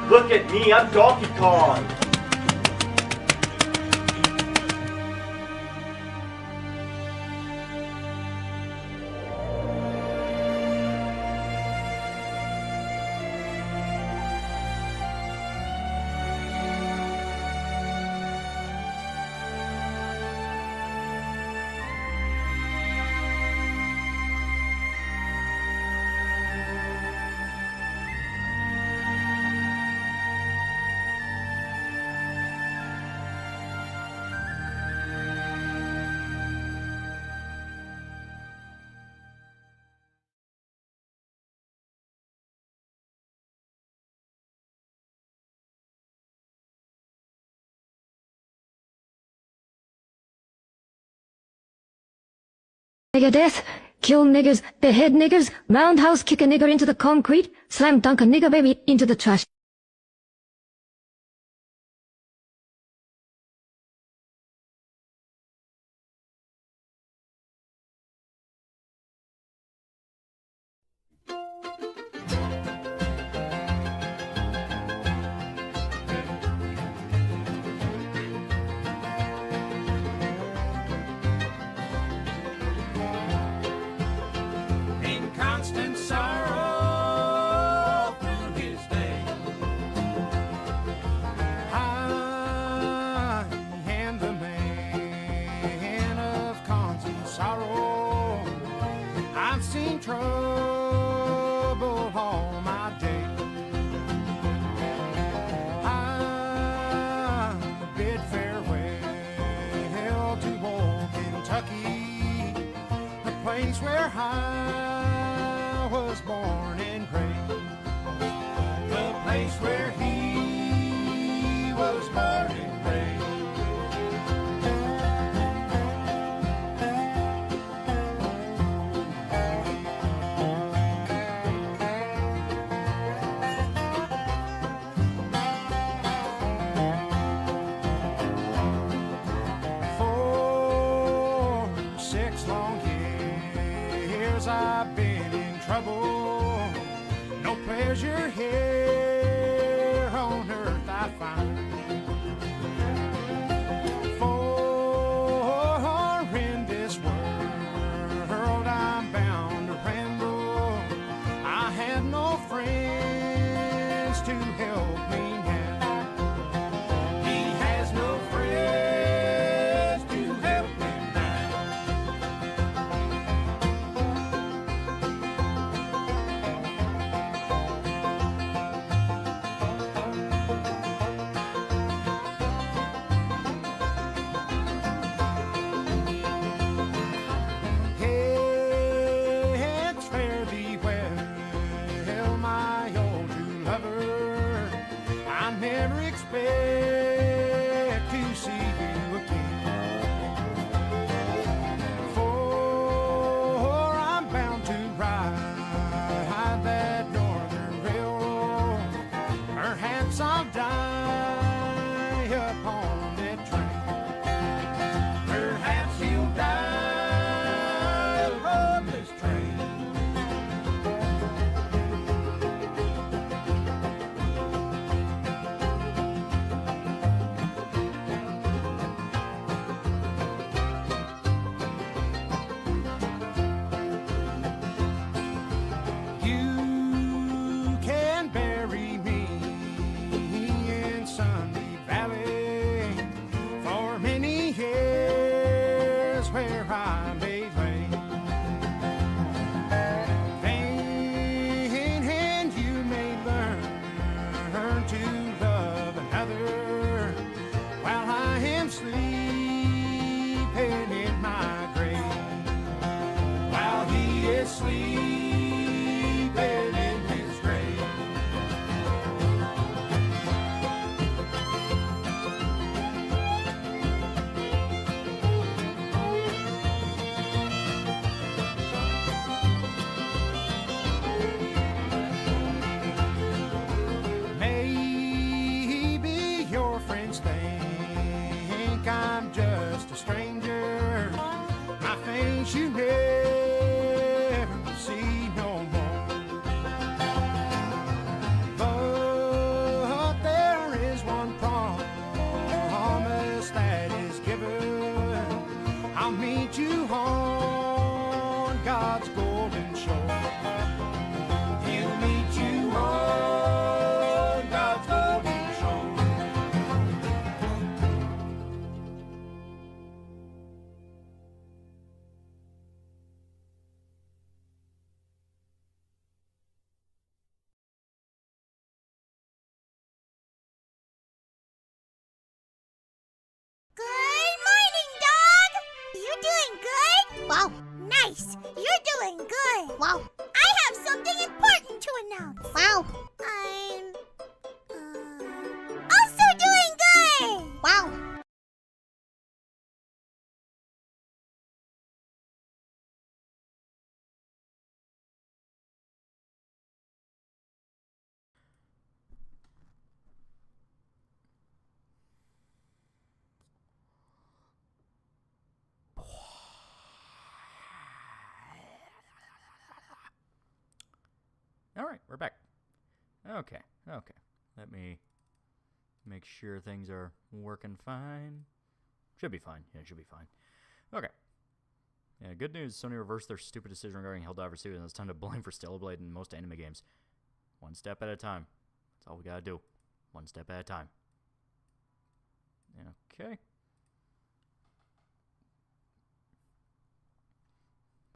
Look at me, I'm Donkey Kong. Nigger death, kill niggers, behead niggers, roundhouse kick a nigger into the concrete, slam dunk a nigger baby into the trash. Constant sorrow through his day. I am the man of constant sorrow. I've seen trouble all my day. I bid farewell to old Kentucky, the place where I was born and raised, the place where he was born and raised. For 6 long years I've been in trouble. No pleasure here on earth I find. For in this world I'm bound to ramble. I have no friends to help me now. He has no friends to help him now. It's fare thee well, my old true lover. I never expect to see you again. For I'm bound to ride that northern railroad. Perhaps I'll die upon that train. Perhaps he'll die upon this train. You can bury me good. Wow. I have something important to announce. Wow. I'm also doing good. Wow. All right, we're back. Okay. Let me make sure things are working fine. Should be fine. Yeah, should be fine. Okay. Yeah, good news. Sony reversed their stupid decision regarding Helldivers 2, and it's time to blame for Stellar Blade in most anime games. One step at a time. That's all we gotta do. One step at a time. Okay.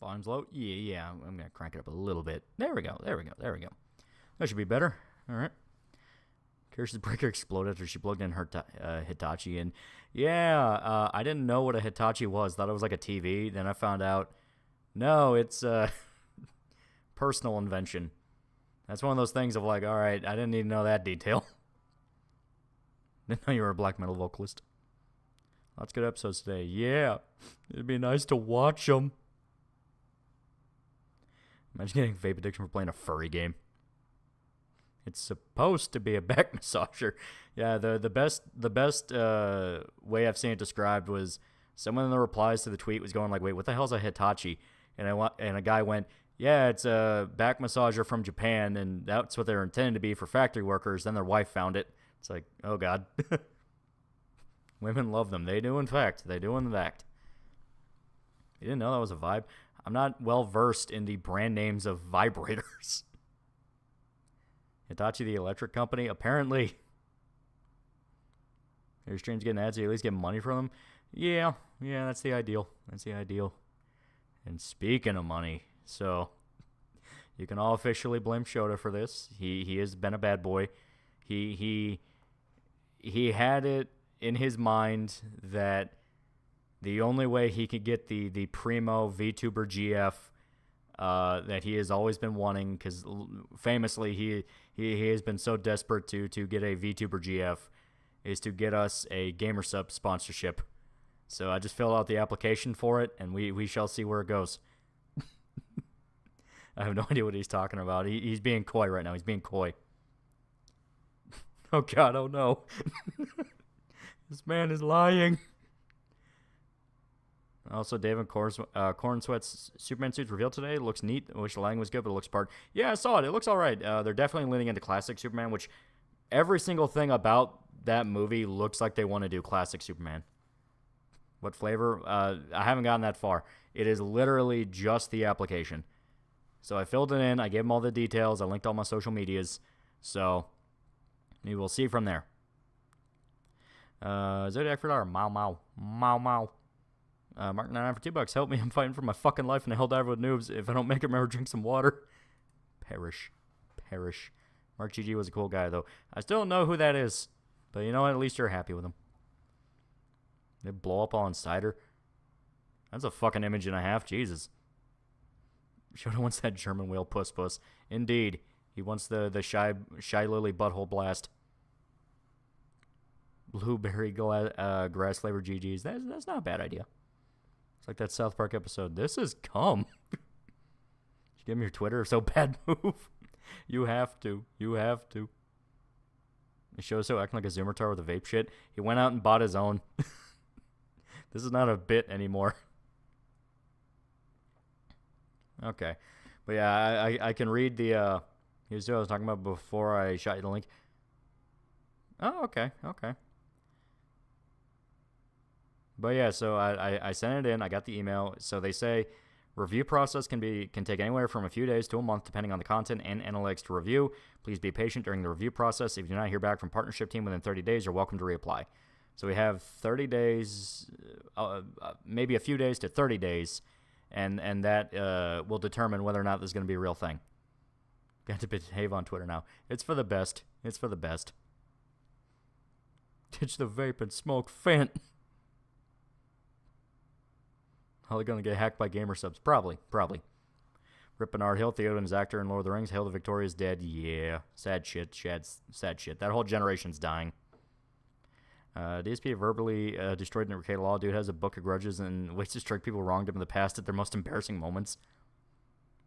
Volume's low. Yeah. I'm gonna crank it up a little bit. There we go. That should be better. All right. Kirsten's breaker exploded after she plugged in her Hitachi. And yeah, I didn't know what a Hitachi was. Thought it was like a TV. Then I found out, no, it's personal invention. That's one of those things of like, all right, I didn't need to know that detail. Didn't know you were a black metal vocalist. Lots of good episodes today. Yeah, it'd be nice to watch them. Imagine getting vape addiction for playing a furry game. It's supposed to be a back massager. Yeah, the best way I've seen it described was someone in the replies to the tweet was going like, "Wait, what the hell's a Hitachi?" And a guy went, "Yeah, it's a back massager from Japan, and that's what they're intended to be for factory workers." Then their wife found it. It's like, oh god, women love them. They do in fact. You didn't know that was a vibe? I'm not well versed in the brand names of vibrators. Hitachi, the electric company, apparently. Your streams getting ads, so you at least get money from them. Yeah, that's the ideal. And speaking of money, so you can all officially blame Shota for this. He has been a bad boy. He had it in his mind that the only way he could get the primo VTuber GF that he has always been wanting, because famously he has been so desperate to get a VTuber GF, is to get us a GamerSub sponsorship. So I just filled out the application for it, and we shall see where it goes. I have no idea what he's talking about. He's being coy right now. He's being coy. Oh god, oh no. This man is lying. Also, David Corn Sweat's Superman suit's revealed today. It looks neat. I wish the lighting was good, but it looks part. Yeah, I saw it. It looks all right. They're definitely leaning into classic Superman, which every single thing about that movie looks like they want to do classic Superman. What flavor? I haven't gotten that far. It is literally just the application. So I filled it in. I gave them all the details. I linked all my social medias. So we will see from there. Zodiac for $1. Mau. Mark 99 for $2. Help me, I'm fighting for my fucking life in a Helldiver with noobs. If I don't make it, remember, drink some water. Perish. Mark GG was a cool guy, though. I still don't know who that is. But you know what? At least you're happy with him. They blow up all inside her. That's a fucking image and a half. Jesus. Shota wants that German whale puss. Indeed. He wants the shy lily butthole blast. Blueberry grass flavored GGs. That's not a bad idea. It's like that South Park episode. This is cum. You give me your Twitter. So bad move. You have to. It shows so acting like a Zoomer with a vape shit. He went out and bought his own. This is not a bit anymore. Okay. But yeah, I can read the here's what I was talking about before I shot you the link. Oh, okay. But yeah, so I sent it in. I got the email. So they say review process can take anywhere from a few days to a month, depending on the content and analytics to review. Please be patient during the review process. If you do not hear back from partnership team within 30 days, you're welcome to reapply. So we have 30 days, maybe a few days to 30 days, and that will determine whether or not this is going to be a real thing. Got to behave on Twitter now. It's for the best. Ditch the vape and smoke Fent. Are they going to get hacked by gamer subs? Probably. Rip Bernard Hill, Theoden's actor in Lord of the Rings. Hail the Victoria's dead. Yeah. Sad shit. Sad shit. That whole generation's dying. DSP verbally destroyed Nick Law. Dude has a book of grudges and ways to strike people who wronged him in the past at their most embarrassing moments.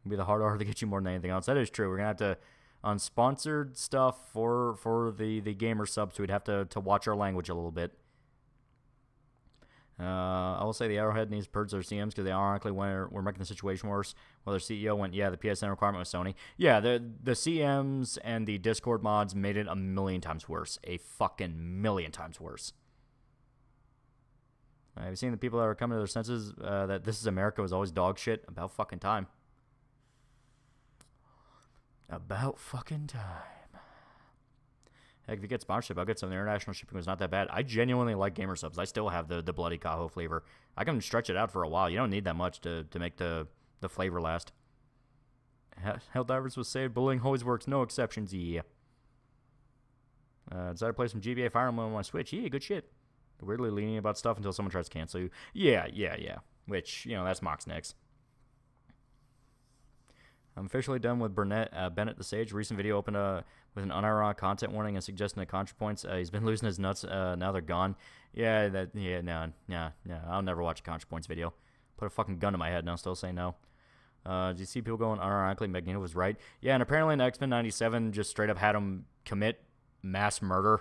It'll be the hard R to get you more than anything else. That is true. We're going to have to, on sponsored stuff for the gamer subs, we'd have to watch our language a little bit. I will say the Arrowhead needs to purge their CMs because they ironically were making the situation worse. Well, their CEO went, yeah, the PSN requirement was Sony. Yeah, the CMs and the Discord mods made it a million times worse. A fucking million times worse. Have you seen the people that are coming to their senses that This Is America was always dog shit? About fucking time. About fucking time. Heck, if you get sponsorship, I'll get some. The international shipping was not that bad. I genuinely like gamer subs. I still have the Bloody Cajo flavor. I can stretch it out for a while. You don't need that much to make the flavor last. Helldivers was saved. Bullying always works. No exceptions. Yeah. Decided to play some GBA Fire Emblem on my Switch. Yeah, good shit. Weirdly lenient about stuff until someone tries to cancel you. Yeah. Which, that's Mox next. I'm officially done with Bennett the Sage. Recent video opened with an unironic content warning and suggesting the ContraPoints. He's been losing his nuts. Now they're gone. No. I'll never watch a ContraPoints video. Put a fucking gun to my head and I'll still say no. Did you see people going unironically? Magneto was right. Yeah, and apparently in X-Men 97 just straight up had him commit mass murder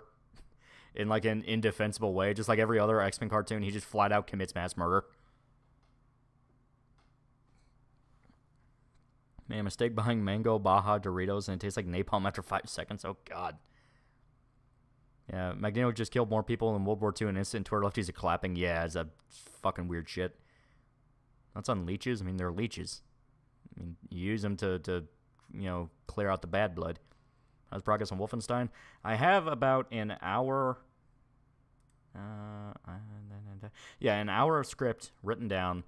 in like an indefensible way. Just like every other X-Men cartoon, he just flat out commits mass murder. Man, mistake buying Mango Baja Doritos and it tastes like napalm after 5 seconds. Oh, God. Yeah, Magneto just killed more people in World War II in an instant. Toward lefties are clapping. Yeah, it's a fucking weird shit. That's on leeches. I mean, they're leeches. I mean, you use them to clear out the bad blood. How's progress on Wolfenstein? I have about an hour. An hour of script written down.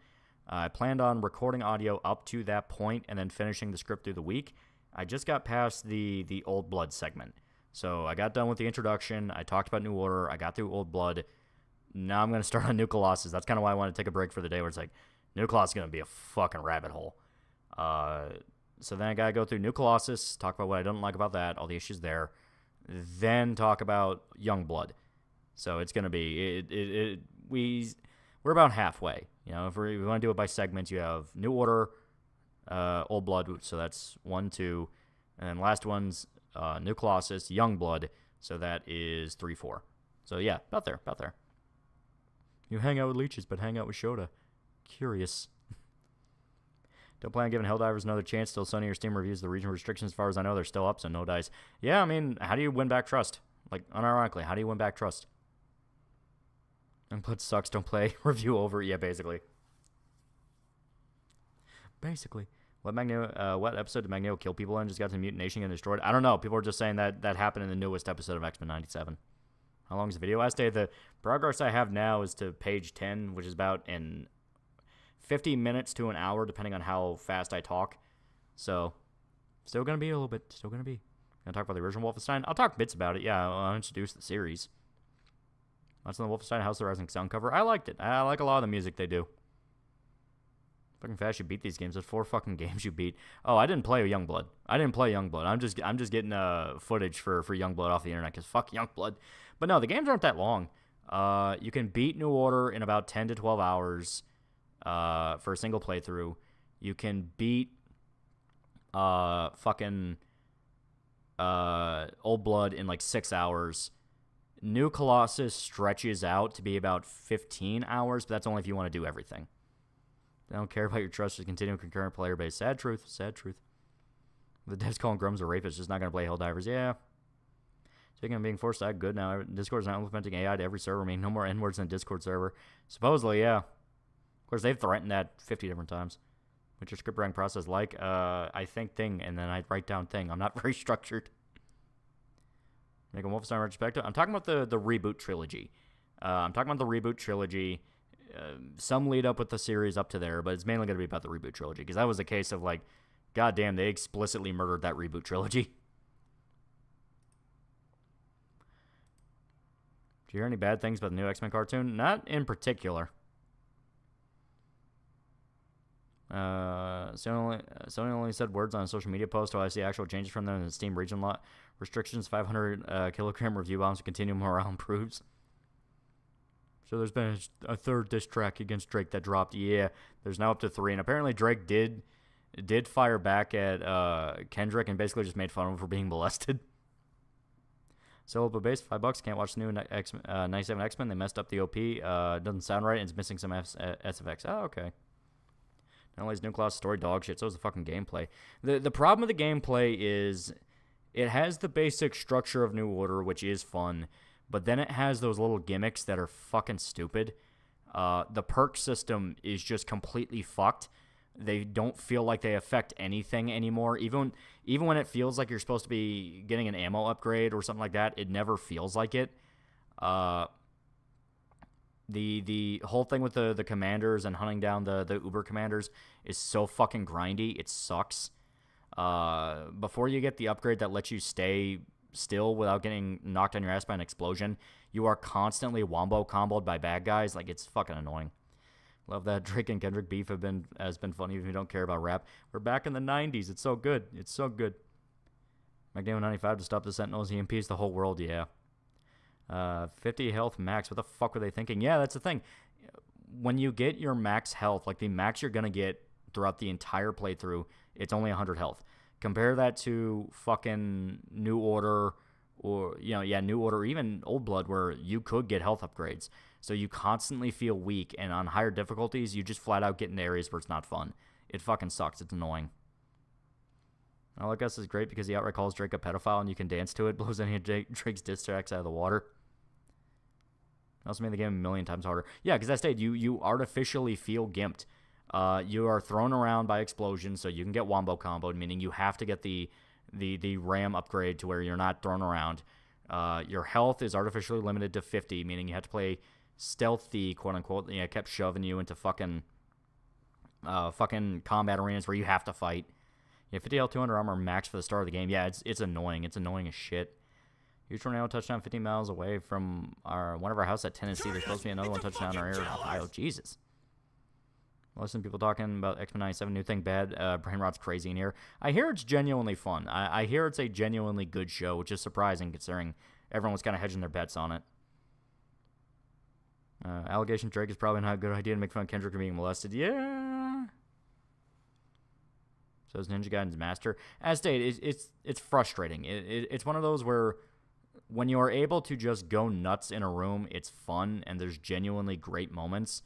I planned on recording audio up to that point and then finishing the script through the week. I just got past the Old Blood segment. So I got done with the introduction. I talked about New Order. I got through Old Blood. Now I'm going to start on New Colossus. That's kind of why I want to take a break for the day where it's like, New Colossus is going to be a fucking rabbit hole. So then I got to go through New Colossus, talk about what I don't like about that, all the issues there, then talk about Young Blood. So it's going to be, we're about halfway. If we want to do it by segments, you have New Order, Old Blood, so that's 1, 2, and then last one's New Colossus, Young Blood, so that is 3, 4. So yeah, about there. You hang out with leeches, but hang out with Shota. Curious. Don't plan on giving Helldivers another chance till Sony or Steam reviews the region restrictions. As far as I know, they're still up, so no dice. Yeah, I mean, how do you win back trust? Like, unironically, how do you win back trust? Youngblood sucks, don't play. Review over. Yeah, basically. What episode did Magneto kill people in? Just got to Mutant Nation and destroyed? I don't know. People are just saying that happened in the newest episode of X-Men 97. How long is the video? I say the progress I have now is to page 10, which is about 50 minutes to an hour, depending on how fast I talk. So, still going to be a little bit. Still going to be. Going to talk about the original Wolfenstein? I'll talk bits about it. Yeah, I'll introduce the series. That's on the Wolfenstein House of the Rising Sun cover. I liked it. I like a lot of the music they do. Fucking fast you beat these games. There's 4 fucking games you beat. Oh, I didn't play Youngblood. I'm just getting footage for Youngblood off the internet because fuck Youngblood. But no, the games aren't that long. You can beat New Order in about 10 to 12 hours for a single playthrough. You can beat Old Blood in like 6 hours. New Colossus stretches out to be about 15 hours, but that's only if you want to do everything. I don't care about your trust to continue concurrent player base. Sad truth. The devs calling Grums a rapist, just not going to play Helldivers. Yeah. Speaking of being forced to act good now, Discord's not implementing AI to every server. I mean, no more N-words in the Discord server. Supposedly, yeah. Of course, they've threatened that 50 different times. What's your script writing process like? I think thing, and then I write down thing. I'm not very structured. Make a Wolfenstein retrospective. I'm talking about the reboot trilogy. Some lead up with the series up to there, but it's mainly going to be about the reboot trilogy because that was a case of like, goddamn, they explicitly murdered that reboot trilogy. Did you hear any bad things about the new X-Men cartoon? Not in particular. Sony only said words on a social media post. So I see actual changes from them in the Steam region lot restrictions. 500 kilogram review bombs to continue. Morale improves. So there's been a third diss track against Drake that dropped. Yeah, there's now up to 3, and apparently Drake did fire back at Kendrick and basically just made fun of him for being molested. So, but base $5. Can't watch the new 97 X-Men. They messed up the OP. Doesn't sound right, and it's missing some SFX. Oh, okay. Not only is New Class story dog shit, so is the fucking gameplay. The problem with the gameplay is it has the basic structure of New Order, which is fun, but then it has those little gimmicks that are fucking stupid. The perk system is just completely fucked. They don't feel like they affect anything anymore. Even when it feels like you're supposed to be getting an ammo upgrade or something like that, it never feels like it. The whole thing with the commanders and hunting down the Uber commanders is so fucking grindy. It sucks. Before you get the upgrade that lets you stay still without getting knocked on your ass by an explosion, you are constantly wombo comboed by bad guys. Like, it's fucking annoying. Love that Drake and Kendrick beef has been funny if you don't care about rap. We're back in the 90s. It's so good. It's so good. McDaniel 95 to stop the Sentinels. EMPs the whole world. Yeah. 50 health max. What the fuck were they thinking? Yeah, that's the thing. When you get your max health, like the max you're going to get throughout the entire playthrough, it's only 100 health. Compare that to fucking New Order or, New Order or even Old Blood where you could get health upgrades. So you constantly feel weak, and on higher difficulties, you just flat out get in areas where it's not fun. It fucking sucks. It's annoying. I like us is great because he outright calls Drake a pedophile, and you can dance to it. Blows any of Drake's diss tracks out of the water. Also made the game a million times harder. Yeah, because that state, you artificially feel gimped. You are thrown around by explosions, so you can get wombo comboed, meaning you have to get the RAM upgrade to where you're not thrown around. Your health is artificially limited to 50, meaning you have to play stealthy, quote unquote. It kept shoving you into fucking combat arenas where you have to fight. Yeah, 50 health, 200 armor max for the start of the game. Yeah, it's annoying. It's annoying as shit. Huge tornado touchdown 50 miles away from one of our house at Tennessee. There's supposed to be another one touchdown in our area in Ohio. Jesus. Listen, people talking about X-Men 97, new thing bad. Brain rot's crazy in here. I hear it's genuinely fun. I hear it's a genuinely good show, which is surprising considering everyone was kind of hedging their bets on it. Allegation Drake is probably not a good idea to make fun of Kendrick for being molested. Yeah. So is Ninja Gaiden's master. As stated, it's frustrating. It's one of those where when you are able to just go nuts in a room, it's fun and there's genuinely great moments.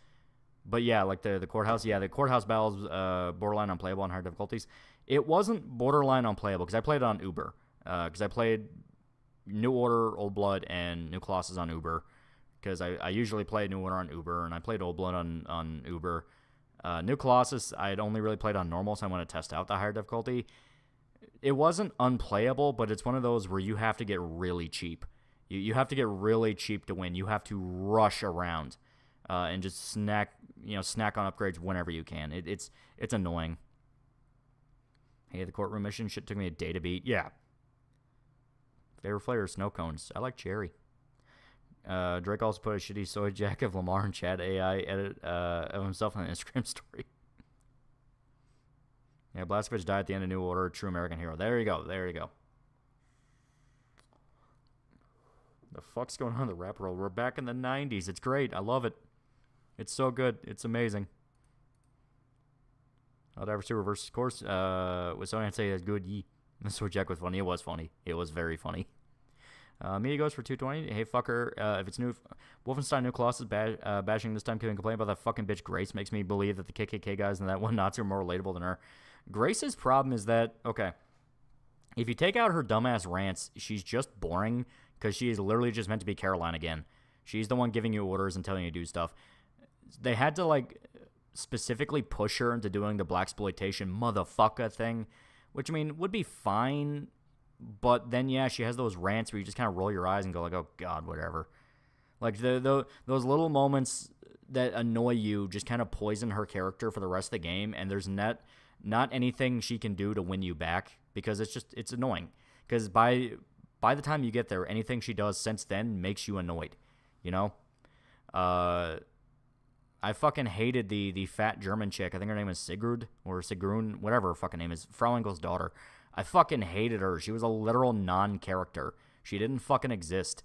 But yeah, like the courthouse. Yeah, the courthouse battles borderline unplayable on hard difficulties. It wasn't borderline unplayable because I played it on Uber. Because I played New Order, Old Blood, and New Colossus on Uber. Because I usually play New Order on Uber, and I played Old Blood on Uber. New Colossus, I had only really played on normal, so I want to test out the higher difficulty. It wasn't unplayable, but it's one of those where you have to get really cheap. You have to get really cheap to win. You have to rush around and just snack on upgrades whenever you can. It's annoying. Hey, the courtroom mission shit took me a day to beat. Yeah. Favorite flavor, snow cones. I like cherry. Drake also put a shitty soy jack of Lamar in chat AI edit of himself on an Instagram story. Yeah, Blaskovich died at the end of New Order, true American hero. There you go. The fuck's going on in the rap world? We're back in the 90s. It's great. I love it. It's so good. It's amazing. I'll ever see reverse course. With Sony, I'd say that's good. The soy jack was funny. It was funny. It was very funny. Media goes for 220. Hey, fucker, if it's new, Wolfenstein New Colossus bashing this time, can complain about that fucking bitch Grace makes me believe that the KKK guys and that one Nazi are more relatable than her. Grace's problem is that, okay, if you take out her dumbass rants, she's just boring because she is literally just meant to be Caroline again. She's the one giving you orders and telling you to do stuff. They had to, specifically push her into doing the blaxploitation motherfucker thing, which, I mean, would be fine. But then, yeah, she has those rants where you just kind of roll your eyes and go oh, God, whatever. Like, those little moments that annoy you just kind of poison her character for the rest of the game, and there's not anything she can do to win you back because it's annoying. Because by the time you get there, anything she does since then makes you annoyed, you know? I I fucking hated the fat German chick. I think her name is Sigrud or Sigrun, whatever her fucking name is. Frau Engel's daughter. I fucking hated her. She was a literal non-character. She didn't fucking exist.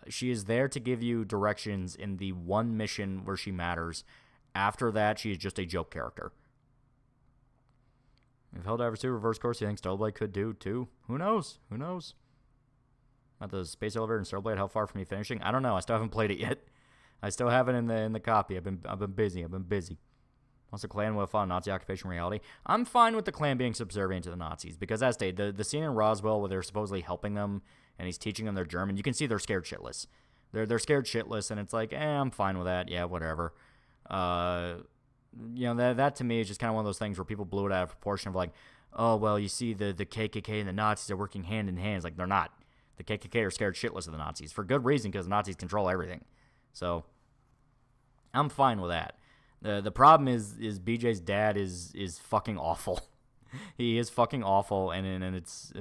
She is there to give you directions in the one mission where she matters. After that, she is just a joke character. If Helldivers 2 reverse course, you think Starblade could do too? Who knows? Who knows? At the Space Elevator and Starblade, how far from you finishing? I don't know. I still haven't played it yet. I still have it in the copy. I've been busy. Wants the clan with Nazi occupation reality? I'm fine with the clan being subservient to the Nazis because, as stated, the scene in Roswell where they're supposedly helping them and he's teaching them their German, you can see they're scared shitless. They're scared shitless, and it's like, I'm fine with that. Yeah, whatever. That to me is just kind of one of those things where people blew it out of proportion of like, oh, well, you see the KKK and the Nazis are working hand in hand. It's like, they're not. The KKK are scared shitless of the Nazis for good reason because the Nazis control everything. So I'm fine with that. The problem is BJ's dad is fucking awful. He is fucking awful, and it's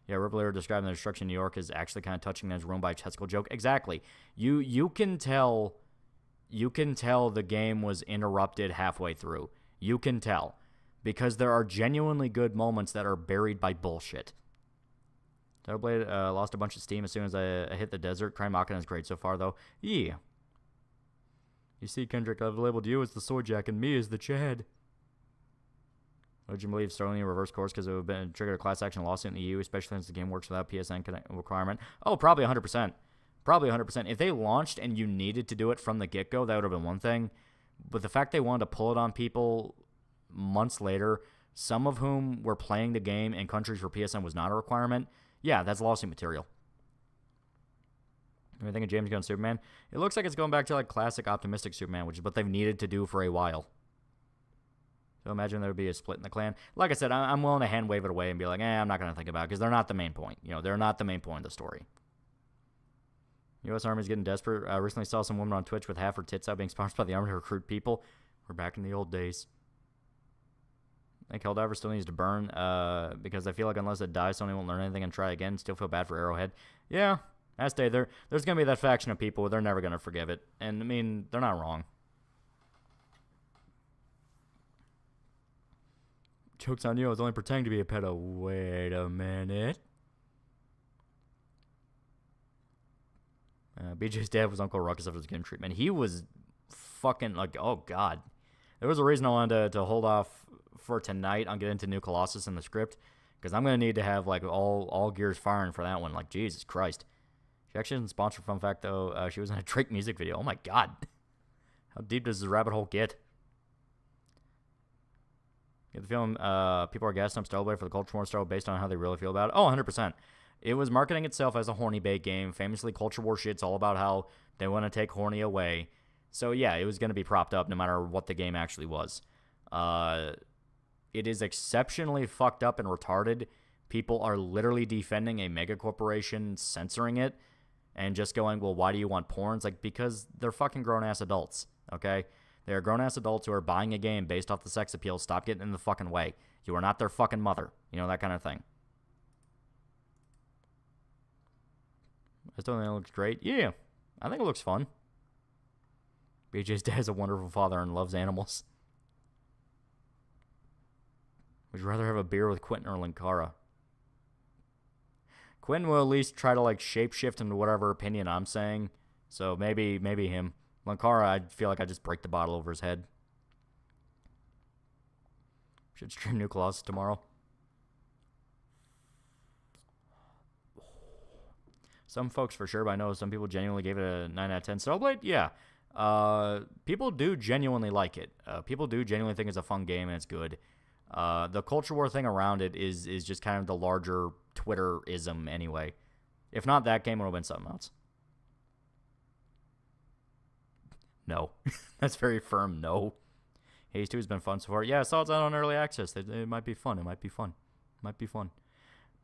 yeah. Rippler describing the destruction in New York is actually kind of touching as ruined by a testicle joke. Exactly. You can tell the game was interrupted halfway through. You can tell because there are genuinely good moments that are buried by bullshit. Starblade lost a bunch of steam as soon as I hit the desert. Crime Machina is great so far, though. Yeah. You see, Kendrick, I've labeled you as the soy jack and me as the Chad. Would you believe Sterling reverse course because it would have been triggered a class action lawsuit in the EU, especially since the game works without PSN requirement? Oh, probably 100%. Probably 100%. If they launched and you needed to do it from the get-go, that would have been one thing. But the fact they wanted to pull it on people months later, some of whom were playing the game in countries where PSN was not a requirement, yeah, that's lawsuit material. What do you think of James Gunn Superman? It looks like it's going back to like classic optimistic Superman, which is what they've needed to do for a while. So imagine there would be a split in the clan. Like I said, I'm willing to hand wave it away and be like, I'm not going to think about it because they're not the main point. They're not the main point of the story. U.S. Army's getting desperate. I recently saw some woman on Twitch with half her tits out being sponsored by the Army to recruit people. We're back in the old days. I think Helldiver still needs to burn because I feel like unless it dies, Sony won't learn anything and try again. Still feel bad for Arrowhead. Yeah, that's day. There's going to be that faction of people. They're never going to forgive it. And, I mean, they're not wrong. Joke's on you. I was only pretending to be a pedo. Wait a minute. BJ's dad was Uncle Ruckus after his game treatment. He was fucking like, oh, God. There was a reason I wanted to hold off for tonight on getting into New Colossus in the script because I'm going to need to have like all gears firing for that one. Like, Jesus Christ. She actually isn't sponsored. Fun fact, though, she was in a Drake music video. Oh, my God. How deep does this rabbit hole get? Get the feeling people are gassing up Starblade for the culture war style based on how they really feel about it. Oh, 100%. It was marketing itself as a horny bait game. Famously, culture war shit's all about how they want to take horny away. So, yeah, it was going to be propped up no matter what the game actually was. It is exceptionally fucked up and retarded. People are literally defending a mega corporation, censoring it, and just going, well, why do you want porn? It's like, because they're fucking grown-ass adults, okay? They are grown-ass adults who are buying a game based off the sex appeal. Stop getting in the fucking way. You are not their fucking mother. That kind of thing. I still think it looks great. Yeah, I think it looks fun. BJ's dad is a wonderful father and loves animals. Would you rather have a beer with Quentin or Linkara? Quentin will at least try to like shapeshift into whatever opinion I'm saying. So maybe him. Linkara, I feel like I just break the bottle over his head. Should stream New Colossus tomorrow. Some folks for sure, but I know some people genuinely gave it a 9 out of 10. Starblade? Yeah. People do genuinely like it. People do genuinely think it's a fun game and it's good. The culture war thing around it is just kind of the larger Twitter-ism anyway. If not that game, it would have been something else. No. That's very firm no. Haze 2 has been fun so far. Yeah, I saw it's out on early access. It might be fun. It might be fun.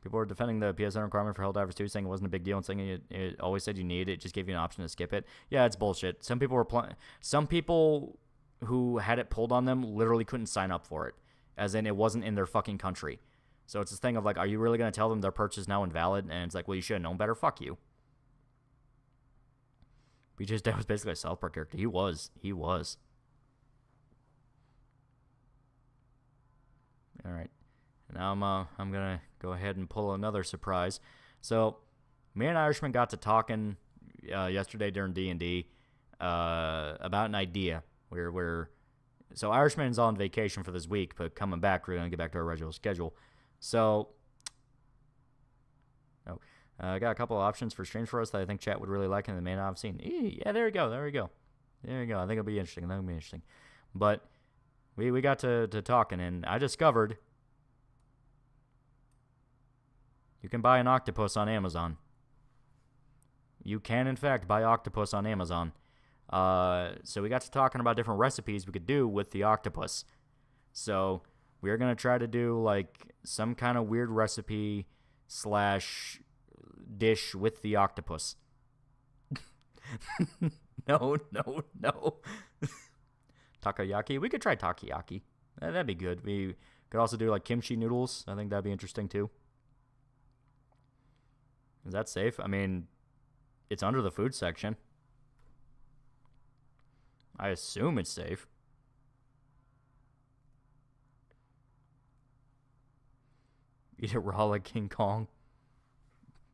People are defending the PSN requirement for Helldivers 2, saying it wasn't a big deal and saying it always said you need it. It just gave you an option to skip it. Yeah, it's bullshit. Some people who had it pulled on them literally couldn't sign up for it, as in it wasn't in their fucking country. So it's this thing of like, are you really going to tell them their purchase is now invalid? And it's like, well, you should have known better. Fuck you. BJ's dad was basically a South Park character. He was. All right. Now I'm gonna go ahead and pull another surprise. So, me and Irishman got to talking yesterday during D&D about an idea. So Irishman's on vacation for this week, but coming back, we're gonna get back to our regular schedule. So, I got a couple of options for streams for us that I think chat would really like and they may not have seen. Yeah, there we go. I think it'll be interesting. But we got to talking, and I discovered you can buy an octopus on Amazon. You can, in fact, buy octopus on Amazon. So we got to talking about different recipes we could do with the octopus. So we're going to try to do, like, some kind of weird recipe / dish with the octopus. No. Takoyaki. We could try takoyaki. That'd be good. We could also do, like, kimchi noodles. I think that'd be interesting, too. Is that safe? I mean, it's under the food section. I assume it's safe. Eat it raw like King Kong.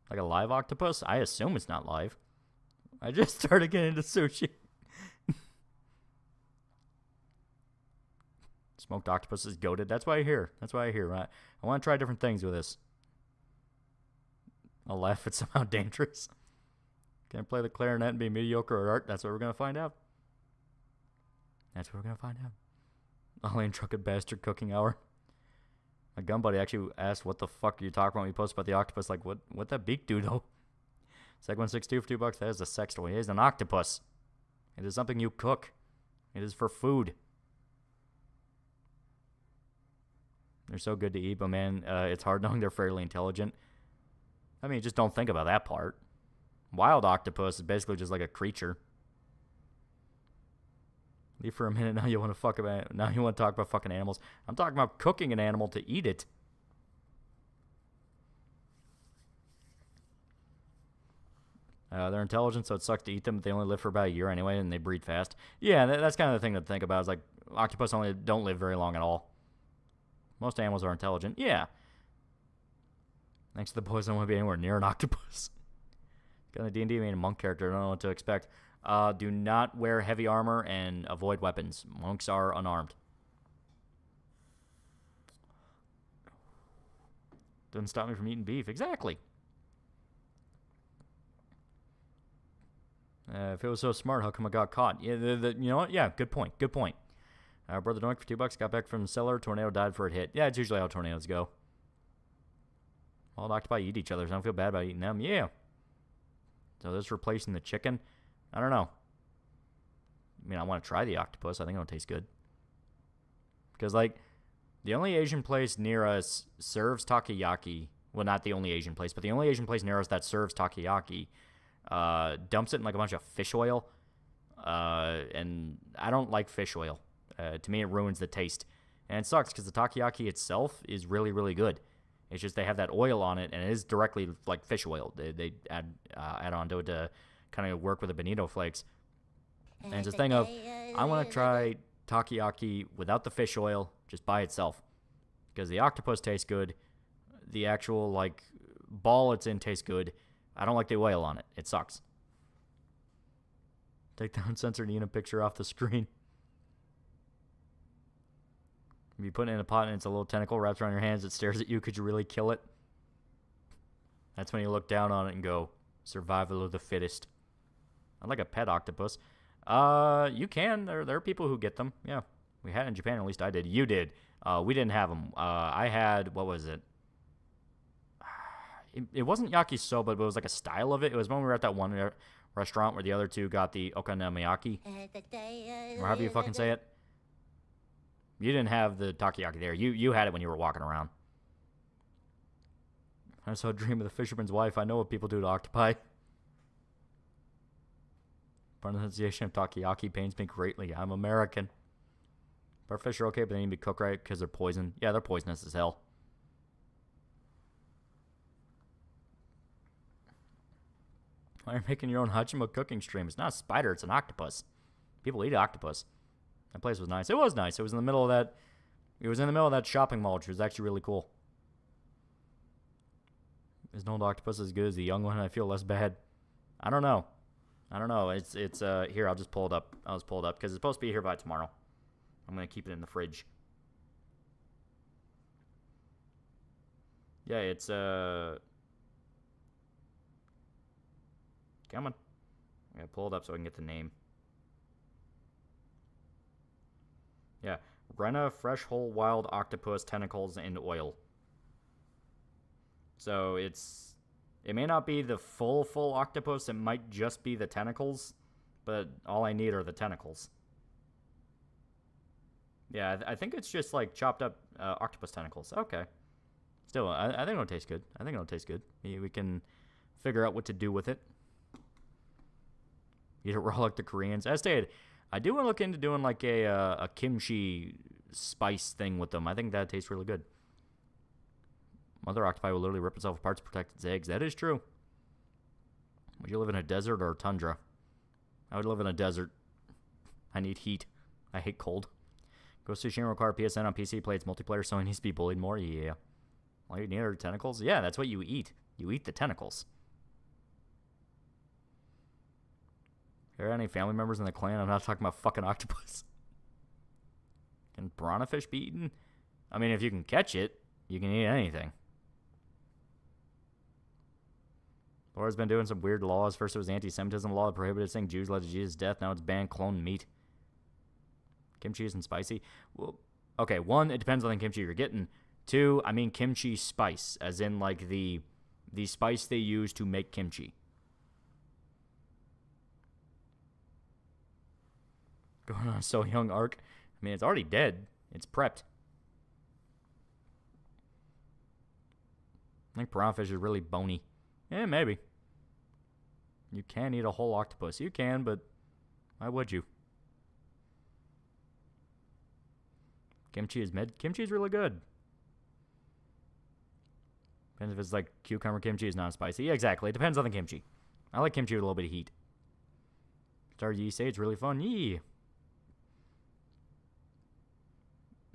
Like a live octopus? I assume it's not live. I just started getting into sushi. Smoked octopus is goated. That's why I hear. Right? I want to try different things with this. I'll laugh if it's somehow dangerous. Can I play the clarinet and be mediocre at art? That's what we're going to find out. Ollie and Trucket Bastard Cooking Hour. My gun buddy actually asked, what the fuck are you talking about when you post about the octopus? Like, what that beak do, though? Seg162 for $2. That is a sex toy. It is an octopus. It is something you cook. It is for food. They're so good to eat, but man, it's hard knowing they're fairly intelligent. I mean, just don't think about that part. Wild octopus is basically just like a creature. Leave for a minute. Now you want to talk about fucking animals. I'm talking about cooking an animal to eat it. They're intelligent, so it sucks to eat them. But they only live for about a year anyway, and they breed fast. Yeah, that's kind of the thing to think about. Is like octopus only don't live very long at all. Most animals are intelligent. Yeah. Thanks to the boys, I don't want to be anywhere near an octopus. Got a D&D main monk character. I don't know what to expect. Do not wear heavy armor and avoid weapons. Monks are unarmed. Doesn't stop me from eating beef. Exactly. If it was so smart, how come I got caught? Yeah, you know what? Yeah, good point. Brother Doink for $2 got back from the cellar. Tornado died before it hit. Yeah, it's usually how tornadoes go. All octopi eat each other, so I don't feel bad about eating them. Yeah. So this replacing the chicken? I don't know. I mean, I want to try the octopus. I think it'll taste good. Because, like, the only Asian place near us serves takoyaki. Well, not the only Asian place, but the only Asian place near us that serves takoyaki dumps it in, like, a bunch of fish oil. And I don't like fish oil. To me, it ruins the taste. And it sucks because the takoyaki itself is really, really good. It's just they have that oil on it, and it is directly like fish oil. They add onto it to kind of work with the bonito flakes. And it's a thing of, I want to try takoyaki without the fish oil, just by itself. Because the octopus tastes good. The actual, like, ball it's in tastes good. I don't like the oil on it. It sucks. Take down censored Nina picture off the screen. If you put it in a pot and it's a little tentacle wrapped around your hands, it stares at you. Could you really kill it? That's when you look down on it and go, survival of the fittest. I'd like a pet octopus. You can. There are people who get them. Yeah. We had it in Japan, at least I did. You did. We didn't have them. I had, what was it? It wasn't yakisoba, but it was like a style of it. It was when we were at that one restaurant where the other two got the okonomiyaki. Or however you fucking say it. You didn't have the takoyaki there. You had it when you were walking around. I saw a dream of the fisherman's wife. I know what people do to octopi. Pronunciation of takoyaki pains me greatly. I'm American. Our fish are okay, but they need to be cooked right because they're poison. Yeah, they're poisonous as hell. Why are you making your own Hachima cooking stream? It's not a spider, it's an octopus. People eat octopus. That place was nice. It was nice. It was in the middle of that. It was in the middle of that shopping mall, which was actually really cool. Is an old octopus as good as the young one? I feel less bad. I don't know. It's here. I'll just pull it up. I'll just pull it up because it's supposed to be here by tomorrow. I'm gonna keep it in the fridge. Yeah, it's come on. I gotta pull it up so I can get the name. Yeah, Rena fresh whole wild octopus tentacles and oil. So it may not be the full octopus. It might just be the tentacles, but all I need are the tentacles. Yeah, I think it's just like chopped up octopus tentacles. Okay. Still, I think it'll taste good. We can figure out what to do with it. Eat it raw like the Koreans. As stated, I do want to look into doing like a kimchi spice thing with them. I think that tastes really good. Mother octopi will literally rip itself apart to protect its eggs. That is true. Would you live in a desert or a tundra? I would live in a desert. I need heat. I hate cold. Ghost of Tsushima require PSN on PC, play its multiplayer, so it needs to be bullied more? Yeah. All you need are tentacles? Yeah, that's what you eat. You eat the tentacles. Are there any family members in the clan? I'm not talking about fucking octopus. Can piranha fish be eaten? I mean, if you can catch it, you can eat anything. Laura's been doing some weird laws. First it was anti-Semitism law that prohibited saying Jews led to Jesus' death. Now it's banned clone meat. Kimchi isn't spicy. Well, okay, one, it depends on the kimchi you're getting. Two, I mean kimchi spice, as in like the spice they use to make kimchi. Going on a So Young arc. I mean, it's already dead. It's prepped. I think piranha fish is really bony. Yeah, maybe. You can eat a whole octopus. You can, but why would you? Kimchi is Kimchi is really good. Depends if it's like cucumber kimchi is not spicy. Yeah, exactly. It depends on the kimchi. I like kimchi with a little bit of heat. Started Ye say it's really fun. Yee.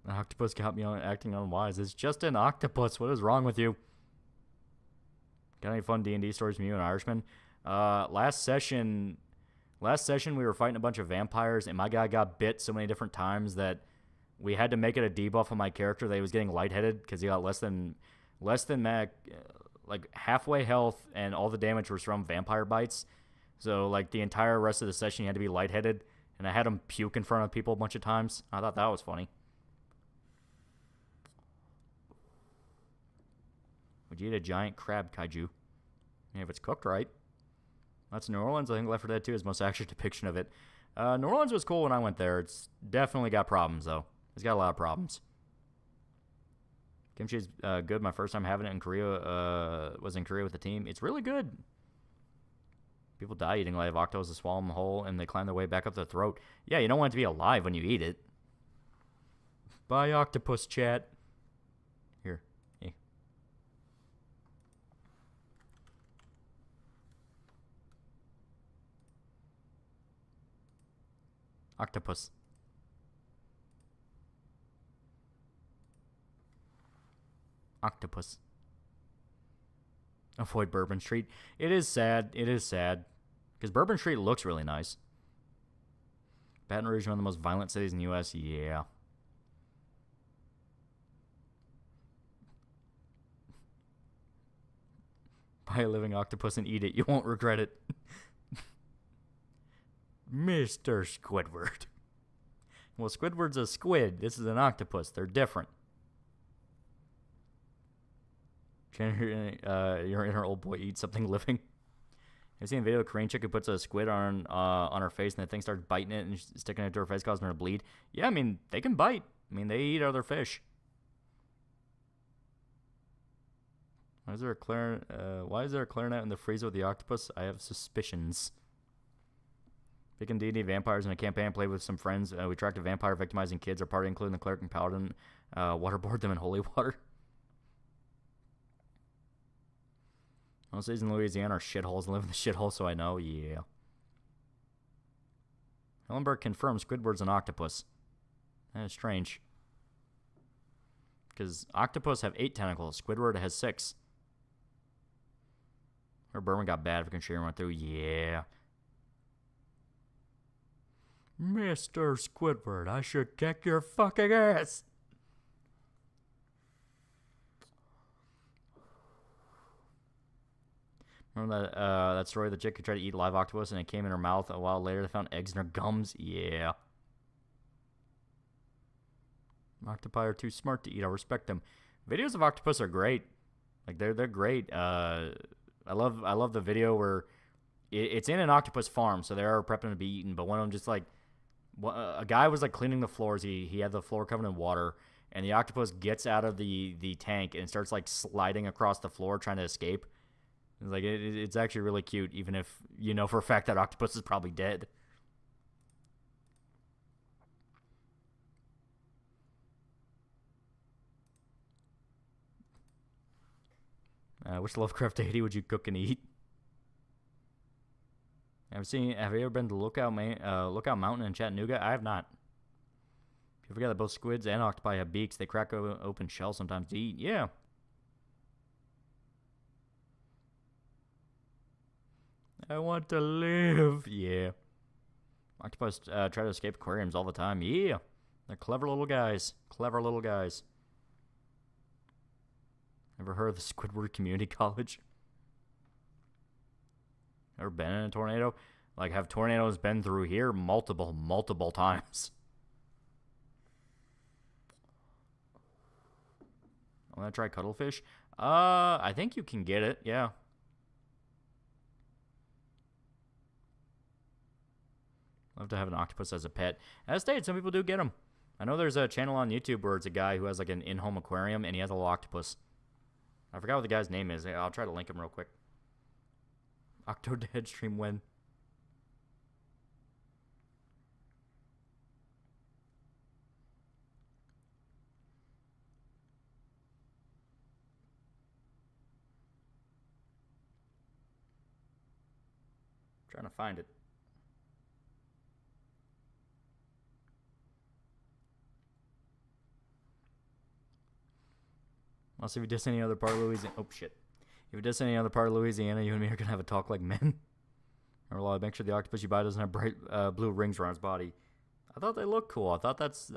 The octopus got me on acting unwise. It's just an octopus. What is wrong with you? Got any fun D&D stories from you and Irishman? Last session we were fighting a bunch of vampires, and my guy got bit so many different times that we had to make it a debuff on my character that he was getting lightheaded because he got less than like halfway health, and all the damage was from vampire bites. So like the entire rest of the session he had to be lightheaded, and I had him puke in front of people a bunch of times. I thought that was funny. Would you eat a giant crab kaiju? Yeah, if it's cooked right. That's New Orleans. I think Left 4 Dead 2 is the most accurate depiction of it. New Orleans was cool when I went there. It's definitely got problems, though. It's got a lot of problems. Kimchi is good. My first time having it in Korea was in Korea with the team. It's really good. People die eating live octopus to swallow them whole, and they climb their way back up their throat. Yeah, you don't want it to be alive when you eat it. Bye, octopus chat. Here. Hey. Octopus. Octopus. Avoid Bourbon Street. It is sad. It is sad. Because Bourbon Street looks really nice. Baton Rouge, one of the most violent cities in the U.S. Yeah. Buy a living octopus and eat it. You won't regret it. Mr. Squidward. Well, Squidward's a squid. This is an octopus. They're different. Your inner old boy eats something living. Have you seen a video of a Korean chick who puts a squid on her face and the thing starts biting it and sticking it to her face, causing her to bleed? Yeah, I mean, they can bite. I mean, they eat other fish. Why is there a clarinet in the freezer with the octopus? I have suspicions. Picking D&D vampires in a campaign, played with some friends. We tracked a vampire victimizing kids. Our party, including the cleric and paladin, waterboard them in holy water. Most cities in Louisiana are shitholes. I live in the shithole, so I know. Yeah. Ellenberg confirms Squidward's an octopus. That is strange. Because octopus have 8 tentacles. Squidward has 6. Her Berman got bad for Conchira went through. Yeah. Mr. Squidward, I should kick your fucking ass. Remember that story? The chick who tried to eat live octopus and it came in her mouth. A while later, they found eggs in her gums. Yeah. Octopi are too smart to eat. I respect them. Videos of octopus are great. Like they're great. I love the video where it's in an octopus farm, so they are prepping to be eaten. But one of them just like a guy was like cleaning the floors. He had the floor covered in water, and the octopus gets out of the tank and starts like sliding across the floor trying to escape. It's like it's actually really cute, even if you know for a fact that octopus is probably dead. Which Lovecraft deity would you cook and eat? Have you ever been to Lookout Mountain in Chattanooga? I have not. If you forget that both squids and octopi have beaks, they crack open shells sometimes to eat. Yeah. I want to live. Yeah. Octopus try to escape aquariums all the time. Yeah. They're clever little guys. Clever little guys. Ever heard of the Squidward Community College? Ever been in a tornado? Like, have tornadoes been through here? Multiple times. I want to try cuttlefish. I think you can get it, yeah. Love to have an octopus as a pet. As stated, some people do get them. I know there's a channel on YouTube where it's a guy who has like an in-home aquarium and he has a little octopus. I forgot what the guy's name is. I'll try to link him real quick. Octodead stream when? Trying to find it. Unless if you diss any other part of Louisiana. Oh, shit. If you diss any other part of Louisiana, you and me are going to have a talk like men. Remember, make sure the octopus you buy doesn't have bright blue rings around its body. I thought they looked cool. I thought that's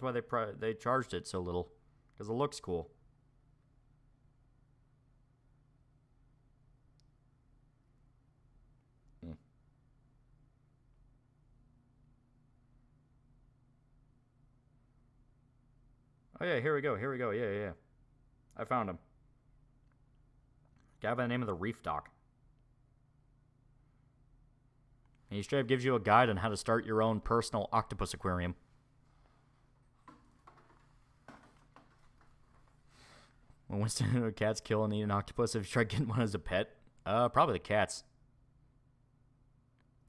why they charged it so little. Because it looks cool. Oh, yeah, here we go. Yeah. I found him. Guy by the name of the Reef Doc. And he straight up gives you a guide on how to start your own personal octopus aquarium. When Winston and the cats kill and eat an octopus, if you try getting one as a pet, probably the cats.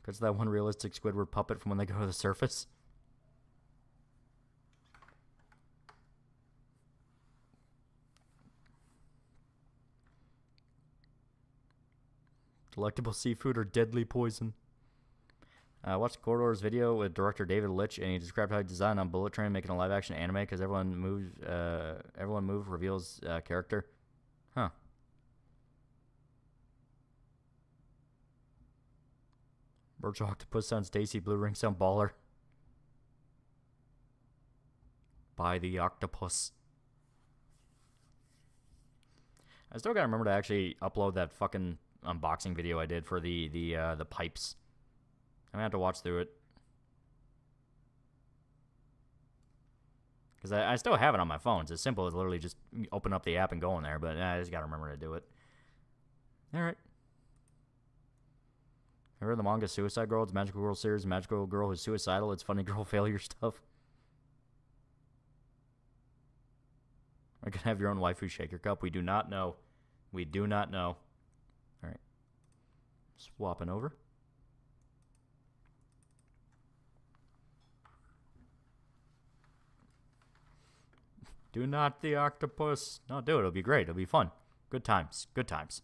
Because that one realistic Squidward puppet from when they go to the surface. Delectable seafood or deadly poison. Watched Corridor's video with director David Litch, and he described how he designed on Bullet Train making a live-action anime because everyone move reveals character. Huh. Birch Octopus sounds Daisy. Blue Ring sound baller. Buy the octopus. I still gotta remember to actually upload that fucking unboxing video I did for the pipes. I'm gonna have to watch through it because I still have it on my phone. It's as simple as literally just open up the app and go in there. But I just gotta remember to do it. All right. I read the manga Suicide Girl. It's a Magical Girl series. Magical Girl who's suicidal. It's funny girl failure stuff. Are you gonna have your own waifu shaker cup? We do not know. We do not know. All right. Swapping over. Do not the octopus. No, do it. It'll be great. It'll be fun. Good times. Good times.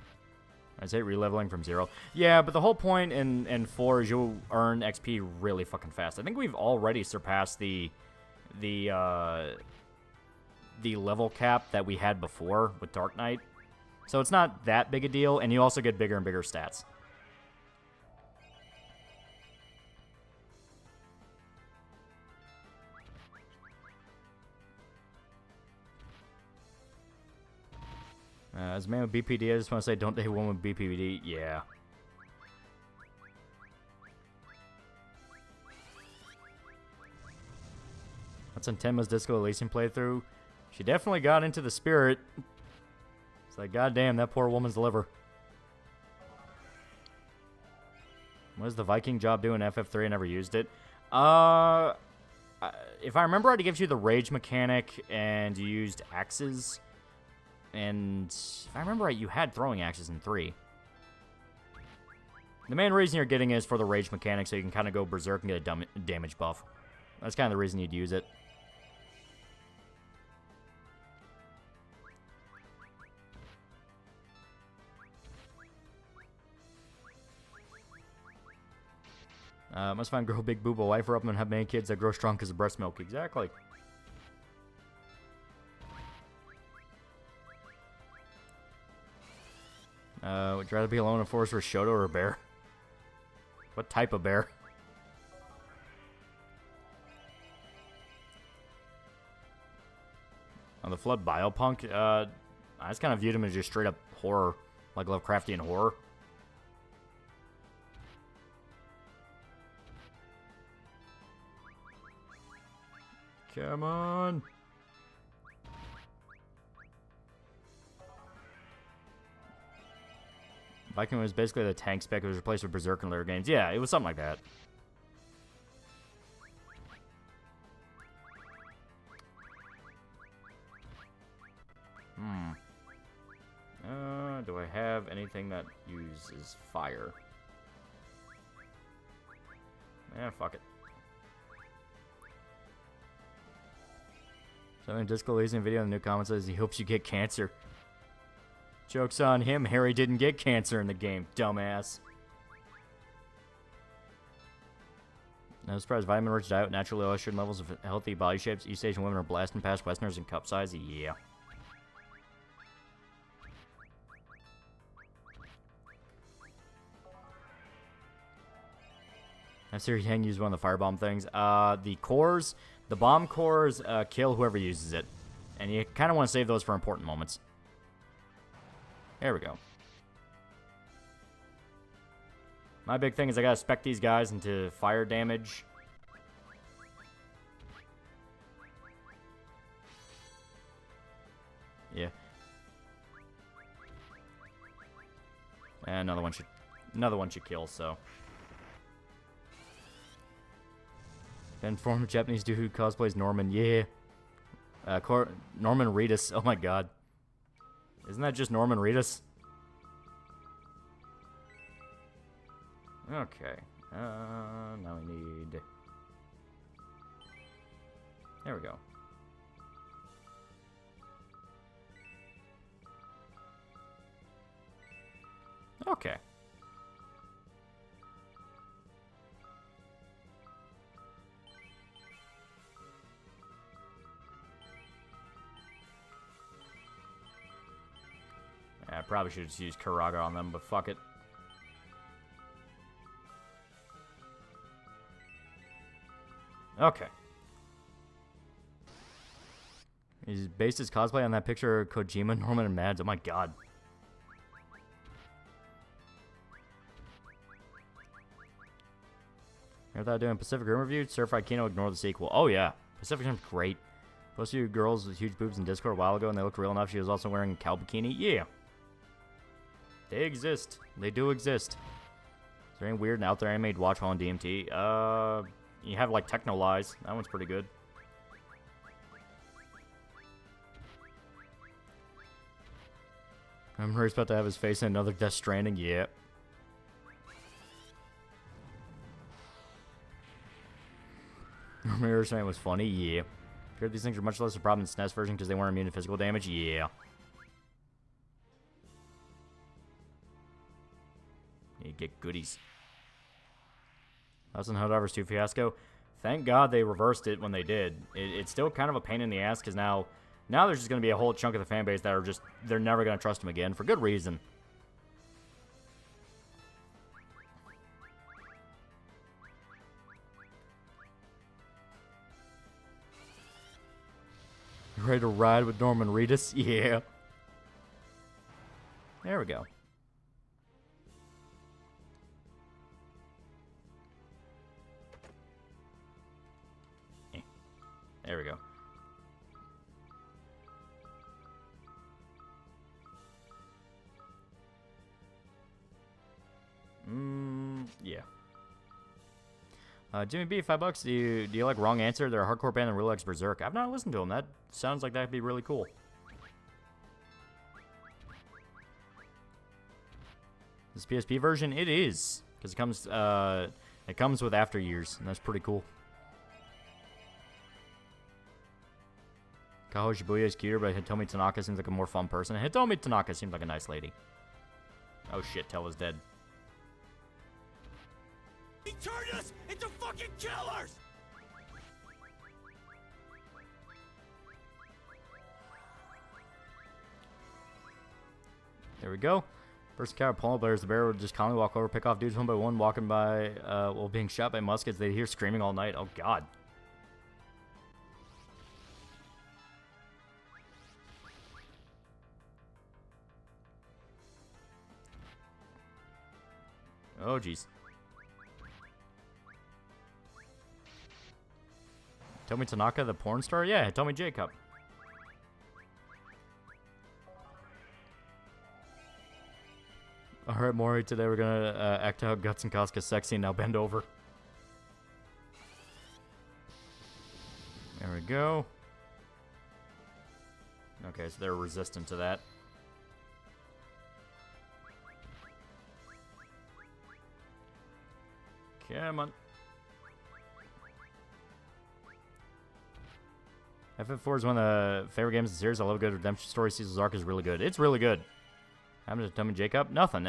I say releveling from 0. Yeah, but the whole point in 4 is you'll earn XP really fucking fast. I think we've already surpassed the level cap that we had before with Dark Knight. So it's not that big a deal, and you also get bigger and bigger stats. As a man with BPD, I just want to say, don't date a woman with BPD. Yeah. That's on Tenma's Disco Elysium playthrough. She definitely got into the spirit. It's like, goddamn, that poor woman's liver. What does the Viking job do in FF3? I never used it. If I remember right, it gives you the rage mechanic, and you used axes. And if I remember right, you had throwing axes in 3. The main reason you're getting it is for the rage mechanic, so you can kind of go berserk and get a damage buff. That's kind of the reason you'd use it. Must find grow big boob, a wife her up, and have many kids that grow strong because of breast milk. Exactly. Would you rather be alone in a forest with Shoto or a bear? What type of bear? On the Flood Biopunk, I just kind of viewed him as just straight up horror, like Lovecraftian horror. Come on. Viking was basically the tank spec. It was replaced with Berserk in later games. Yeah, it was something like that. Do I have anything that uses fire? Fuck it. Something Disco Elysium video in the new comment says he hopes you get cancer. Joke's on him, Harry didn't get cancer in the game, dumbass. No surprise, vitamin-rich diet, naturally low estrogen levels of healthy body shapes. East Asian women are blasting past Westerners in cup size. Yeah. I see Yang used one of the firebomb things. The cores, the bomb cores, kill whoever uses it. And you kind of want to save those for important moments. There we go. My big thing is I gotta spec these guys into fire damage. Yeah. And another one should kill, so. Then former Japanese dude who cosplays Norman, yeah. Norman Reedus, oh my god. Isn't that just Norman Reedus? Okay. Now we need... There we go. Okay. Yeah, I probably should just use Karaga on them, but fuck it. Okay. He's based his cosplay on that picture of Kojima, Norman, and Mads. Oh my god. Heard that doing Pacific Rim review? Certified Kino, ignore the sequel. Oh yeah. Pacific Rim's great. Posted you girls with huge boobs in Discord a while ago, and they looked real enough. She was also wearing a cow bikini. Yeah. They exist. They do exist. Is there any weird and out there anime you'd watch while on DMT? You have like Techno Lies. That one's pretty good. I'm Murray's about to have his face in another Death Stranding. Yeah. Mirror saying was funny. Yeah. Heard these things are much less a problem than SNES version because they weren't immune to physical damage. Yeah. get goodies. 1,000 Helldivers 2 fiasco. Thank God they reversed it when they did. It's still kind of a pain in the ass because now there's just going to be a whole chunk of the fan base that are just, they're never going to trust him again for good reason. You ready to ride with Norman Reedus? Yeah. There we go. There we go. Yeah. Jimmy B, $5. Do you like Wrong Answer? They're a hardcore band that really likes Berserk. I've not listened to them. That sounds like that'd be really cool. This PSP version, it is, because it comes with After Years, and that's pretty cool. Kaho Shibuya is cuter, but Hitomi Tanaka seems like a more fun person. Hitomi Tanaka seems like a nice lady. Oh shit, Tella's dead. He turned us into fucking killers! There we go. First encounter polo players, the bear would just calmly walk over, pick off dudes one by one, walking by while being shot by muskets. They'd hear screaming all night. Oh god. Oh jeez. Hitomi Tanaka, the porn star? Yeah, Hitomi Jacob. Alright, Maury, today we're gonna act out Guts and Casca sexy. Now bend over. There we go. Okay, so they're resistant to that. Come on. FF4 is one of the favorite games in the series. I love a good redemption story. Cecil's arc is really good. It's really good. Happened to Hitomi Jacob? Nothing.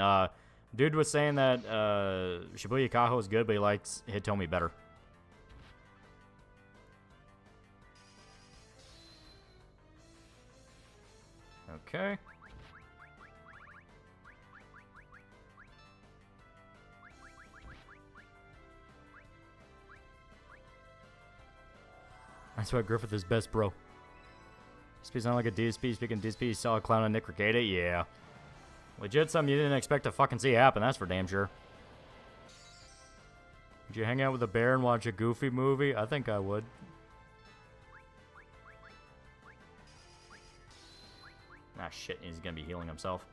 Dude was saying that Shibuya Kaho is good, but he likes Hitomi better. Okay. That's why Griffith is best, bro. DSP's not like a DSP. Speaking of DSP, you saw a clown on Nick Regatta? Yeah. Legit something you didn't expect to fucking see happen, that's for damn sure. Would you hang out with a bear and watch a Goofy movie? I think I would. Ah, shit, he's gonna be healing himself.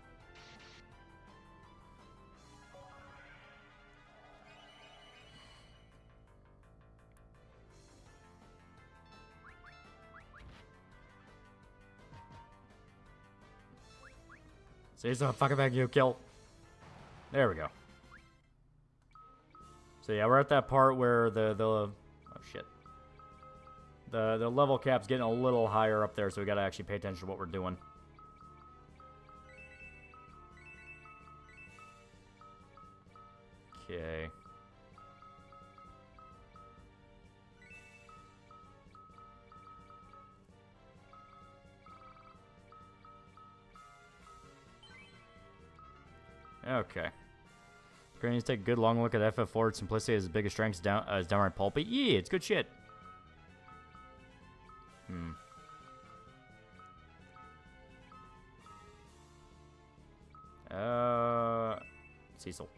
Say something fucking back, you kill. There we go. So yeah, we're at that part where the oh shit. The level cap's getting a little higher up there, so we gotta actually pay attention to what we're doing. Okay. Okay. Granny needs to take a good long look at FF4. Its simplicity is its biggest strength is downright pulpy. Yeah, it's good shit. Cecil.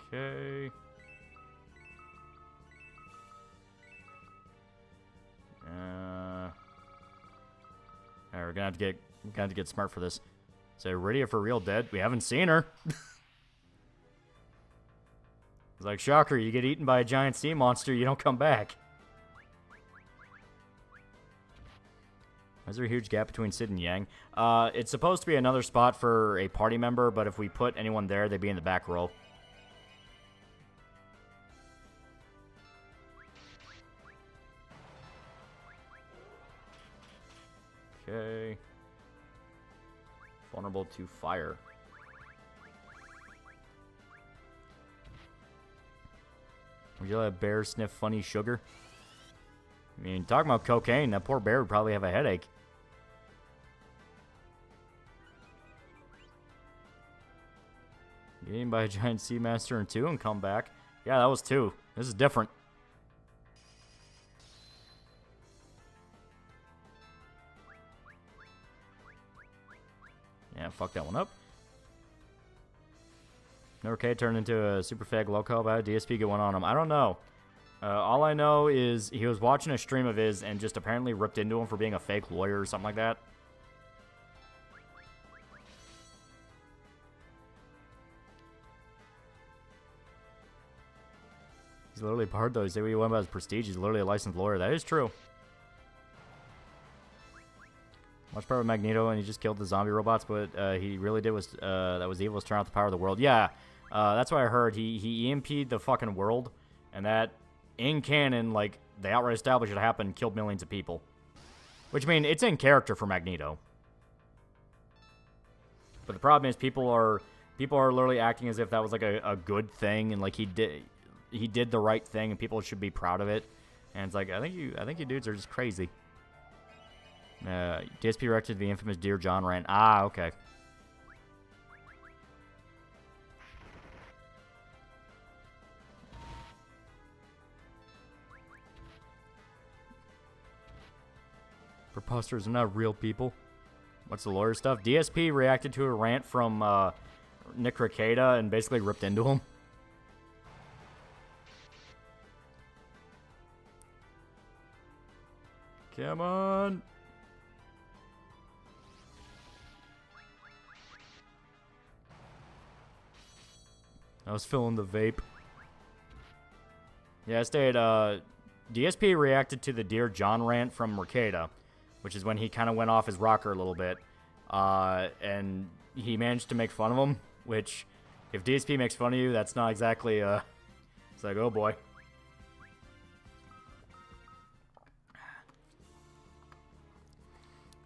Okay. Alright, we're gonna have to get smart for this. So ready for real dead? We haven't seen her. It's like, shocker, you get eaten by a giant sea monster, you don't come back. Is there a huge gap between Sid and Yang? It's supposed to be another spot for a party member, but if we put anyone there, they'd be in the back row. Okay. Vulnerable to fire. Would you let a bear sniff funny sugar? I mean, talking about cocaine, that poor bear would probably have a headache. Get eaten by a giant sea master in 2 and come back. Yeah, that was 2. This is different. Yeah, fuck that one up. Okay, turned into a super fag loco about a DSP get one on him. I don't know. All I know is he was watching a stream of his and just apparently ripped into him for being a fake lawyer or something like that. He's literally part though. You say what you want about his prestige. He's literally a licensed lawyer. That is true. Much power with Magneto, and he just killed the zombie robots. But he really did was that was evil. Was turn out the power of the world. Yeah, that's what I heard. He EMP'd the fucking world, and that in canon, like they outright established it happened, killed millions of people. Which I mean, it's in character for Magneto. But the problem is people are literally acting as if that was like a good thing, and like he did the right thing, and people should be proud of it. And it's like I think you dudes are just crazy. DSP reacted to the infamous Dear John rant. Ah, okay. Preposters are not real people. What's the lawyer stuff? DSP reacted to a rant from Nick Rekieta and basically ripped into him. Come on. I was filling the vape. Yeah, I stayed, DSP reacted to the Dear John rant from Rekieta, which is when he kind of went off his rocker a little bit. And he managed to make fun of him, which, if DSP makes fun of you, that's not exactly, it's like, oh boy.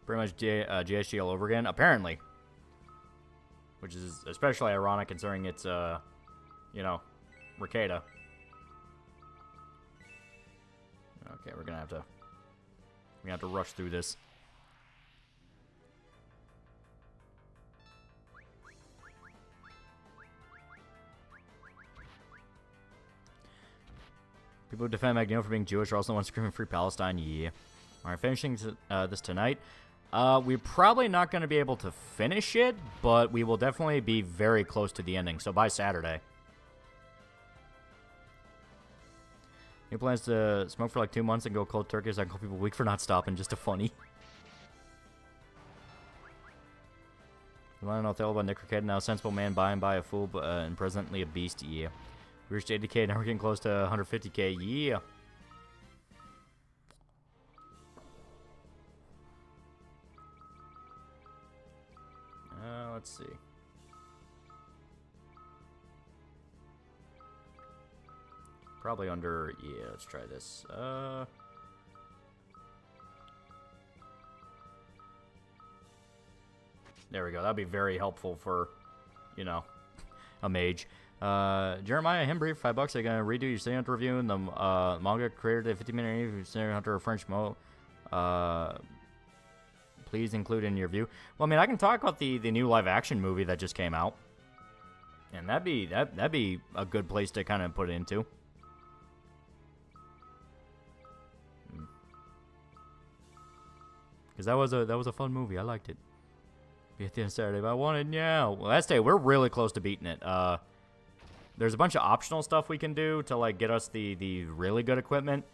Pretty much GSG all over again, apparently. Which is especially ironic considering it's, you know, Rekieta. Okay, we're gonna have to rush through this. People who defend Magneto for being Jewish are also the ones screaming Free Palestine. Yeah. Alright, finishing this tonight. We're probably not going to be able to finish it, but we will definitely be very close to the ending, so by Saturday. He plans to smoke for like 2 months and go cold turkey, so I can call people weak for not stopping, just a funny. You want to know what about Nick Rekieta now? Sensible man, by and by a fool, but and presently a beast, yeah. We reached 80k, now we're getting close to 150k, yeah. Let's see. Probably under, yeah, let's try this. There we go. That'd be very helpful for, you know, a mage. Jeremiah Hembry, $5. They're gonna redo your City Hunter review and the manga created a 15-minute interview with City Hunter French Mo. Please include in your view. Well, I mean, I can talk about the new live-action movie that just came out, and that'd be a good place to kind of put it into. Because that was a fun movie. I liked it. Be at the end of Saturday if I wanted. Yeah. Well, that's day. We're really close to beating it. There's a bunch of optional stuff we can do to like get us the really good equipment,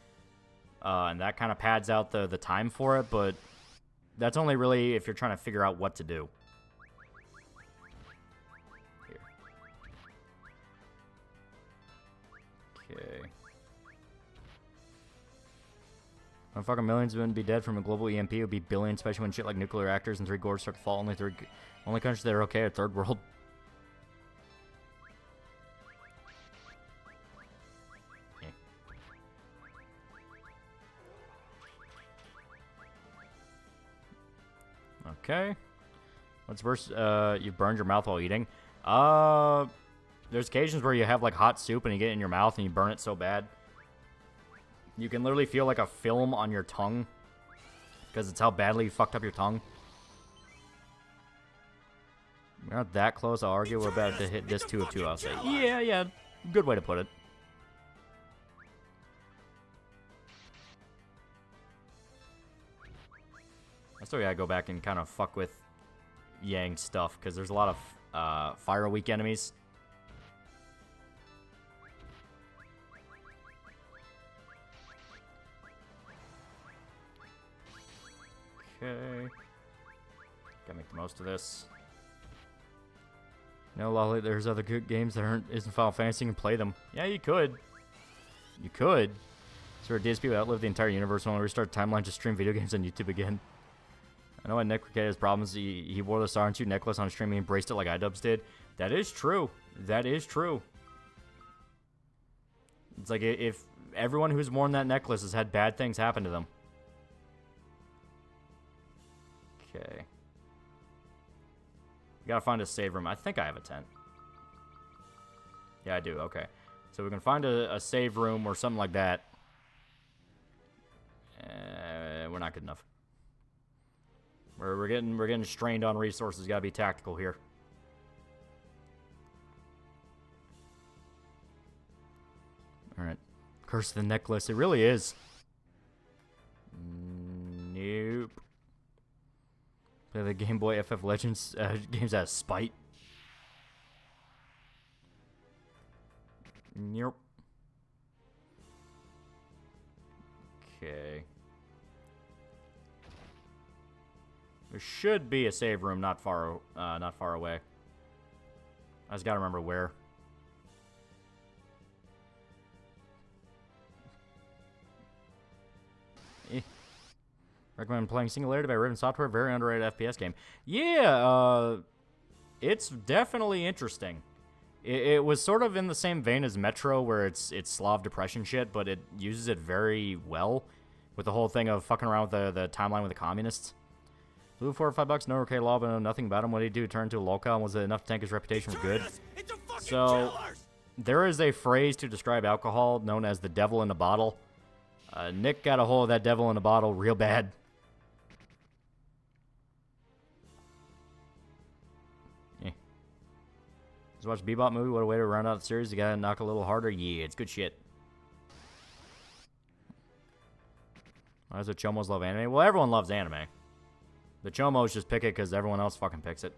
and that kind of pads out the time for it, but. That's only really if you're trying to figure out what to do. Here. Okay. When fucking millions wouldn't be dead from a global EMP, it would be billions, especially when shit like nuclear reactors and 3 gorges start to fall. Only countries that are okay are third world. Okay. What's worse? You've burned your mouth while eating. There's occasions where you have like hot soup and you get it in your mouth and you burn it so bad. You can literally feel like a film on your tongue because it's how badly you fucked up your tongue. We're not that close, I'll argue. We're about to hit this 2 of 2, I'll say. Yeah, good way to put it. I still gotta go back and kind of fuck with Yang's stuff, because there's a lot of Fire Week enemies. Okay. Gotta make the most of this. No, Lolly, there's other good games that isn't Final Fantasy. You can play them. Yeah, you could. You could. So our DSP would outlive the entire universe and only restart the timeline to stream video games on YouTube again. I know when Nick had his problems, he wore the Star and Shoot necklace on stream and he embraced it like iDubbbz did. That is true. That is true. It's like if everyone who's worn that necklace has had bad things happen to them. Okay. You gotta find a save room. I think I have a tent. Yeah, I do. Okay. So we can find a save room or something like that. We're not good enough. We're getting strained on resources. Gotta be tactical here. All right. Curse of the necklace. It really is. Nope. Play the Game Boy FF Legends games out of spite. Nope. Okay. There should be a save room not far away. I just gotta remember where. Recommend playing Singularity by Riven Software. Very underrated FPS game. Yeah, it's definitely interesting. It was sort of in the same vein as Metro, where it's Slav depression shit, but it uses it very well with the whole thing of fucking around with the timeline with the communists. Blue $4 or $5, no arcade law, but know nothing about him. What did he do? Turn into a lolcow, and was it enough to tank his reputation for good? So, there is a phrase to describe alcohol known as the devil in a bottle. Nick got a hold of that devil in a bottle real bad. Just watch Bebop movie. What a way to round out the series. You gotta knock a little harder. Yeah, it's good shit. Why does the Chomos love anime? Well, everyone loves anime. The Chomos just pick it because everyone else fucking picks it.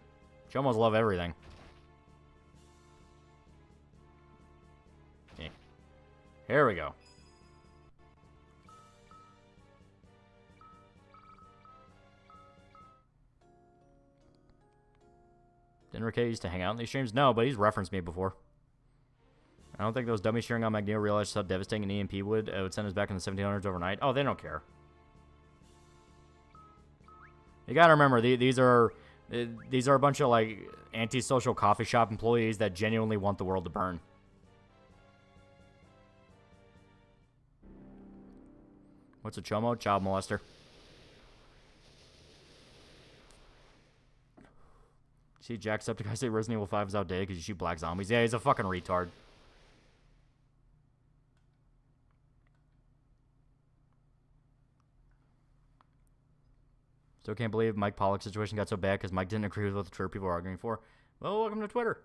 Chomos love everything. Yeah. Here we go. Didn't Ricky used to hang out in these streams? No, but he's referenced me before. I don't think those dummies cheering on Magneto realized how devastating an EMP would send us back in the 1700s overnight. Oh, they don't care. You gotta remember, these are a bunch of like antisocial coffee shop employees that genuinely want the world to burn. What's a chomo? Child molester. See, Jacksepticeye say Resident Evil 5 is outdated because you shoot black zombies. Yeah, he's a fucking retard. Still can't believe Mike Pollock's situation got so bad because Mike didn't agree with what the Twitter people were arguing for. Well, welcome to Twitter.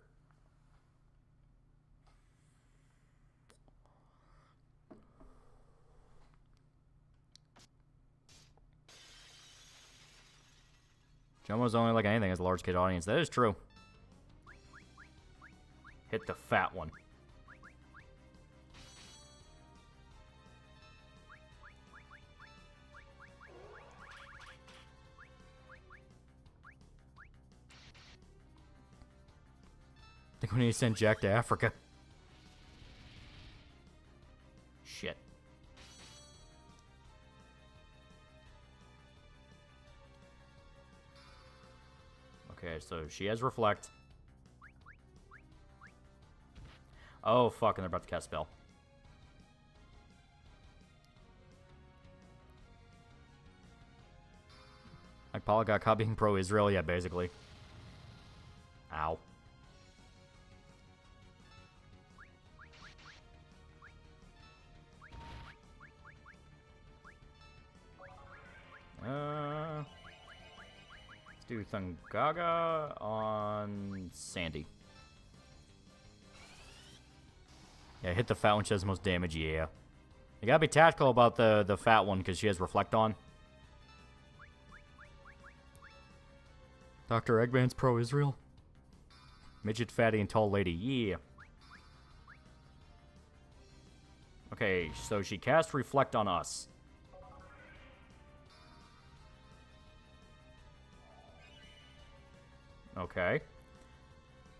Jomo's only like anything as a large kid audience. That is true. Hit the fat one. I think we need to send Jack to Africa. Shit. Okay, so she has Reflect. Oh, fuck, and they're about to cast spell. Like Paula got caught being pro-Israel? Yeah, basically. Ow. Let's do Thungaga on Sandy. Yeah, hit the fat one, she has the most damage, yeah. You gotta be tactical about the fat one, because she has Reflect on. Dr. Eggman's pro-Israel. Midget, fatty, and tall lady, yeah. Okay, so she cast Reflect on us. Okay.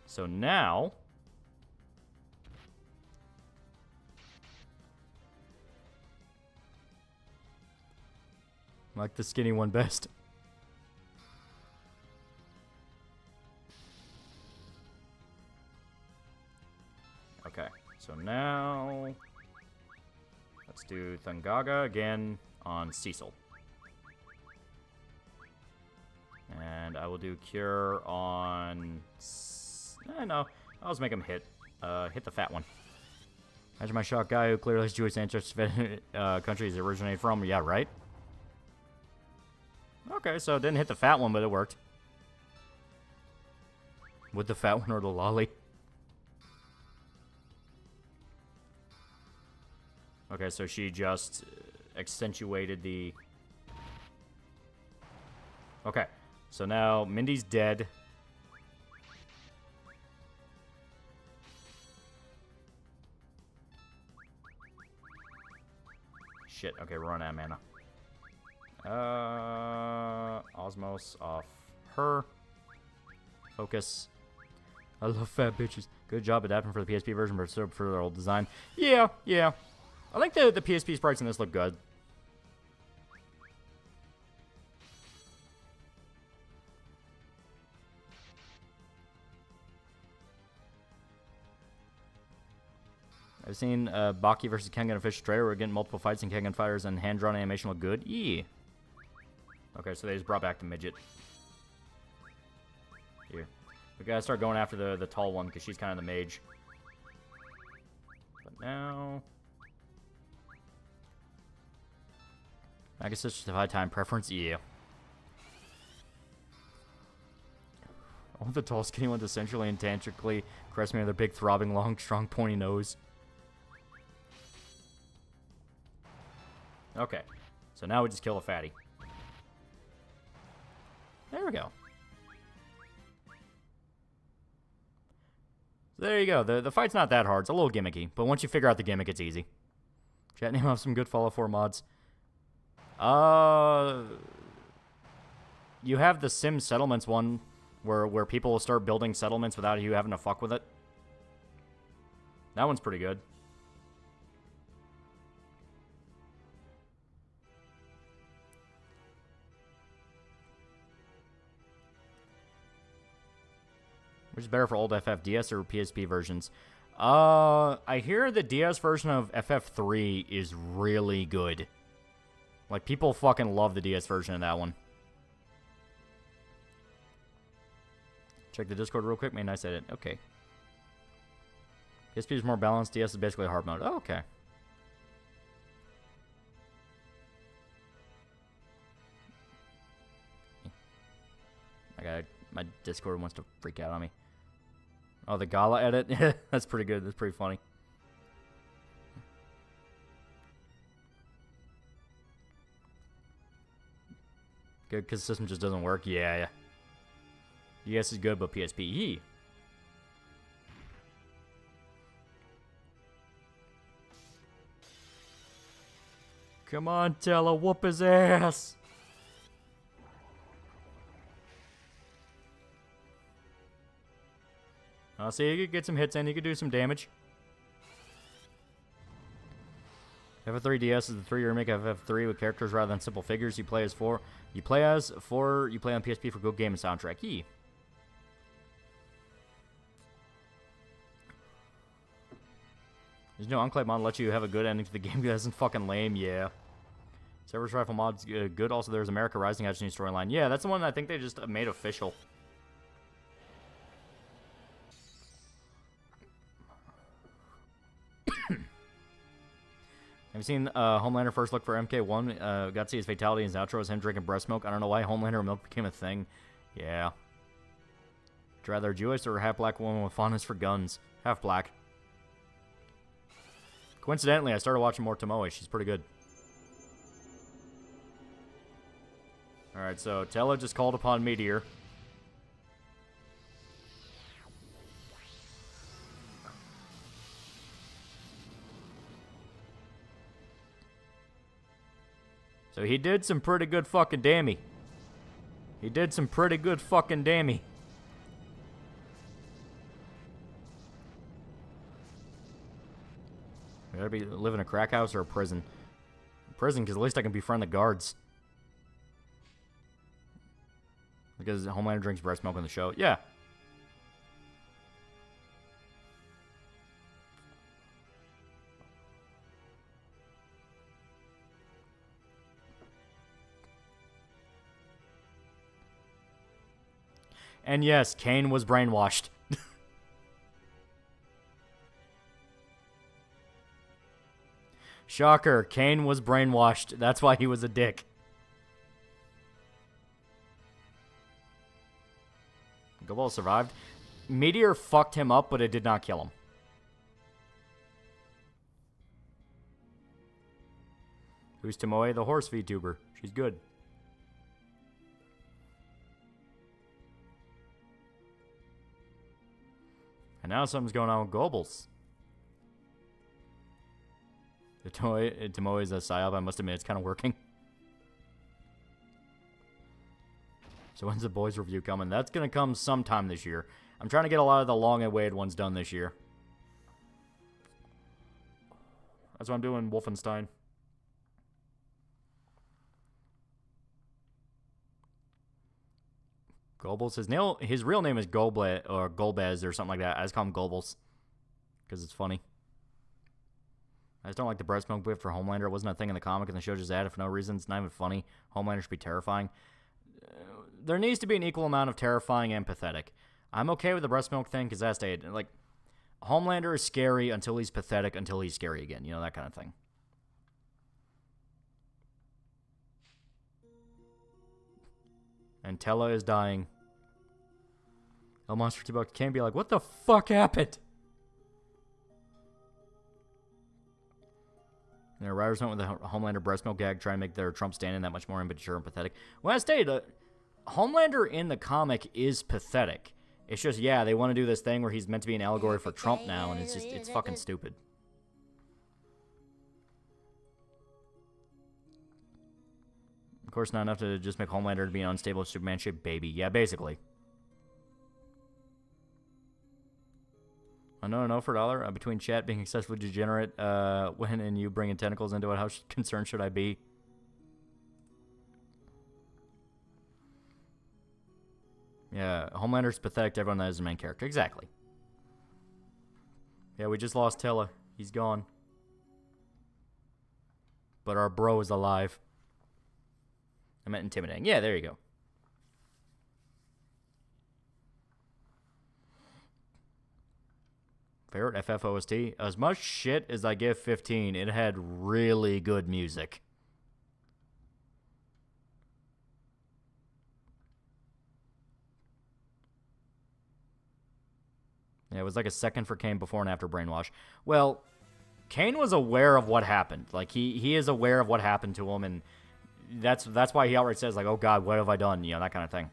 So now... I like the skinny one best. Okay, so now... let's do Thungaga again on Cecil. And I will do Cure on... no, I'll just make him hit. Hit the fat one. Imagine my shocked guy who clearly has Jewish ancestry country he's originated from. Yeah, right? Okay, so it didn't hit the fat one, but it worked. With the fat one or the lolly? Okay, so she just accentuated the... Okay, so now Mindy's dead. Shit, okay, we're on mana. Osmos off her. Focus. I love fat bitches. Good job adapting for the PSP version, but still for their old design. Yeah, yeah. I think the PSP sprites in this look good. I've seen Baki versus Kengan official trailer. We're getting multiple fights and Kengan fighters and hand-drawn animation look good. Yeah. Okay, so they just brought back the midget. Here. We gotta start going after the tall one, because she's kind of the mage. But now... I guess it's just a high time preference. Yeah. I want the tall, skinny one to centrally and tantrically caress me with a big, throbbing, long, strong, pointy nose. Okay. So now we just kill a fatty. There we go. So there you go. The fight's not that hard. It's a little gimmicky. But once you figure out the gimmick, it's easy. Chat name off some good Fallout 4 mods. You have the Sim Settlements one, where people will start building settlements without you having to fuck with it. That one's pretty good. Which is better for old FF, DS or PSP versions? I hear the DS version of FF3 is really good. Like, people fucking love the DS version of that one. Check the Discord real quick. Man, I said it. Okay. PSP is more balanced. DS is basically hard mode. Oh, okay. My Discord wants to freak out on me. Oh, the Gala edit? That's pretty good. That's pretty funny. Good, because the system just doesn't work? Yeah. DS is good, but PSP. Come on, Tella, whoop his ass! So you could get some hits in, you could do some damage. FF3DS is the 3 remake of FF3 with characters rather than simple figures. You play on PSP for good game and soundtrack. Yee. There's no Enclave mod let you have a good ending to the game. That isn't fucking lame, yeah. Cerberus Rifle mod's good. Also, there's America Rising has a new storyline. Yeah, that's the one I think they just made official. Have you seen Homelander first look for MK1? Got to see his fatality in his outro as him drinking breast milk. I don't know why Homelander milk became a thing. Yeah. Would you rather a Jewish or a half-black woman with fondness for guns? Half-black. Coincidentally, I started watching more Tomoe. She's pretty good. Alright, so Tella just called upon Meteor. So he did some pretty good fucking dammy. He did some pretty good fucking dammy. I gotta be live in a crack house or a prison. Prison, because at least I can befriend the guards. Because Homelander drinks breast milk on the show. Yeah. And yes, Kane was brainwashed. Shocker, Kane was brainwashed. That's why he was a dick. Gobel survived. Meteor fucked him up, but it did not kill him. Who's Tomoe, the horse VTuber? She's good. And now something's going on with Goebbels. The Tomoe is a psyop. I must admit, it's kind of working. So when's the boys review coming? That's going to come sometime this year. I'm trying to get a lot of the long-awaited ones done this year. That's what I'm doing, Wolfenstein. Goebbels, his real name is Golbez or something like that. I just call him Goebbels because it's funny. I just don't like the breast milk bit for Homelander. It wasn't a thing in the comic, and the show just added for no reason. It's not even funny. Homelander should be terrifying. There needs to be an equal amount of terrifying and pathetic. I'm okay with the breast milk thing because that's like Homelander is scary until he's pathetic until he's scary again. You know, that kind of thing. And Tella is dying. El Monster $2 can't be like, what the fuck happened? And the writers went with the Homelander breast milk gag, trying to make their Trump stand-in that much more immature and pathetic. Well, I stated, Homelander in the comic is pathetic. It's just, yeah, they want to do this thing where he's meant to be an allegory for Trump now, and it's fucking stupid. Of course, not enough to just make Homelander to be an unstable Superman-shaped baby. Yeah, basically. No for $1. Between chat being excessively degenerate when and you bringing tentacles into it, how concerned should I be? Yeah, Homelander's pathetic to everyone that is the main character. Exactly. Yeah, we just lost Tella. He's gone. But our bro is alive. I meant intimidating. Yeah, there you go. Favorite FFOST? As much shit as I give 15, it had really good music. Yeah, it was like a second for Kane before and after Brainwash. Well, Kane was aware of what happened. Like, he is aware of what happened to him, and that's why he outright says, like, oh God, what have I done? You know, that kind of thing.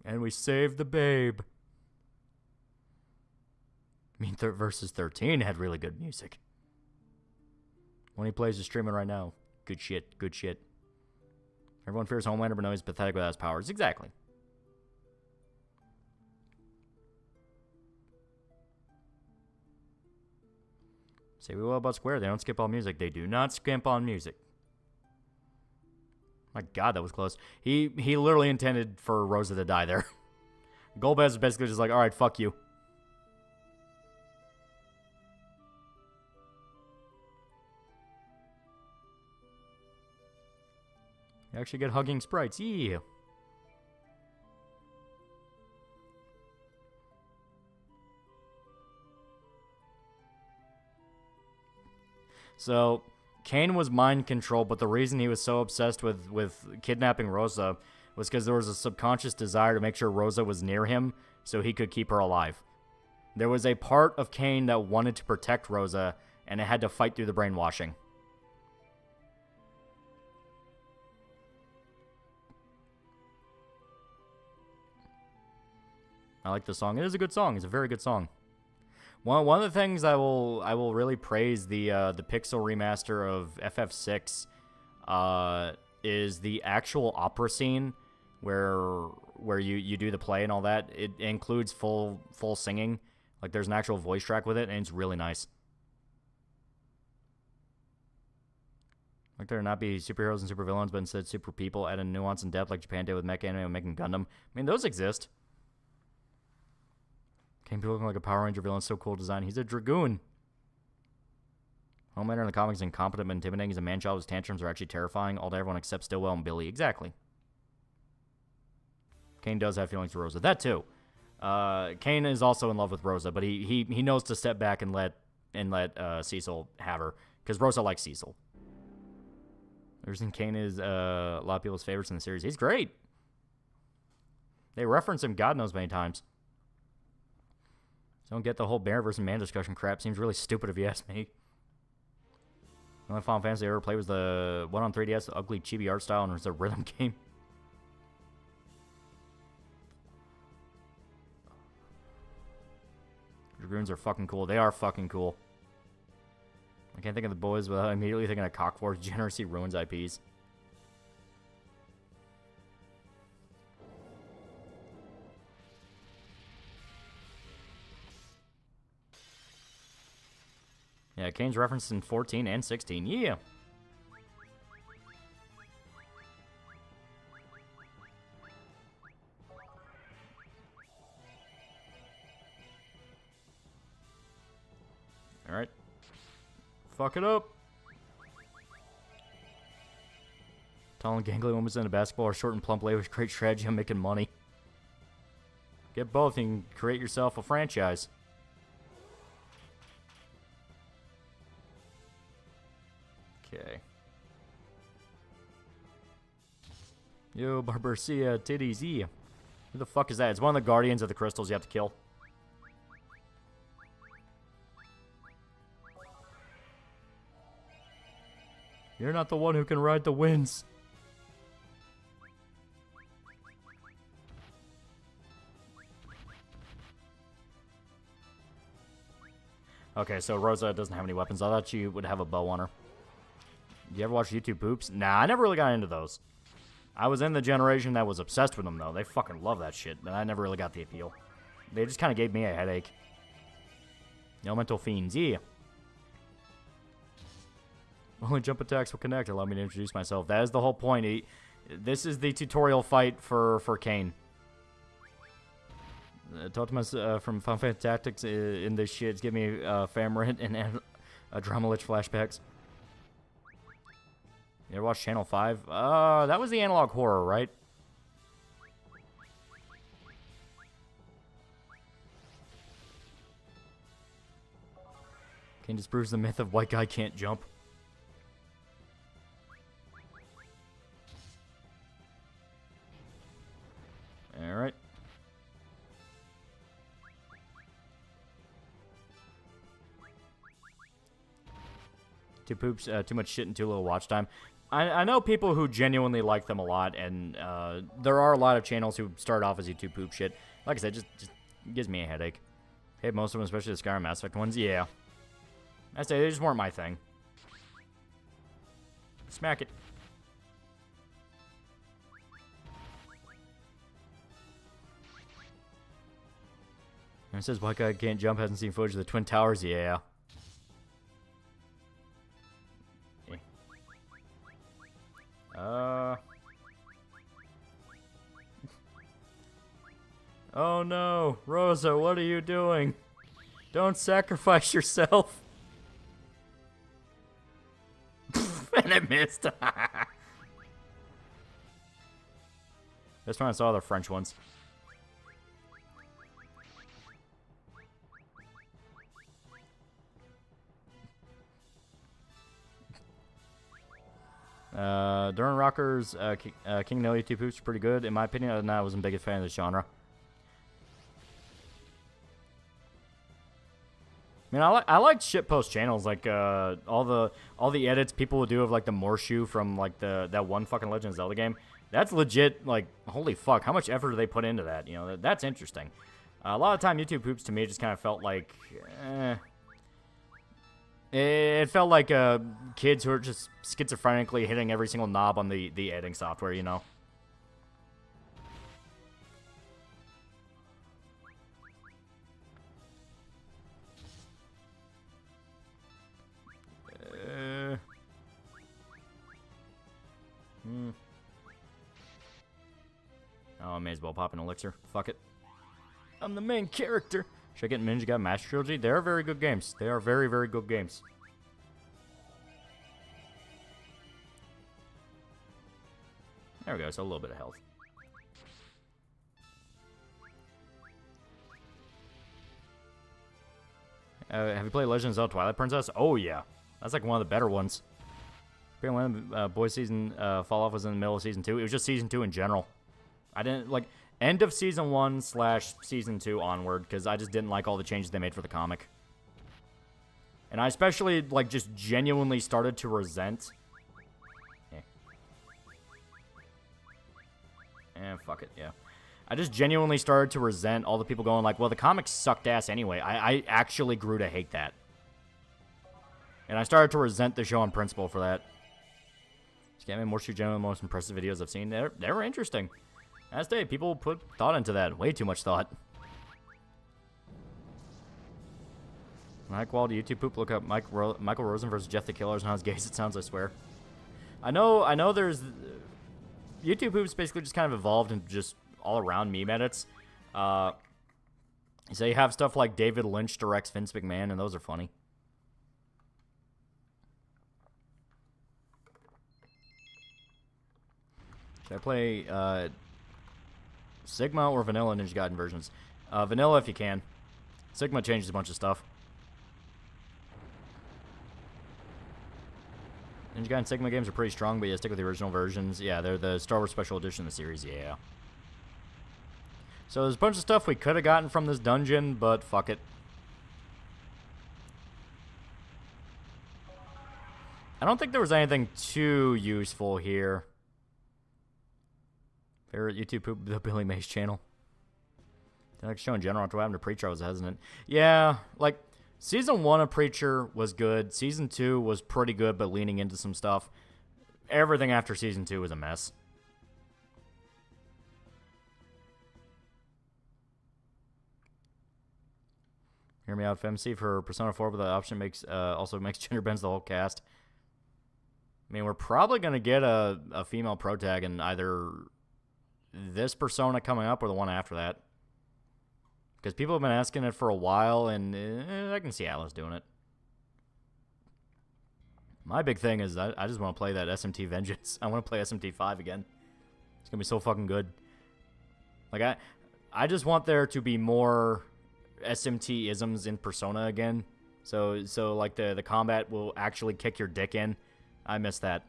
And we saved the babe. I mean, versus 13 had really good music. When he plays, is streaming right now. Good shit, good shit. Everyone fears Homelander, but no, he's pathetic without his powers. Exactly. Say we will about Square. They don't skip on music. They do not skimp on music. My God, that was close. He literally intended for Rosa to die there. Golbez is basically just like, all right, fuck you. You actually get hugging sprites. Yeah. So, Kane was mind controlled, but the reason he was so obsessed with kidnapping Rosa was because there was a subconscious desire to make sure Rosa was near him so he could keep her alive. There was a part of Kane that wanted to protect Rosa, and it had to fight through the brainwashing. I like the song. It is a good song. It's a very good song. One of the things I will really praise the Pixel remaster of FF6 is the actual opera scene where you do the play and all that. It includes full singing. Like there's an actual voice track with it, and it's really nice. Like there not be superheroes and supervillains, but instead super people, add a nuance and depth like Japan did with mecha anime and making Gundam. I mean, those exist. Kane be looking like a Power Ranger villain. So cool design. He's a Dragoon. Homelander in the comics is incompetent but intimidating. He's a man-child. His tantrums are actually terrifying. All to everyone except Stillwell and Billy. Exactly. Kane does have feelings for Rosa. That too. Kane is also in love with Rosa, but he knows to step back and let Cecil have her because Rosa likes Cecil. The reason Kane is a lot of people's favorites in the series. He's great. They reference him God knows many times. Don't get the whole bear versus man discussion crap. Seems really stupid if you ask me. The only Final Fantasy I ever played was the one on 3DS, the ugly chibi art style, and it was a rhythm game. Dragoons are fucking cool. They are fucking cool. I can't think of the boys without immediately thinking of Cockforce. Generosity ruins IPs. Yeah, Kane's referenced in 14 and 16. Yeah. Alright. Fuck it up. Tall and gangly women into basketball or short and plump lady with great strategy on making money. Get both and create yourself a franchise. Okay. Yo, Barbarcia, titties, yeah. Who the fuck is that? It's one of the Guardians of the Crystals you have to kill. You're not the one who can ride the winds. Okay, so Rosa doesn't have any weapons. I thought she would have a bow on her. Do you ever watch YouTube poops? Nah, I never really got into those. I was in the generation that was obsessed with them, though. They fucking love that shit, but I never really got the appeal. They just kind of gave me a headache. Elemental Fiends, yeah. Only jump attacks will connect. Allow me to introduce myself. That is the whole point. This is the tutorial fight for Kane. Totemus from Final Fantasy Tactics in this shit. Give me Famorant and Adrenalich flashbacks. You ever watch Channel 5? That was the analog horror, right? Kane disproves the myth of white guy can't jump. Alright. Too poops, too much shit and too little watch time. I know people who genuinely like them a lot, and there are a lot of channels who start off as YouTube poop shit. Like I said, just gives me a headache. Hey, most of them, especially the Skyrim Mass Effect ones, yeah. I say they just weren't my thing. Smack it. And it says white guy can't jump, hasn't seen footage of the Twin Towers, yeah. Oh no, Rosa, what are you doing? Don't sacrifice yourself. And it missed. That's when I saw the French ones. Duran Rocker's King No YouTube Hoops pretty good. In my opinion, other than that, I wasn't a big fan of the genre. I mean, I like shitpost channels, like all the edits people will do of like the Morshu from like that one fucking Legend of Zelda game. That's legit. Like, holy fuck, how much effort do they put into that? You know, that's interesting. A lot of time, YouTube Hoops to me just kind of felt like, it felt like kids who are just schizophrenically hitting every single knob on the editing software, you know. Oh, I may as well pop an elixir. Fuck it. I'm the main character. Should I get Ninja Gaiden Master Trilogy? They are very good games. They are very, very good games. There we go. So a little bit of health. Have you played Legend of Zelda Twilight Princess? Oh, yeah. That's like one of the better ones. Apparently, when Boy Season Fall Off was in the middle of Season 2. It was just Season 2 in general. I didn't, like, end of Season 1 / Season 2 onward, because I just didn't like all the changes they made for the comic. And I especially, like, just genuinely started to resent... fuck it, yeah. I just genuinely started to resent all the people going like, well, the comics sucked ass anyway. I actually grew to hate that. And I started to resent the show on principle for that. Scammy Morshu generally the most impressive videos I've seen. They were interesting. Last day, people put thought into that. Way too much thought. High quality YouTube poop. Look up Michael Rosen versus Jeff the Killer. Is not as gay as it sounds, I swear. I know there's... YouTube poop's basically just kind of evolved into just all-around meme edits. So you have stuff like David Lynch directs Vince McMahon, and those are funny. Should I play Sigma or Vanilla Ninja Gaiden versions? Vanilla if you can. Sigma changes a bunch of stuff. Ninja Gaiden Sigma games are pretty strong, but yeah, stick with the original versions. Yeah, they're the Star Wars Special Edition of the series, yeah. So there's a bunch of stuff we could have gotten from this dungeon, but fuck it. I don't think there was anything too useful here. Favorite YouTube poop, the Billy Mays channel. The next show in general, after what happened to Preacher, I was hesitant. Yeah, like, Season 1 of Preacher was good. Season 2 was pretty good, but leaning into some stuff. Everything after Season 2 was a mess. Hear me out, FMC, for Persona 4, but the option makes also makes gender bends the whole cast. I mean, we're probably going to get a female protag in either this Persona coming up or the one after that. Because people have been asking it for a while, and I can see Alice doing it. My big thing is I just want to play that SMT Vengeance. I want to play SMT 5 again. It's going to be so fucking good. Like, I just want there to be more SMT-isms in Persona again. So like, the combat will actually kick your dick in. I miss that.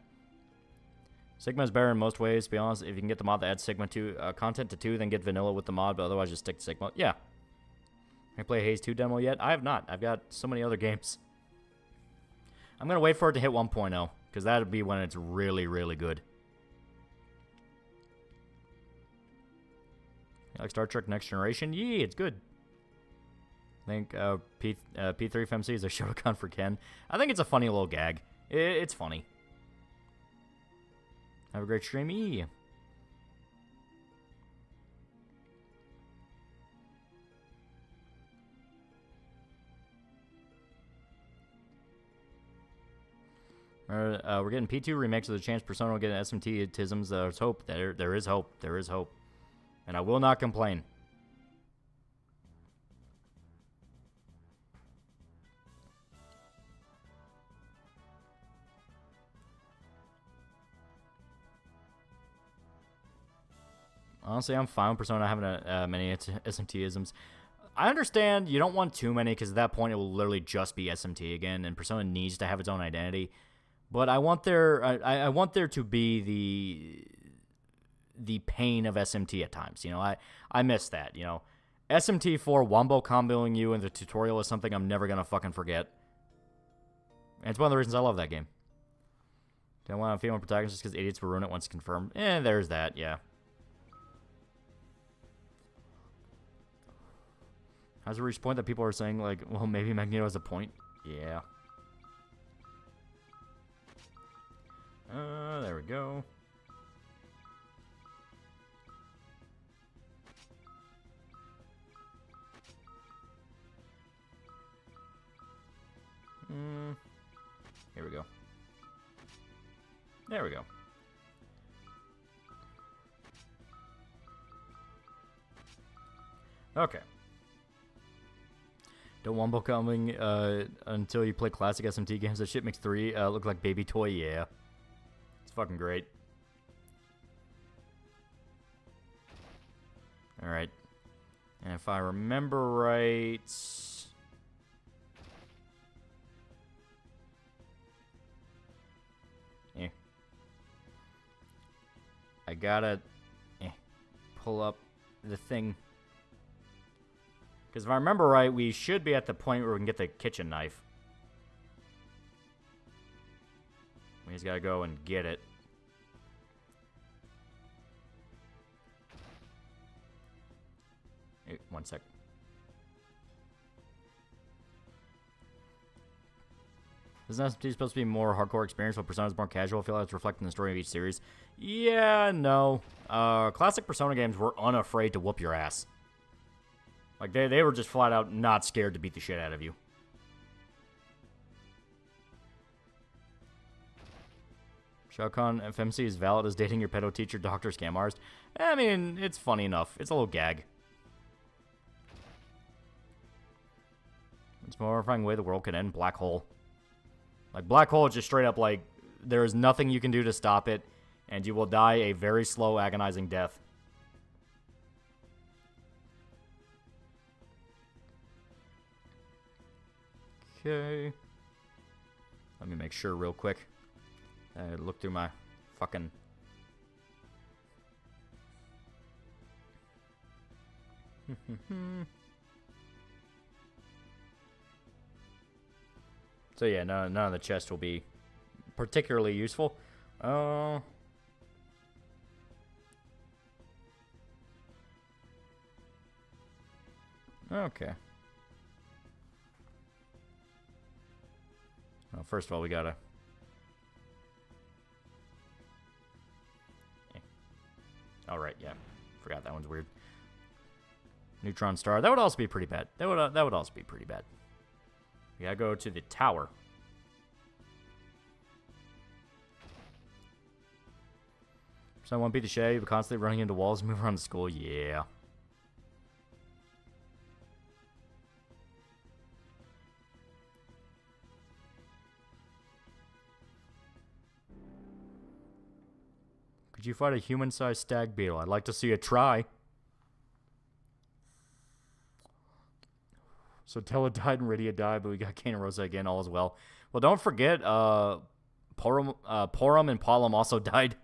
Sigma's better in most ways, to be honest. If you can get the mod that adds Sigma 2 content to 2, then get vanilla with the mod, but otherwise just stick to Sigma. Yeah. Have you played Haze 2 demo yet? I have not. I've got so many other games. I'm going to wait for it to hit 1.0, because that would be when it's really, really good. You like Star Trek Next Generation? Yeah, it's good. I think P3FMC is a Shotokan for Ken. I think it's a funny little gag. It's funny. Have a great stream. Yeah. We're getting P2 remakes with a chance Persona will get an SMT-tisms. There's hope. There is hope. There is hope. And I will not complain. Honestly, I'm fine with Persona having many SMT-isms. I understand you don't want too many, because at that point it will literally just be SMT again, and Persona needs to have its own identity. But I want there I want there to be the pain of SMT at times. You know, I miss that, you know. SMT4 wombo comboing you in the tutorial is something I'm never gonna fucking forget. And it's one of the reasons I love that game. Don't want a female protagonist just because idiots will ruin it once confirmed. There's that, yeah. Has it reached a point that people are saying, like, well, maybe Magneto has a point? Yeah. There we go. Here we go. There we go. Okay. Don't wombo coming until you play classic SMT games. That shit makes 3 look like baby toy. Yeah. It's fucking great. Alright. And if I remember right... I gotta pull up the thing. Because if I remember right, we should be at the point where we can get the kitchen knife. We just gotta go and get it. Hey, one sec. Isn't SMT supposed to be more hardcore experience, while Persona is more casual? I feel like it's reflecting the story of each series. Yeah, no. Classic Persona games were unafraid to whoop your ass. Like, they were just flat out not scared to beat the shit out of you. Shao Kahn FMC is valid as dating your pedo teacher, Dr. Scam artist. I mean, it's funny enough. It's a little gag. It's a more horrifying way the world can end. Black hole. Like, black hole is just straight up like, there is nothing you can do to stop it, and you will die a very slow, agonizing death. Okay. Let me make sure real quick. Look through my fucking... So yeah, none of the chests will be particularly useful. Okay. Well, first of all, we gotta... Alright, yeah. Forgot that one's weird. Neutron star. That would also be pretty bad. That would also be pretty bad. We gotta go to the tower. So I won't beat the shade, but constantly running into walls, move around the school. Yeah. Could you fight a human-sized stag beetle? I'd like to see it try. So Tella died and Rydia died, but we got Kane and Rosa again, all as well. Well, don't forget, Porum and Palom also died.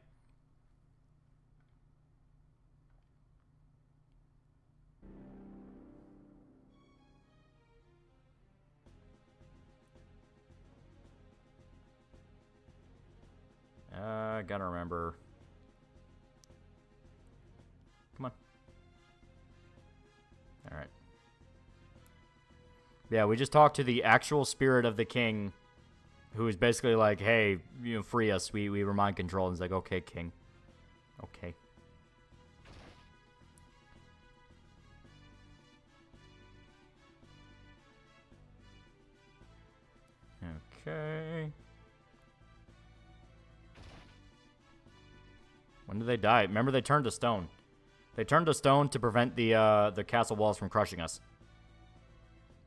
Gotta remember. Come on. Alright. Yeah, we just talked to the actual spirit of the king, who is basically like, hey, you know, free us. We were mind controlled. And he's like, okay, king. Okay. Okay. When did they die? Remember, they turned to stone. They turned to stone to prevent the castle walls from crushing us.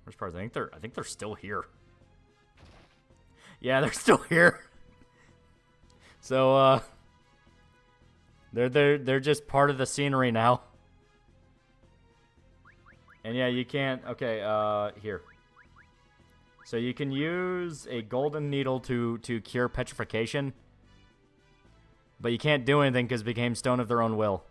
Worst part is I think they're still here. Yeah, they're still here. So they're just part of the scenery now. And yeah, you can't. Okay, here. So you can use a golden needle to cure petrification, but you can't do anything because it became stone of their own will.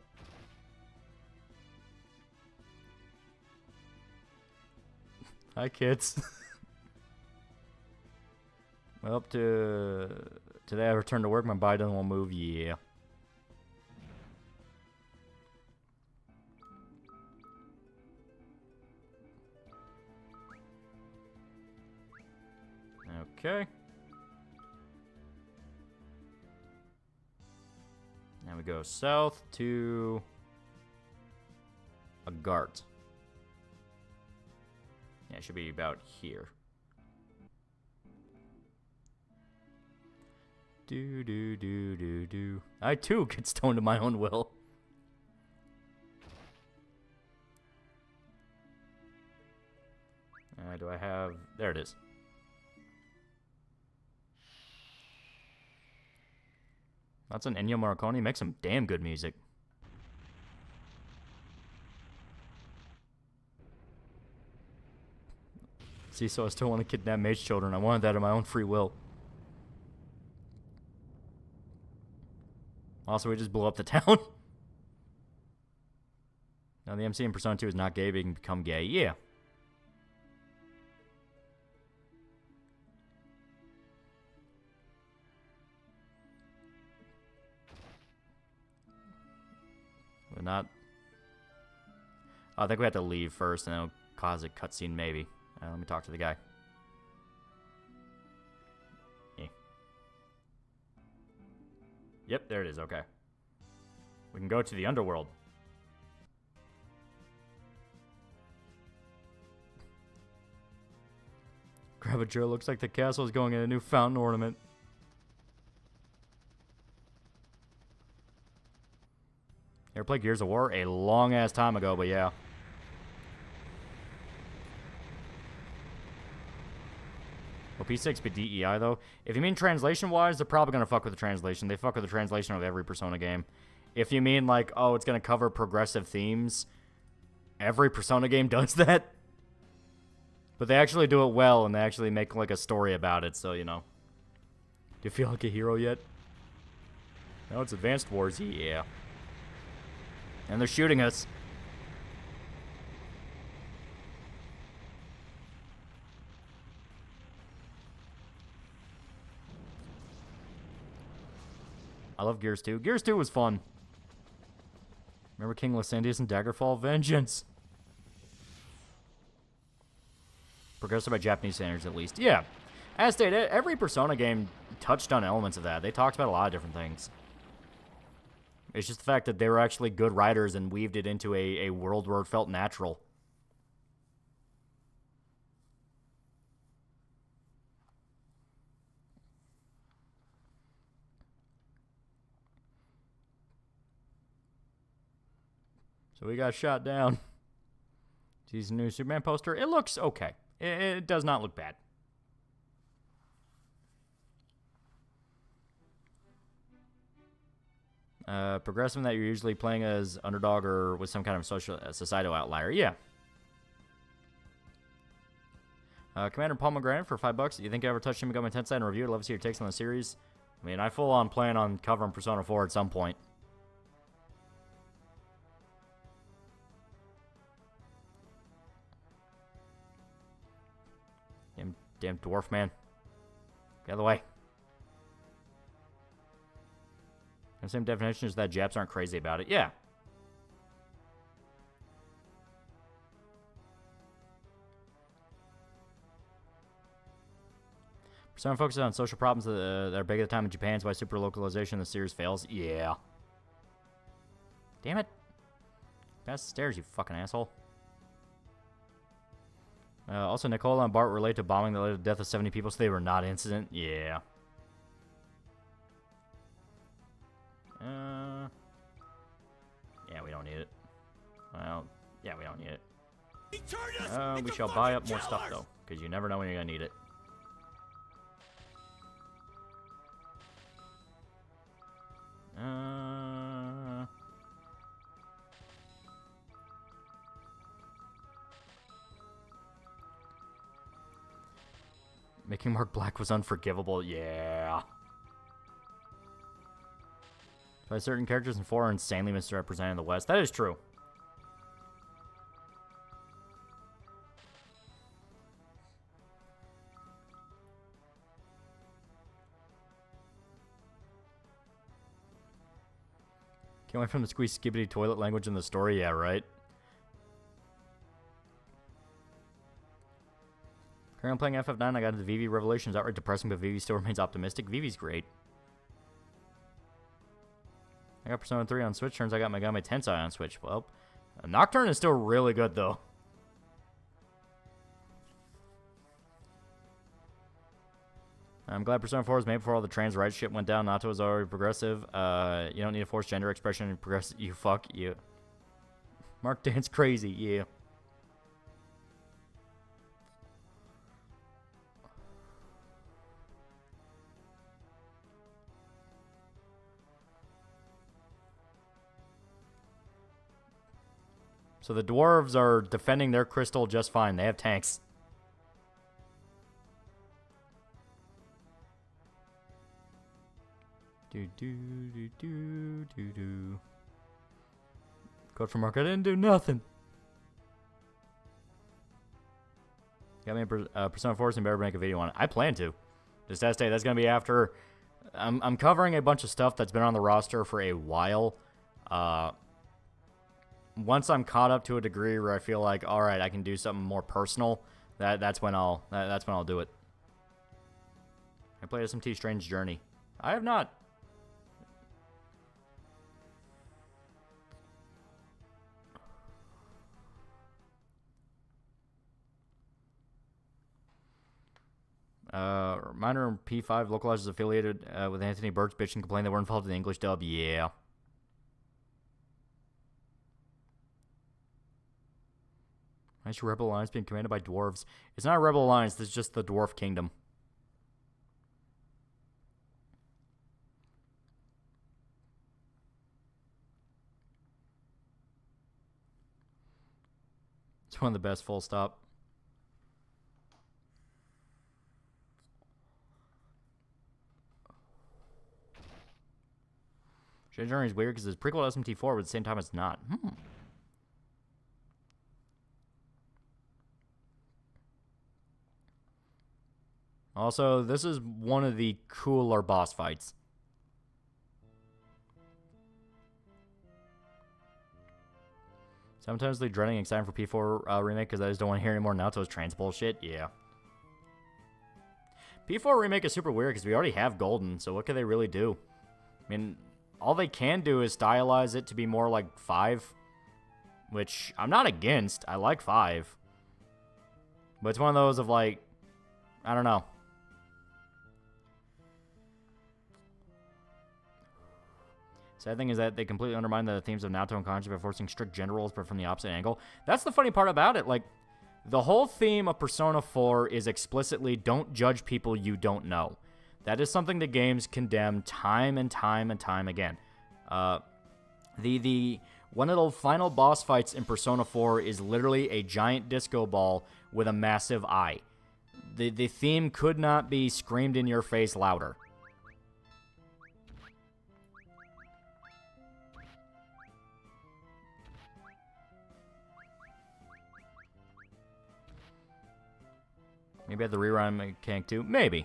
Hi, kids. Well, today I return to work. My body doesn't want to move. Yeah. Okay. Now we go south to Agart. Yeah, it should be about here. Do. I too get stoned to my own will. Do I have... There it is. That's an Ennio Morricone. He makes some damn good music. See, so I still want to kidnap mage children. I wanted that of my own free will. Also, we just blew up the town. Now, the MC in Persona 2 is not gay, but he can become gay. Yeah. We're not... I think we have to leave first, and then it'll cause a cutscene, maybe. Let me talk to the guy. Yeah. Yep, there it is. Okay. We can go to the underworld. Grab a drill. Looks like the castle is going in a new fountain ornament. You ever played Gears of War? A long-ass time ago, but yeah. Well, P6 but DEI, though. If you mean translation-wise, they're probably going to fuck with the translation. They fuck with the translation of every Persona game. If you mean, like, oh, it's going to cover progressive themes, every Persona game does that. But they actually do it well, and they actually make, like, a story about it, so, you know. Do you feel like a hero yet? No, it's Advanced Wars, yeah. And they're shooting us. I love Gears 2. Gears 2 was fun. Remember King Lysandius and Daggerfall? Vengeance. Progressive by Japanese standards, at least. Yeah. As stated, every Persona game touched on elements of that. They talked about a lot of different things. It's just the fact that they were actually good writers and weaved it into a world where it felt natural. So we got shot down. Sees a new Superman poster. It looks okay. It does not look bad. Progressive in that you're usually playing as underdog or with some kind of societal outlier. Yeah. Commander Pomegranate for $5. You think I ever touched him and got my 10 side and review? I'd love to see your takes on the series. I mean, I full on plan on covering Persona 4 at some point. Damn dwarf man. Get out of the way. The same definition as that Japs aren't crazy about it. Yeah. Persona focuses on social problems that are big at the time in Japan. Why super localization of the series fails. Yeah. Damn it. Pass the stairs, you fucking asshole. Also, Nicola and Bart relate to bombing that led to the death of 70 people, so they were not incident. Yeah. Yeah, we don't need it. Well, yeah, we don't need it. We shall buy up more stuff, though, because you never know when you're going to need it. Making Mark Black was unforgivable. Yeah. By certain characters in 4 are insanely misrepresented in the West. That is true. Can't wait for them to squeeze skibbity toilet language in the story. Yeah, right? Currently playing FF9. I got into Vivi Revelations. Outright depressing, but Vivi still remains optimistic. Vivi's great. I got Persona 3 on Switch. Turns out I got my Tensei on Switch. Well, Nocturne is still really good, though. I'm glad Persona 4 was made before all the trans rights shit went down. Nato was already progressive. You don't need to force gender expression and progress. You fuck you. Mark Dance crazy, yeah. So the dwarves are defending their crystal just fine. They have tanks. Do. Code for Mark. I didn't do nothing. Got me a Persona 4 and better make a video on it. I plan to. Just that day. That's gonna be after. I'm covering a bunch of stuff that's been on the roster for a while. Once I'm caught up to a degree where I feel like, all right, I can do something more personal. That's when I'll do it. I played SMT Strange Journey. I have not. Reminder: P5 localized is affiliated with Anthony Burke's bitch and complained they were involved in the English dub. Yeah. Nice Rebel Alliance being commanded by dwarves. It's not a Rebel Alliance, it's just the Dwarf Kingdom. It's one of the best, full stop. Strange Journey is weird because it's prequel to SMT4, but at the same time it's not. Also, this is one of the cooler boss fights. Sometimes they're dreading exciting for P4 remake because I just don't want to hear any more Naoto's trans bullshit. Yeah. P4 remake is super weird because we already have Golden, so what can they really do? I mean, all they can do is stylize it to be more like 5, which I'm not against. I like 5. But it's one of those of like, I don't know. Sad thing is that they completely undermine the themes of Naoto and Kanji by forcing strict gender roles, but from the opposite angle. That's the funny part about it. Like, the whole theme of Persona 4 is explicitly don't judge people you don't know. That is something the games condemn time and time and time again. The one of the final boss fights in Persona 4 is literally a giant disco ball with a massive eye. The theme could not be screamed in your face louder. Maybe I have the rerun mechanic too. Maybe.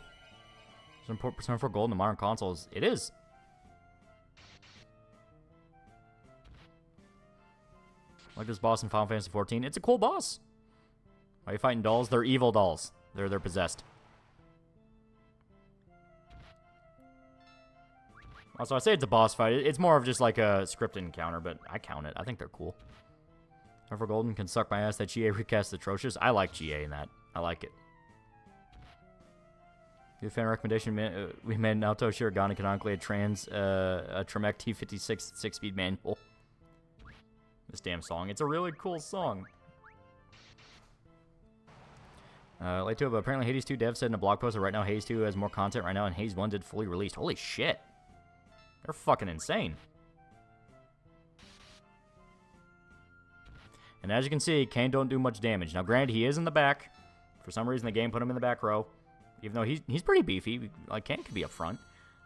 Some Persona 4 Gold in the modern consoles. It is. Like this boss in Final Fantasy XIV. It's a cool boss. Why are you fighting dolls? They're evil dolls. They're possessed. Also, I say it's a boss fight. It's more of just like a scripted encounter, but I count it. I think they're cool. For Golden can suck my ass. That GA recast is atrocious. I like GA in that. I like it. Good fan recommendation. We made Naoto Shirogane canonically a Tremec T56 6-speed manual. This damn song. It's a really cool song. Late to it, but apparently Hades 2 dev said in a blog post that right now Hades 2 has more content right now and Hades 1 did fully released. Holy shit. They're fucking insane. And as you can see, Kane don't do much damage. Now, granted, he is in the back. For some reason, the game put him in the back row. Even though he's pretty beefy. Like, Ken could be up front.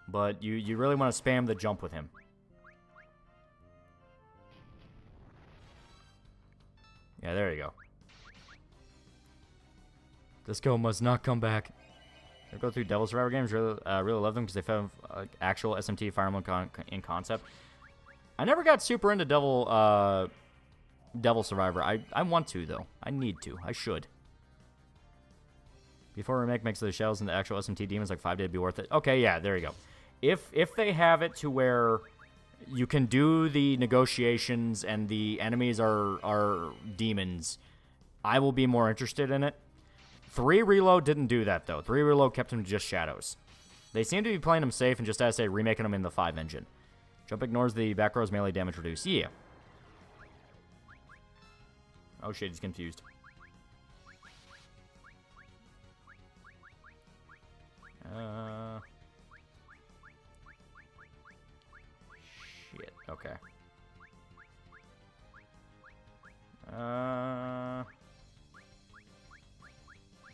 But you really want to spam the jump with him. Yeah, there you go. This girl must not come back. I go through Devil Survivor games. Really love them because they have actual SMT Fire Emblem in concept. I never got super into Devil Survivor. I want to, though. I need to. I should. Before remake makes the shells and the actual SMT demons like 5 days be worth it. Okay, yeah, there you go. If they have it to where you can do the negotiations and the enemies are demons, I will be more interested in it. 3 Reload didn't do that, though. 3 Reload kept them just shadows. They seem to be playing them safe and just, as I say, remaking them in the 5 engine. Jump ignores the back row's melee damage reduced. Yeah. Oh shit, he's confused. Shit, okay.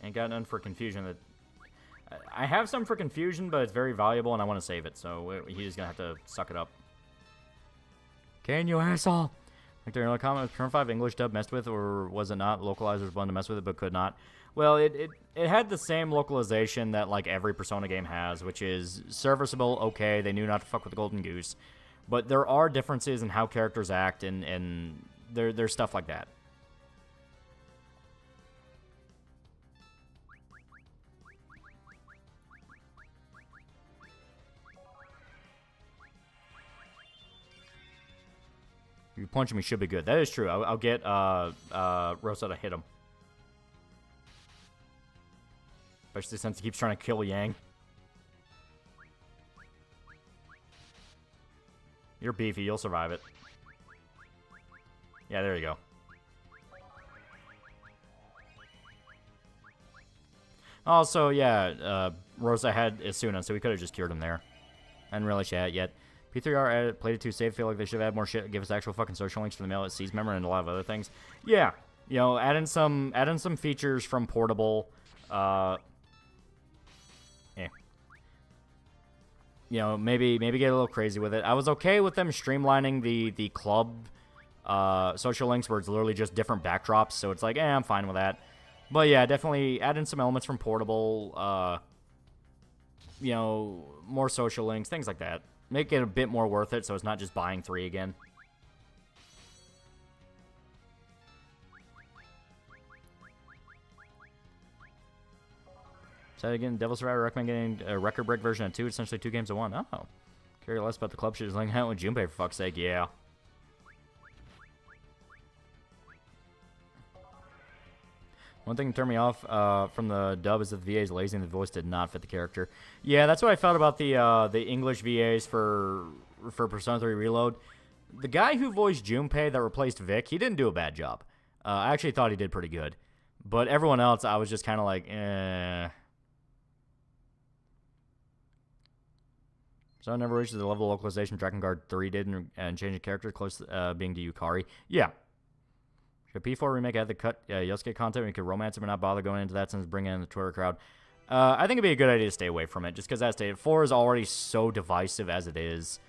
Ain't got none for confusion. That I have some for confusion, but it's very valuable, and I want to save it, so he's gonna have to suck it up. Can you, asshole? Like, during a comment, was Turn 5 English dub messed with, or was it not? Localizers wanted to mess with it, but could not. Well, it had the same localization that, like, every Persona game has, which is serviceable, okay, they knew not to fuck with the Golden Goose. But there are differences in how characters act, and there's stuff like that. You punching me should be good. That is true. I'll get Rosa to hit him. Especially since he keeps trying to kill Yang. You're beefy. You'll survive it. Yeah, there you go. Also, yeah, Rosa had Isuna, so we could have just cured him there. I didn't really chat yet. P3R added, played it too safe. Feel like they should have added more shit. Give us actual fucking social links for the mail at C's member and a lot of other things. Yeah, you know, add in some features from Portable. You know, maybe get a little crazy with it. I was okay with them streamlining the club social links where it's literally just different backdrops. So it's like, I'm fine with that. But yeah, definitely add in some elements from Portable. You know, more social links, things like that. Make it a bit more worth it so it's not just buying 3 again. So again, Devil Survivor recommend getting a record break version of 2, essentially 2 games of 1. Oh. Care less about the club shit, just hanging out with Junpei for fuck's sake, yeah. One thing that turned me off from the dub is that the VA's lazy and the voice did not fit the character. Yeah, that's what I felt about the English VAs for Persona 3 Reload. The guy who voiced Junpei that replaced Vic, he didn't do a bad job. I actually thought he did pretty good. But everyone else, I was just kind of like, eh. So I never reached the level of localization Drakengard 3 did and changing characters close being to Yukari. Yeah. Should P4 remake had the cut Yosuke content, we could romance him and not bother going into that since bringing in the Twitter crowd. I think it'd be a good idea to stay away from it, just because that state 4 is already so divisive as it is.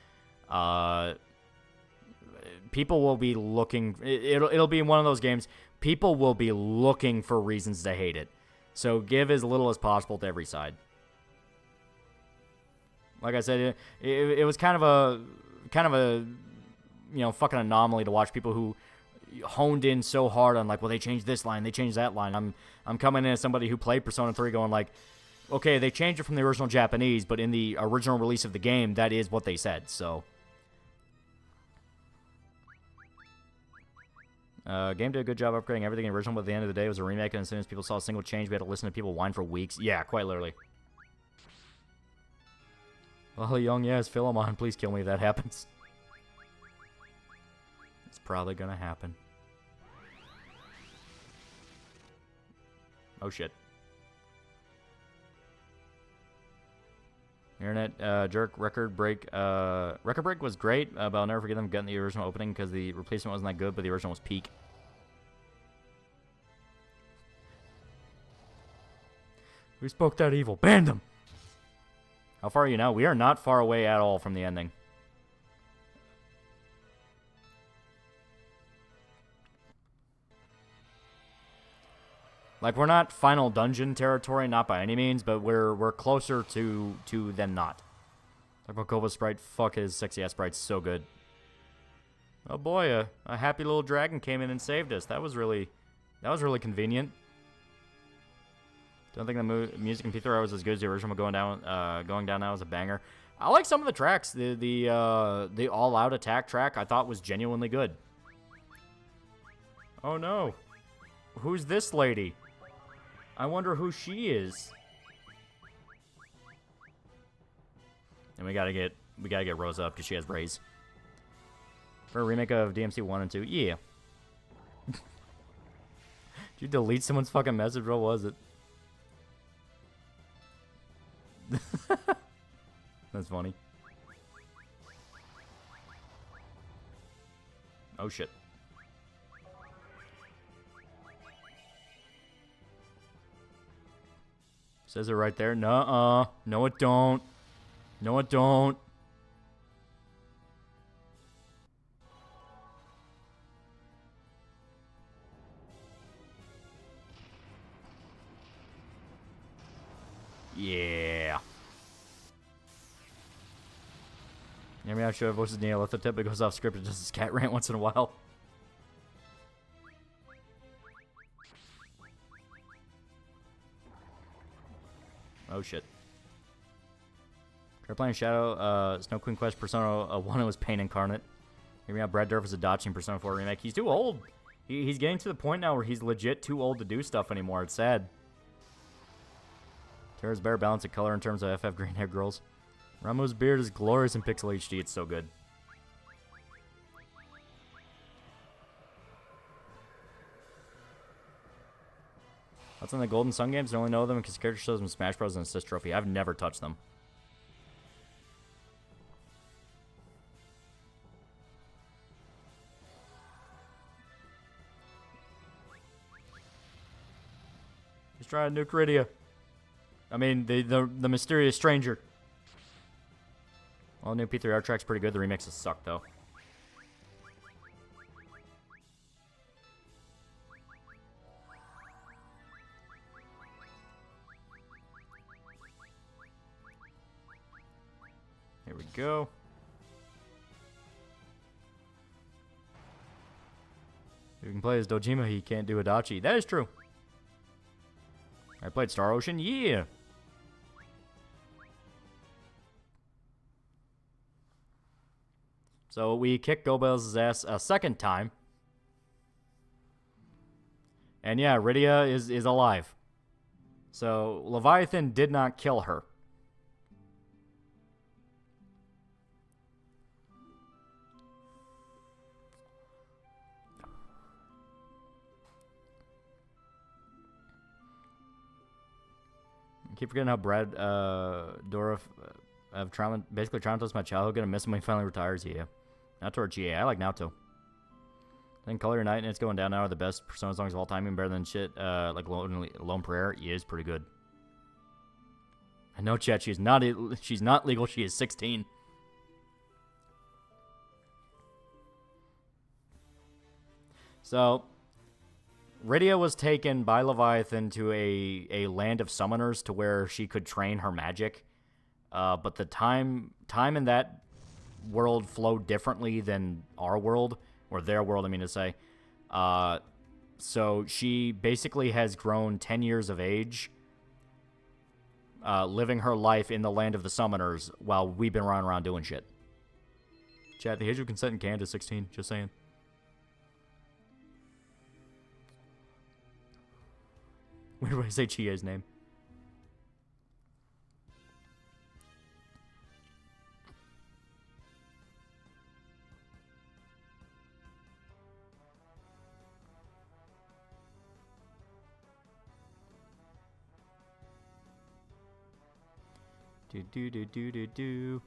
People will be looking. It'll be one of those games. People will be looking for reasons to hate it. So give as little as possible to every side. Like I said, it was kind of a fucking anomaly to watch people who honed in so hard on like, well, they changed this line, they changed that line. I'm coming in as somebody who played Persona 3 going like, okay, they changed it from the original Japanese, but in the original release of the game, that is what they said, so. Game did a good job upgrading everything in the original, but at the end of the day, it was a remake, and as soon as people saw a single change, we had to listen to people whine for weeks. Yeah, quite literally. Well, young, yes, Philemon, please kill me if that happens. It's probably gonna happen. Oh, shit. Internet jerk record break. Record break was great, but I'll never forget them getting the original opening because the replacement wasn't that good, but the original was peak. Who spoke that evil? Ban them! How far are you now? We are not far away at all from the ending. Like, we're not final dungeon territory, not by any means, but we're closer to than not. Talk about Kova's sprite. Fuck, his sexy ass sprite's so good. Oh boy, a happy little dragon came in and saved us. That was really convenient. Don't think the music in P3 was as good as the original. Going down now is a banger. I like some of the tracks. The all out attack track I thought was genuinely good. Oh no, who's this lady? I wonder who she is. And we gotta get Rosa up because she has braids. For a remake of DMC 1 and 2, yeah. Did you delete someone's fucking message? What was it? That's funny. Oh shit. Says it right there. Nuh-uh. No, it don't. No, it don't. Yeah. Yeah, I mean, I'm sure voices Neil. If the tip goes off script, it does his cat rant once in a while. Oh shit. Try playing Shadow, Snow Queen Quest, Persona 1, it was Pain Incarnate. Hear me out, Brad Dourif is dodging Persona 4 Remake. He's too old. He's getting to the point now where he's legit too old to do stuff anymore. It's sad. Terra's better balance of color in terms of FF green hair girls. Ramu's beard is glorious in Pixel HD. It's so good. What's on the Golden Sun games? I only know them because character shows them Smash Bros. And Assist Trophy. I've never touched them. He's trying to nuke Rydia. I mean, the mysterious stranger. Well, the new P3 art track's pretty good. The remixes suck, though. Here we go. If you can play as Dojima, he can't do Adachi. That is true. I played Star Ocean. Yeah. So we kicked Gobel's ass a second time. And yeah, Rydia is alive. So Leviathan did not kill her. I keep forgetting how Brad Dourif basically traumatized my childhood. Gonna miss him when he finally retires. Yeah. Naruto or GA. I like Naruto. I think Color Your Night and It's Going Down Now are the best Persona songs of all time, even better than shit like Lone Prayer. He is pretty good. I know, chat. She's not legal. She is 16. So, Rydia was taken by Leviathan to a land of summoners to where she could train her magic. But the time in that world flowed differently than our world, or their world, I mean to say. So she basically has grown 10 years of age, living her life in the land of the summoners while we've been running around doing shit. Chat, the age of consent in Canada is 16, just saying. Where do I say Chia's name? Do.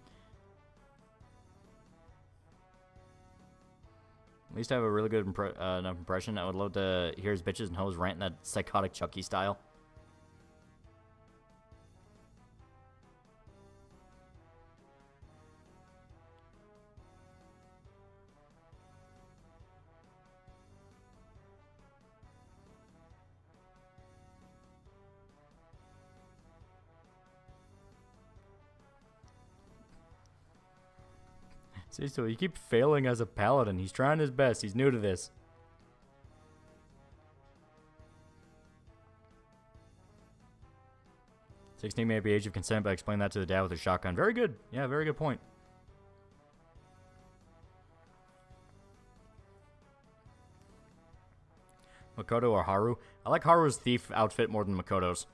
At least I have a really good enough impression. I would love to hear his bitches and hoes rant in that psychotic Chucky style. See, so you keep failing as a paladin. He's trying his best. He's new to this. "16 may be age of consent, but explain that to the dad with a shotgun." Very good. Yeah, very good point. Makoto or Haru? I like Haru's thief outfit more than Makoto's.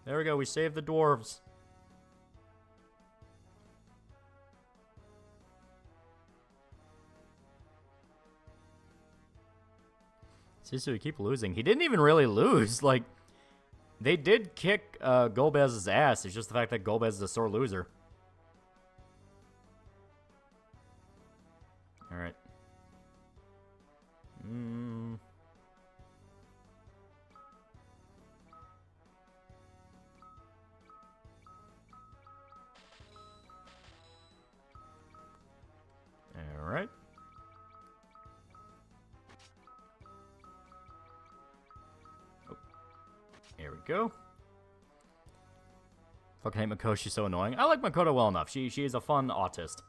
There we go. We saved the dwarves. See, so we keep losing. He didn't even really lose. Like, they did kick Golbez's ass. It's just the fact that Golbez is a sore loser. Alright. Alright. Oh. There we go. Fucking hate Makoto, she's so annoying. I like Makoto well enough. She is a fun autist.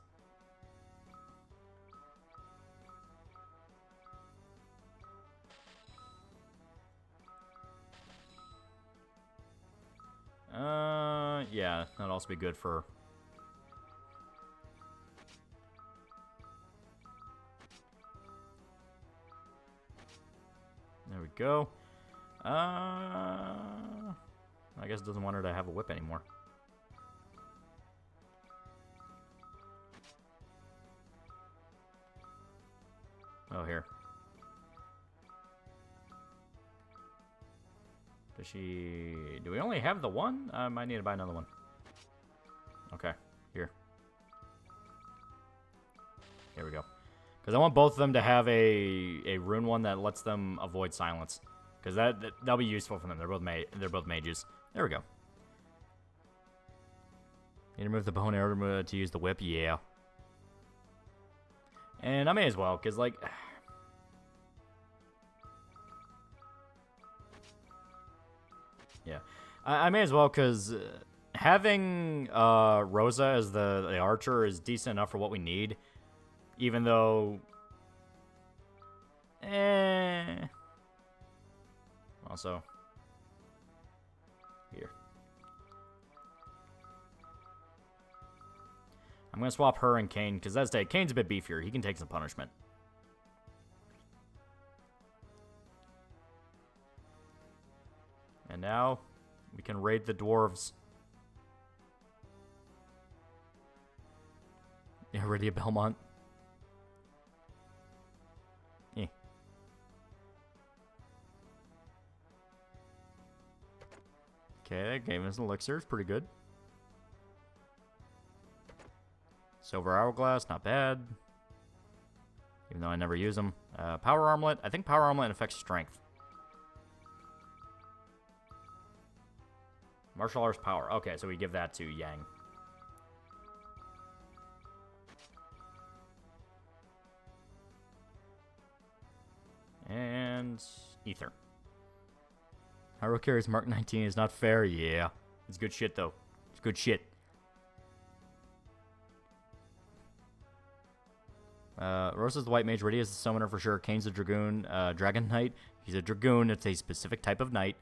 Yeah, that'd also be good for... There we go. I guess it doesn't want her to have a whip anymore. Oh, here. Does she... Do we only have the one? I might need to buy another one. Okay, here. Here we go. Because I want both of them to have a rune one that lets them avoid silence. Because that'll be useful for them. They're both mages. There we go. Need to remove the bow and arrow to use the whip? Yeah. And I may as well, because, like... Yeah. I may as well, because having Rosa as the archer is decent enough for what we need. Even though... Also... Here. I'm going to swap her and Kane, because that's it. Kane's a bit beefier. He can take some punishment. And now, we can raid the dwarves. Yeah, Rydia Belmont. Yeah. Okay, that gave us an elixir. It's pretty good. Silver Hourglass, not bad. Even though I never use them. Power Armlet. I think Power Armlet affects strength. Martial Arts Power. Okay, so we give that to Yang. And Ether. Haru carries Mark 19 is not fair. Yeah. It's good shit, though. It's good shit. Rosa's the White Mage. Rydia is the Summoner for sure. Kane's the Dragoon. Dragon Knight. He's a Dragoon. It's a specific type of Knight.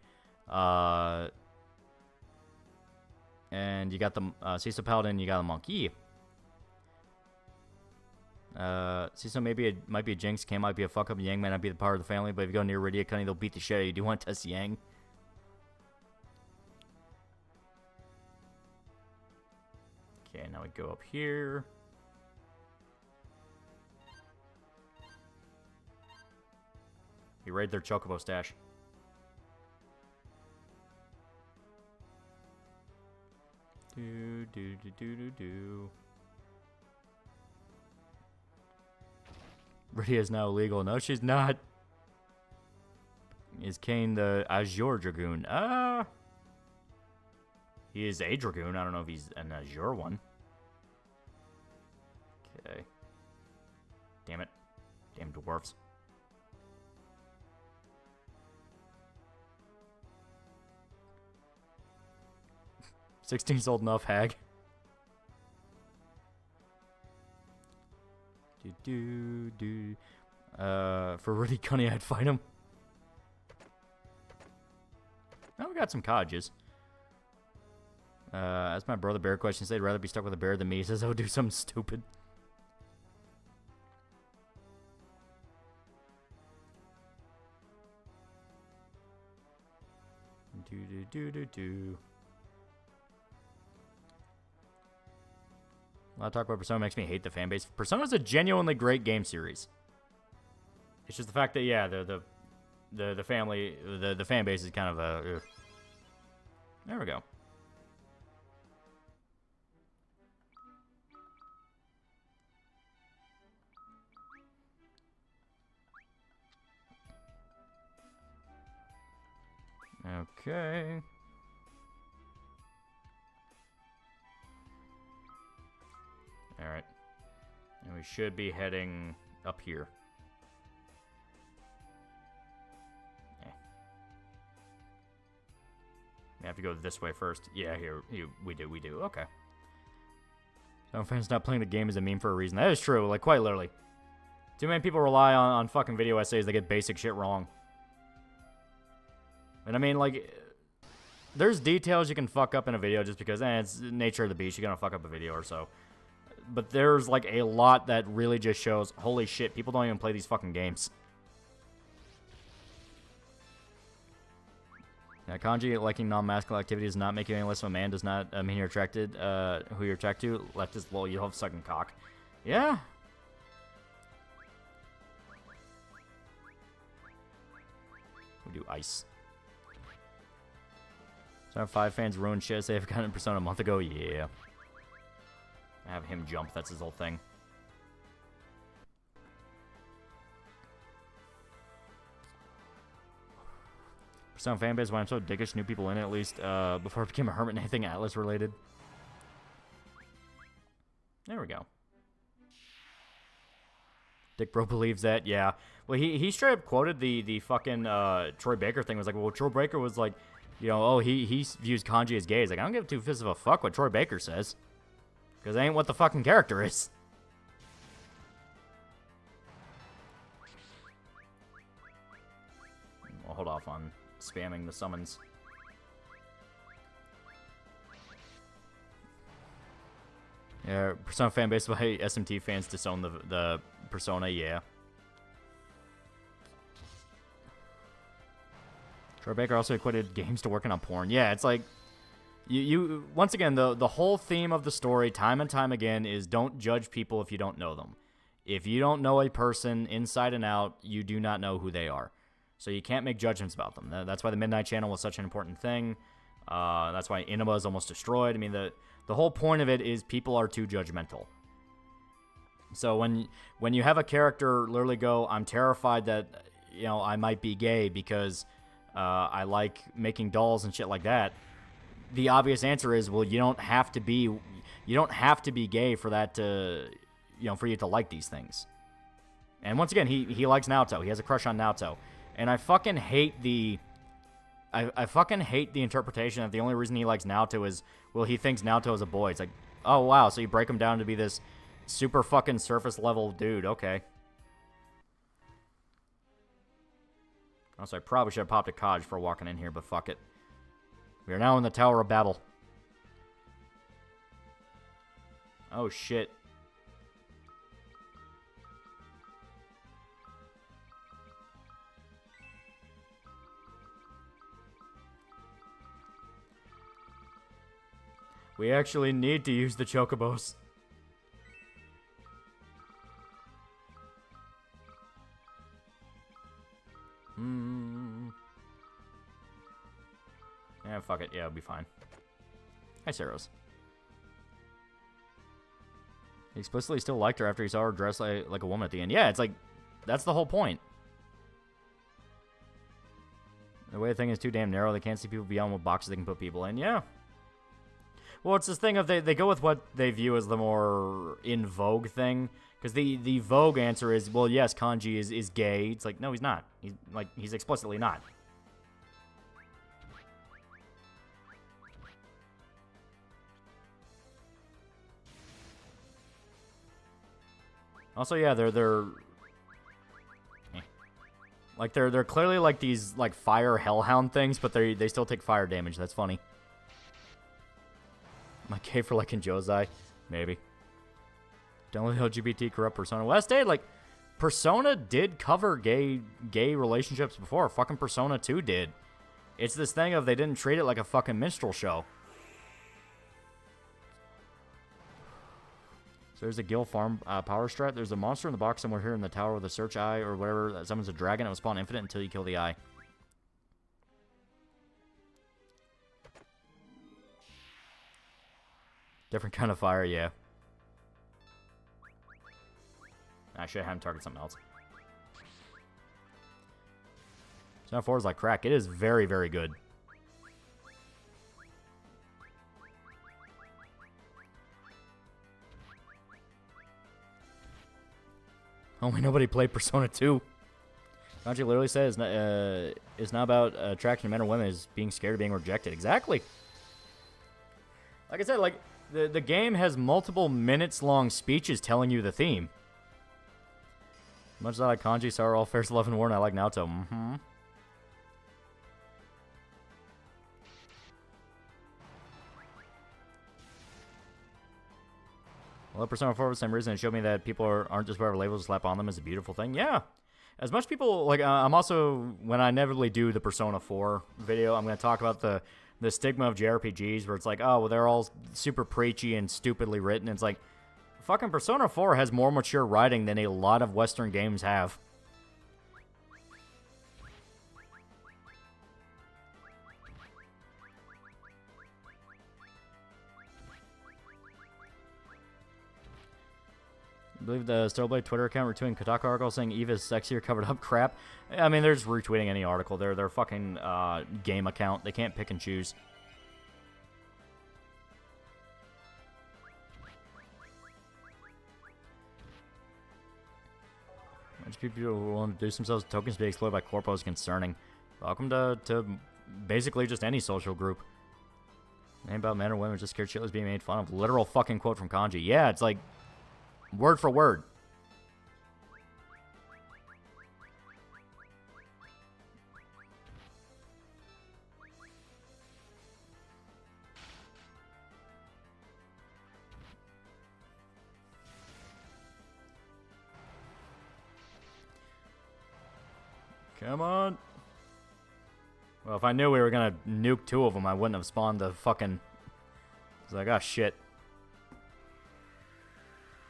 And you got the Cecil Paladin. You got the Monk. Yeah. Cecil might be a Jinx. Kane might be a fuck up. Yang might not be the power of the family. But if you go near Rydia Cunning, they'll beat the shit out of you. Do you want to test Yang? Okay, now we go up here. We raid their Chocobo stash. Do. Rydia is now illegal. No, she's not. Is Kane the Azure Dragoon? He is a Dragoon. I don't know if he's an Azure one. Okay. Damn it. Damn dwarves. $16's old enough, hag. For really cunning, I'd fight him. Oh, we got some cottages. As my brother bear question said, he'd rather be stuck with a bear than me. He says, "Oh, do something stupid." A lot of talk about Persona makes me hate the fanbase. Persona's a genuinely great game series. It's just the fact that, yeah, the family, the fan base is kind of a... Ugh. There we go. Okay. Alright. And we should be heading up here. We have to go this way first. Yeah, here we do. Okay. Some fans not playing the game is a meme for a reason. That is true, like, quite literally. Too many people rely on fucking video essays that get basic shit wrong. And I mean, like, there's details you can fuck up in a video just because, it's the nature of the beast. You're gonna fuck up a video or so. But there's, like, a lot that really just shows, holy shit, people don't even play these fucking games. Yeah, kanji liking non-masculine activity does not make you any less of a man, does not mean you're attracted, who you're attracted to. Left is, well, you have sucking cock. Yeah. We do ice. So 5 fans ruined shit. Say I've gotten Persona a month ago. Yeah. I have him jump. That's his whole thing. Persona fanbase, why I'm so dickish, new people in it at least, before I became a hermit and anything Atlas related. There we go. Dick Bro believes that, yeah. Well, he straight up quoted the fucking Troy Baker thing. Was like, well, Troy Baker was like, you know, oh, he views kanji as gay. He's like, I don't give two fists of a fuck what Troy Baker says. Because that ain't what the fucking character is. I'll hold off on spamming the summons. Yeah, Persona fanbase by SMT fans disown the Persona, yeah. Troy Baker also equated games to working on porn. Yeah, it's like, you once again, the whole theme of the story, time and time again, is don't judge people if you don't know them. If you don't know a person inside and out, you do not know who they are. So you can't make judgments about them. That's why the Midnight Channel was such an important thing. That's why Inaba is almost destroyed. I mean, the whole point of it is people are too judgmental. So when you have a character literally go, I'm terrified that, you know, I might be gay because I like making dolls and shit like that, the obvious answer is, well, you don't have to be gay for that to, you know, for you to like these things. And once again, he likes Naoto. He has a crush on Naoto. And I fucking hate I fucking hate the interpretation that the only reason he likes Naoto is, well, he thinks Naoto is a boy. It's like, oh, wow, so you break him down to be this super fucking surface level dude. Okay. Also, I probably should have popped a Kaj for walking in here, but fuck it. We are now in the Tower of Babel. Oh, shit. We actually need to use the chocobos. Yeah, fuck it. Yeah, it'll be fine. Hi, Saros. He explicitly still liked her after he saw her dressed like a woman at the end. Yeah, it's like, that's the whole point. The way the thing is too damn narrow, they can't see people beyond what boxes they can put people in. Yeah. Well, it's this thing of they go with what they view as the more in vogue thing. Because the vogue answer is, well, yes, kanji is gay. It's like, no, he's not. He's explicitly not. Also, yeah, they're like they're clearly like these like fire hellhound things, but they still take fire damage. That's funny. Am I gay for like in Joe's eye? Maybe. Don't let LGBT corrupt Persona. Well, State, like Persona did cover gay relationships before. Fucking Persona 2 did. It's this thing of they didn't treat it like a fucking minstrel show. So there's a Gil Farm power strat. There's a monster in the box somewhere here in the tower with a search eye or whatever. That summons a dragon. It will spawn infinite until you kill the eye. Different kind of fire, yeah. I should have him target something else. Persona 4 is like crack. It is very, very good. Only nobody played Persona 2. Kanji literally says it's not about attraction to men or women. It's being scared of being rejected. Exactly. Like I said, like the game has multiple minutes-long speeches telling you the theme. Much as I like Kanji, so are all fairs, love, and war, and I like Naoto. Mm-hmm. Well, Persona 4 for the same reason, it showed me that people aren't just whatever labels slap on them is a beautiful thing. Yeah. As much people, like, I'm also, when I inevitably do the Persona 4 video, I'm going to talk about the stigma of JRPGs, where it's like, oh, well, they're all super preachy and stupidly written. It's like, fucking Persona 4 has more mature writing than a lot of Western games have. I believe the Starblade Twitter account retweeting Kotaku article saying Eva's sexier covered up crap. I mean, they're just retweeting any article. They're their fucking game account. They can't pick and choose. People who want to do themselves tokens to be exploited by corpos is concerning. Welcome to basically just any social group. Ain't about men or women, just scared shitless being made fun of. Literal fucking quote from Kanji. Yeah, it's like word for word. Come on. Well, if I knew we were gonna nuke two of them, I wouldn't have spawned the fucking... It's like, oh, shit.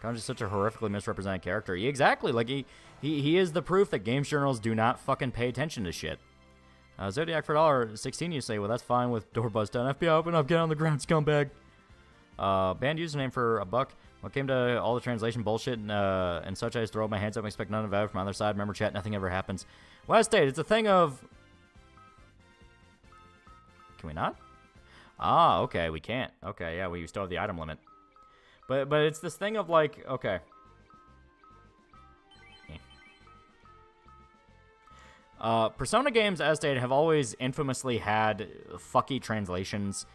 Kanji's such a horrifically misrepresented character. Exactly. Like, he is the proof that games journals do not fucking pay attention to shit. Zodiac for $1.16, you say, well, that's fine with door bust down. FBI, open up, get on the ground, scumbag. Banned username for $1. When it came to all the translation bullshit and such, I just throw up my hands up and expect none of it from either side. Remember, chat, nothing ever happens. Last State, it's a thing of... Can we not? Ah, okay, we can't. Okay, yeah, we still have the item limit. But it's this thing of, like, okay. Persona games, as stated, have always infamously had fucky translations.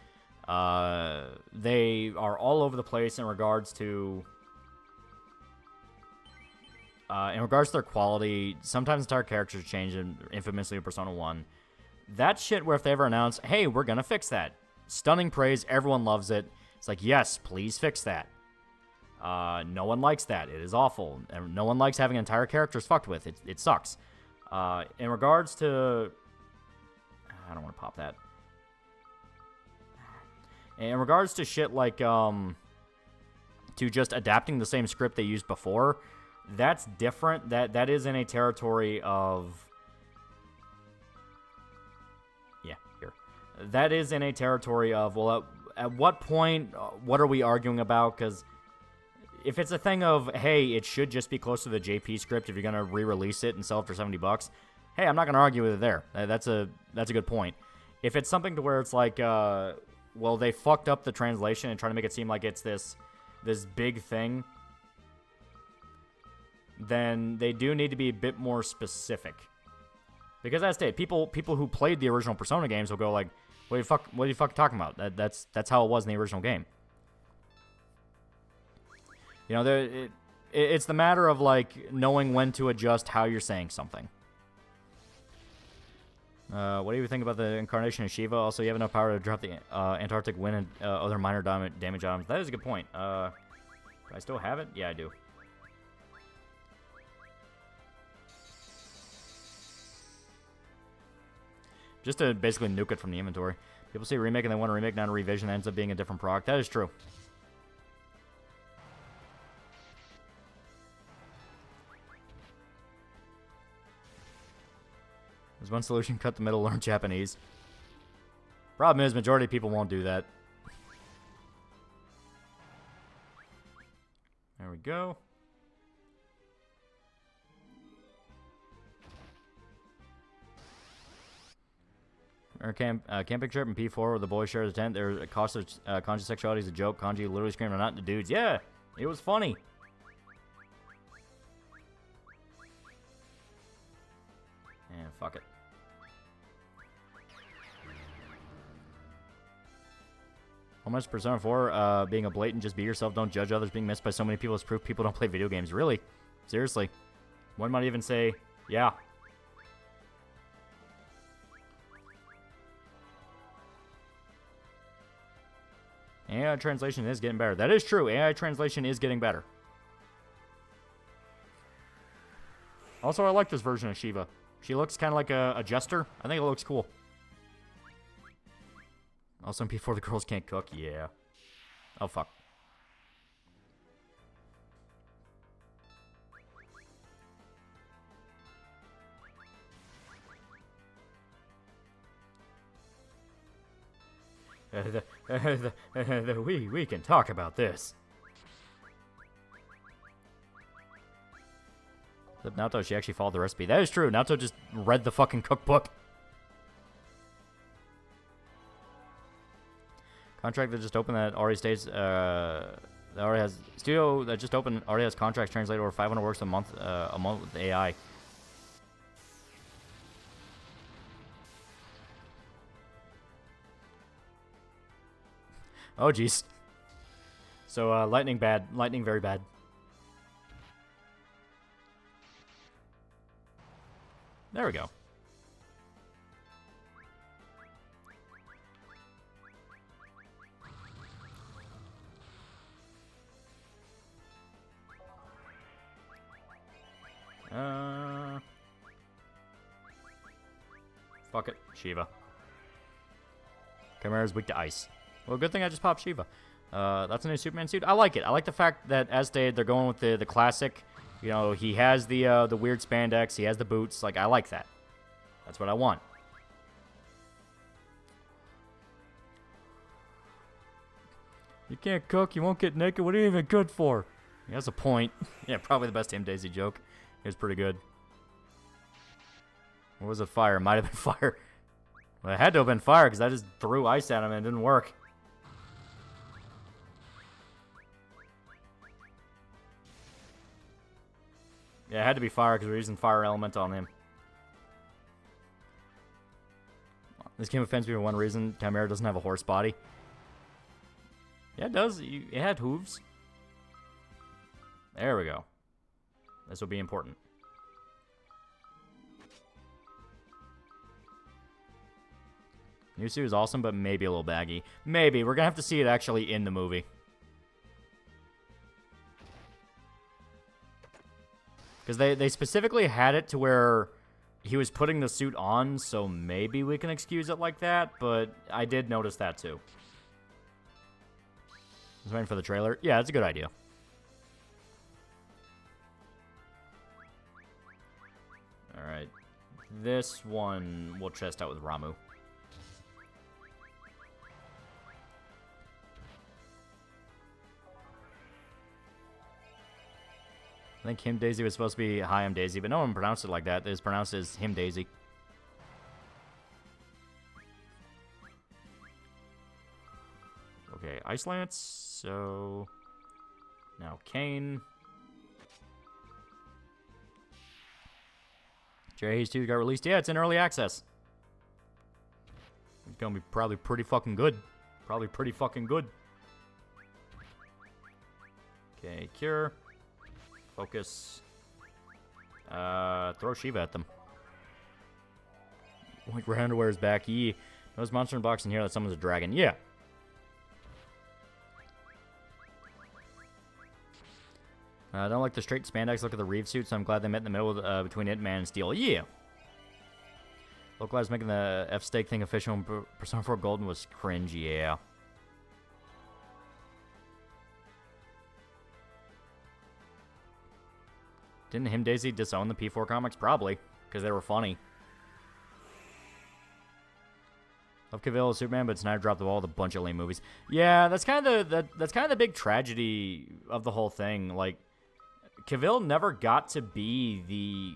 They are all over the place in regards to their quality. Sometimes entire characters change, infamously in Persona 1. That shit where if they ever announce, hey, we're gonna fix that. Stunning praise, everyone loves it. It's like, yes, please fix that. No one likes that. It is awful. No one likes having entire characters fucked with. It sucks. In regards to... I don't want to pop that. In regards to shit like, to just adapting the same script they used before, that's different. That is in a territory of... Yeah, here. That is in a territory of, well, at what point, what are we arguing about? Because if it's a thing of, hey, it should just be close to the JP script if you're going to re-release it and sell it for $70, hey, I'm not going to argue with it there. That's a good point. If it's something to where it's like, well, they fucked up the translation and trying to make it seem like it's this big thing, then they do need to be a bit more specific. Because as I stated, people who played the original Persona games will go like, what are you fucking talking about? That's how it was in the original game. You know, It's the matter of, like, knowing when to adjust how you're saying something. What do you think about the incarnation of Shiva? Also, you have enough power to drop the Antarctic wind and other minor damage items. That is a good point. Do I still have it? Yeah, I do. Just to basically nuke it from the inventory. People say remake and they want to remake, not a revision. That ends up being a different product. That is true. There's one solution, cut the middle, learn Japanese. Problem is, majority of people won't do that. There we go. Or camping trip in P4 where the boys share the tent. Their cost of kanji sexuality is a joke. Kanji literally screaming, "I'm not the dudes." Yeah, it was funny. And fuck it. How much Persona 4 being a blatant just be yourself, don't judge others, being missed by so many people is proof people don't play video games. Really? Seriously? One might even say, yeah. AI translation is getting better. That is true. AI translation is getting better. Also, I like this version of Shiva. She looks kind of like a jester. I think it looks cool. Also, in P4 the girls can't cook. Yeah. Oh, fuck. We can talk about this. Naoto, she actually followed the recipe. That is true. Naoto just read the fucking cookbook. Contract that just opened that already states that already has studio that just opened already has contracts translated over 500 works a month with AI. Oh jeez. So lightning bad, lightning very bad. There we go. Fuck it, Shiva. Chimera's weak to ice. Well, good thing I just popped Shiva. That's a new Superman suit. I like it. I like the fact that, as stated, they're going with the classic. You know, he has the weird spandex. He has the boots. Like, I like that. That's what I want. You can't cook. You won't get naked. What are you even good for? He has a point. Yeah, probably the best Tim Daisy joke. It was pretty good. Or was it fire? It might have been fire. Well, it had to have been fire because I just threw ice at him and it didn't work. Yeah, it had to be fire because we're using fire element on him. This game offends me for one reason. Chimera doesn't have a horse body. Yeah, it does. It had hooves. There we go. This will be important. New suit is awesome, but maybe a little baggy. Maybe. We're going to have to see it actually in the movie. Because they specifically had it to where he was putting the suit on, so maybe we can excuse it like that, but I did notice that too. I was waiting for the trailer. Yeah, that's a good idea. Alright. This one we'll test out with Ramu. I think Him Daisy was supposed to be Hi, I'm Daisy, but no one pronounced it like that. It's pronounced as Him Daisy. Okay, Ice Lance, so... Now Kane. J.H. 2 got released. Yeah, it's in early access. It's gonna be probably pretty fucking good. Probably pretty fucking good. Okay, Cure. Focus. Throw Shiva at them. Like, red underwear is back. Yee. There's monster in the box in here that someone's a dragon. Yeah. I don't like the straight spandex look of the Reeve suit, so I'm glad they met in the middle between it, Man, and Steel. Yeah. Localized making the F-Stake thing official and Persona 4 Golden was cringe. Yeah. Didn't him Daisy disown the P4 comics? Probably, because they were funny. Love Cavill as Superman, but Snyder dropped the ball with a bunch of lame movies. Yeah, that's kind of the big tragedy of the whole thing. Like, Cavill never got to be the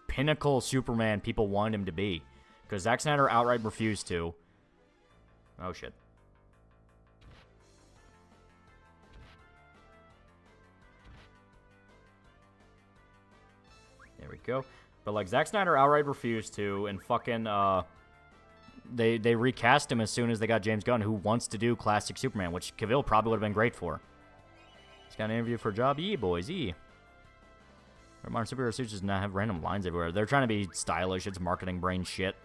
pinnacle Superman people wanted him to be, because Zack Snyder outright refused to. Oh shit. There we go. But like Zack Snyder outright refused to, and fucking they recast him as soon as they got James Gunn, who wants to do classic Superman, which Cavill probably would have been great for. He's got an interview for a job. Boys, Modern superhero suits just not have random lines everywhere. They're trying to be stylish. It's marketing brain shit.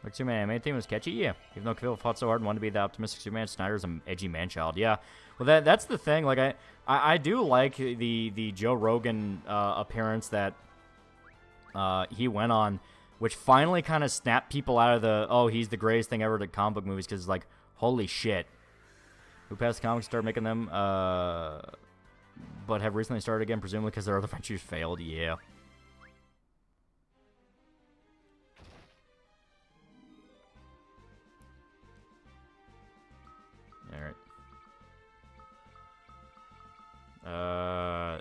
Like Superman anime theme was catchy, yeah. Even though Cavill fought so hard and wanted to be the optimistic Superman, Snyder's an edgy man-child, yeah. Well, that's the thing. Like I do like the Joe Rogan appearance that he went on, which finally kind of snapped people out of the he's the greatest thing ever to comic book movies, because like holy shit. Who passed the comics started making them, but have recently started again, presumably because their other ventures failed. Yeah. All right.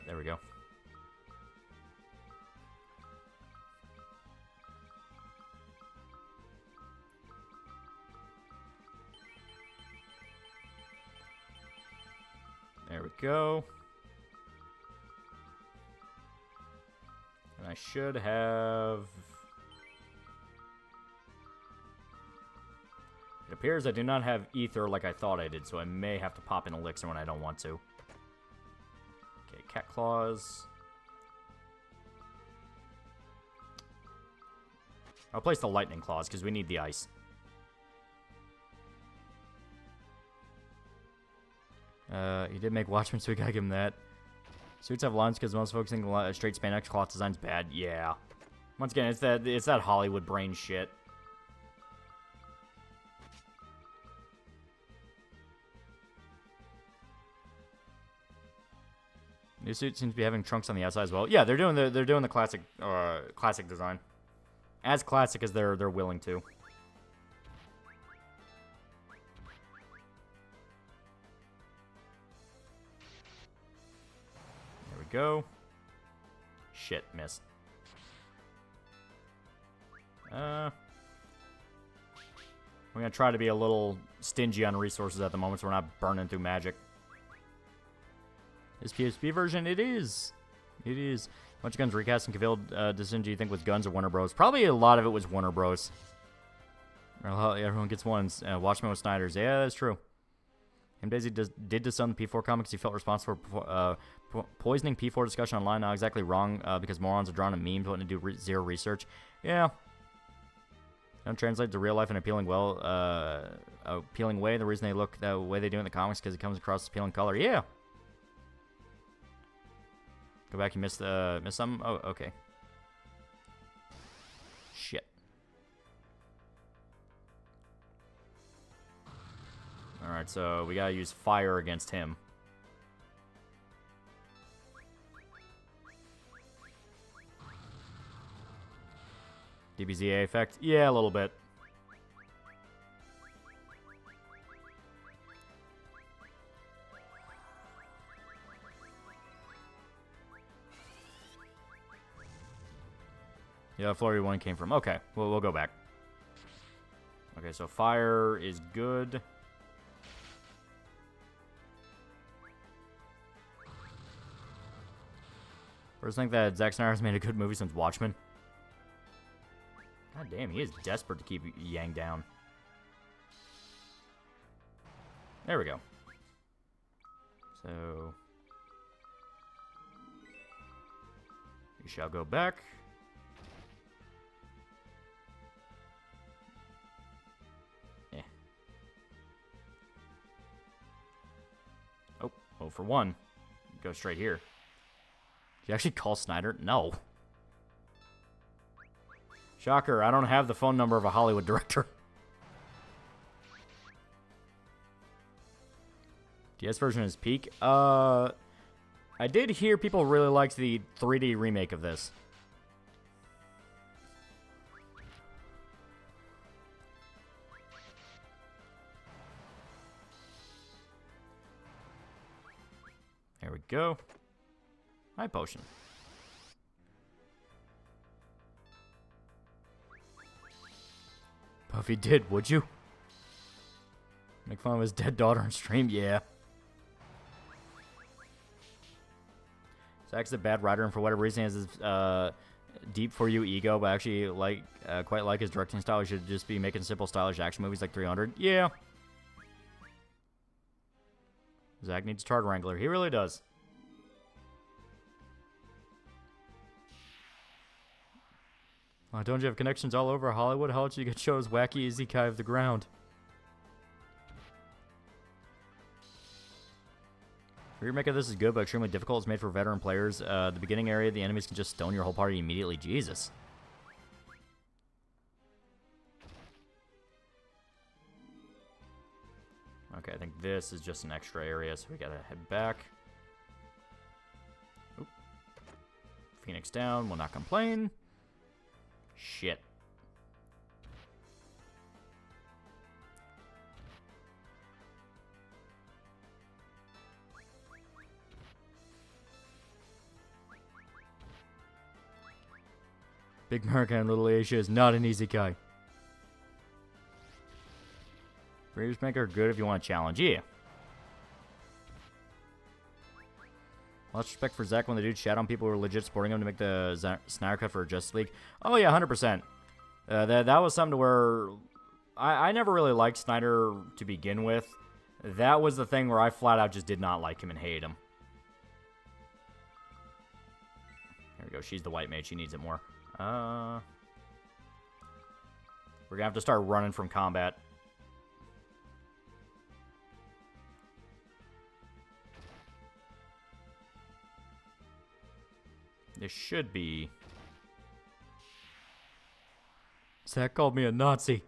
There we go. There we go. And I should have... It appears I do not have ether like I thought I did, so I may have to pop an elixir when I don't want to. Okay, cat claws. I'll place the lightning claws because we need the ice. He did make Watchmen, so we gotta give him that. Suits have lines because most focusing on straight spandex cloth design's bad. Yeah. Once again, it's that Hollywood brain shit. New suit seems to be having trunks on the outside as well. Yeah, they're doing the classic design, as classic as they're willing to. There we go. Shit, miss. We're gonna try to be a little stingy on resources at the moment, so we're not burning through magic. This PSP version, it is. It is. Bunch of Guns recasting Cavill decision, do you think, with Guns or Warner Bros? Probably a lot of it was Warner Bros. Everyone gets one. Watchmen with Snyder's. Yeah, that's true. Him Daisy did disown the P4 comics. He felt responsible for poisoning P4 discussion online. Not exactly wrong, because morons are drawn to memes wanting to do zero research. Yeah. Don't translate to real life in an appealing way. The reason they look the way they do in the comics because it comes across as appealing color. Yeah. Go back, you missed something? Oh, okay. Shit. Alright, so we gotta use fire against him. DBZA effect? Yeah, a little bit. Yeah, Florida 1 came from. Okay, we'll go back. Okay, so fire is good. I just think that Zack Snyder's made a good movie since Watchmen. God damn, he is desperate to keep Yang down. There we go. So we shall go back. Eh. Oh, 0 for 1. Go straight here. Did you actually call Snyder? No. Shocker, I don't have the phone number of a Hollywood director. DS version is peak. I did hear people really liked the 3D remake of this. There we go. High potion. Puffy did, would you? Make fun of his dead daughter on stream? Yeah. Zach's a bad writer, and for whatever reason, has this deep for you ego, but actually quite like his directing style. He should just be making simple, stylish action movies like 300. Yeah. Zach needs a Tard Wrangler. He really does. Don't you have connections all over Hollywood? How did you get shows wacky Isekai of the ground? The remake of this is good, but extremely difficult. It's made for veteran players. The beginning area, the enemies can just stone your whole party immediately. Jesus. Okay, I think this is just an extra area, so we gotta head back. Oop. Phoenix down, will not complain. Shit. Big America and Little Asia is not an easy guy. Breeders Maker good if you want a challenge. Yeah. Much respect for Zach when the dude shat on people who were legit supporting him to make the Snyder Cut for Justice League. Oh yeah, 100%. That was something to where I never really liked Snyder to begin with. That was the thing where I flat out just did not like him and hate him. There we go. She's the white mage. She needs it more. We're gonna have to start running from combat. This should be... Zach called me a Nazi.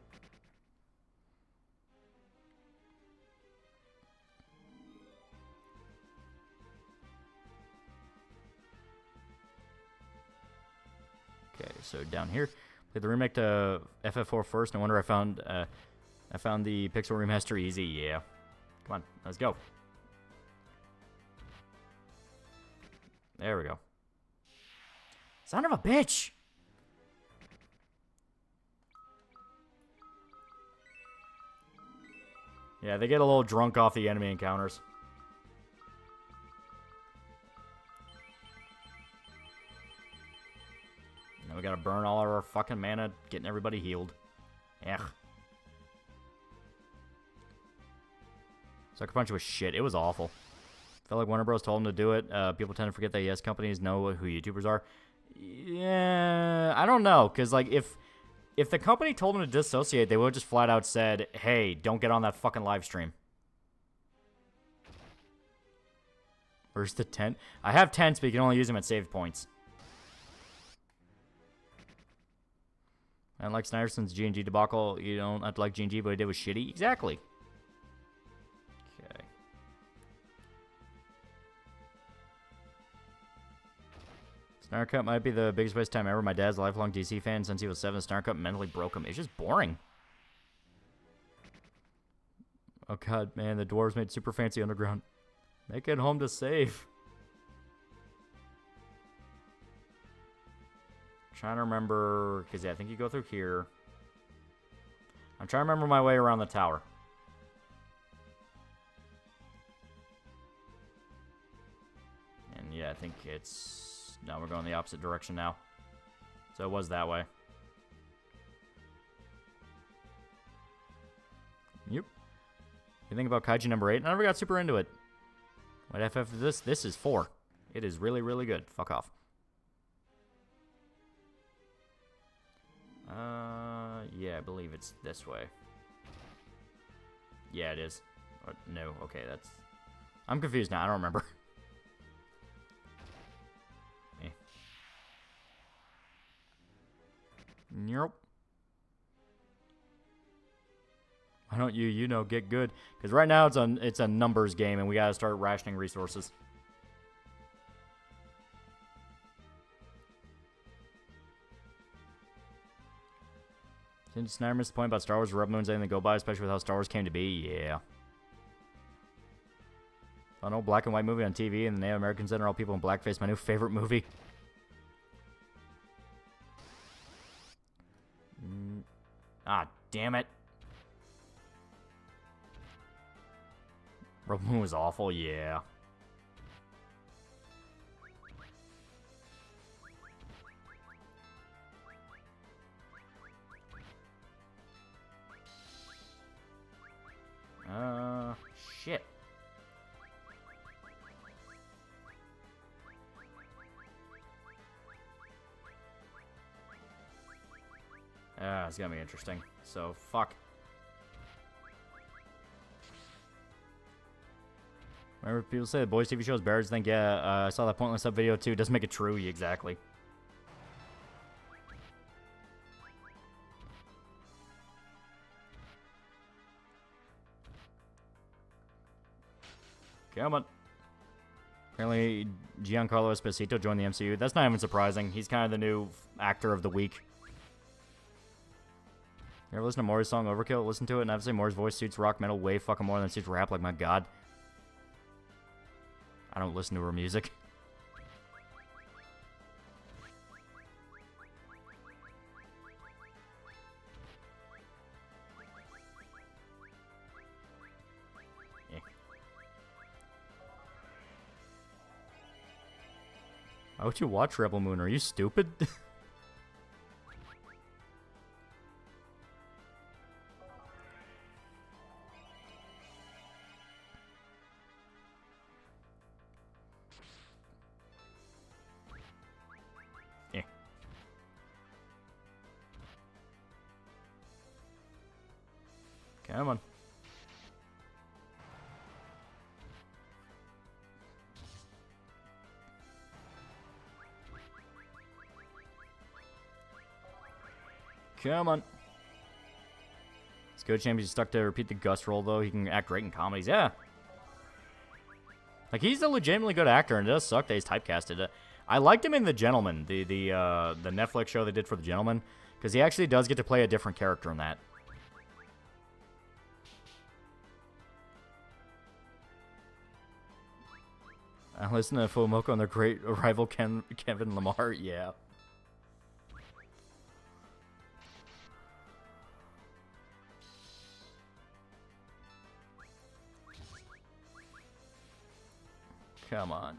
Okay, so down here, play the remake to FF4 first. No wonder I found the Pixel Remaster easy. Yeah, come on, let's go. There we go. Son of a bitch! Yeah, they get a little drunk off the enemy encounters. Now we gotta burn all our fucking mana, getting everybody healed. Ugh. Sucker Punch was shit. It was awful. Felt like Warner Bros. Told him to do it. People tend to forget that yes companies know who YouTubers are. Yeah, I don't know, because like if the company told them to dissociate, they would have just flat out said, hey, don't get on that fucking live stream. Where's the tent? I have tents, but you can only use them at save points. And like Snyderson's G&G debacle, you don't have to like G&G, but he did was shitty. Exactly. Okay. Snyder Cut might be the biggest waste of time ever. My dad's a lifelong DC fan since he was 7. Snyder Cut mentally broke him. It's just boring. Oh god, man, the dwarves made super fancy underground. Make it home to save. Trying to remember, because yeah, I think you go through here. I'm trying to remember my way around the tower. And yeah, I think it's... No, we're going the opposite direction now. So it was that way. Yep. You think about Kaiju number 8? I never got super into it. What FF is this? This is 4. It is really, really good. Fuck off. Yeah, I believe it's this way. Yeah, it is. No, okay, that's... I'm confused now. I don't remember. Nope. Why don't you know, get good? Because right now it's a numbers game, and we gotta start rationing resources. Didn't Snyder miss the point about Star Wars Rebel Moon's anything to go by, especially with how Star Wars came to be? Yeah. An old black and white movie on TV, and the Native Americans and all people in blackface. My new favorite movie. Ah, damn it. Rebel Moon was awful, yeah. Shit. It's gonna be interesting. So, fuck. Remember, people say the boys' TV show is better. Just think, yeah, I saw that pointless sub video too. Doesn't make it true, exactly. Come on. Apparently, Giancarlo Esposito joined the MCU. That's not even surprising. He's kind of the new actor of the week. You ever listen to Maury's song Overkill? Listen to it, and I have to say Maury's voice suits rock metal way fucking more than it suits rap. Like, my god. I don't listen to her music. Why would you watch Rebel Moon? Are you stupid? Yeah. Come on. Come on. It's good champion stuck to repeat the Gus role, though. He can act great in comedies. Yeah. Like, he's a legitimately good actor, and it does suck that he's typecasted. I liked him in The Gentleman, the Netflix show they did for The Gentleman, because he actually does get to play a different character in that. I listen to Fumoko and their great rival Kevin Lamar. Yeah. Come on.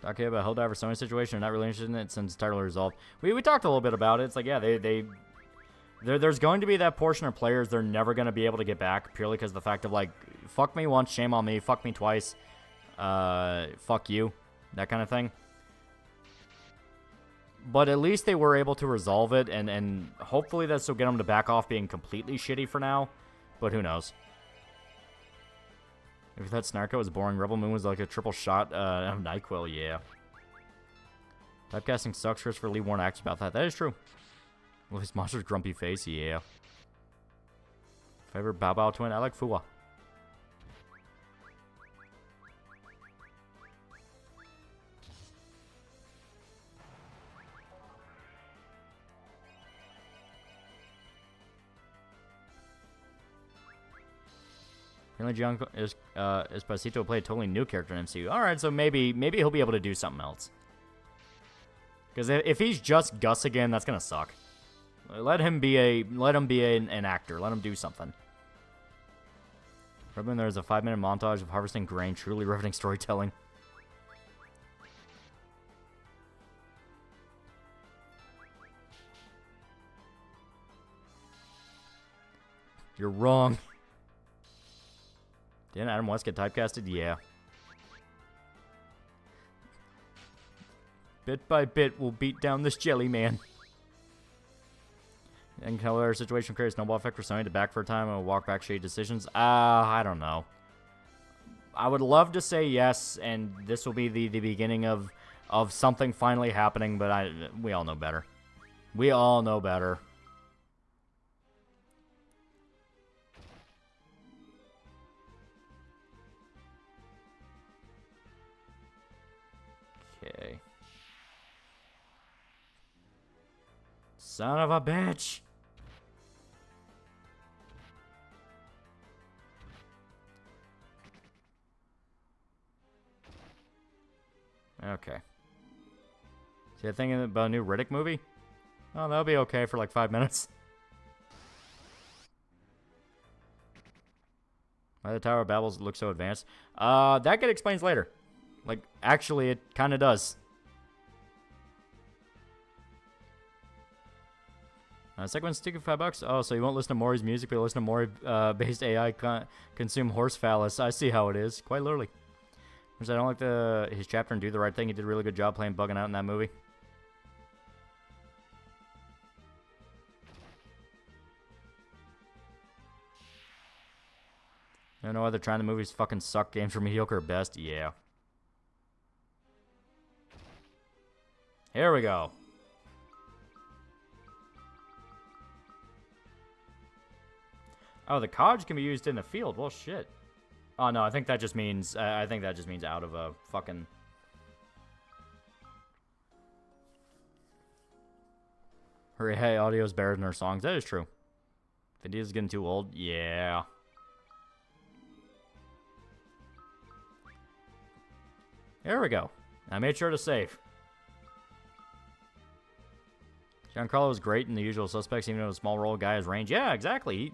Talking about Helldiver Sony situation. I'm not really interested in it since it's entirely resolved. We talked a little bit about it. It's like, yeah, there's going to be that portion of players they're never going to be able to get back purely because of the fact of, like, fuck me once, shame on me, fuck me twice, fuck you, that kind of thing. But at least they were able to resolve it, and hopefully this will get them to back off being completely shitty for now, but who knows. If you thought Snarko was boring, Rebel Moon was like a triple shot of NyQuil, yeah. Typecasting sucks. Christopher Lee warned actors about that. That is true. Well, his monster's grumpy face, yeah. Favorite Bao Bao twin? I like Fuwa. Apparently, Esposito will play a totally new character in MCU. All right, so maybe he'll be able to do something else. Because if he's just Gus again, that's gonna suck. Let him be an actor. Let him do something. Remember, there's a 5-minute montage of harvesting grain. Truly riveting storytelling. You're wrong. Didn't Adam West get typecasted? Yeah. Bit by bit, we'll beat down this jelly man. And color situation creates snowball effect for Sony to back for a time and walk back shady decisions. I don't know. I would love to say yes, and this will be the beginning of something finally happening, but we all know better. We all know better. Okay. Son of a bitch! Okay. See, I'm thinking about a new Riddick movie? Oh, that'll be okay for like 5 minutes. Why the Tower of Babel looks so advanced? That get explains later. Like, actually, it kind of does. Second one's sticking $5. Oh, so you won't listen to Maury's music, but you'll listen to Maury-based AI consume horse phallus. I see how it is. Quite literally. I don't like his chapter and Do the Right Thing. He did a really good job playing Bugging Out in that movie. I don't know whether trying the movies fucking suck. Games are mediocre at best. Yeah. Here we go. Oh, the Codge can be used in the field. Well, shit. Oh no, I think that just means out of a fucking. Her hey, audio's better than her songs. That is true. Video's getting too old. Yeah. There we go. I made sure to save. Giancarlo was great in The Usual Suspects, even though a small role guy has range. Yeah, exactly.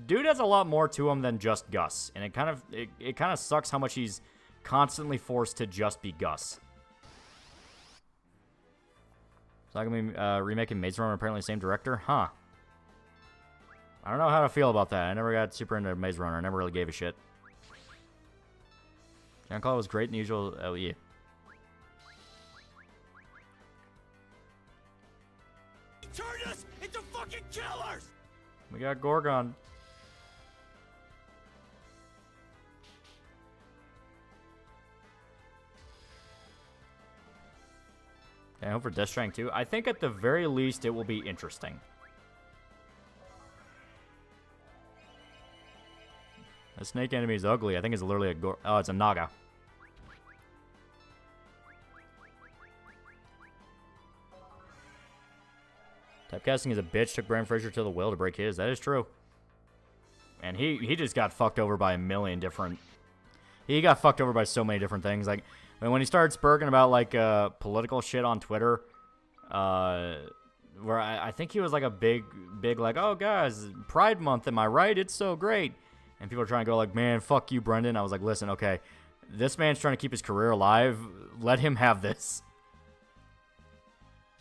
Dude has a lot more to him than just Gus, and it kind of sucks how much he's constantly forced to just be Gus. It's not gonna be remaking Maze Runner, apparently same director, huh? I don't know how to feel about that. I never got super into Maze Runner. I never really gave a shit. Giancarlo was great in The Usual. Oh yeah. Turned us into fucking killers! We got Gorgon. I hope for Death Stranding 2. I think at the very least it will be interesting. The snake enemy is ugly. I think it's literally a oh, it's a Naga. Typecasting is a bitch. Took Bram Fraser to the well to break his. That is true. And he just got fucked over by a million different. He got fucked over by so many different things. Like when he started spurging about like political shit on Twitter, where I think he was like a big like, oh guys, Pride Month, am I right? It's so great. And people are trying to go like, man, fuck you, Brendan. I was like, listen, okay, this man's trying to keep his career alive. Let him have this.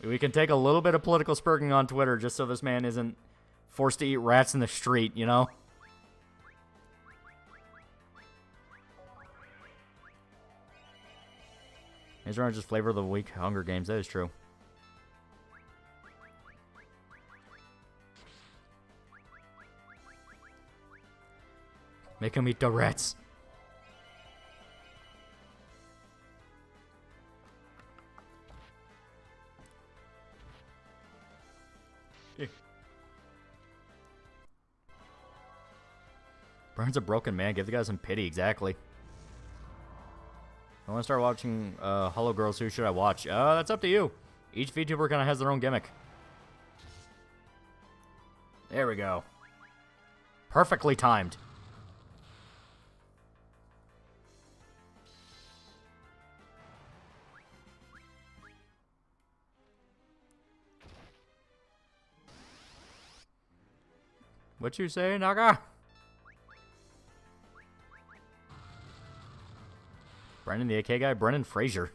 We can take a little bit of political spurging on Twitter just so this man isn't forced to eat rats in the street, you know? These aren't just flavor of the week Hunger Games. That is true. Make him eat the rats. Brian's a broken man. Give the guy some pity. Exactly. I want to start watching Hollow Girls. Who should I watch? That's up to you. Each VTuber kind of has their own gimmick. There we go. Perfectly timed. What you say, Naga? Brendan the AK guy? Brendan Fraser.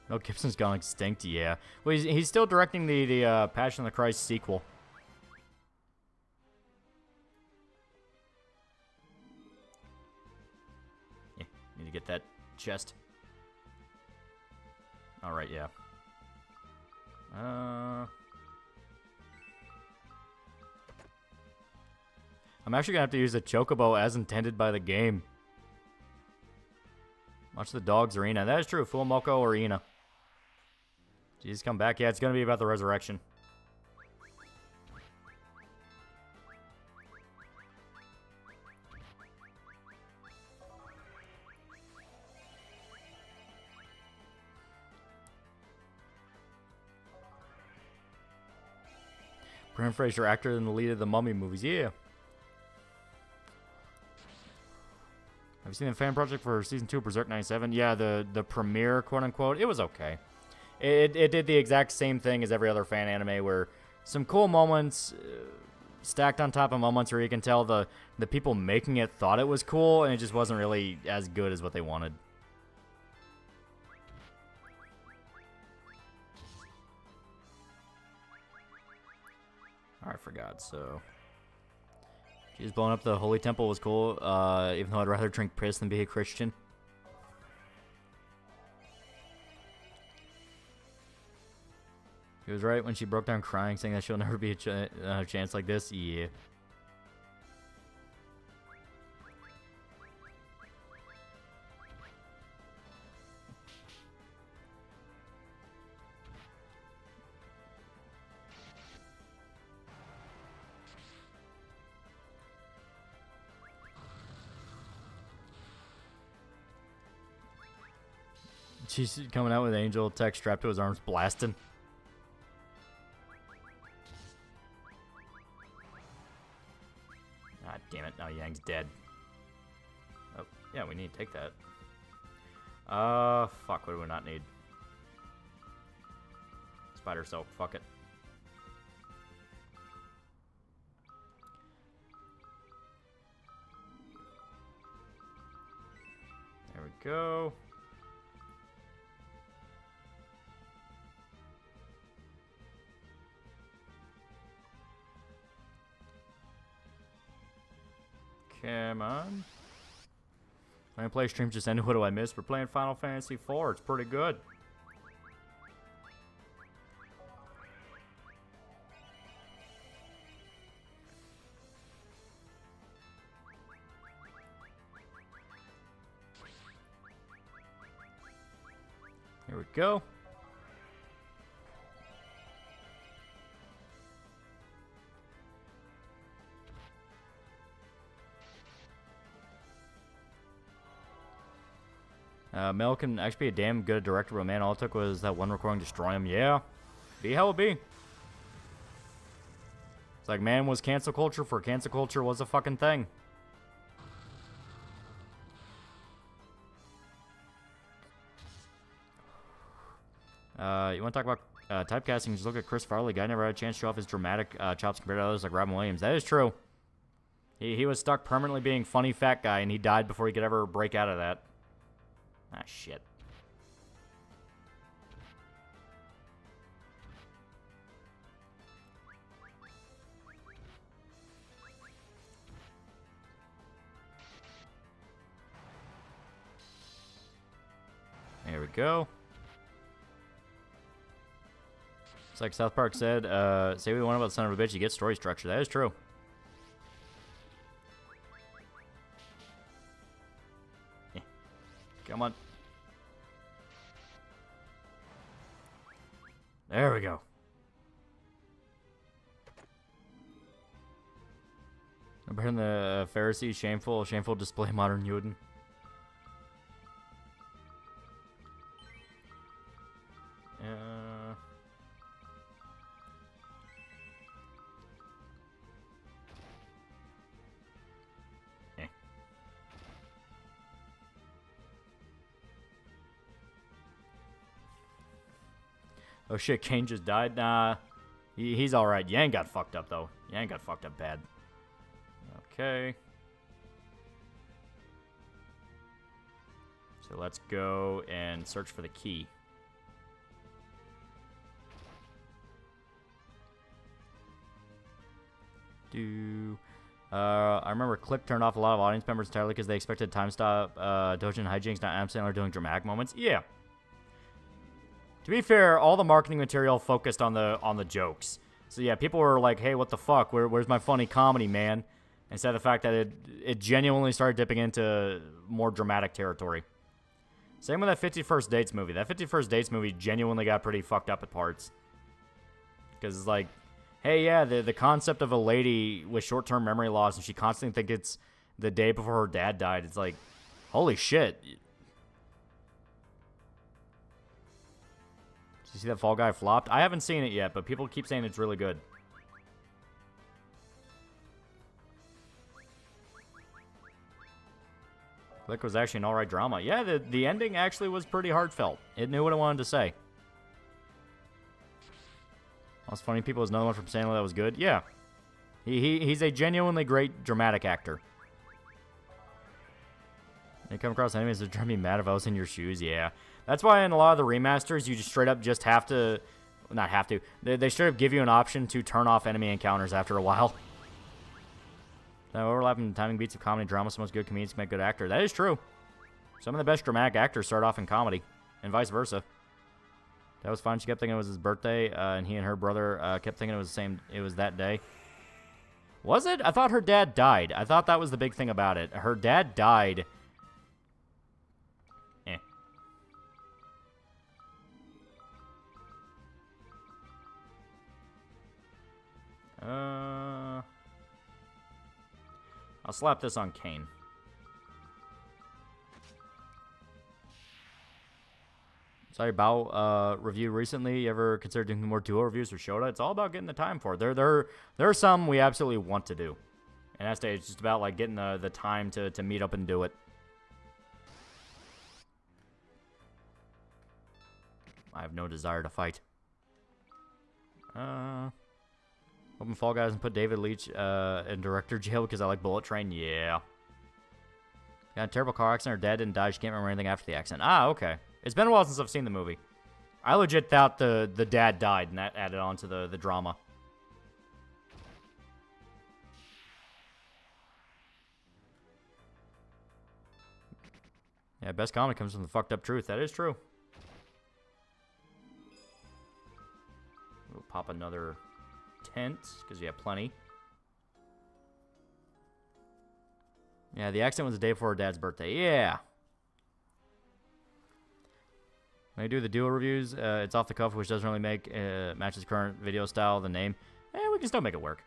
Mel Gibson's gone extinct, yeah. Well, he's still directing the Passion of the Christ sequel. me get that chest. Alright, yeah. I'm actually gonna have to use the chocobo as intended by the game. Watch the dog's arena. That is true. Full-Moko arena. Jesus, come back. Yeah, it's gonna be about the resurrection. Brendan Fraser, actor in the lead of the Mummy movies. Yeah. Have you seen the fan project for season 2 of Berserk 97? Yeah, the premiere, quote unquote. It was okay. It did the exact same thing as every other fan anime, where some cool moments stacked on top of moments where you can tell the people making it thought it was cool, and it just wasn't really as good as what they wanted. I forgot, so... Jeez, blowing up the Holy Temple was cool, even though I'd rather drink piss than be a Christian. He was right when she broke down crying, saying that she'll never be a chance like this. Yeah. She's coming out with Angel Tech strapped to his arms, blasting. Ah, damn it. Now Yang's dead. Oh, yeah, we need to take that. Fuck, what do we not need? Spider Silk, fuck it. There we go. Come on. My play stream just ended. What do I miss? We're playing Final Fantasy IV. It's pretty good. Here we go. Mel can actually be a damn good director, but man, all it took was that one recording to destroy him. Yeah. Be how it be. It's like, man was cancel culture for cancel culture was a fucking thing. You want to talk about typecasting? Just look at Chris Farley. Guy never had a chance to show off his dramatic chops compared to others like Robin Williams. That is true. He was stuck permanently being funny fat guy, and he died before he could ever break out of that. Ah, shit. There we go. It's like South Park said, say what you want about the son of a bitch, you get story structure. That is true. Yeah. Come on. There we go. Better than the Pharisees, shameful display modern Juden. Oh shit, Kane just died? Nah. He's alright. Yang got fucked up, though. Yang got fucked up bad. Okay. So let's go and search for the key. I remember Clip turned off a lot of audience members entirely because they expected time stop, Dojin hijinks, not Adam Sandler doing dramatic moments. Yeah. To be fair, all the marketing material focused on the jokes. So yeah, people were like, "Hey, what the fuck? Where's my funny comedy, man?" Instead of the fact that it genuinely started dipping into more dramatic territory. Same with that 51st Dates movie. That 51st Dates movie genuinely got pretty fucked up at parts. Because it's like, hey, yeah, the concept of a lady with short-term memory loss and she constantly thinks it's the day before her dad died. It's like, holy shit. Did you see that Fall Guy flopped? I haven't seen it yet, but people keep saying it's really good. Click was actually an alright drama. Yeah, the ending actually was pretty heartfelt. It knew what it wanted to say. Most funny people is another one from Sandler that was good. Yeah. He's a genuinely great dramatic actor. You come across enemies that drive me mad if I was in your shoes. Yeah. That's why in a lot of the remasters, you just straight up just have to... Not have to. They straight up give you an option to turn off enemy encounters after a while. The overlapping timing beats of comedy and drama, so most good comedians can make good actor. That is true. Some of the best dramatic actors start off in comedy, and vice versa. That was fun. She kept thinking it was his birthday, and he and her brother kept thinking it was the same. It was that day. Was it? I thought her dad died. I thought that was the big thing about it. Her dad died. Eh. I'll slap this on Kane. Sorry, Bao review recently. You ever considered doing more duo reviews for Shota? It's all about getting the time for it. There are some we absolutely want to do. And that's it's just about like getting the time to meet up and do it. I have no desire to fight. Hoping Fall Guys and put David Leitch in director jail because I like Bullet Train. Yeah. Got a terrible car accident. Her dad didn't die. She can't remember anything after the accident. Ah, okay. It's been a while since I've seen the movie. I legit thought the dad died, and that added on to the drama. Yeah, best comedy comes from the fucked up truth. That is true. We'll pop another tent, because we have plenty. Yeah, the accident was the day before her dad's birthday. Yeah. When I do the duo reviews, it's off the cuff, which doesn't really make matches current video style, the name. We can still make it work.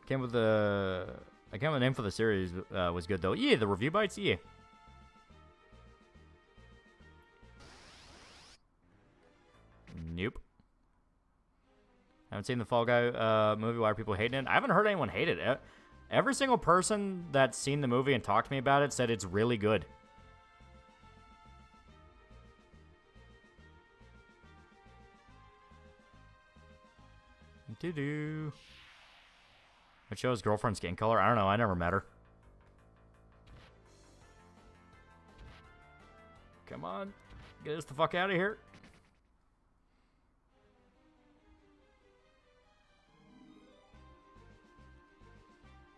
Came with the name for the series was good though. Yeah, the review bites. Yeah. Nope. Haven't seen the Fall Guy movie. Why are people hating it? I haven't heard anyone hate it. Every single person that's seen the movie and talked to me about it said it's really good. Doo-doo. What shows girlfriend's skin color? I don't know. I never met her. Come on. Get us the fuck out of here.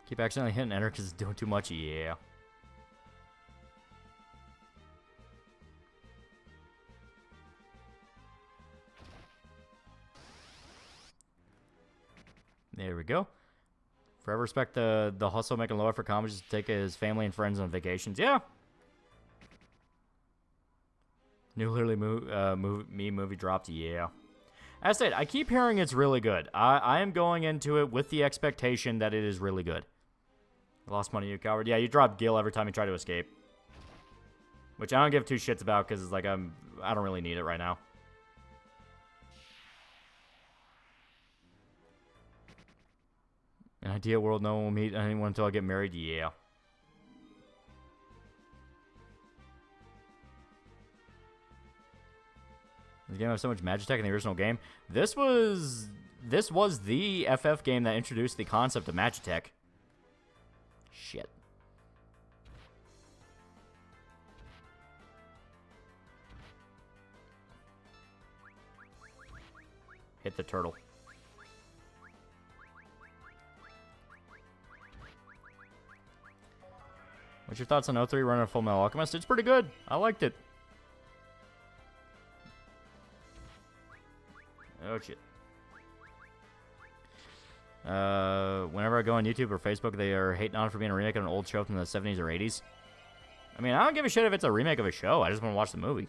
Keep accidentally hitting enter because it's doing too much. Yeah. There we go. Forever respect the hustle making low effort comedies to take his family and friends on vacations. Yeah. New Literally movie dropped. Yeah. As I said, I keep hearing it's really good. I am going into it with the expectation that it is really good. Lost money, you coward. Yeah, you drop Gil every time you try to escape. Which I don't give two shits about because it's like I don't really need it right now. An ideal world, no one will meet anyone until I get married. Yeah. The game has so much Magitech in the original game. This was the FF game that introduced the concept of Magitech. Shit. hit the turtle. What's your thoughts on O3 running a Full Metal Alchemist? It's pretty good. I liked it. Oh, shit. Whenever I go on YouTube or Facebook, they are hating on it for being a remake of an old show from the 70s or 80s. I mean, I don't give a shit if it's a remake of a show. I just want to watch the movie.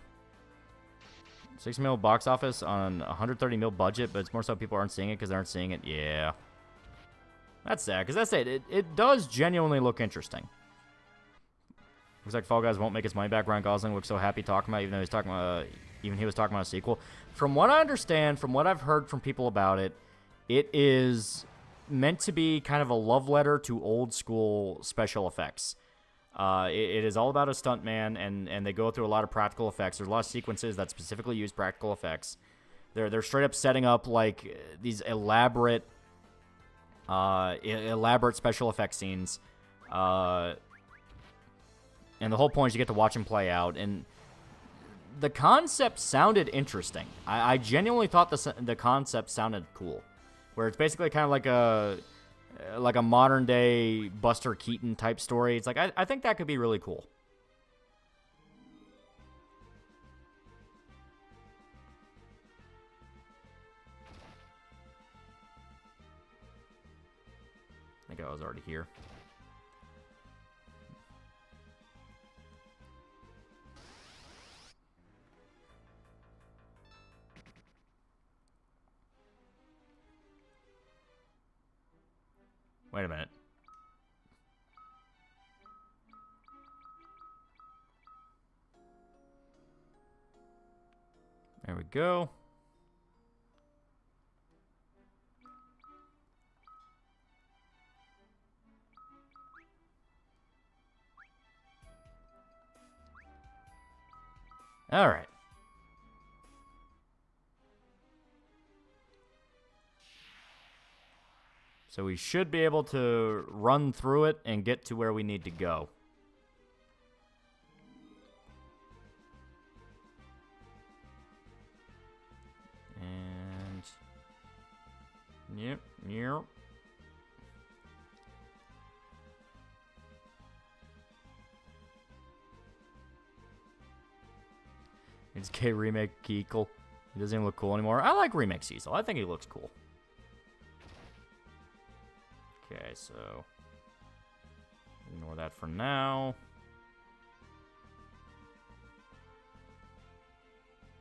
6 mil box office on 130 mil budget, but it's more so people aren't seeing it because they aren't seeing it. Yeah. That's sad, because that's it. It does genuinely look interesting. Looks like Fall Guys won't make its money back. Ryan Gosling looks so happy talking about it, even though he was talking about a sequel. From what I understand, from what I've heard from people about it, it is meant to be kind of a love letter to old school special effects. It is all about a stuntman, and they go through a lot of practical effects. There's a lot of sequences that specifically use practical effects. They're straight up setting up like these elaborate special effects scenes. And the whole point is you get to watch them play out. And the concept sounded interesting. I genuinely thought the concept sounded cool. Where it's basically kind of like a modern day Buster Keaton type story. It's like, I think that could be really cool. I think I was already here. Wait a minute. There we go. All right. So we should be able to run through it and get to where we need to go. And... Yep. It's K remake Keekle. He doesn't even look cool anymore. I like remake Cecil. I think he looks cool. Okay, so ignore that for now.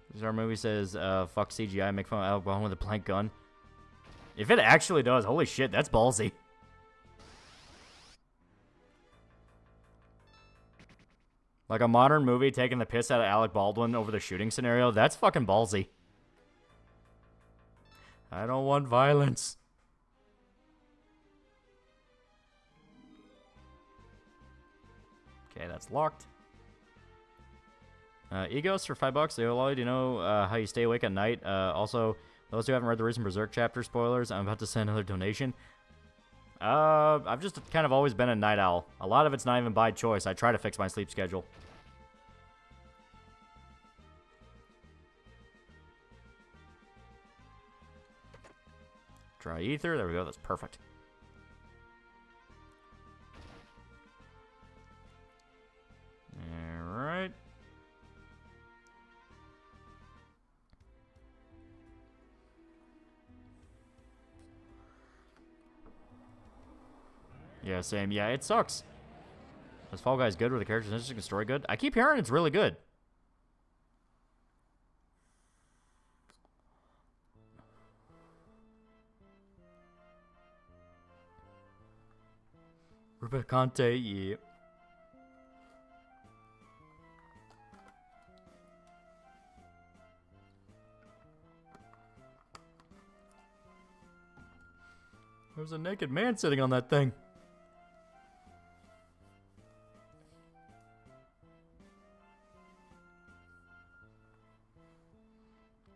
This is our movie says, fuck CGI, make fun of Alec Baldwin with a blank gun. If it actually does, holy shit, that's ballsy. Like a modern movie taking the piss out of Alec Baldwin over the shooting scenario, that's fucking ballsy. I don't want violence. Okay, that's locked. Egos for $5. TheAlmightyLoli, do you know how you stay awake at night? Also, those who haven't read the recent Berserk chapter, spoilers, I'm about to send another donation. I've just kind of always been a night owl. A lot of it's not even by choice. I try to fix my sleep schedule. Try ether. There we go. That's perfect. Alright. Yeah, same. Yeah, it sucks. Is Fall Guys good? Were the characters interesting? The story good? I keep hearing it's really good. Rubicante, yeah. There's a naked man sitting on that thing.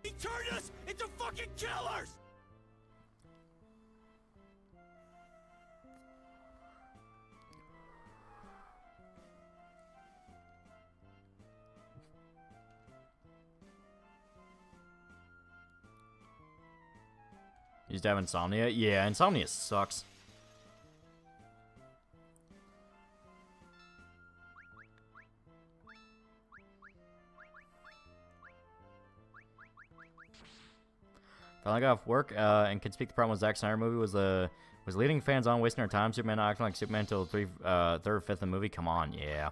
He turned us into fucking killers! You used to have insomnia? Yeah, insomnia sucks. Finally got off work and can speak the problem with Zack Snyder movie was leading fans on wasting their time. Superman not acting like Superman until the third, fifth of the movie. Come on, yeah.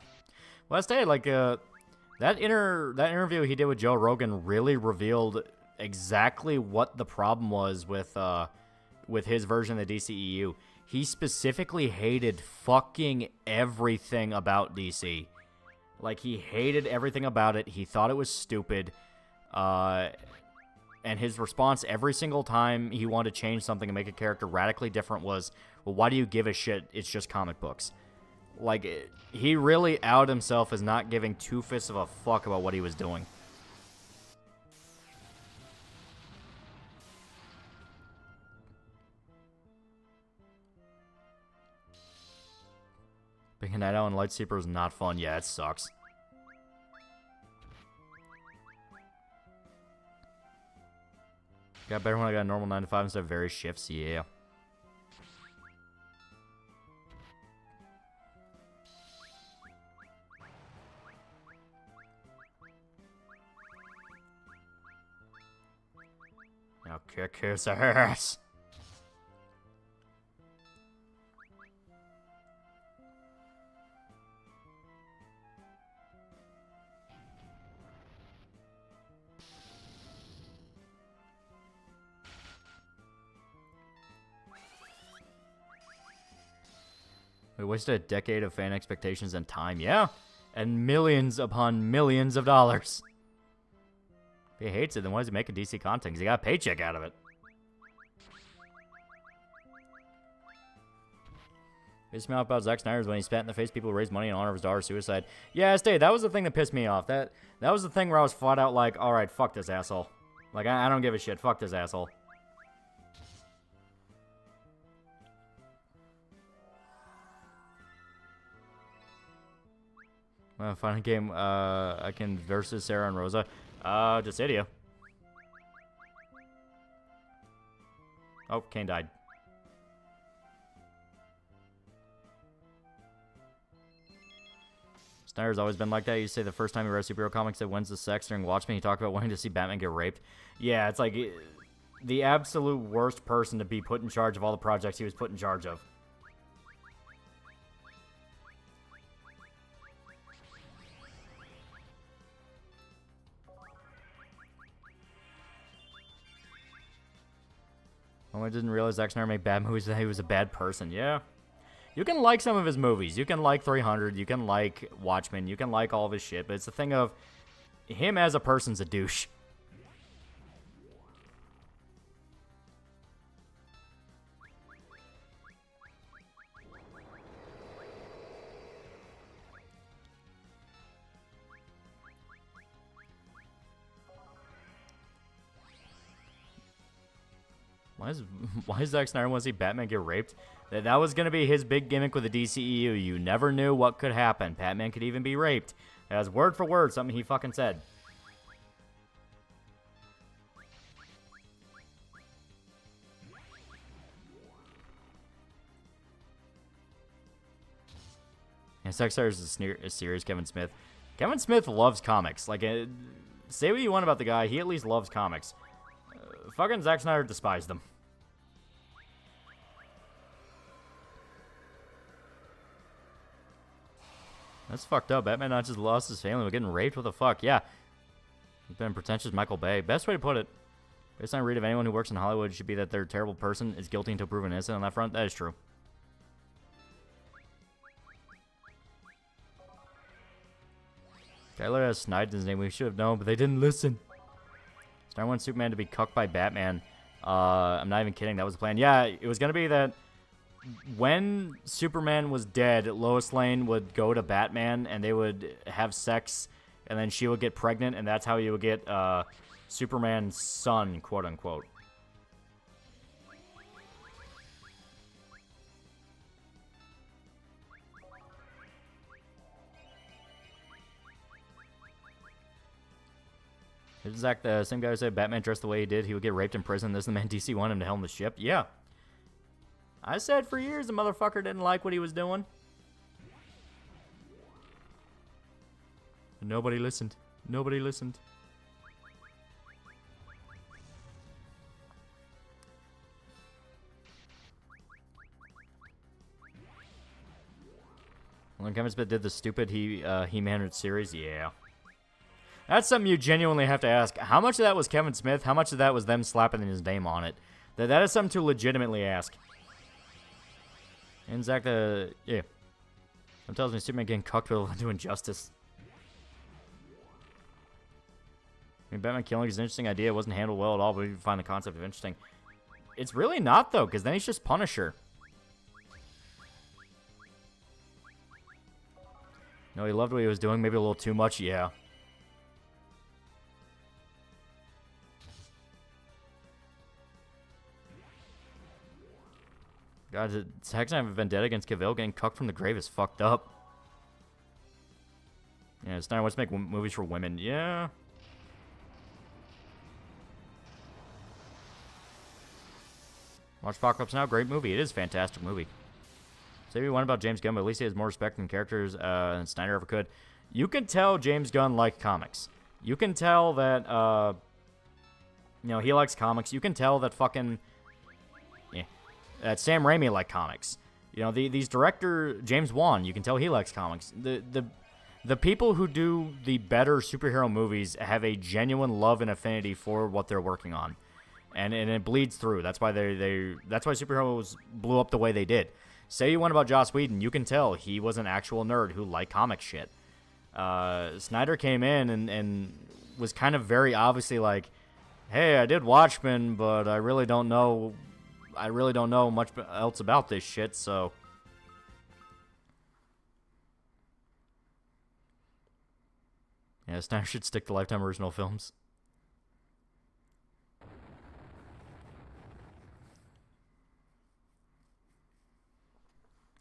Well, I stayed like that interview he did with Joe Rogan really revealed exactly what the problem was with his version of the DCEU. He specifically hated fucking everything about DC. Like, he hated everything about it. He thought it was stupid. And his response every single time he wanted to change something and make a character radically different was, well, why do you give a shit? It's just comic books. Like, he really outed himself as not giving two fists of a fuck about what he was doing. Being a night owl and light sleeper is not fun. Yeah, it sucks. Got better when I got a normal 9 to 5 instead of various shifts. Yeah. Now kick his ass. We wasted a decade of fan expectations and time, yeah, and millions upon millions of dollars. If he hates it, then why does he make a DC content? Because he got a paycheck out of it. Pissed me off about Zack Snyder's when he spat in the face people who raised money in honor of his daughter's suicide. Yeah, stay. That was the thing that pissed me off. That was the thing where I was flat out like, all right, fuck this asshole. Like, I don't give a shit. Fuck this asshole. Final game, I can versus Sarah and Rosa. Dissidia. Oh, Kane died. Snyder's always been like that. You say the first time he read superhero comics that when's the sex during Watchmen, he talked about wanting to see Batman get raped. Yeah, it's like the absolute worst person to be put in charge of all the projects he was put in charge of. I didn't realize Zack Snyder made bad movies, that he was a bad person. Yeah. You can like some of his movies. You can like 300. You can like Watchmen. You can like all of his shit. But it's the thing of him as a person's a douche. Why is Zack Snyder want to see Batman get raped? That was going to be his big gimmick with the DCEU. You never knew what could happen. Batman could even be raped. That's word for word something he fucking said. And Zack Snyder is a serious Kevin Smith. Kevin Smith loves comics. Like, say what you want about the guy, he at least loves comics. Fucking Zack Snyder despised them. That's fucked up. Batman not just lost his family, but getting raped? What the fuck? Yeah. He's been pretentious Michael Bay. Best way to put it. Based on read of anyone who works in Hollywood should be that they're a terrible person, is guilty until proven innocent on that front. That is true. Tyler has Snyder's name. We should have known, but they didn't listen. Snyder wants Superman to be cucked by Batman. I'm not even kidding. That was the plan. Yeah, it was going to be that when Superman was dead, Lois Lane would go to Batman, and they would have sex, and then she would get pregnant, and that's how you would get Superman's son, quote-unquote. Isn't Zach the same guy who said Batman dressed the way he did, he would get raped in prison? This is the man DC wanted him to helm the ship? Yeah. I said for years the motherfucker didn't like what he was doing. Nobody listened. Nobody listened. When Kevin Smith did the stupid He-Man series, yeah. That's something you genuinely have to ask. How much of that was Kevin Smith? How much of that was them slapping his name on it? That is something to legitimately ask. And Zach, yeah. Some tells me Superman getting cucked while doing justice. I mean, Batman killing is an interesting idea. It wasn't handled well at all, but we find the concept of interesting. It's really not, though, because then he's just Punisher. No, he loved what he was doing. Maybe a little too much, yeah. God, Zack Snyder have a vendetta against Cavill. Getting cucked from the grave is fucked up. Yeah, Snyder wants to make movies for women. Yeah. Watch Apocalypse Now. Great movie. It is a fantastic movie. Say what one about James Gunn, but at least he has more respect than characters than Snyder ever could. You can tell James Gunn liked comics. You can tell that, you know, he likes comics. You can tell that fucking, yeah, that Sam Raimi liked comics. You know, these director, James Wan, you can tell he likes comics. The people who do the better superhero movies have a genuine love and affinity for what they're working on. And it bleeds through. That's why that's why superheroes blew up the way they did. Say you went about Joss Whedon, you can tell he was an actual nerd who liked comic shit. Snyder came in and was kind of very obviously like, hey, I did Watchmen, but I really don't know much else about this shit, so. Yeah, Snyder should stick to Lifetime original films.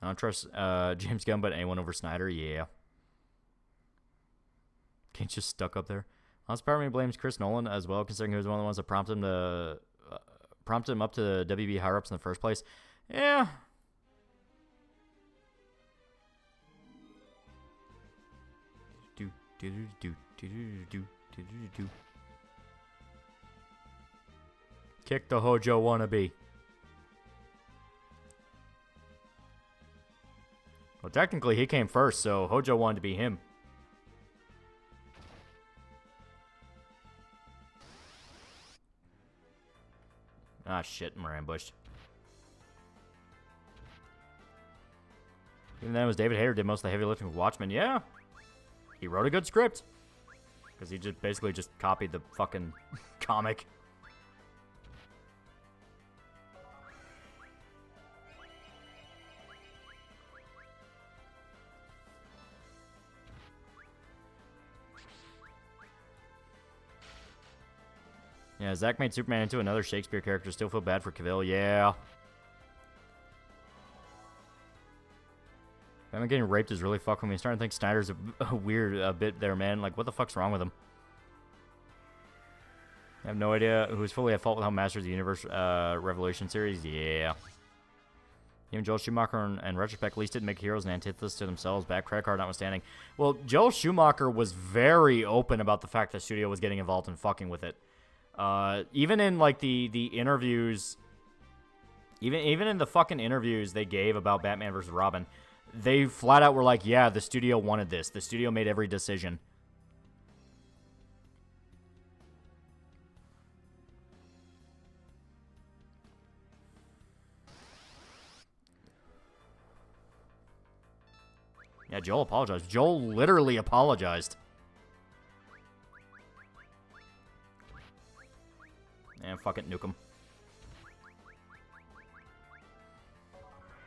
I don't trust James Gunn, but anyone over Snyder, yeah. Kane's just stuck up there. Honest part of me blames Chris Nolan as well, considering he was one of the ones that prompted him up to the WB higher ups in the first place. Yeah. Kick the Hojo wannabe. Well, technically, he came first, so Hojo wanted to be him. Ah, shit, we're ambushed. Even then, it was David Hayter did most of the heavy lifting with Watchmen. Yeah, he wrote a good script. Because he just basically just copied the fucking comic. Yeah, Zack made Superman into another Shakespeare character. Still feel bad for Cavill. Yeah. Batman getting raped is really fucking me. I'm starting to think Snyder's a weird bit there, man. Like, what the fuck's wrong with him? I have no idea who's fully at fault with how Masters of the Universe Revolution series. Yeah. Even Joel Schumacher and retrospect at least didn't make heroes an antithesis to themselves. Bad credit card notwithstanding. Well, Joel Schumacher was very open about the fact the studio was getting involved in fucking with it. Even in like the interviews, even in the fucking interviews they gave about Batman vs. Robin, they flat out were like, yeah, the studio wanted this. The studio made every decision. Yeah, Joel apologized. Joel literally apologized. And fuck it, nuke him.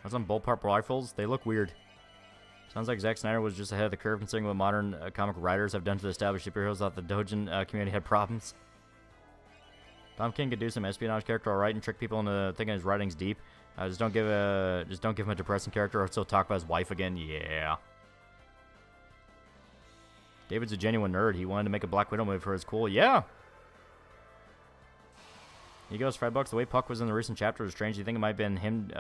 That's on bullpup rifles. They look weird. Sounds like Zack Snyder was just ahead of the curve considering what modern comic writers have done to the established superheroes. Thought the Dojin community had problems. Tom King could do some espionage character alright and trick people into thinking his writing's deep. Just don't give him a depressing character or still talk about his wife again. Yeah. David's a genuine nerd. He wanted to make a Black Widow movie for his cool. Yeah. He goes, $5. The way Puck was in the recent chapter was strange. Do you think it might have been him,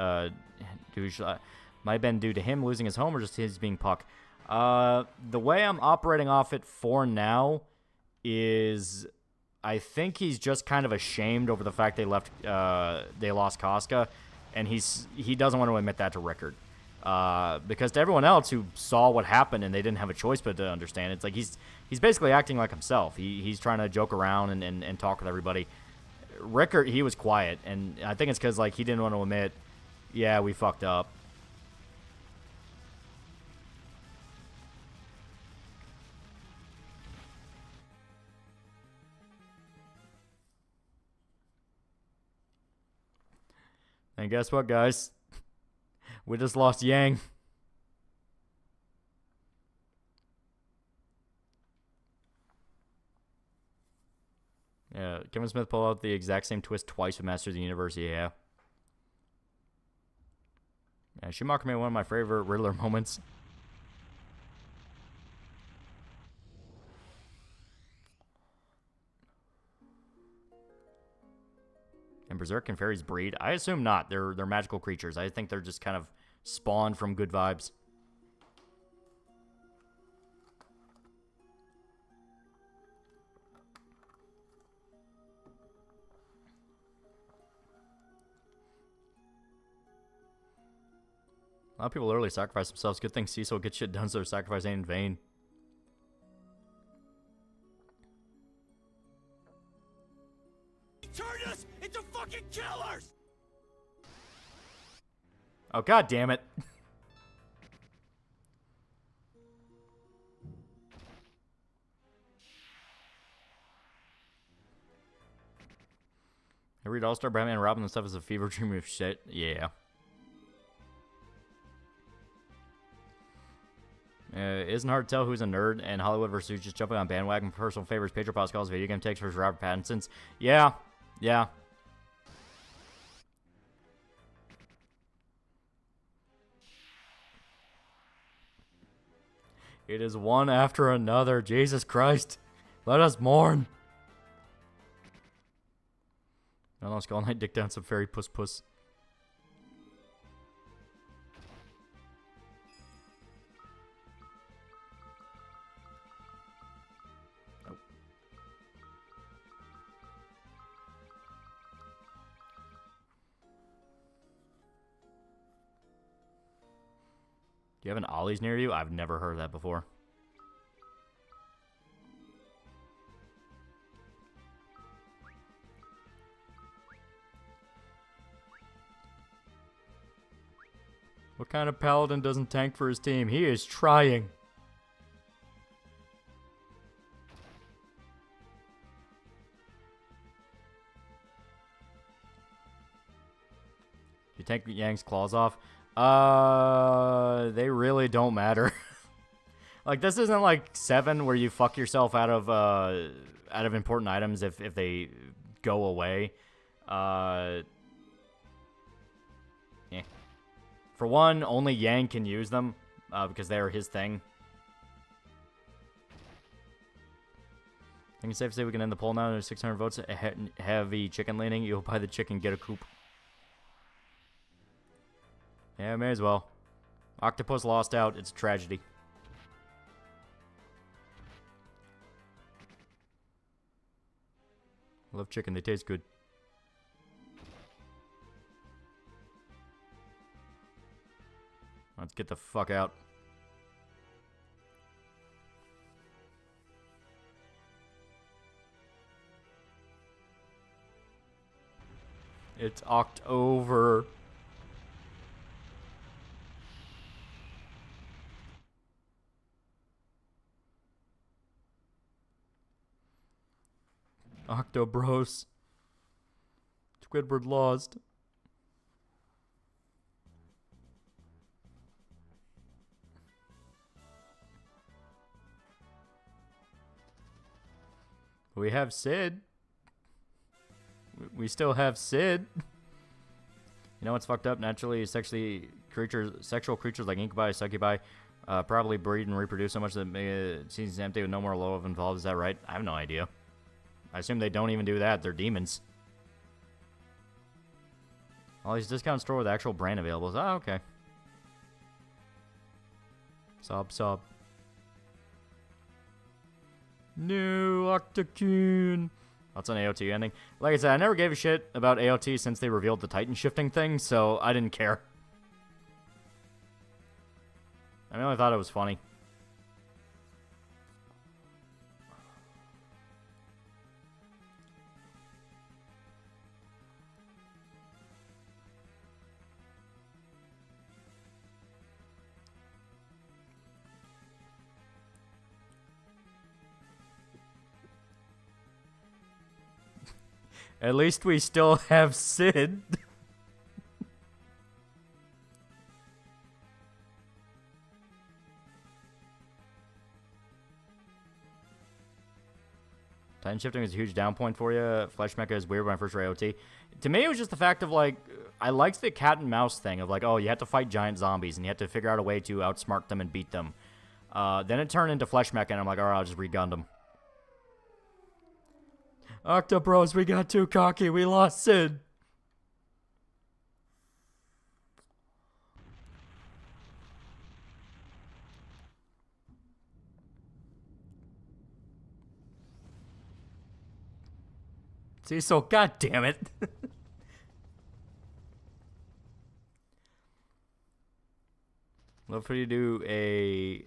might have been due to him losing his home or just his being Puck? The way I'm operating off it for now is I think he's just kind of ashamed over the fact they lost Casca, and he doesn't want to admit that to Rickard. Because to everyone else who saw what happened and they didn't have a choice but to understand, it's like he's basically acting like himself. He's trying to joke around and talk with everybody. Rickard, he was quiet, and I think it's because like he didn't want to admit, yeah, we fucked up. And guess what, guys? We just lost Yang. Yeah, Kevin Smith pulled out the exact same twist twice with Masters of the Universe. Yeah. Yeah, Schumacher made one of my favorite Riddler moments. And Berserk and Fairies breed? I assume not. They're magical creatures. I think they're just kind of spawned from good vibes. A lot of people literally sacrifice themselves. Good thing Cecil gets shit done so their sacrifice ain't in vain. Turn us into fucking killers! Oh, god damn it. I read All-Star Batman and Robin and stuff as a fever dream of shit. Yeah. Isn't hard to tell who's a nerd and Hollywood versus who's just jumping on bandwagon. Personal favorites, Pedro Pascal's video game takes versus Robert Pattinson's. Yeah. Yeah. It is one after another. Jesus Christ. Let us mourn. I lost all night, dick down some fairy puss puss. Nope. Do you have an Ollie's near you? I've never heard of that before. What kind of paladin doesn't tank for his team? He is trying. You take Yang's claws off? They really don't matter. Like, this isn't like 7 where you fuck yourself out of important items if they go away. Yeah. For one, only Yang can use them because they are his thing. I think it's safe to say we can end the poll now. There's 600 votes. Heavy chicken leaning. You'll buy the chicken, get a coop. Yeah, may as well. Octopus lost out. It's a tragedy. I love chicken. They taste good. Let's get the fuck out. It's October. Octobros. Squidward lost. We have Sid. We still have Sid. You know what's fucked up? Naturally, sexual creatures like incubi, succubi, probably breed and reproduce so much that it seems empty with no more love involved. Is that right? I have no idea. I assume they don't even do that. They're demons. All these discount store with actual brand available. Oh, okay. Sub. New Octocune. That's an AOT ending. Like I said, I never gave a shit about AOT since they revealed the Titan shifting thing, so I didn't care. I only thought it was funny. At least we still have Sid. Titan shifting is a huge down point for you. Flesh Mecha is weird when I first read OT. To me, it was just the fact of, like, I liked the cat and mouse thing of, like, oh, you have to fight giant zombies, and you have to figure out a way to outsmart them and beat them. Then it turned into Flesh Mecha, and I'm like, alright, I'll just re-gun them. Octobros, we got too cocky. We lost Sid. See, so god damn it. Love for you to do a,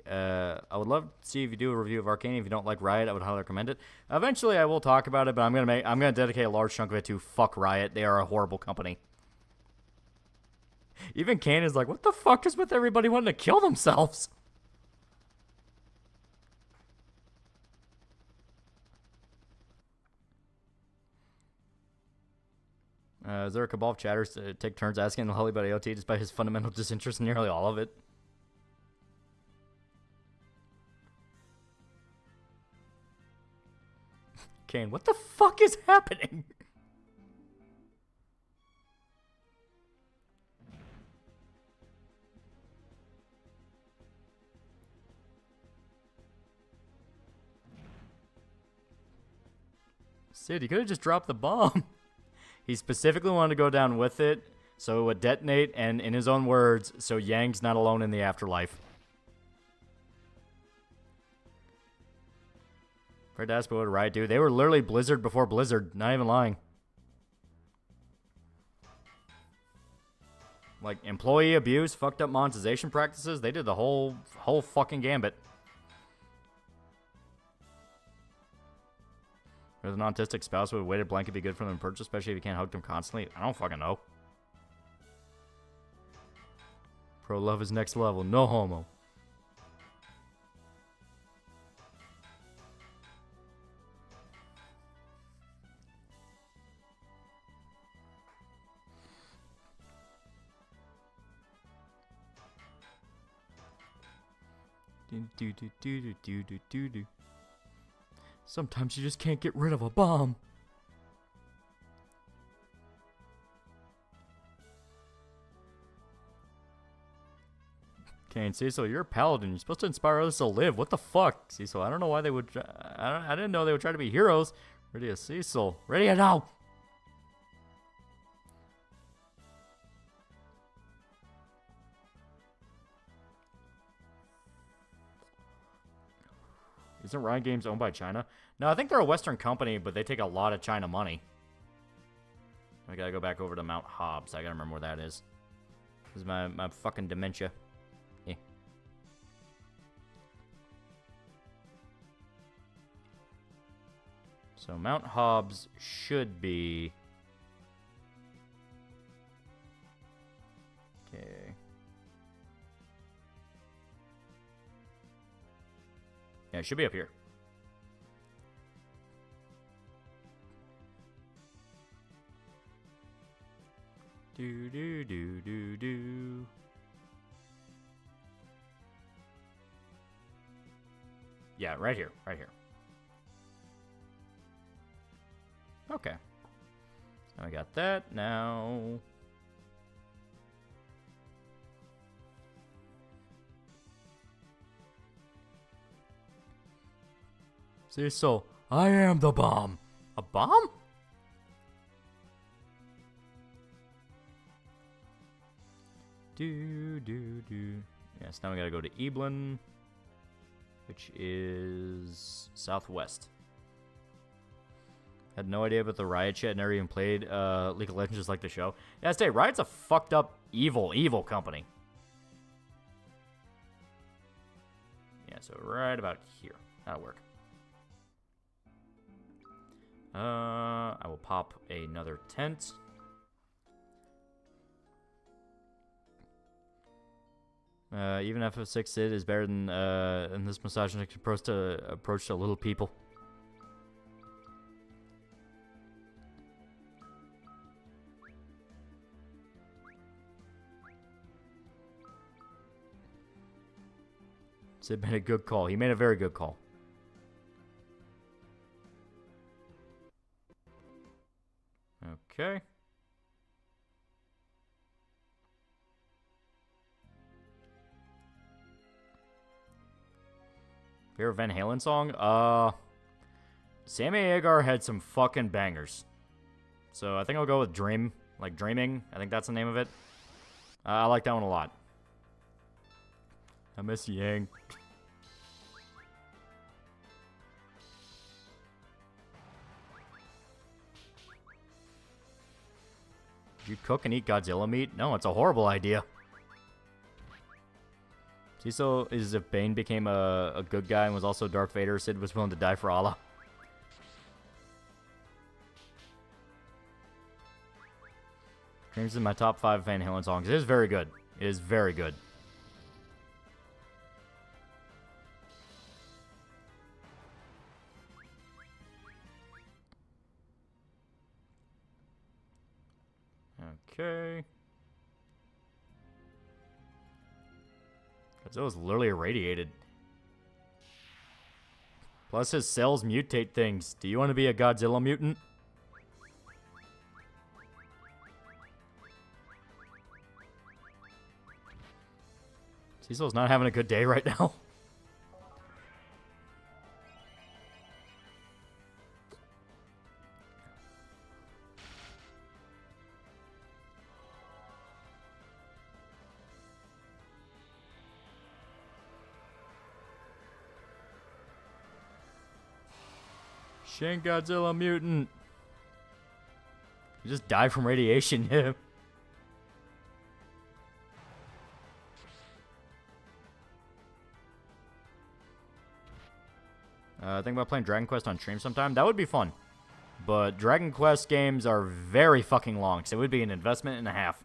I would love to see if you do a review of Arcane. If you don't like Riot, I would highly recommend it. Eventually, I will talk about it, but I'm gonna dedicate a large chunk of it to fuck Riot. They are a horrible company. Even Kane is like, what the fuck is with everybody wanting to kill themselves? Is there a cabal of chatters to take turns asking Loli about AOT despite his fundamental disinterest in nearly all of it? Kane, what the fuck is happening? Sid, you could have just dropped the bomb. He specifically wanted to go down with it, so it would detonate, and in his own words, so Yang's not alone in the afterlife. Fred asked what would Riot do. They were literally Blizzard before Blizzard, not even lying. Like, employee abuse, fucked up monetization practices, they did the whole fucking gambit. With an autistic spouse, would a weighted blanket be good for them to purchase, especially if you can't hug them constantly? I don't fucking know. Pro love is next level. No homo. Do. Sometimes you just can't get rid of a bomb. Kane, Cecil, you're a paladin. You're supposed to inspire others to live. What the fuck, Cecil? I don't know why they would. I didn't know they would try to be heroes. Ready, Cecil. Ready now. Isn't Riot Games owned by China? No, I think they're a Western company, but they take a lot of China money. I gotta go back over to Mount Hobbs. I gotta remember where that is. This is my fucking dementia. Yeah. So Mount Hobbs should be... Okay. Yeah, it should be up here. Do. Yeah, right here. Okay. So I got that now. Cecil, I am the bomb. A bomb? Yes, now we gotta go to Eblin, which is southwest. Had no idea about the Riot shit. Never even played League of Legends just like the show. Yeah, I say Riot's a fucked up, evil company. Yeah, so right about here. That'll work. I will pop another tent. Even FF6 Sid is better than this misogynistic approach to little people. Sid made a good call. He made a very good call. Okay. Favorite Van Halen song? Sammy Hagar had some fucking bangers. So I think I'll go with Dream. Like Dreaming. I think that's the name of it. I like that one a lot. I miss Yang. Did you cook and eat Godzilla meat? No, it's a horrible idea. Cecil is if Bane became a good guy and was also Darth Vader, Sid was willing to die for Allah. Dreams is my top 5 Van Halen songs. It is very good. It is very good. Okay. Godzilla's literally irradiated. Plus his cells mutate things. Do you want to be a Godzilla mutant? Cecil's not having a good day right now. Shin Godzilla mutant. You just die from radiation, yeah. Think about playing Dragon Quest on stream sometime. That would be fun. But Dragon Quest games are very fucking long, so it would be an investment and a half.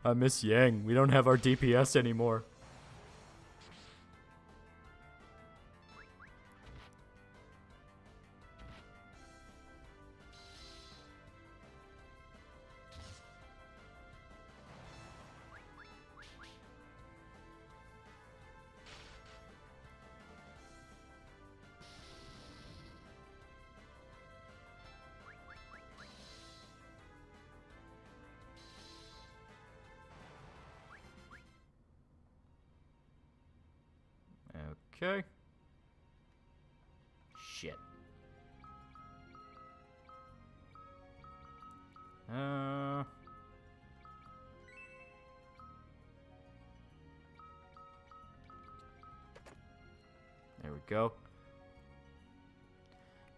I miss Yang. We don't have our DPS anymore. Okay. Shit. There we go.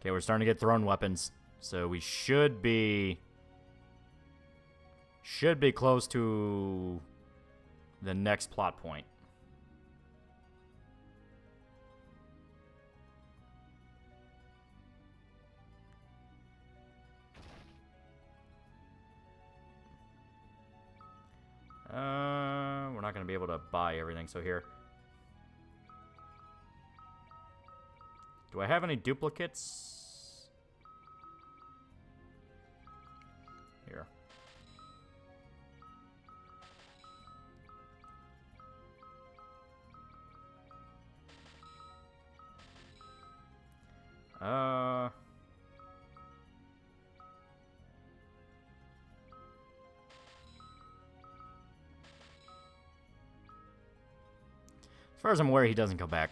Okay, we're starting to get thrown weapons, so we should be close to the next plot point. We're not going to be able to buy everything, so here. Do I have any duplicates? Here. far as I'm aware, he doesn't go back.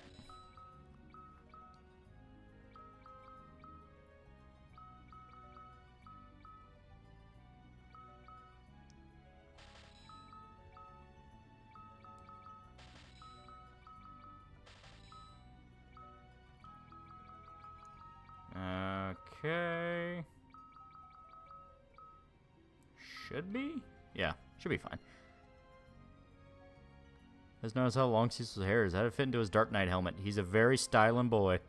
Okay. Should be? Yeah, should be fine. Just notice how long Cecil's hair is. How did it fit into his Dark Knight helmet? He's a very styling boy.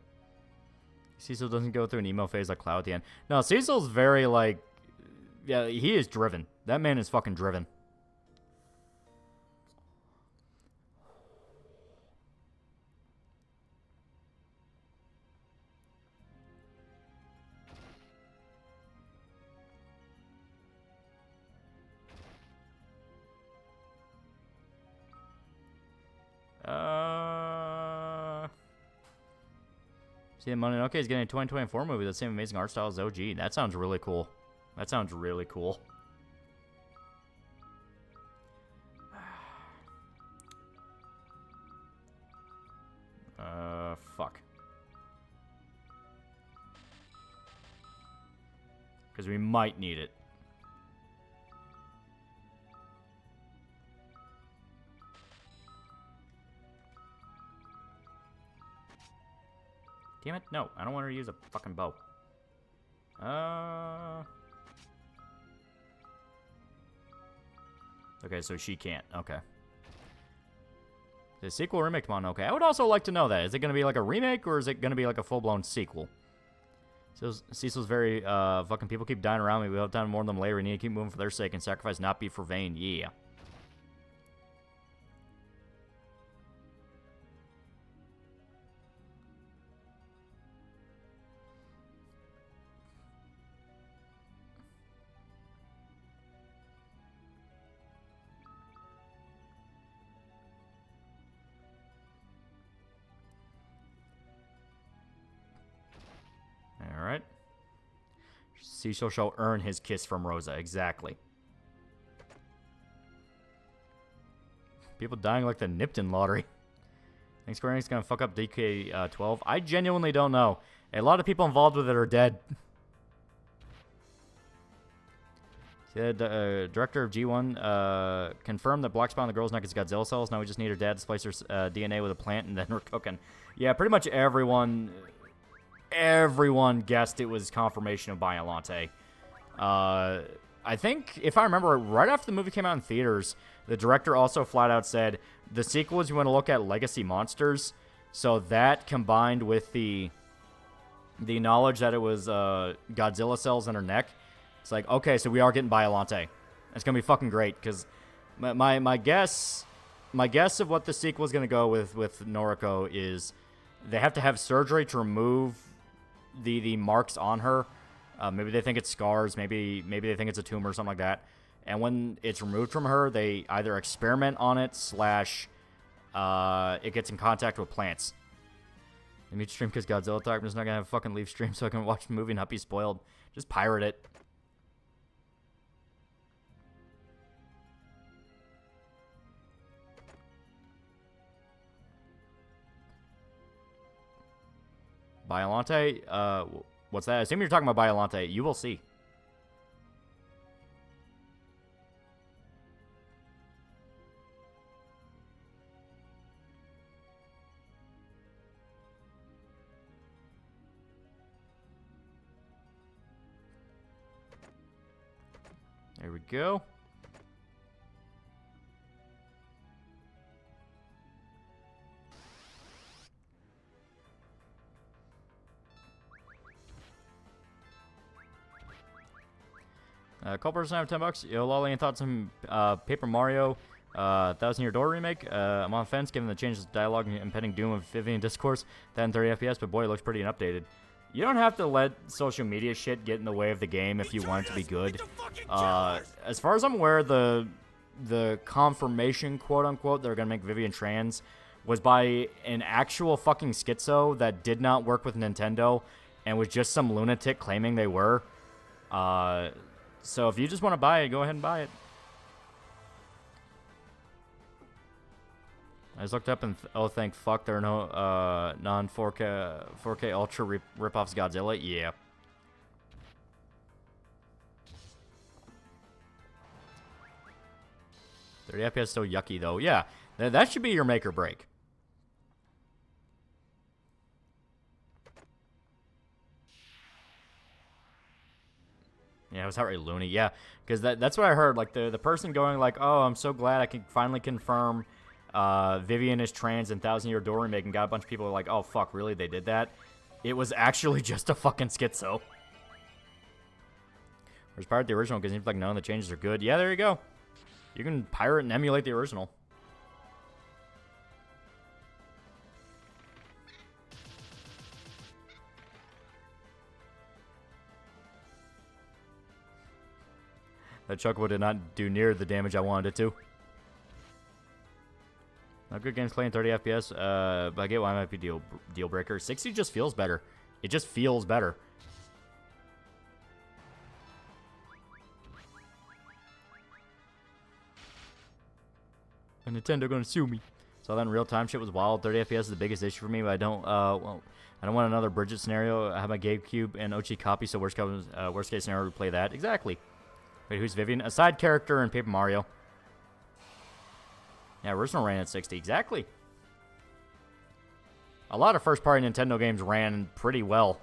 Cecil doesn't go through an emo phase like Cloud at the end. No, Cecil's very, like... Yeah, he is driven. That man is fucking driven. See the money. Okay, he's getting a 2024 movie. The same amazing art style as OG. That sounds really cool. That sounds really cool. Fuck. Because we might need it. Damn it, no. I don't want her to use a fucking bow. Okay, so she can't. Okay. The sequel remake come on. Okay, I would also like to know that. Is it going to be like a remake, or is it going to be like a full-blown sequel? Cecil's very, fucking people keep dying around me. We'll have time to mourn them later. We need to keep moving for their sake and sacrifice not be for vain. Yeah. Alright. Cecil shall earn his kiss from Rosa. Exactly. People dying like the Nipton lottery. Think Square Enix is gonna fuck up DK12? I genuinely don't know. A lot of people involved with it are dead. The director of G1 confirmed that black spot on the girl's neck is Godzilla cells. Now we just need her dad to splice her DNA with a plant, and then we're cooking. Yeah, pretty much everyone guessed it was confirmation of Biollante. I think, if I remember, right after the movie came out in theaters, the director also flat out said, the sequels you want to look at legacy monsters. So that combined with the knowledge that it was Godzilla cells in her neck, it's like, okay, so we are getting Biollante. It's going to be fucking great, because my guess of what the sequel is going to go with Noriko is they have to have surgery to remove the marks on her. Maybe they think it's scars. Maybe they think it's a tumor or something like that. And when it's removed from her, they either experiment on it / it gets in contact with plants. Let me stream because Godzilla talk. I'm just not gonna have a fucking leave stream so I can watch the movie and not be spoiled. Just pirate it. Biollante? What's that? I assume you're talking about Biollante. You will see. There we go. Culpers have $10. Yo, Lolly, any thoughts on Paper Mario 1000 Year Door remake? I'm on the fence given the changes to dialogue and impending doom of Vivian discourse. That in 30 FPS, but boy, it looks pretty updated. You don't have to let social media shit get in the way of the game if you want it to be good. As far as I'm aware, the confirmation, quote unquote, they're gonna make Vivian trans was by an actual fucking schizo that did not work with Nintendo and was just some lunatic claiming they were. So if you just want to buy it, go ahead and buy it. I just looked up and oh, thank fuck there are no non 4K Ultra ripoffs Godzilla. Yeah. The FPS still yucky though. Yeah, that should be your make or break. Yeah, it was outright loony. Yeah, because that's what I heard. Like the person going like, "Oh, I'm so glad I can finally confirm Vivian is trans in 1,000-Year Door remake," and got a bunch of people like, "Oh fuck, really? They did that?" It was actually just a fucking schizo. Whereas pirate the original because it seems like none of the changes are good. Yeah, there you go. You can pirate and emulate the original. That Chocobo did not do near the damage I wanted it to. Not good games playing 30 FPS, but I get why it might be deal breaker. 60 just feels better. It just feels better. And Nintendo gonna sue me. So then real time shit was wild. 30 FPS is the biggest issue for me, but I don't well, I don't want another Bridget scenario. I have my GameCube and Ochi copy, so worst case scenario we play that. Exactly. Wait, who's Vivian? A side character in Paper Mario. Yeah, original ran at 60. Exactly. A lot of first-party Nintendo games ran pretty well.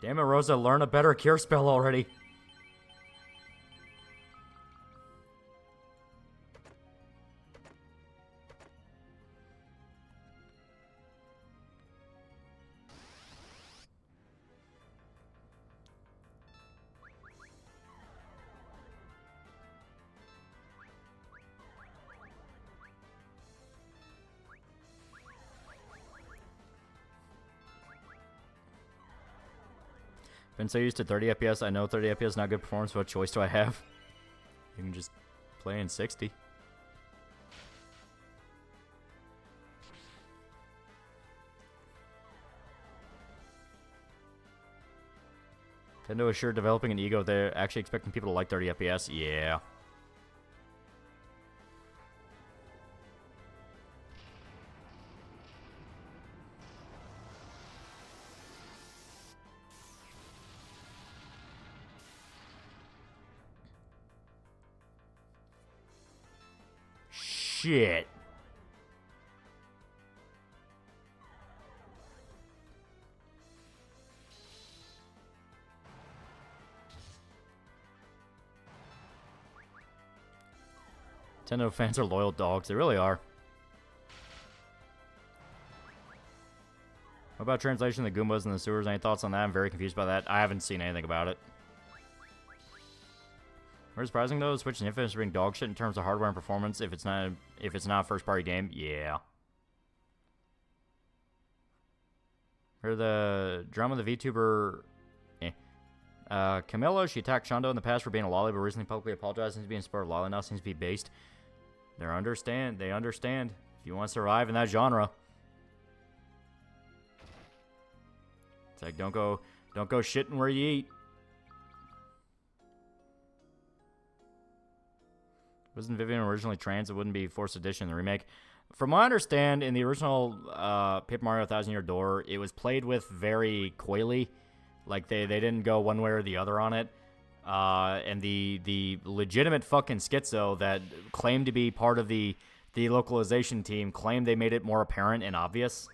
Damn it, Rosa, learn a better cure spell already. Been so used to 30 FPS, I know 30 FPS is not good performance, what choice do I have? You can just play in 60. Nintendo is sure developing an ego. They're actually expecting people to like 30 FPS. Yeah. Shit. Nintendo fans are loyal dogs. They really are. What about translation of the Goombas in the sewers? Any thoughts on that? I'm very confused by that. I haven't seen anything about it. Very surprising though, Switch and Infamous being dog shit in terms of hardware and performance if it's not a first party game. Yeah. Or the drama of the VTuber Camilla, she attacked Shondo in the past for being a lolly, but recently publicly apologized. Seems to be in support of lolly now, seems to be based. They understand if you want to survive in that genre. It's like don't go shitting where you eat. Wasn't Vivian originally trans? It wouldn't be Forced Edition in the remake. From what I understand, in the original Paper Mario 1,000-Year Door, it was played with very coyly. Like, they didn't go one way or the other on it. And the legitimate fucking schizo that claimed to be part of the localization team claimed they made it more apparent and obvious.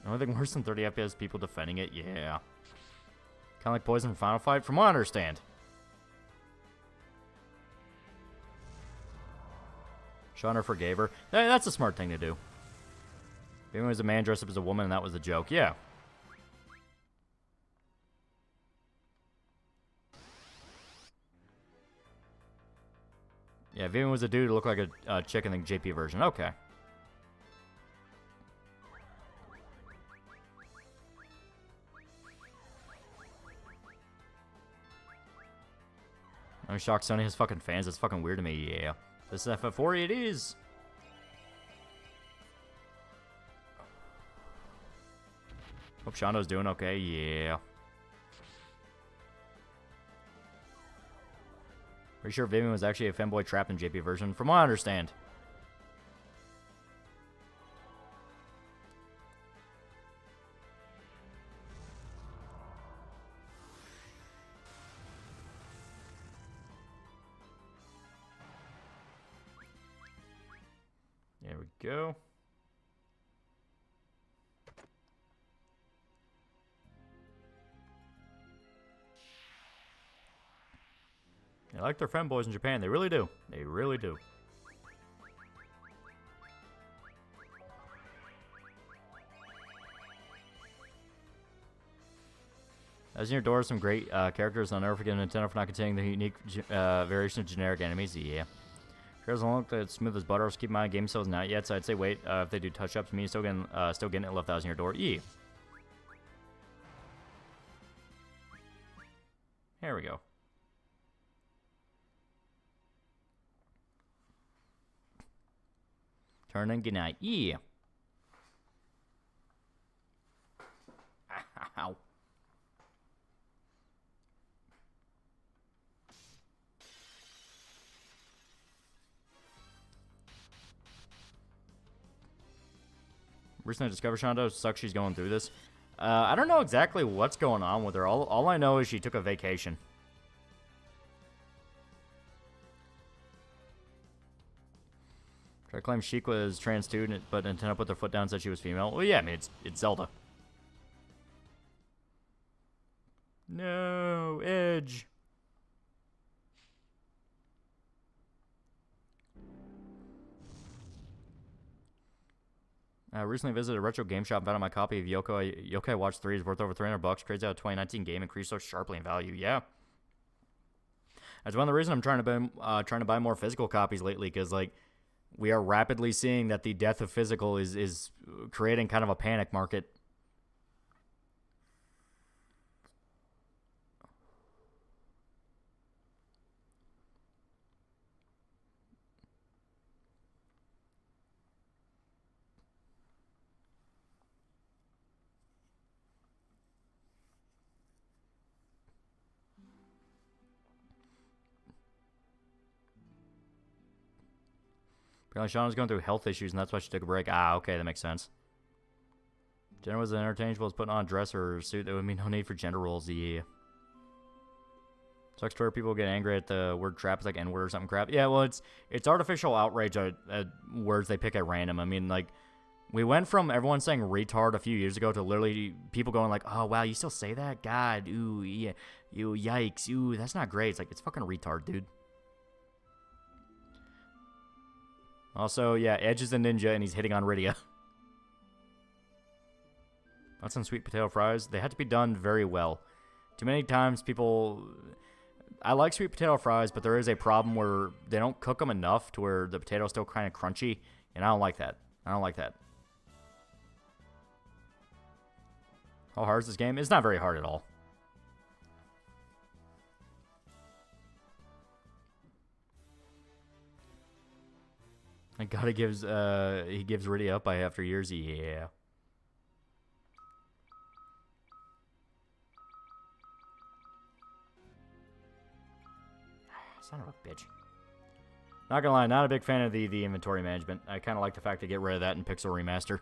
Only thing worse than 30 FPS, people defending it, yeah. Kind of like Poison from Final Fight, from what I understand. Shauna forgave her. That's a smart thing to do. Maybe it was a man dressed up as a woman and that was the joke, yeah. Yeah, Vivian was a dude who looked like a chick in the JP version, okay. I'm shocked Sony has fucking fans. That's fucking weird to me. Yeah. This is FF40. It is. Hope Shondo's doing okay. Yeah. Pretty sure Vivian was actually a femboy trapped in JP version, from what I understand. There we go. They like their femboys in Japan. They really do. They really do. 1,000 Year Door has some great characters. I'll never forget Nintendo for not containing the unique variation of generic enemies. Yeah. Here's don't look that smooth as butter. Keep in mind, game sales not yet, so I'd say wait. If they do touch-ups, me still getting it left 1,000 Year Door. Yeah. Here we go. Turn and good night. Yeah. Ow. Recently discovered Shondo. Sucks she's going through this. I don't know exactly what's going on with her. All I know is she took a vacation. Tried to claim Sheik was trans too, but Nintendo put their foot down and said she was female. Well, yeah, I mean, it's Zelda. No, Edge. I recently visited a retro game shop and found out my copy of Yokai Watch 3 is worth over $300. Trades out a 2019 game, increased so sharply in value. Yeah. That's one of the reasons I'm trying to buy more physical copies lately, because like we are rapidly seeing that the death of physical is creating kind of a panic market. Apparently, Shauna was going through health issues, and that's why she took a break. Ah, okay, that makes sense. Jenna was as interchangeable as putting on a dress or a suit. There would be no need for gender roles. Yeah. Sucks to where people get angry at the word trap. It's like N-word or something crap. Yeah, well, it's artificial outrage at words they pick at random. I mean, like, we went from everyone saying retard a few years ago to literally people going like, oh, wow, you still say that? God, ooh, yeah, you, yikes, ooh, that's not great. It's like, it's fucking retard, dude. Also, yeah, Edge is a ninja, and he's hitting on Rydia. That's some sweet potato fries. They had to be done very well. Too many times people... I like sweet potato fries, but there is a problem where they don't cook them enough to where the potato's still kind of crunchy, and I don't like that. I don't like that. How hard is this game? It's not very hard at all. I gotta he gives Rydia up by after years. Yeah. Son of a bitch. Not gonna lie, not a big fan of the inventory management. I kind of like the fact to get rid of that in Pixel Remaster.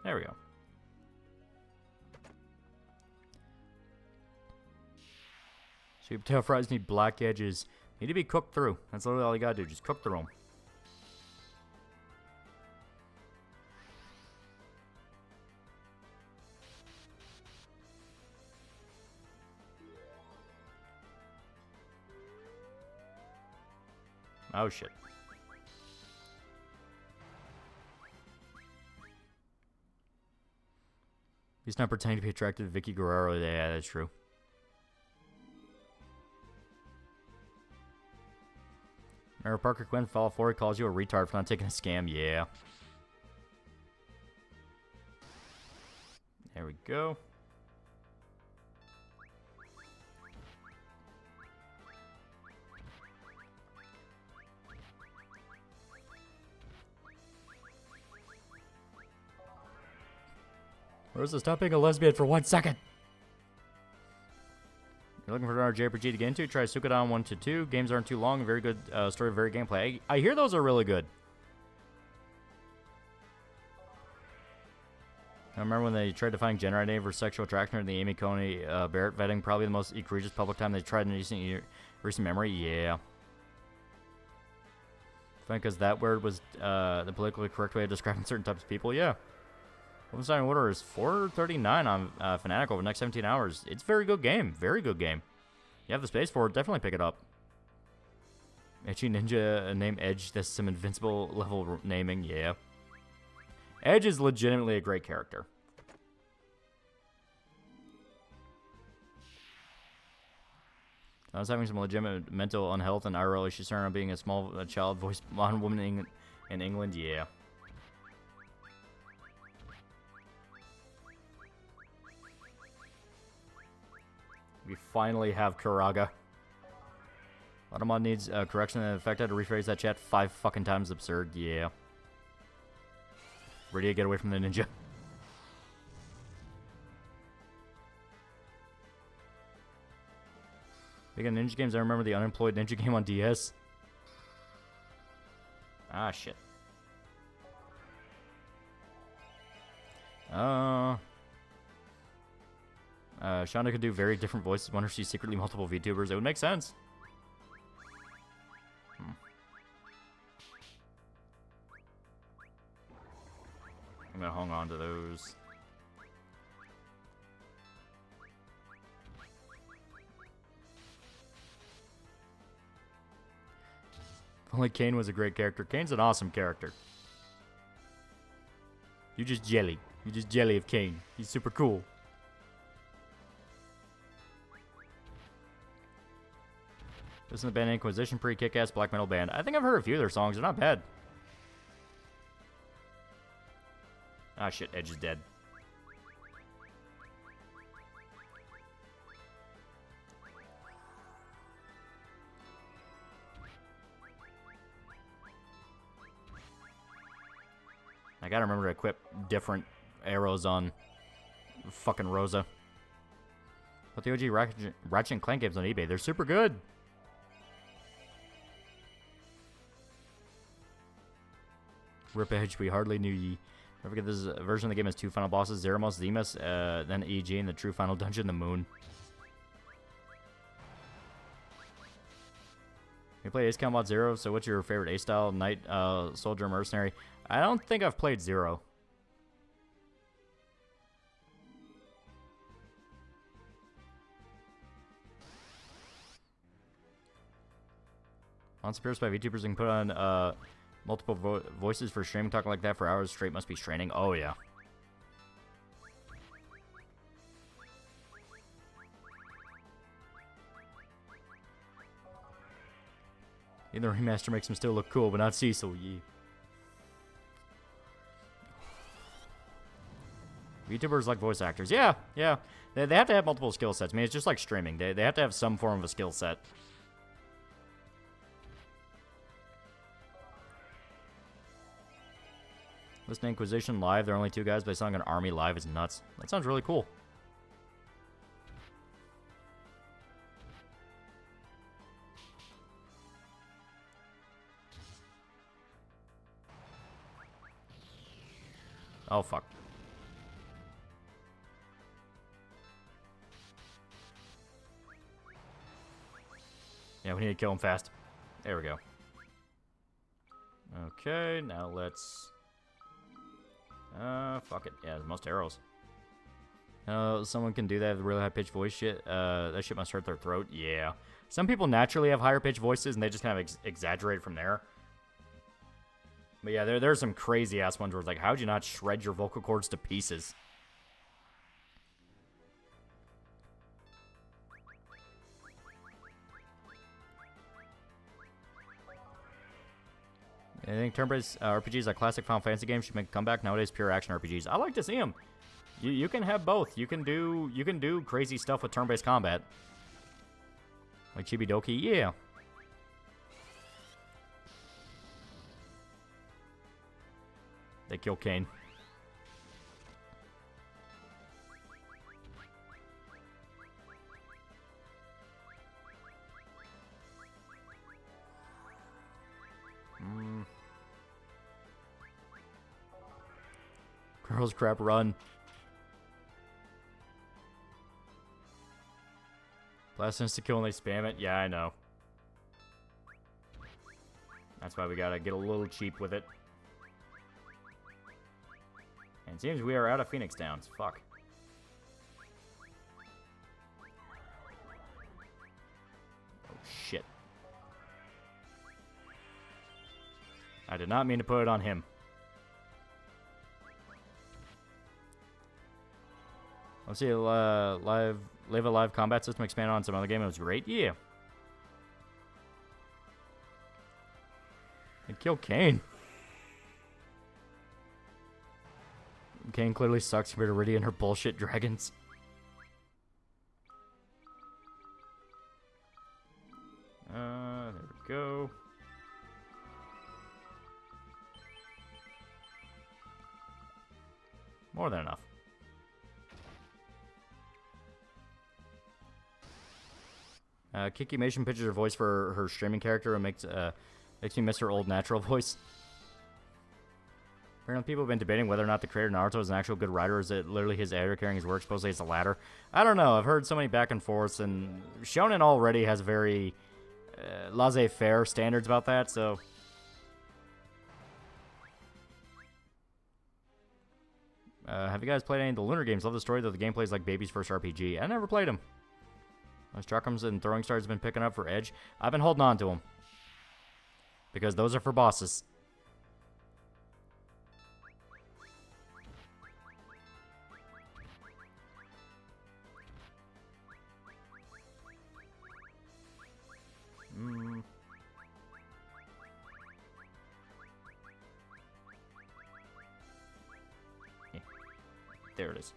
There we go. Sweet potato fries need black edges. Need to be cooked through. That's literally all you gotta do. Just cook through them. Oh shit. He's not pretending to be attracted to Vicky Guerrero. Yeah, that's true. Remember Parker Quinn Fall 4 calls you a retard for not taking a scam? Yeah. There we go. Rosa, stop being a lesbian for 1 second. You're looking for another JRPG to get into? Try Suikoden 1 to 2. Games aren't too long. Very good story, very gameplay. I hear those are really good. I remember when they tried to find gender identity for sexual attraction in the Amy Coney Barrett vetting. Probably the most egregious public time they tried in recent memory. Yeah. Funny because that word was the politically correct way of describing certain types of people. Yeah. Wolfenstein Order is $4.39 on Fnatic over the next 17 hours. It's a very good game. Very good game. You have the space for it, definitely pick it up. Edgy Ninja named Edge. That's some invincible level naming. Yeah. Edge is legitimately a great character. I was having some legitimate mental unhealth and IRL issues on being a small child voiced modern woman in England. Yeah. We finally have Karaga. Automod needs correction. In fact, I had to rephrase that chat 5 fucking times. Absurd. Yeah. Ready to get away from the ninja. Big on ninja games. I remember the unemployed ninja game on DS. Ah, shit. Shonda could do very different voices. Wonder if she's secretly multiple VTubers. It would make sense. I'm gonna hang on to those. If only Kane was a great character. Kane's an awesome character. You just jelly. You just jelly of Kane. He's super cool. Listen to the band Inquisition, pretty kick-ass black metal band. I think I've heard a few of their songs. They're not bad. Ah, shit. Edge is dead. I gotta remember to equip different arrows on fucking Rosa. But the OG Ratchet and Clank games on eBay, they're super good. Rip Edge, we hardly knew ye. Don't forget this version of the game has 2 final bosses, Zeramos, Zemus, then EG, and the true final dungeon, the Moon. You play Ace Combat 0, so what's your favorite Ace style? Knight, Soldier, Mercenary? I don't think I've played 0. Monster Pierce by VTubers can put on multiple voices for streaming. Talking like that for hours straight must be straining. Oh, yeah. The remaster makes him still look cool, but not Cecil. Yeah. VTubers like voice actors. Yeah, yeah. They have to have multiple skill sets. I mean, it's just like streaming. They have to have some form of a skill set. Listen to Inquisition live. There are only 2 guys, but they sound like an army live is nuts. That sounds really cool. Oh, fuck. Yeah, we need to kill him fast. There we go. Okay, now let's... fuck it. Yeah, the most arrows. Someone can do that with really high-pitched voice shit. That shit must hurt their throat. Yeah. Some people naturally have higher-pitched voices, and they just kind of exaggerate from there. But yeah, there's some crazy-ass ones where it's like, how'd you not shred your vocal cords to pieces? I think turn-based RPGs like classic Final Fantasy games should make a comeback. Nowadays, pure action RPGs. I like to see them. You can have both. You can do crazy stuff with turn-based combat. Like Chibi-Doki, yeah. They kill Kane. Girls crap run. Blast insta-kill and they spam it. Yeah, I know. That's why we gotta get a little cheap with it. And it seems we are out of Phoenix Downs. Fuck. Oh, shit. I did not mean to put it on him. Let's see, live a live combat system expanded on some other game. It was great. Yeah. They killed Kane. Kane clearly sucks compared to Riddy and her bullshit dragons. There we go. More than enough. Kiki Mation pitches her voice for her streaming character and makes me miss her old natural voice. Apparently people have been debating whether or not the creator of Naruto is an actual good writer, or is it literally his editor carrying his work? Supposedly it's the latter. I don't know. I've heard so many back and forths, and Shonen already has very laissez-faire standards about that, so... have you guys played any of the Lunar games? Love the story, though the gameplay is like baby's first RPG. I never played them. Those Chuckums and Throwing Stars have been picking up for Edge. I've been holding on to them. Because those are for bosses. There it is.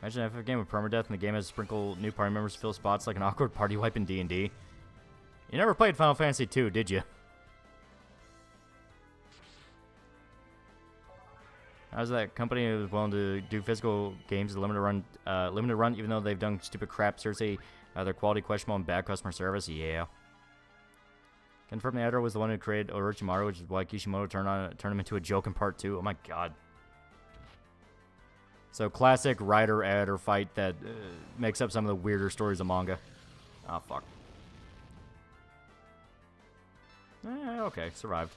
Imagine if a game with permadeath and the game has sprinkle new party members to fill spots like an awkward party wipe in D&D. You never played Final Fantasy 2, did you? How's that company who was willing to do physical games limited run, even though they've done stupid crap? Seriously, their quality questionable and bad customer service? Yeah. Confirm the editor was the one who created Orochimaru, which is why Kishimoto turned him into a joke in part 2. Oh my god. So, classic writer-editor fight that makes up some of the weirder stories of manga. Oh, fuck. Okay, survived.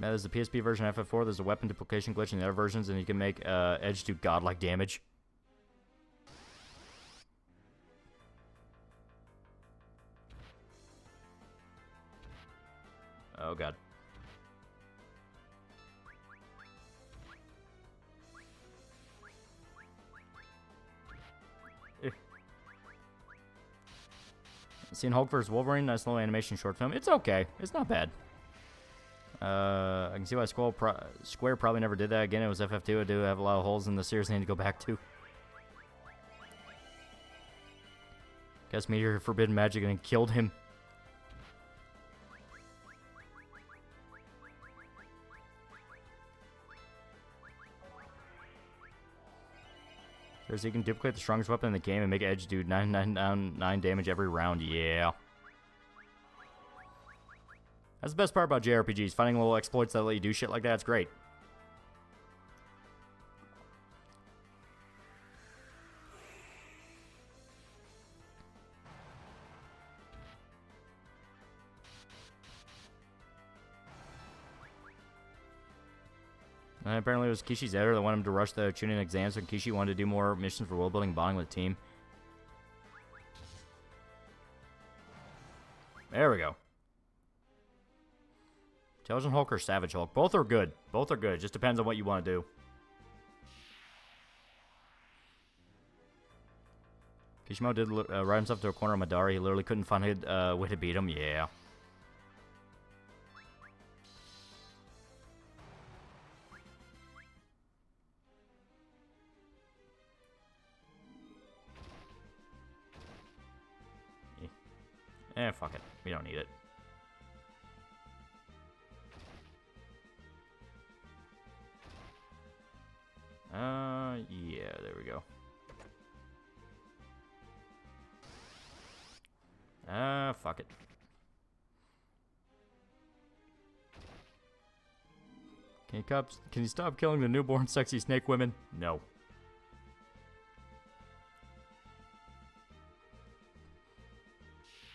Now, there's the PSP version of FF4. There's a weapon duplication glitch in the other versions, and you can make Edge do godlike damage. Oh, God. Seen Hulk vs. Wolverine, nice little animation short film. It's okay. It's not bad. I can see why Square probably never did that again. It was FF2. I do have a lot of holes in the series I need to go back to. Guess Meteor Forbidden Magic and killed him. So you can duplicate the strongest weapon in the game and make Edge do 999 damage every round. Yeah. That's the best part about JRPGs. Finding little exploits that let you do shit like that. It's great. And apparently it was Kishi's editor that wanted him to rush the Chunin exams, so Kishi wanted to do more missions for world building, bonding with the team. There we go. Intelligent Hulk or Savage Hulk? Both are good. Both are good. It just depends on what you want to do. Kishimo did ride himself to a corner of Madara. He literally couldn't find a way to beat him. Yeah. Fuck it. We don't need it. Yeah, there we go. Fuck it. Can you stop killing the newborn sexy snake women? No.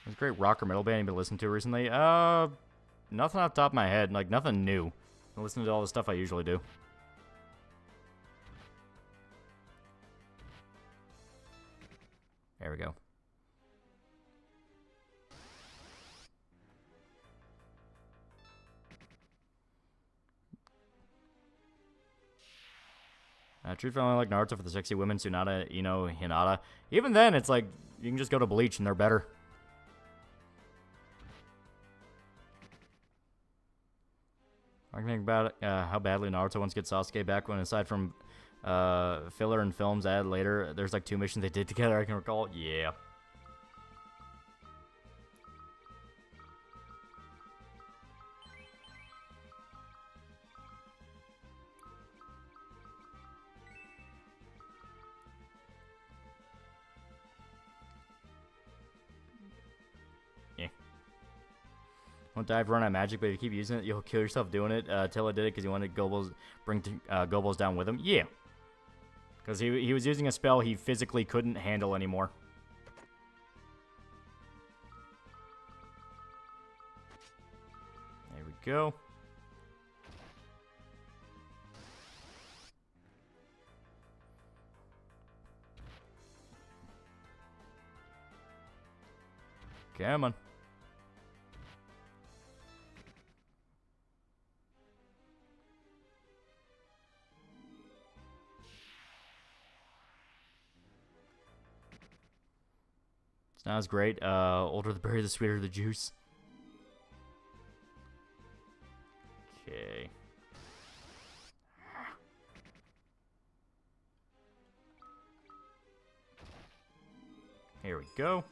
There's a great rock or metal band you've been listening to recently. Nothing off the top of my head. Like, nothing new. I'm listening to all the stuff I usually do. There we go. Truthfully, I only like Naruto for the sexy women, Tsunade, Ino, Hinata. Even then, it's like, you can just go to Bleach and they're better. I can think about how badly Naruto wants to get Sasuke back when, aside from filler and films added later, there's like 2 missions they did together, I can recall. Yeah. Won't dive run on magic, but if you keep using it, you'll kill yourself doing it. Tilla did it because he wanted bring Gobos down with him. Yeah. Because he was using a spell he physically couldn't handle anymore. There we go. Come on. Not as great. Older the berry, the sweeter the juice. Okay. Here we go.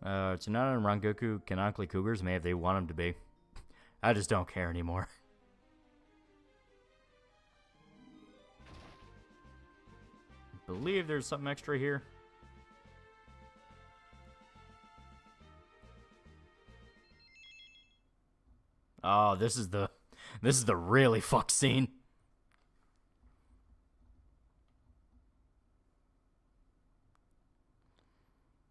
Tsunade and Rangoku canonically cougars, may if they want them to be. I just don't care anymore. Believe there's something extra here. Oh, this is the really fucked scene.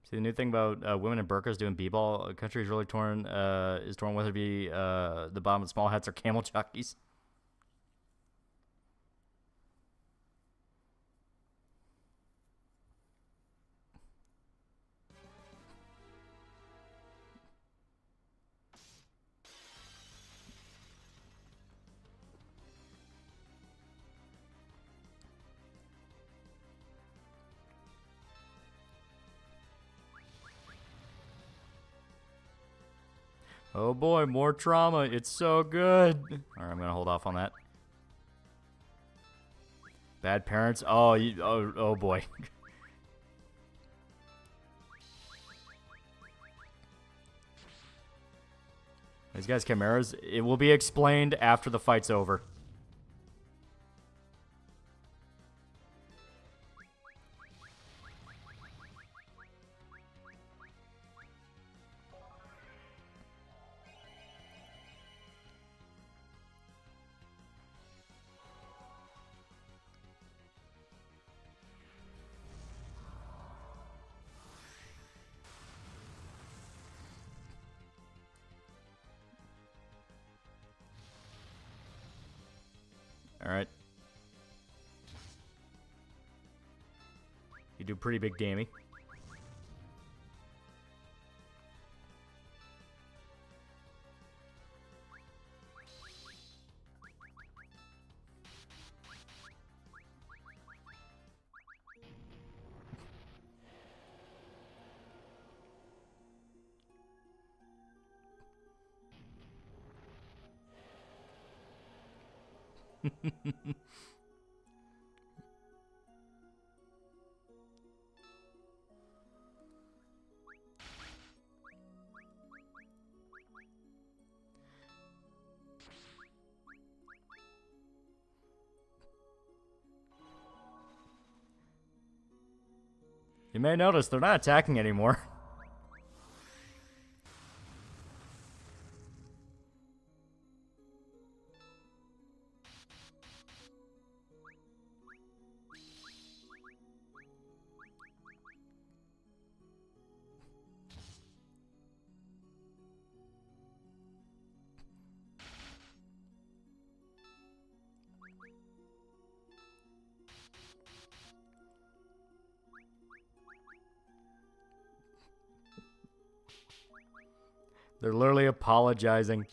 See, the new thing about women in burqas doing b-ball, the country is really torn whether it be the bottom of small hats or camel jockeys. Oh boy, more trauma. It's so good. Alright, I'm gonna hold off on that. Bad parents. Oh, oh boy. These guys chimeras. It will be explained after the fight's over. Alright. You do pretty big damage. You may notice they're not attacking anymore. They're literally apologizing.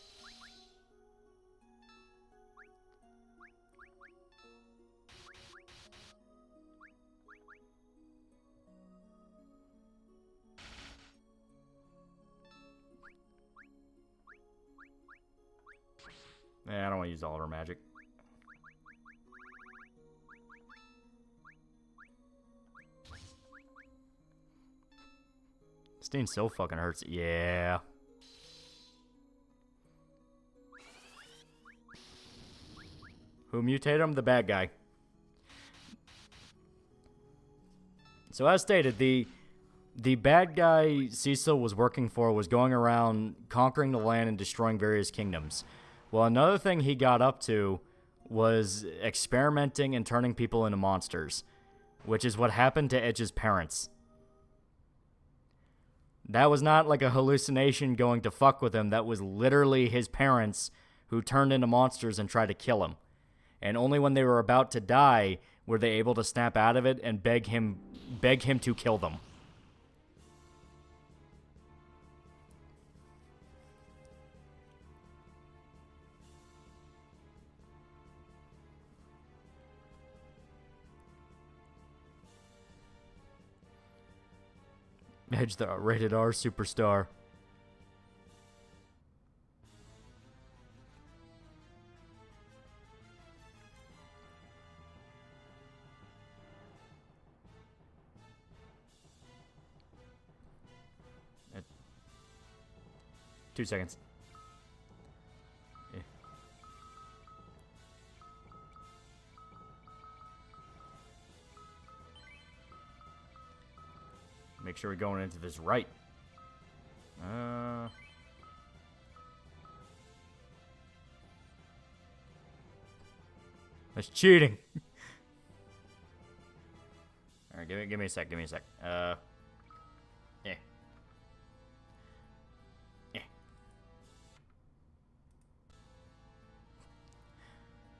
Yeah, I don't want to use all of her magic. Stain so fucking hurts. Yeah. Who mutated him? The bad guy. So as stated, the bad guy Cecil was working for was going around conquering the land and destroying various kingdoms. Well, another thing he got up to was experimenting and turning people into monsters, which is what happened to Edge's parents. That was not like a hallucination going to fuck with him. That was literally his parents who turned into monsters and tried to kill him. And only when they were about to die were they able to snap out of it and beg him to kill them. Edge, the rated R superstar. At 2 seconds. Yeah. Make sure we're going into this right. That's cheating. All right, give me a sec. Yeah.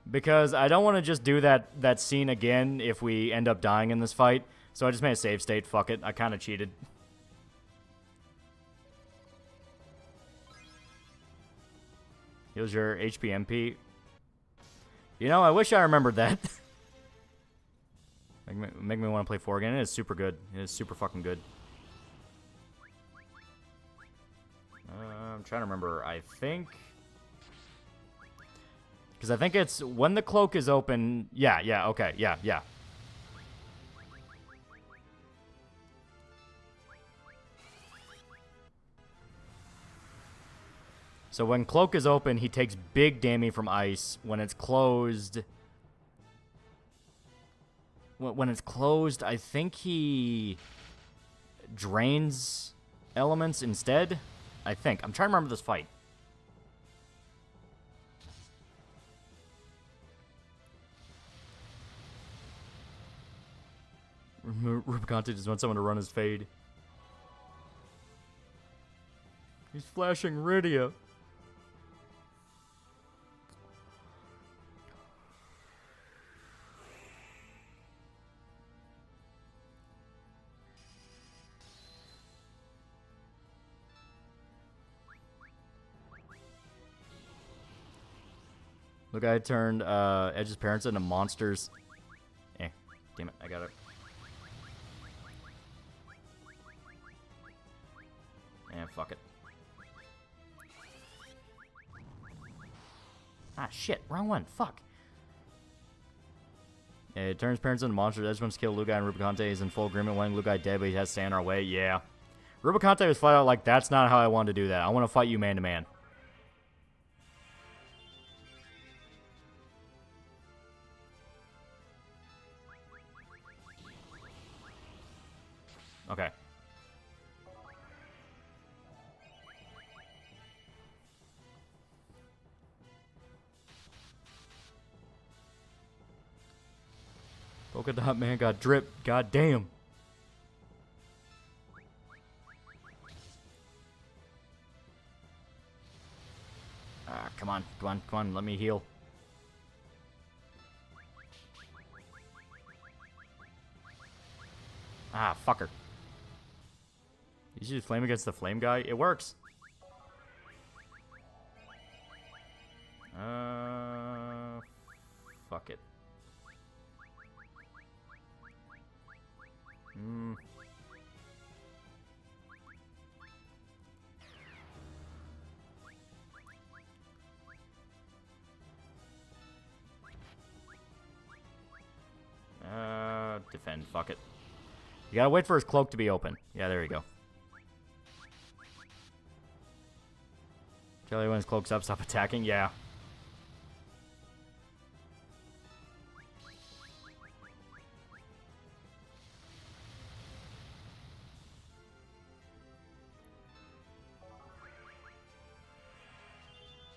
Because I don't want to just do that scene again if we end up dying in this fight. So I just made a save state. Fuck it. I kind of cheated. Here's your HP MP. You know, I wish I remembered that. Make me want to play 4 again. It is super good. It is super fucking good. I'm trying to remember. I think... Because I think it's when the cloak is open... Yeah, okay. Yeah. So when cloak is open, he takes big damage from ice. When it's closed... When it's closed, I think he drains elements instead. I think. I'm trying to remember this fight. Rubicante just wants someone to run his fade. He's flashing Rydia. Look, I turned Edge's parents into monsters. Damn it, I got it. Fuck it. Ah, shit, wrong one, fuck. It turns parents into monsters. Everyone's killed Lugai, and Rubicante is in full agreement. Wanting Lugai dead, but he has to stay on our way. Yeah. Rubicante was flat out like, that's not how I wanted to do that. I want to fight you man to man. Okay. Polka Dot Man got dripped. God damn. Ah, come on. Come on. Come on. Let me heal. Ah, fucker. You should flame against the flame guy. It works. Fuck it. Defend. Fuck it. You gotta wait for his cloak to be open. Yeah, there you go. Kelly, when his cloak's up, stop attacking. Yeah.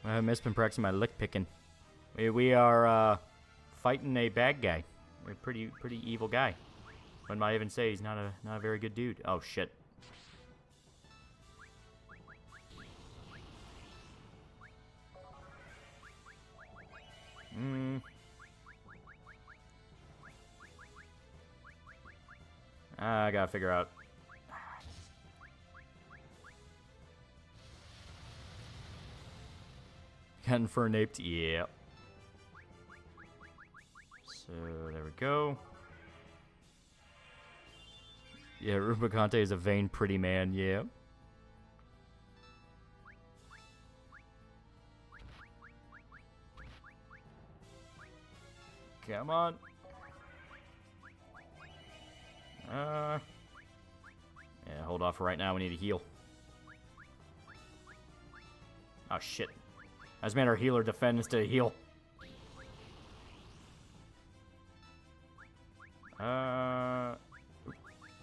I have been practicing my lick picking. We are fighting a bad guy. A pretty evil guy. One might even say he's not a very good dude. Oh shit. I gotta figure out. Getting for an ape. Yeah. So there we go. Yeah, Rubicante is a vain, pretty man. Yeah. Come on. Yeah, hold off for right now. We need to heal. Oh, shit. I just made our healer defend instead of heal.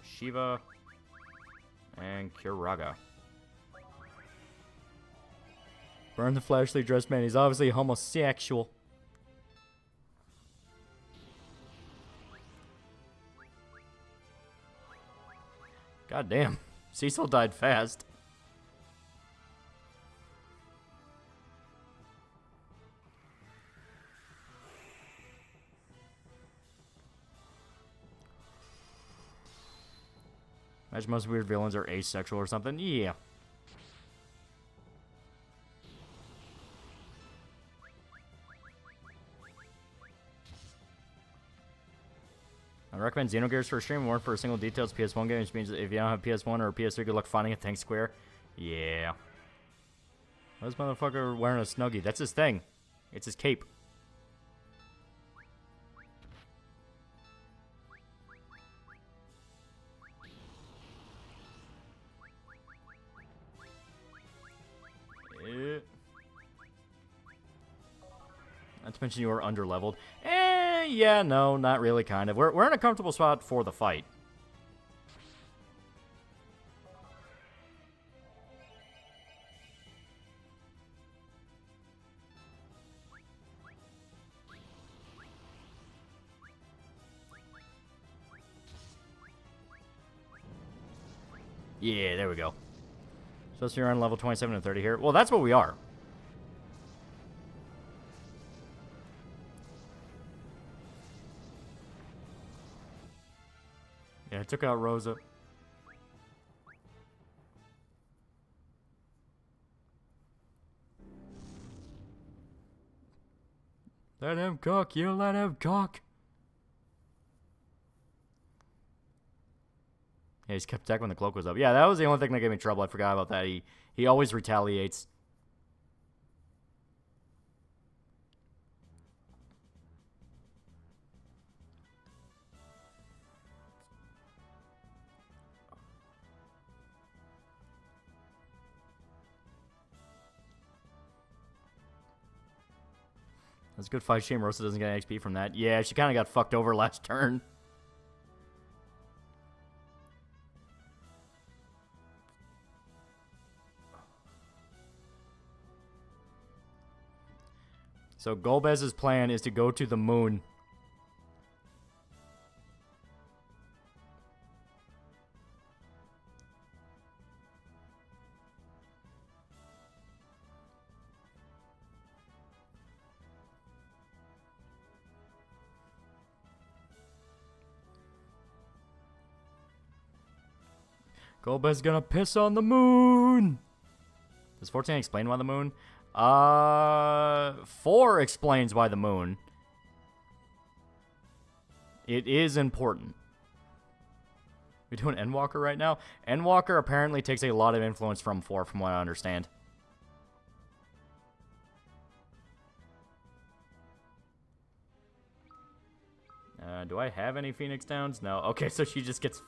Shiva and Kiraga. Burn the flashily dressed man. He's obviously homosexual. God damn. Cecil died fast. Imagine most weird villains are asexual or something. Yeah. I recommend Xenogears for a stream. More for a single details PS1 game, which means if you don't have PS1 or PS3, good luck finding it. Thanks, Square. Yeah. This motherfucker wearing a Snuggie. That's his thing. It's his cape. Not to mention you are underleveled. Yeah, no, not really, kind of. We're in a comfortable spot for the fight. Yeah, there we go. Supposed to be around level 27 and 30 here. Well, that's what we are. Yeah, I took out Rosa. Let him cook, you let him cook. Yeah, he's kept attacking when the cloak was up. Yeah, that was the only thing that gave me trouble. I forgot about that. He always retaliates. That's a good fight. Shame Rosa doesn't get XP from that. Yeah, she kind of got fucked over last turn. So Golbez's plan is to go to the moon. Golbez's gonna piss on the moon. Does 14 explain why the moon? 4 explains why the moon. It is important. We doing Endwalker right now? Endwalker apparently takes a lot of influence from 4, from what I understand. Do I have any Phoenix Downs? No. Okay, so she just gets...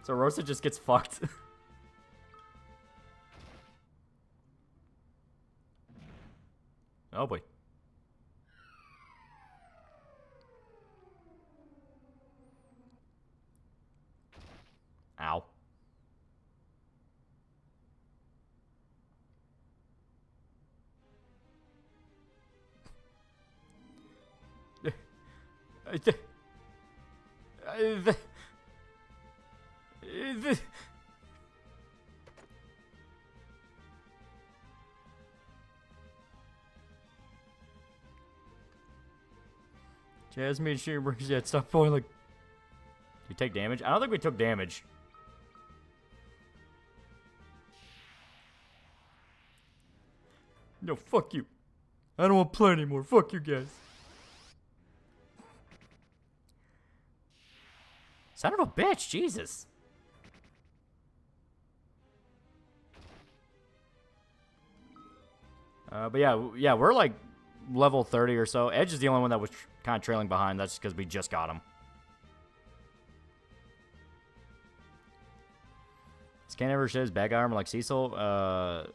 So Rosa just gets fucked. Oh boy. Ow. Jasmine Shimmer's yet. Stop boiling. Did you take damage? I don't think we took damage. No, fuck you. I don't want to play anymore. Fuck you guys. Son of a bitch, Jesus. But yeah, we're like level 30 or so. Edge is the only one that was kind of trailing behind. That's because we just got him. Scan ever says bag armor like Cecil,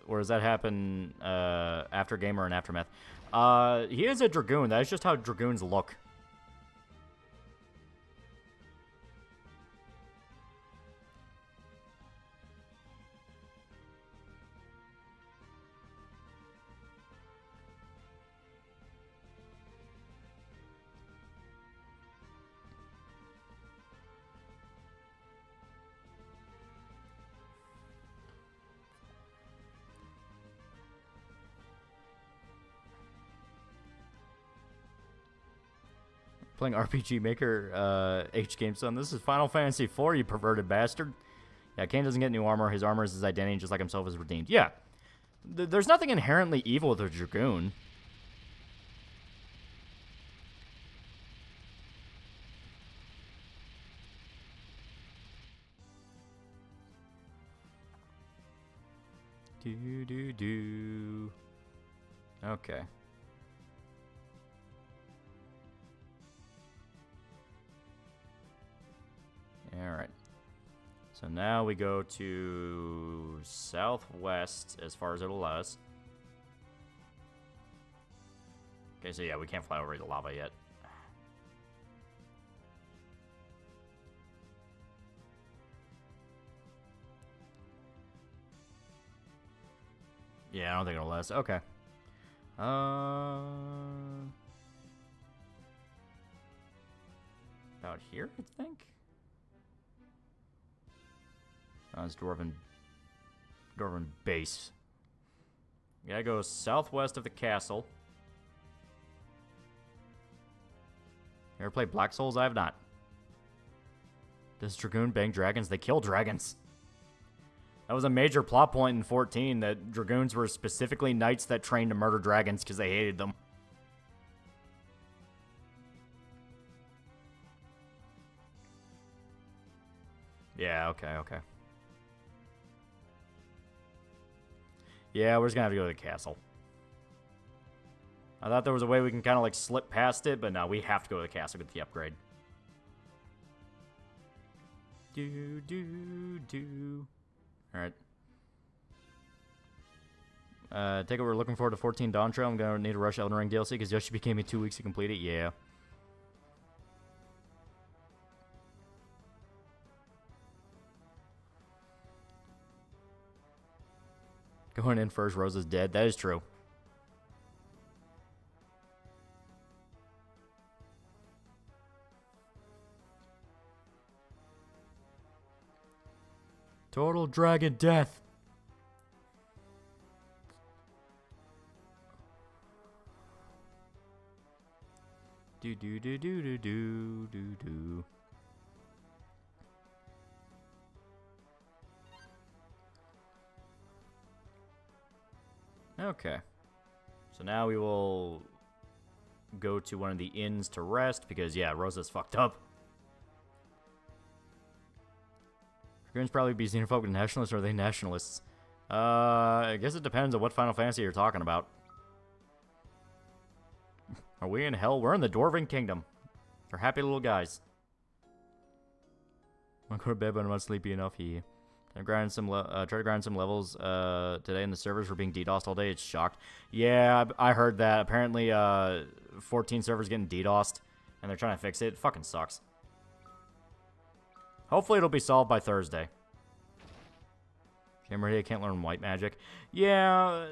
or does that happen after game or in Aftermath? He is a Dragoon. That is just how Dragoons look. Playing RPG Maker H game, son. This is Final Fantasy IV, you perverted bastard. Yeah, Kane doesn't get new armor. His armor is his identity, just like himself is redeemed. Yeah. There's nothing inherently evil with a Dragoon. Do. Okay. Alright. So now we go to southwest as far as it'll allow us. Okay, so yeah, we can't fly over the lava yet. Yeah, I don't think it'll last. Okay. About here, I think? Oh, it's Dwarven base. We gotta go southwest of the castle. You ever played Black Souls? I have not. Does Dragoon bang dragons? They kill dragons. That was a major plot point in 14, that Dragoons were specifically knights that trained to murder dragons because they hated them. Yeah, okay. Yeah, we're just gonna have to go to the castle. I thought there was a way we can kind of like slip past it, but no, we have to go to the castle to get the upgrade. Alright. Take it we're looking forward to 14 Dawn Trail. I'm gonna need to rush Elden Ring DLC because Yoshi became me 2 weeks to complete it. Yeah. Going in first, Rose is dead. That is true. Total Dragon Death. Do do do do do do do do. Okay. So now we will go to one of the inns to rest because, yeah, Rosa's fucked up. Grim's probably be xenophobic nationalists, or are they nationalists? I guess it depends on what Final Fantasy you're talking about. Are we in hell? We're in the Dwarven Kingdom. They're happy little guys. I'm going to bed, but I'm not sleepy enough. He try to grind some levels today, and the servers were being DDoSed all day. It's shocked. Yeah, I heard that. Apparently, 14 servers getting DDoSed, and they're trying to fix it. It fucking sucks. Hopefully, it'll be solved by Thursday. Camera, I can't learn white magic. Yeah,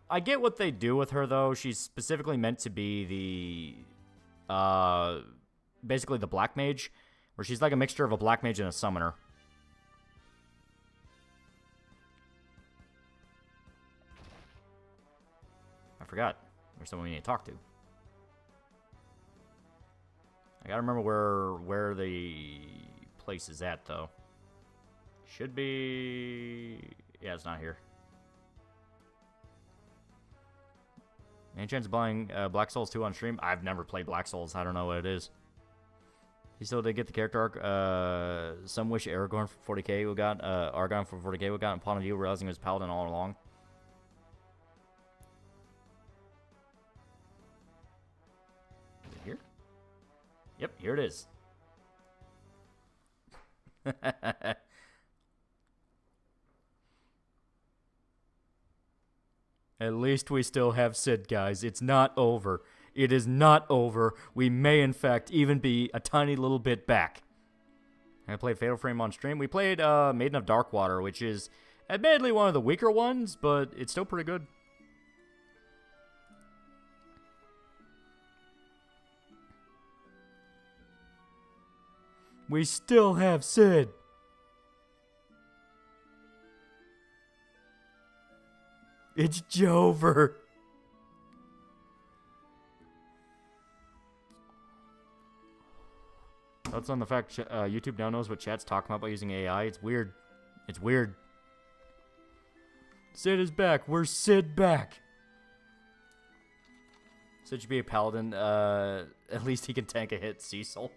I get what they do with her, though. She's specifically meant to be the, basically the black mage, where she's like a mixture of a black mage and a summoner. I forgot. There's someone we need to talk to. I gotta remember where the place is at, though. Should be... Yeah, it's not here. Any chance of buying Black Souls 2 on stream? I've never played Black Souls. I don't know what it is. He still did get the character arc. Some wish Aragorn for 40k we got. Argon for 40k we got upon view, realizing it was Paladin all along. Is it here? Yep, here it is. At least we still have Sid, guys. It's not over. It is not over. We may, in fact, even be a tiny little bit back. I played Fatal Frame on stream. We played Maiden of Darkwater, which is admittedly one of the weaker ones, but it's still pretty good. We still have Sid. It's Jover. That's on the fact YouTube now knows what chat's talking about by using AI. It's weird. It's weird. Sid is back. We're Sid back. Sid should be a paladin. At least he can tank a hit, Cecil.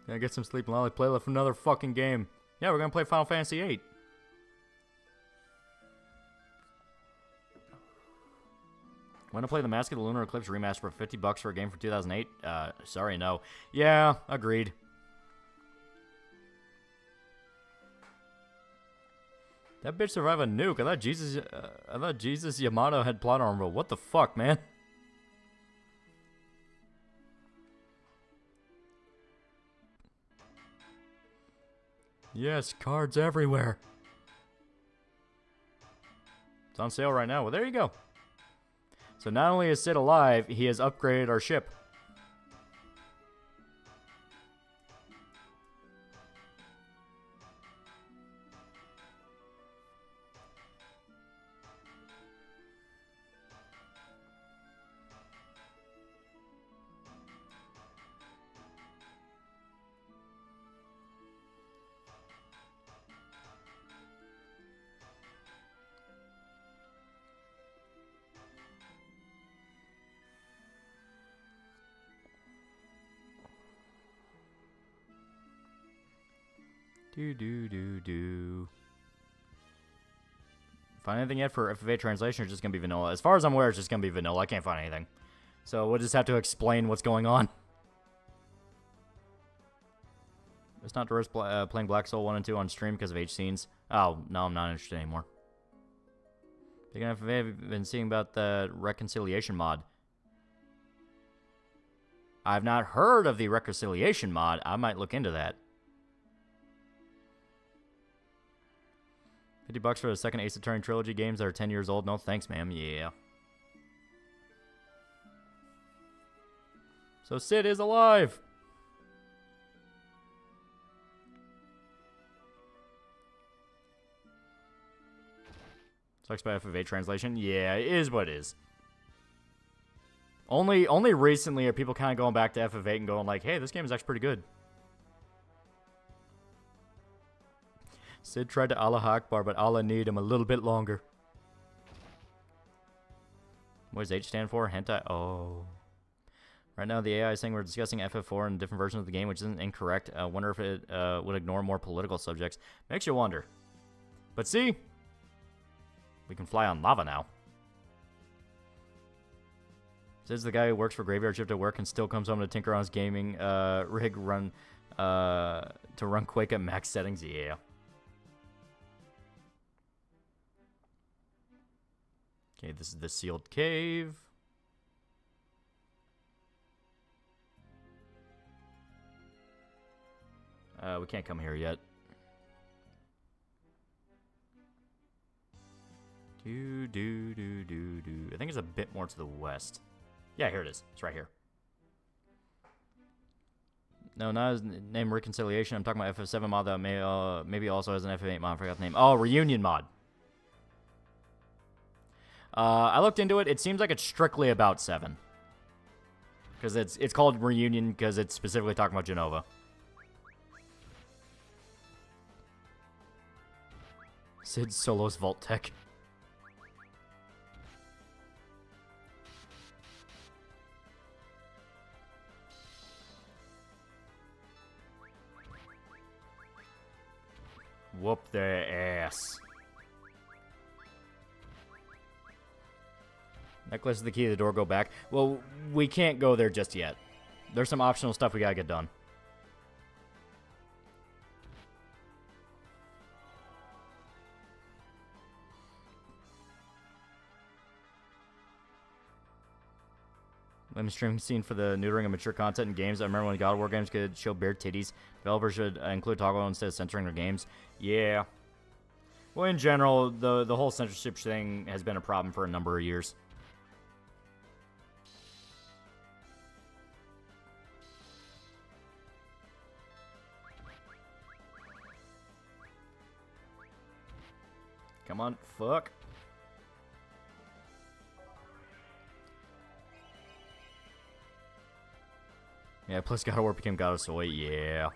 Gonna get some sleep and Lolly play for another fucking game. Yeah, we're gonna play Final Fantasy VIII. Want to play the Mask of the Lunar Eclipse remaster for $50 for a game from 2008? Sorry, no. Yeah, agreed. That bitch survived a nuke. I thought Jesus Yamato had plot armor. What the fuck, man? Yes, cards everywhere. It's on sale right now. Well, there you go. So not only is Sid alive, he has upgraded our ship. Do. Find anything yet for FFA translation, or just gonna be vanilla? As far as I'm aware, it's just gonna be vanilla. I can't find anything. So we'll just have to explain what's going on. It's not worth playing Black Soul 1 and 2 on stream because of H scenes. Oh, no, I'm not interested anymore. Speaking of FFA, I've been seeing about the reconciliation mod. I've not heard of the reconciliation mod. I might look into that. $50 for the second Ace Attorney trilogy games that are 10 years old. No thanks, ma'am. Yeah. So Sid is alive. Sucks by FFA translation. Yeah, it is what it is. Only recently are people kind of going back to FF8 and going like, hey, this game is actually pretty good. Sid tried to Allah Akbar, but Allah need him a little bit longer. What does H stand for? Hentai? Oh. Right now, the AI is saying we're discussing FF4 and different versions of the game, which isn't incorrect. I wonder if it would ignore more political subjects. Makes you wonder. But see, we can fly on lava now. Sid's the guy who works for graveyard shift at work and still comes home to tinker on his gaming rig to run Quake at max settings. Yeah. Okay, this is the sealed cave. We can't come here yet. I think it's a bit more to the west. Yeah, here it is. It's right here. No, not his name Reconciliation. I'm talking about FF7 mod that maybe also has an FF8 mod. I forgot the name. Oh, Reunion mod. I looked into it. It seems like it's strictly about 7. Because it's called Reunion because it's specifically talking about Genova. Sid solos Vault Tech. Whoop their ass. Necklace is the key to the door. Go back. Well, we can't go there just yet. There's some optional stuff we gotta get done. Limit streaming scene for the neutering of mature content in games. I remember when God of War games could show bare titties. Developers should include toggle instead of censoring their games. Yeah. Well, in general, the whole censorship thing has been a problem for a number of years. Come on, fuck. Yeah, plus God of War became God of Soy, yeah.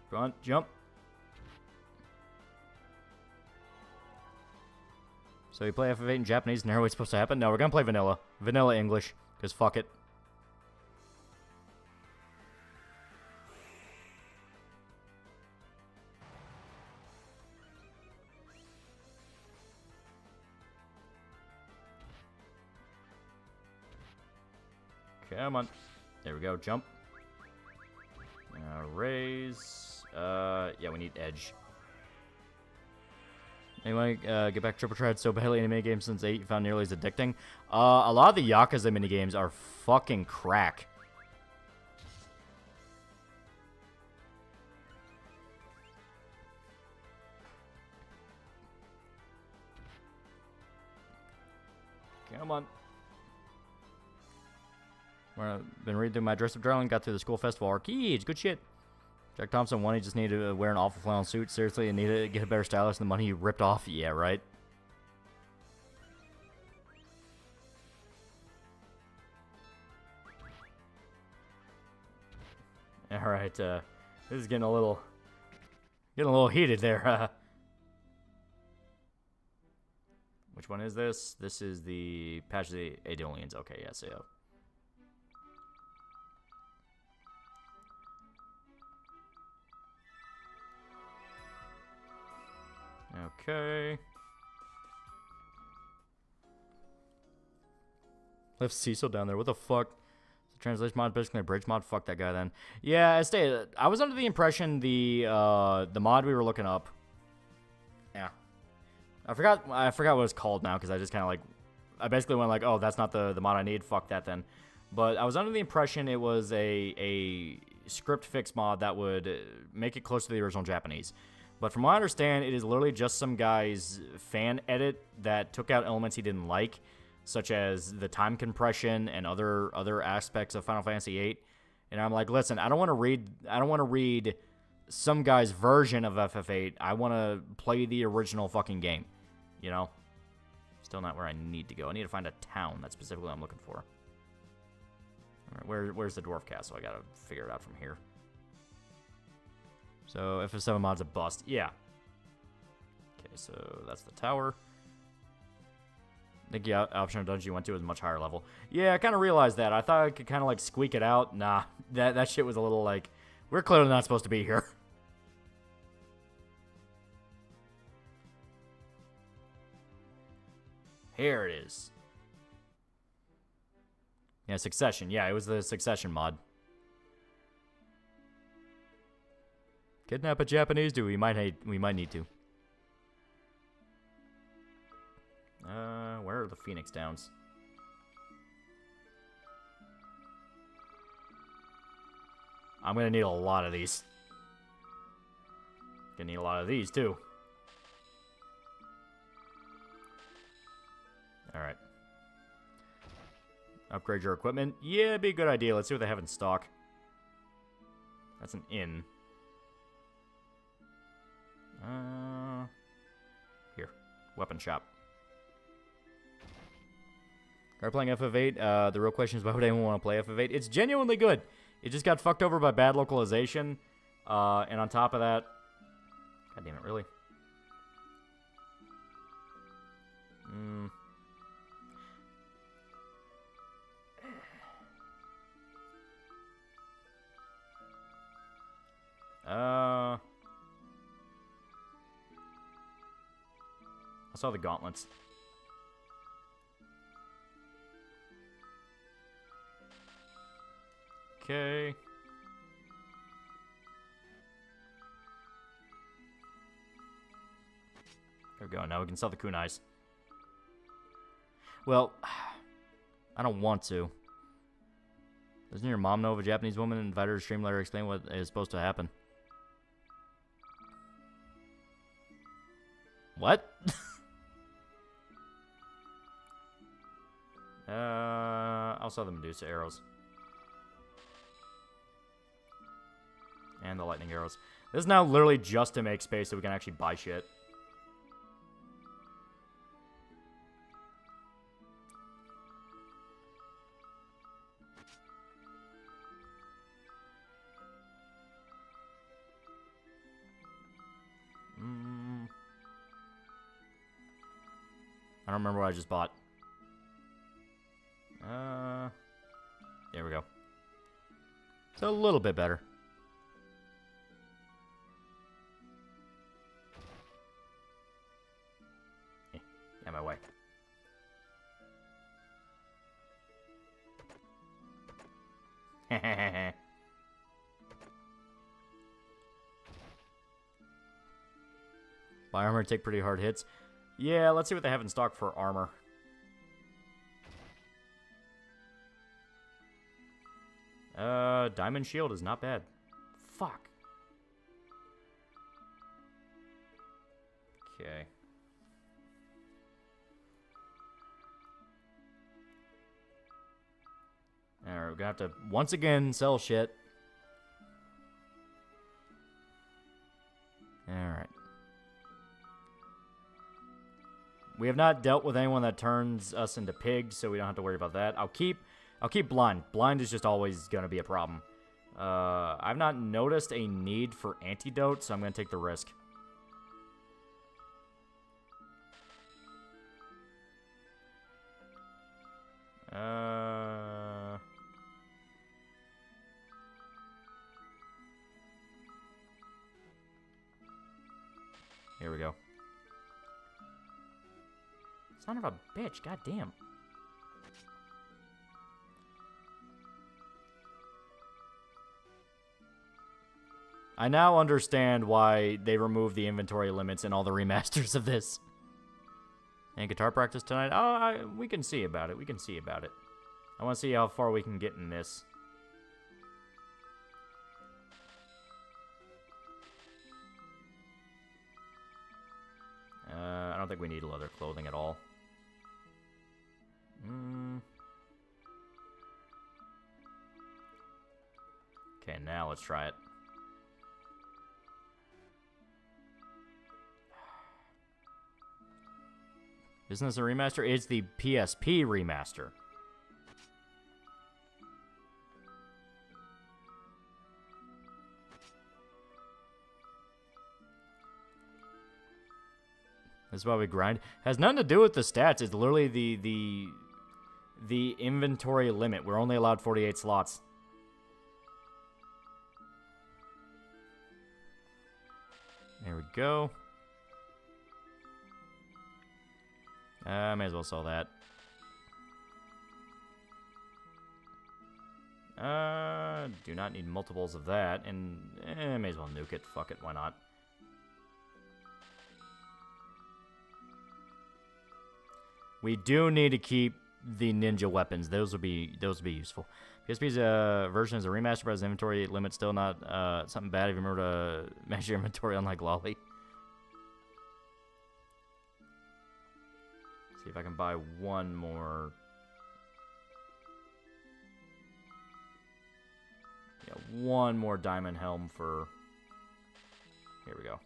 Go on, jump. So you play FF8 in Japanese, and what's supposed to happen? No, we're gonna play vanilla. Vanilla English, because fuck it. Come on. There we go. Jump. Raise. Yeah, we need edge. Anyway, get back to Triple Triad so badly in a minigame since 8 you found nearly as addicting. A lot of the Yakuza minigames are fucking crack. Come on. Been reading through my Dress Up Journal and got through the school festival arcades. Good shit. Jack Thompson, one, he just needed to wear an awful flannel suit. Seriously, he needed to get a better stylist than the money he ripped off. Yeah, right. Alright, this is getting a little heated there. Which one is this? This is the Patch of the Adolians. Okay, yes, yeah. Okay. Left Cecil down there. What the fuck? Translation mod, basically a bridge mod. Fuck that guy then. Yeah, I stated, I was under the impression the mod we were looking up. Yeah, I forgot what it's called now because I just kind of like, I basically went like, oh, that's not the mod I need. Fuck that then. But I was under the impression it was a script fix mod that would make it close to the original Japanese. But from what I understand, it is literally just some guy's fan edit that took out elements he didn't like, such as the time compression and other aspects of Final Fantasy VIII. And I'm like, listen, I don't want to read some guy's version of FF8. I want to play the original fucking game. You know? Still not where I need to go. I need to find a town. That's specifically what I'm looking for. All right, where's the dwarf castle? I gotta figure it out from here. So FF7 mod's a bust. Yeah. Okay, so that's the tower. I think the optional dungeon you went to was much higher level. Yeah, I kind of realized that. I thought I could kind of like squeak it out. Nah, that shit was a little like, we're clearly not supposed to be here. Here it is. Yeah, Succession. Yeah, it was the Succession mod. Kidnap a Japanese dude. We might need to. Where are the Phoenix Downs? I'm gonna need a lot of these. Gonna need a lot of these too. Alright. Upgrade your equipment. Yeah, it'd be a good idea. Let's see what they have in stock. That's an inn. Here. Weapon shop. Are playing FF8? The real question is why would anyone want to play FF8? It's genuinely good. It just got fucked over by bad localization. And on top of that... God damn it, really? I saw the gauntlets. Okay. There we go. Now we can sell the kunais. Well, I don't want to. Doesn't your mom know of a Japanese woman and invite her to stream, let her explain what is supposed to happen? What? I'll sell the Medusa arrows. And the lightning arrows. This is now literally just to make space so we can actually buy shit. I don't remember what I just bought. There we go. It's a little bit better. Out my way. Buy armor, take pretty hard hits. Yeah, let's see what they have in stock for armor. Diamond shield is not bad. Fuck. Okay. Alright, we're gonna have to once again sell shit. Alright. We have not dealt with anyone that turns us into pigs, so we don't have to worry about that. I'll keep blind. Blind is just always gonna be a problem. I've not noticed a need for antidote, so I'm gonna take the risk. Here we go. Son of a bitch, goddamn. I now understand why they removed the inventory limits in all the remasters of this. And guitar practice tonight? Oh, we can see about it. We can see about it. I want to see how far we can get in this. I don't think we need leather clothing at all. Okay, now let's try it. Isn't this a remaster? It's the PSP remaster. This is why we grind. Has nothing to do with the stats. It's literally the inventory limit. We're only allowed 48 slots. There we go. I may as well sell that. Do not need multiples of that, and may as well nuke it. Fuck it, why not? We do need to keep the ninja weapons. Those would be useful. PSP's version is a remaster, but his inventory limit still not something bad if you remember to manage your inventory, unlike Loli. See if I can buy one more. Yeah, one more diamond helm for. Here we go.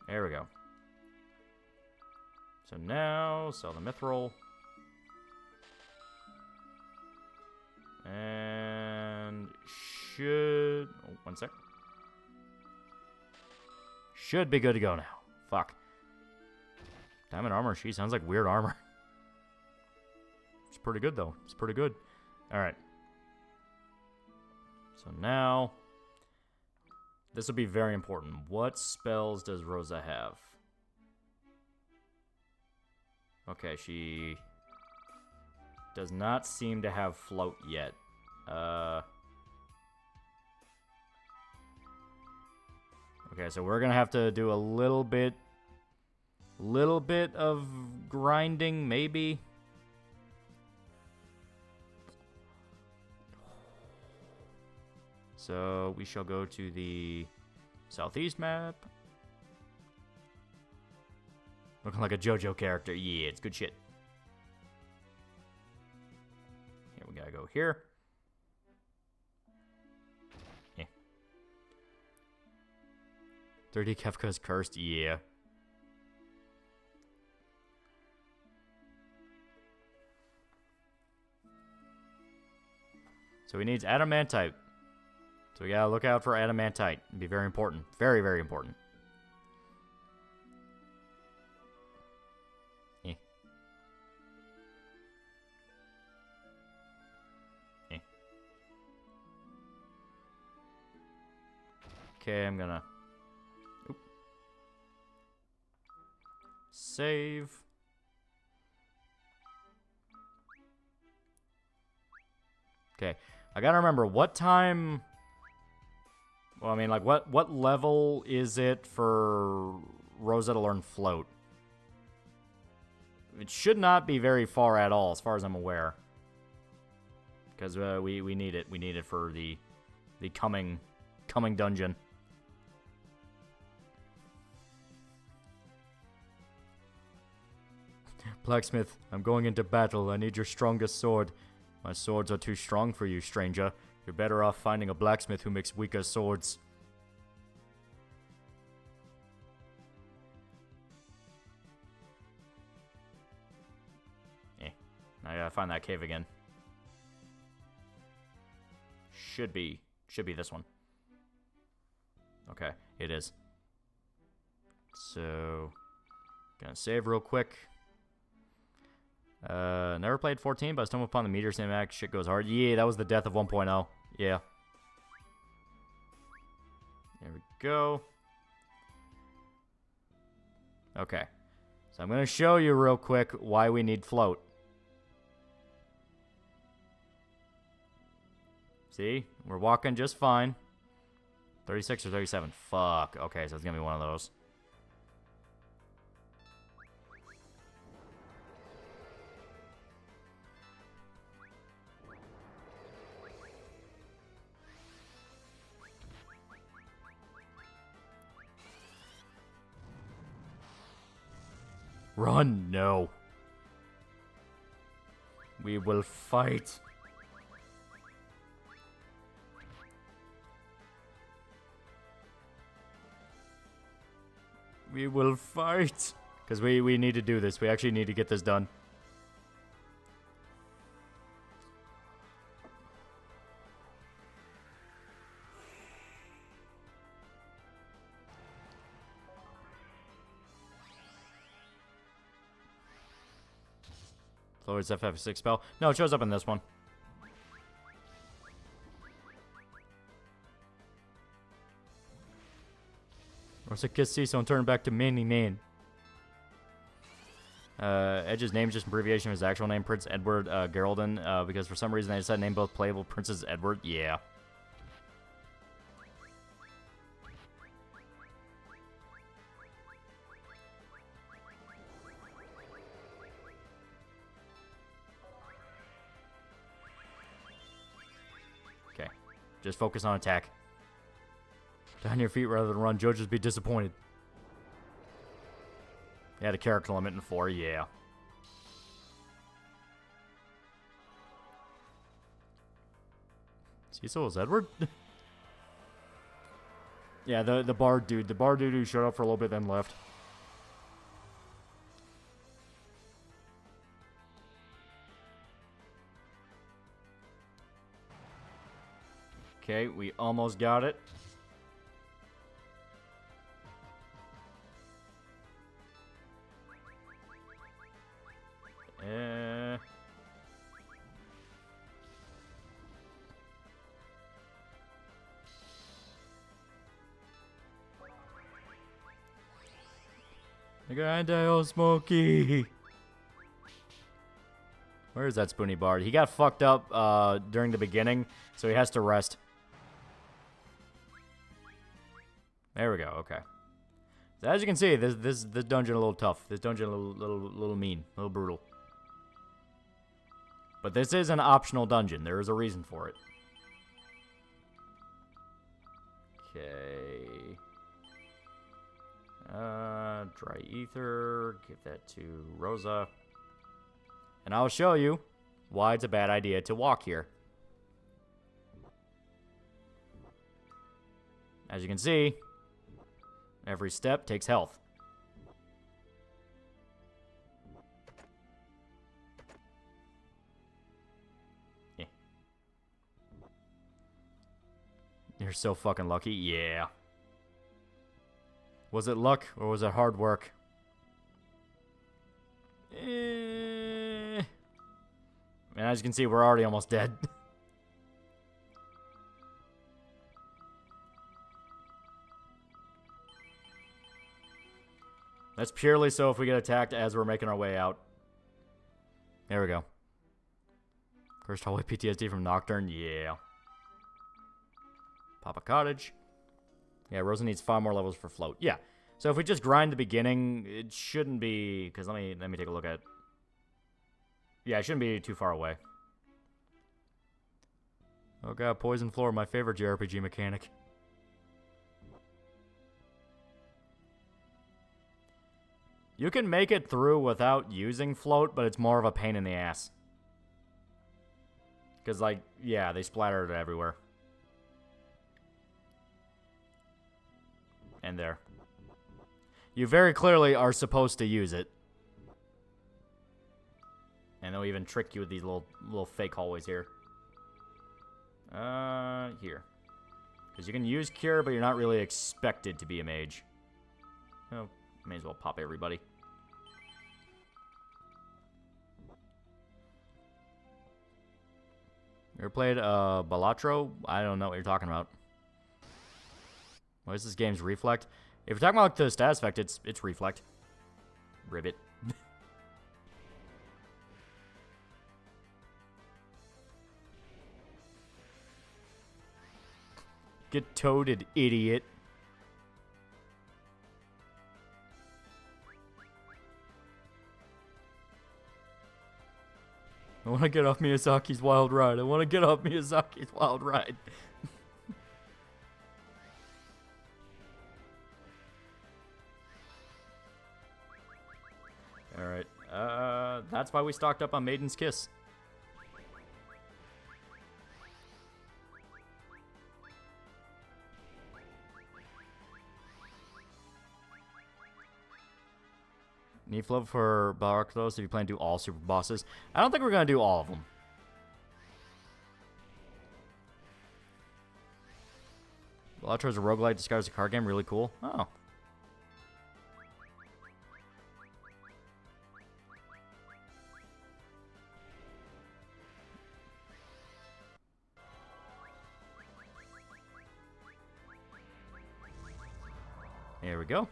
There we go. So now, sell the mithril. And should... Oh, one sec. Should be good to go now. Fuck. Diamond armor. She sounds like weird armor. It's pretty good, though. It's pretty good. Alright. So now... This will be very important. What spells does Rosa have? Okay, she does not seem to have float yet. Okay, so we're gonna have to do a little bit of grinding, maybe. So we shall go to the southeast map. Looking like a JoJo character. Yeah, it's good shit. Yeah, we gotta go here. Yeah. 30 Kefka's cursed. Yeah. So he needs adamantite. So we gotta look out for adamantite. It'd be very important. Very, very important. Eh. Eh. Okay, I'm gonna... Oop. Save. Okay, I gotta remember what time... Well, I mean, like, what level is it for Rosa to learn float? It should not be very far at all, as far as I'm aware. Because we need it. We need it for the coming dungeon. Blacksmith, I'm going into battle. I need your strongest sword. My swords are too strong for you, stranger. You're better off finding a blacksmith who makes weaker swords. Eh. I gotta find that cave again. Should be this one. Okay, it is. So, gonna save real quick. Never played 14, but I stumbled upon the meteor cinematic. Shit goes hard. Yeah, that was the death of 1.0. Yeah. There we go. Okay. So I'm going to show you real quick why we need float. See? We're walking just fine. 36 or 37. Fuck. Okay, so it's gonna be one of those. Run, no. We will fight. We will fight. Because we need to do this. We actually need to get this done. Lord's FF6 spell. No, it shows up in this one. Or so kiss Cecil and turn back to Manny Man. Edge's name is just an abbreviation of his actual name, Prince Edward Geraldine, because for some reason they decided to name both playable Princess Edward. Yeah. Okay. Just focus on attack. Down your feet rather than run. Judges be disappointed. Yeah, the character limit in 4, yeah. Cecil is Edward? Yeah, the bard dude. The bard dude who showed up for a little bit then left. Okay, we almost got it. The guy died, Smokey. Where is that Spoony Bard? He got fucked up during the beginning, so he has to rest. There we go. Okay. So as you can see, this dungeon a little tough. This dungeon a little mean, a little brutal. But this is an optional dungeon. There is a reason for it. Okay. Dry ether. Give that to Rosa. And I'll show you why it's a bad idea to walk here. As you can see, every step takes health. Yeah. You're so fucking lucky. Yeah. Was it luck or was it hard work? And as you can see, we're already almost dead. That's purely so if we get attacked as we're making our way out. There we go. Cursed hallway PTSD from Nocturne. Yeah. Papa Cottage. Yeah, Rosa needs 5 more levels for float. Yeah. So if we just grind the beginning, it shouldn't be... Because let me take a look at... Yeah, it shouldn't be too far away. Oh god, Poison Floor, my favorite JRPG mechanic. You can make it through without using float, but it's more of a pain in the ass. Because, like, yeah, they splattered it everywhere. And there. You very clearly are supposed to use it. And they'll even trick you with these little fake hallways here. Here. Because you can use Cure, but you're not really expected to be a mage. Oh, may as well pop everybody. You ever played Balatro? I don't know what you're talking about. What is this game's Reflect? If you're talking about the status effect, it's Reflect. Ribbit. Get toaded, idiot. I want to get off Miyazaki's wild ride. I want to get off Miyazaki's wild ride. Alright. That's why we stocked up on Maiden's Kiss. Need flow for Barkthos if you plan to do all super bosses. I don't think we're going to do all of them. Electro is a roguelite disguised as a card game. Really cool. Oh. There we go.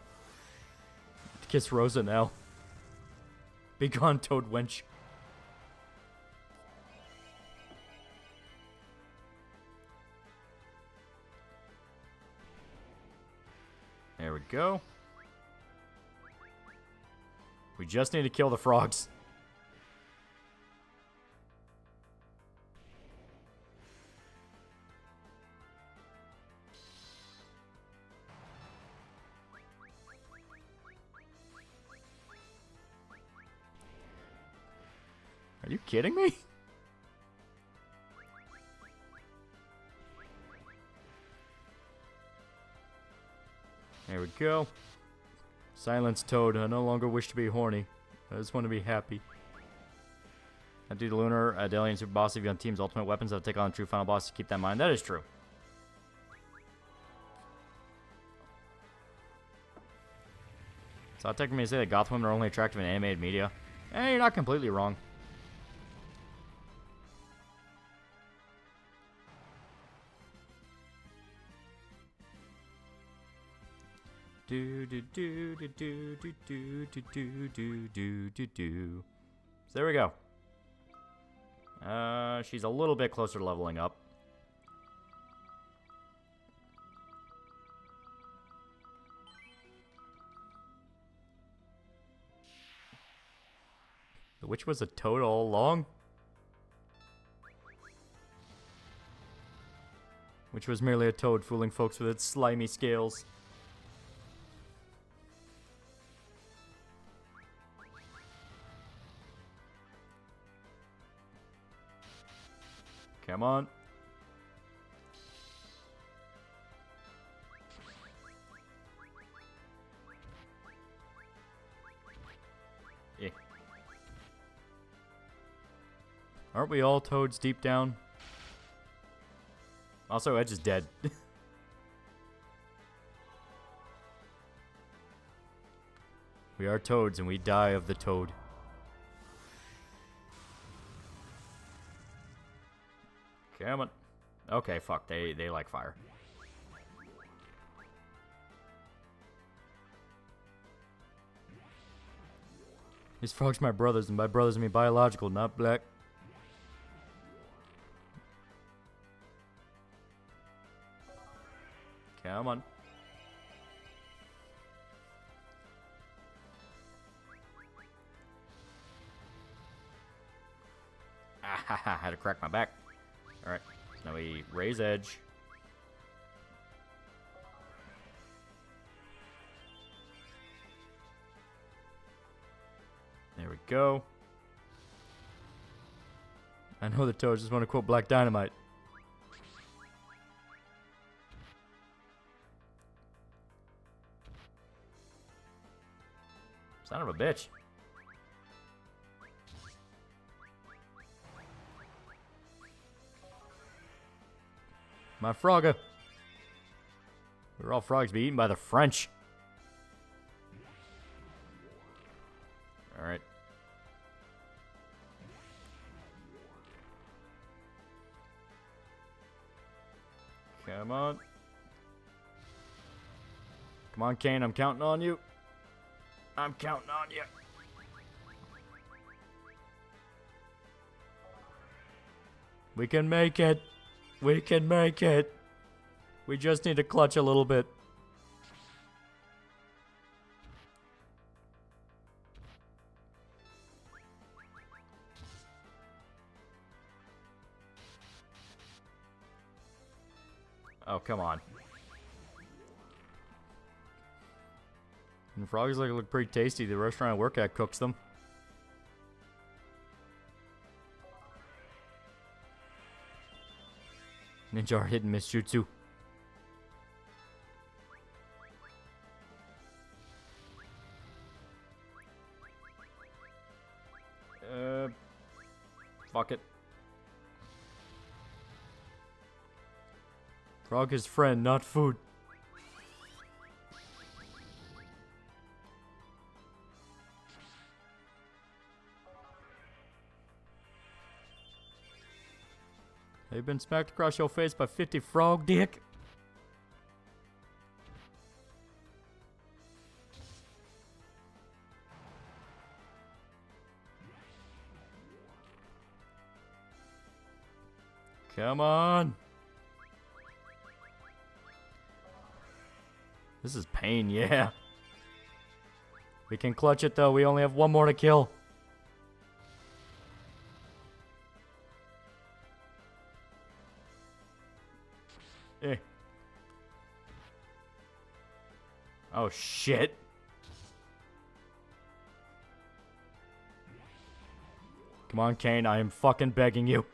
Kiss Rosa now. Be gone, Toad Wench. There we go. We just need to kill the frogs. Are you kidding me? There we go. Silence, Toad. I no longer wish to be horny. I just want to be happy. I do the Lunar, Delian Super Boss if you on team's ultimate weapons that'll take on true final boss. Keep that in mind. That is true. So I'll take me to say that goth women are only attractive in animated media. Eh, you're not completely wrong. Do do do do do do do do do do do do do. So there we go. She's a little bit closer to leveling up. The witch was a toad all along? Which was merely a toad fooling folks with its slimy scales. Come on. Yeah. Aren't we all toads deep down? Also, Edge is dead. We are toads and we die of the toad. Come on. Okay, fuck. They like fire. These frogs are my brothers, and by brothers I mean biological, not black. Come on. Ah ha ha, had to crack my back. Alright, so now we raise Edge. There we go. I know the toads just want to quote Black Dynamite. Son of a bitch. My frogger. We're all frogs be eaten by the French. Alright. Come on. Come on, Kane. I'm counting on you. I'm counting on you. We can make it. We can make it. We just need to clutch a little bit. Oh, come on. And the froggies look pretty tasty. The restaurant I work at cooks them. Ninja are hidden miss jutsu. Fuck it. Frog is friend, not food. Have you been smacked across your face by 50 frog dick? Come on. This is pain, yeah. We can clutch it though. We only have one more to kill. Eh. Oh shit. Come on, Kane. I am fucking begging you.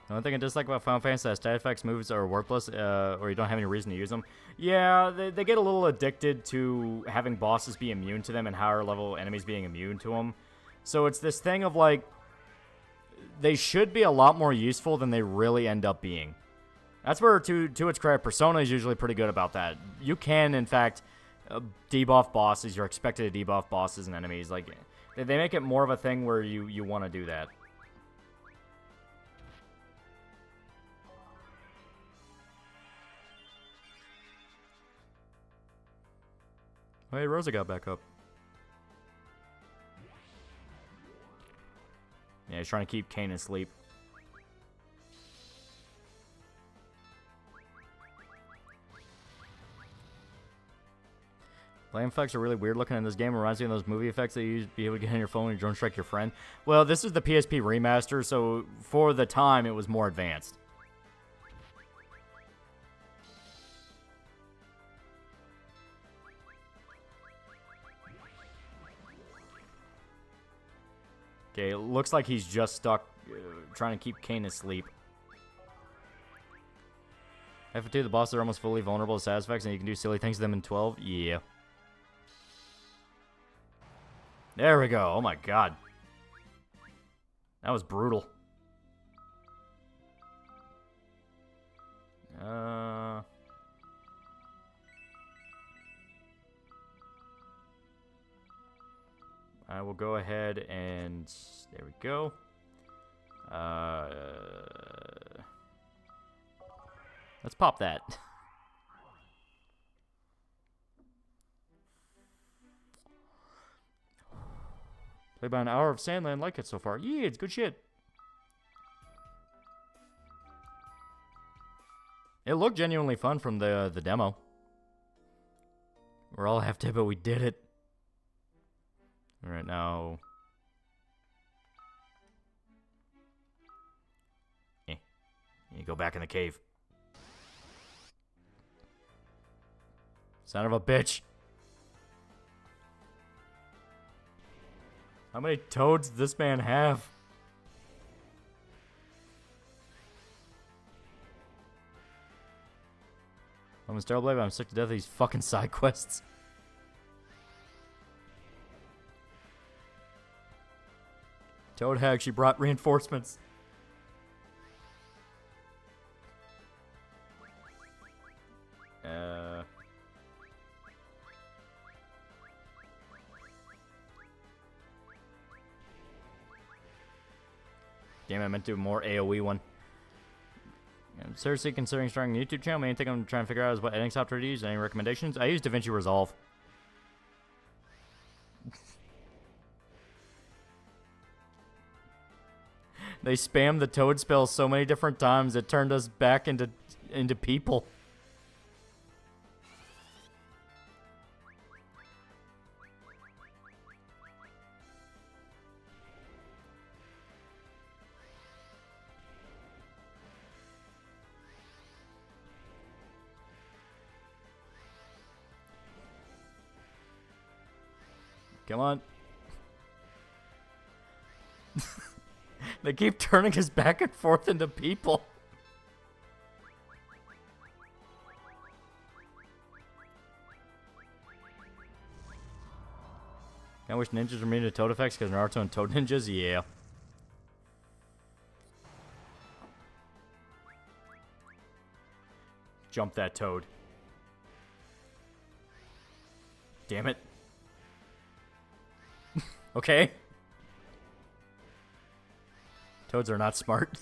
The only thing I dislike about Final Fantasy is that stat effects moves are worthless, or you don't have any reason to use them. Yeah, they get a little addicted to having bosses be immune to them and higher level enemies being immune to them. So it's this thing of like, they should be a lot more useful than they really end up being. That's where, to its credit, Persona is usually pretty good about that. You can, in fact, debuff bosses. You're expected to debuff bosses and enemies. Like, they make it more of a thing where you want to do that. Oh, hey, Rosa got back up. Yeah, he's trying to keep Kane asleep. Flame effects are really weird looking in this game. It reminds me of those movie effects that you used to be able to get on your phone when you drone strike your friend. Well, this is the PSP remaster, so for the time, it was more advanced. Okay, it looks like he's just stuck trying to keep Kane asleep. F2, the bosses are almost fully vulnerable to side effects, and you can do silly things to them in 12. Yeah. There we go. Oh my god. That was brutal. I will go ahead and... There we go. Let's pop that. Played about an hour of Sandland, like it so far. Yeah, it's good shit. It looked genuinely fun from the demo. We're all half dead, but we did it. Alright, now... You go back in the cave. Son of a bitch. How many toads does this man have? I'm a Starblade, but I'm sick to death of these fucking side quests. Toad Hag, she brought reinforcements. Damn, I meant to do more AoE one. I'm seriously considering starting a YouTube channel. Main thing I'm trying to figure out is what editing software to use. Any recommendations? I use DaVinci Resolve. They spammed the toad spell so many different times it turned us back into people. Come on. They keep turning us back and forth into people. I wish ninjas were made into toad effects because Naruto and Toad Ninjas, yeah. Jump that toad. Damn it. Okay. Toads are not smart.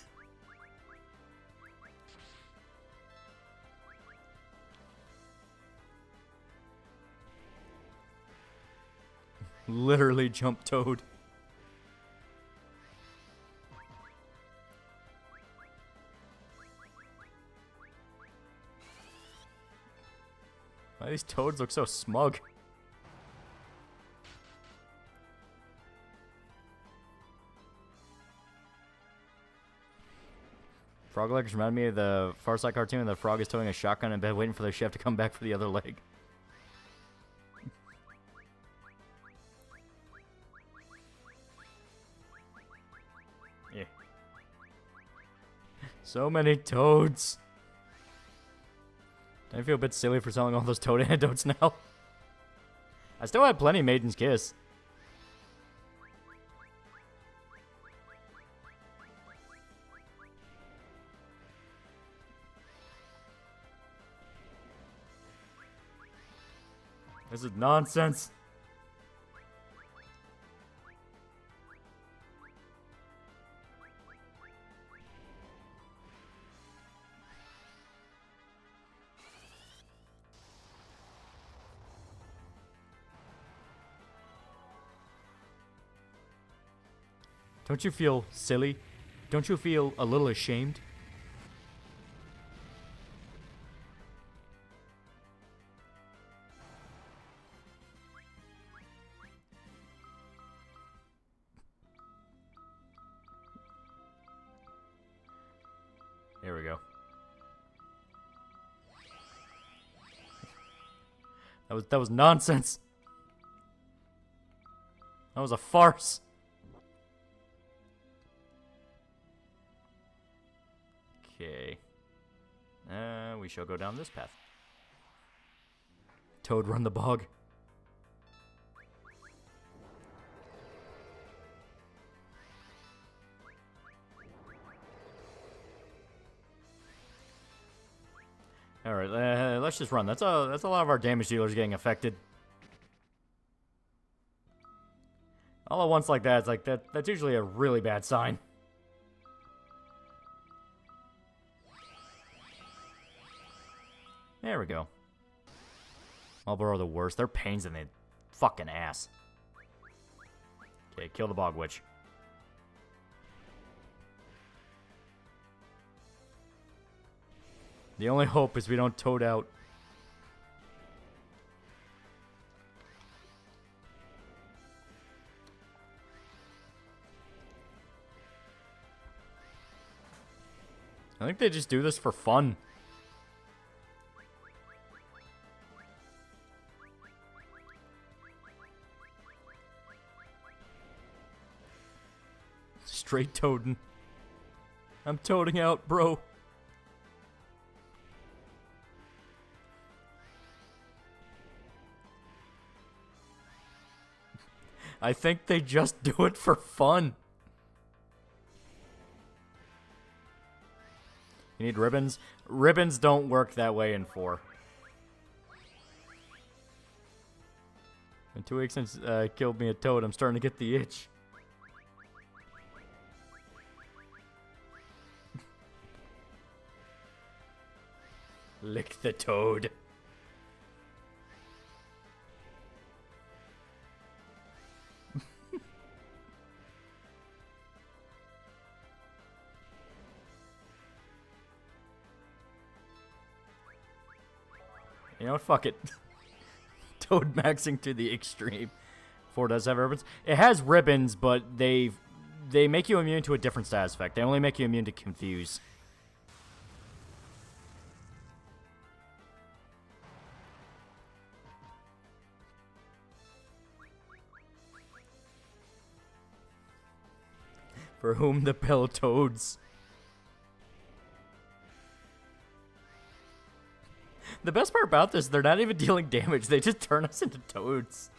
Literally jump toad. Why these toads look so smug? Frog legs remind me of the Far Side cartoon. The frog is towing a shotgun in bed waiting for the chef to come back for the other leg. Yeah. So many toads. I feel a bit silly for selling all those toad antidotes now. I still have plenty of Maiden's Kiss. This is nonsense. Don't you feel silly? Don't you feel a little ashamed? There we go. That was nonsense. That was a farce. Okay. We shall go down this path. Toad run the bog. All right, let's just run. That's a lot of our damage dealers getting affected. All at once like that, it's like that's usually a really bad sign. There we go. Marlboro are the worst. They're pains in the fucking ass. Okay, kill the bog witch. The only hope is we don't toad out. I think they just do this for fun. Straight toading. I'm toading out, bro. I think they just do it for fun. You need ribbons? Ribbons don't work that way in 4. In 2 weeks since killed me a toad, I'm starting to get the itch. Lick the toad. You know what? Fuck it. Toad maxing to the extreme. 4 does have ribbons. It has ribbons, but they make you immune to a different status effect. They only make you immune to confuse. For whom the bell toads. The best part about this, they're not even dealing damage. They just turn us into toads.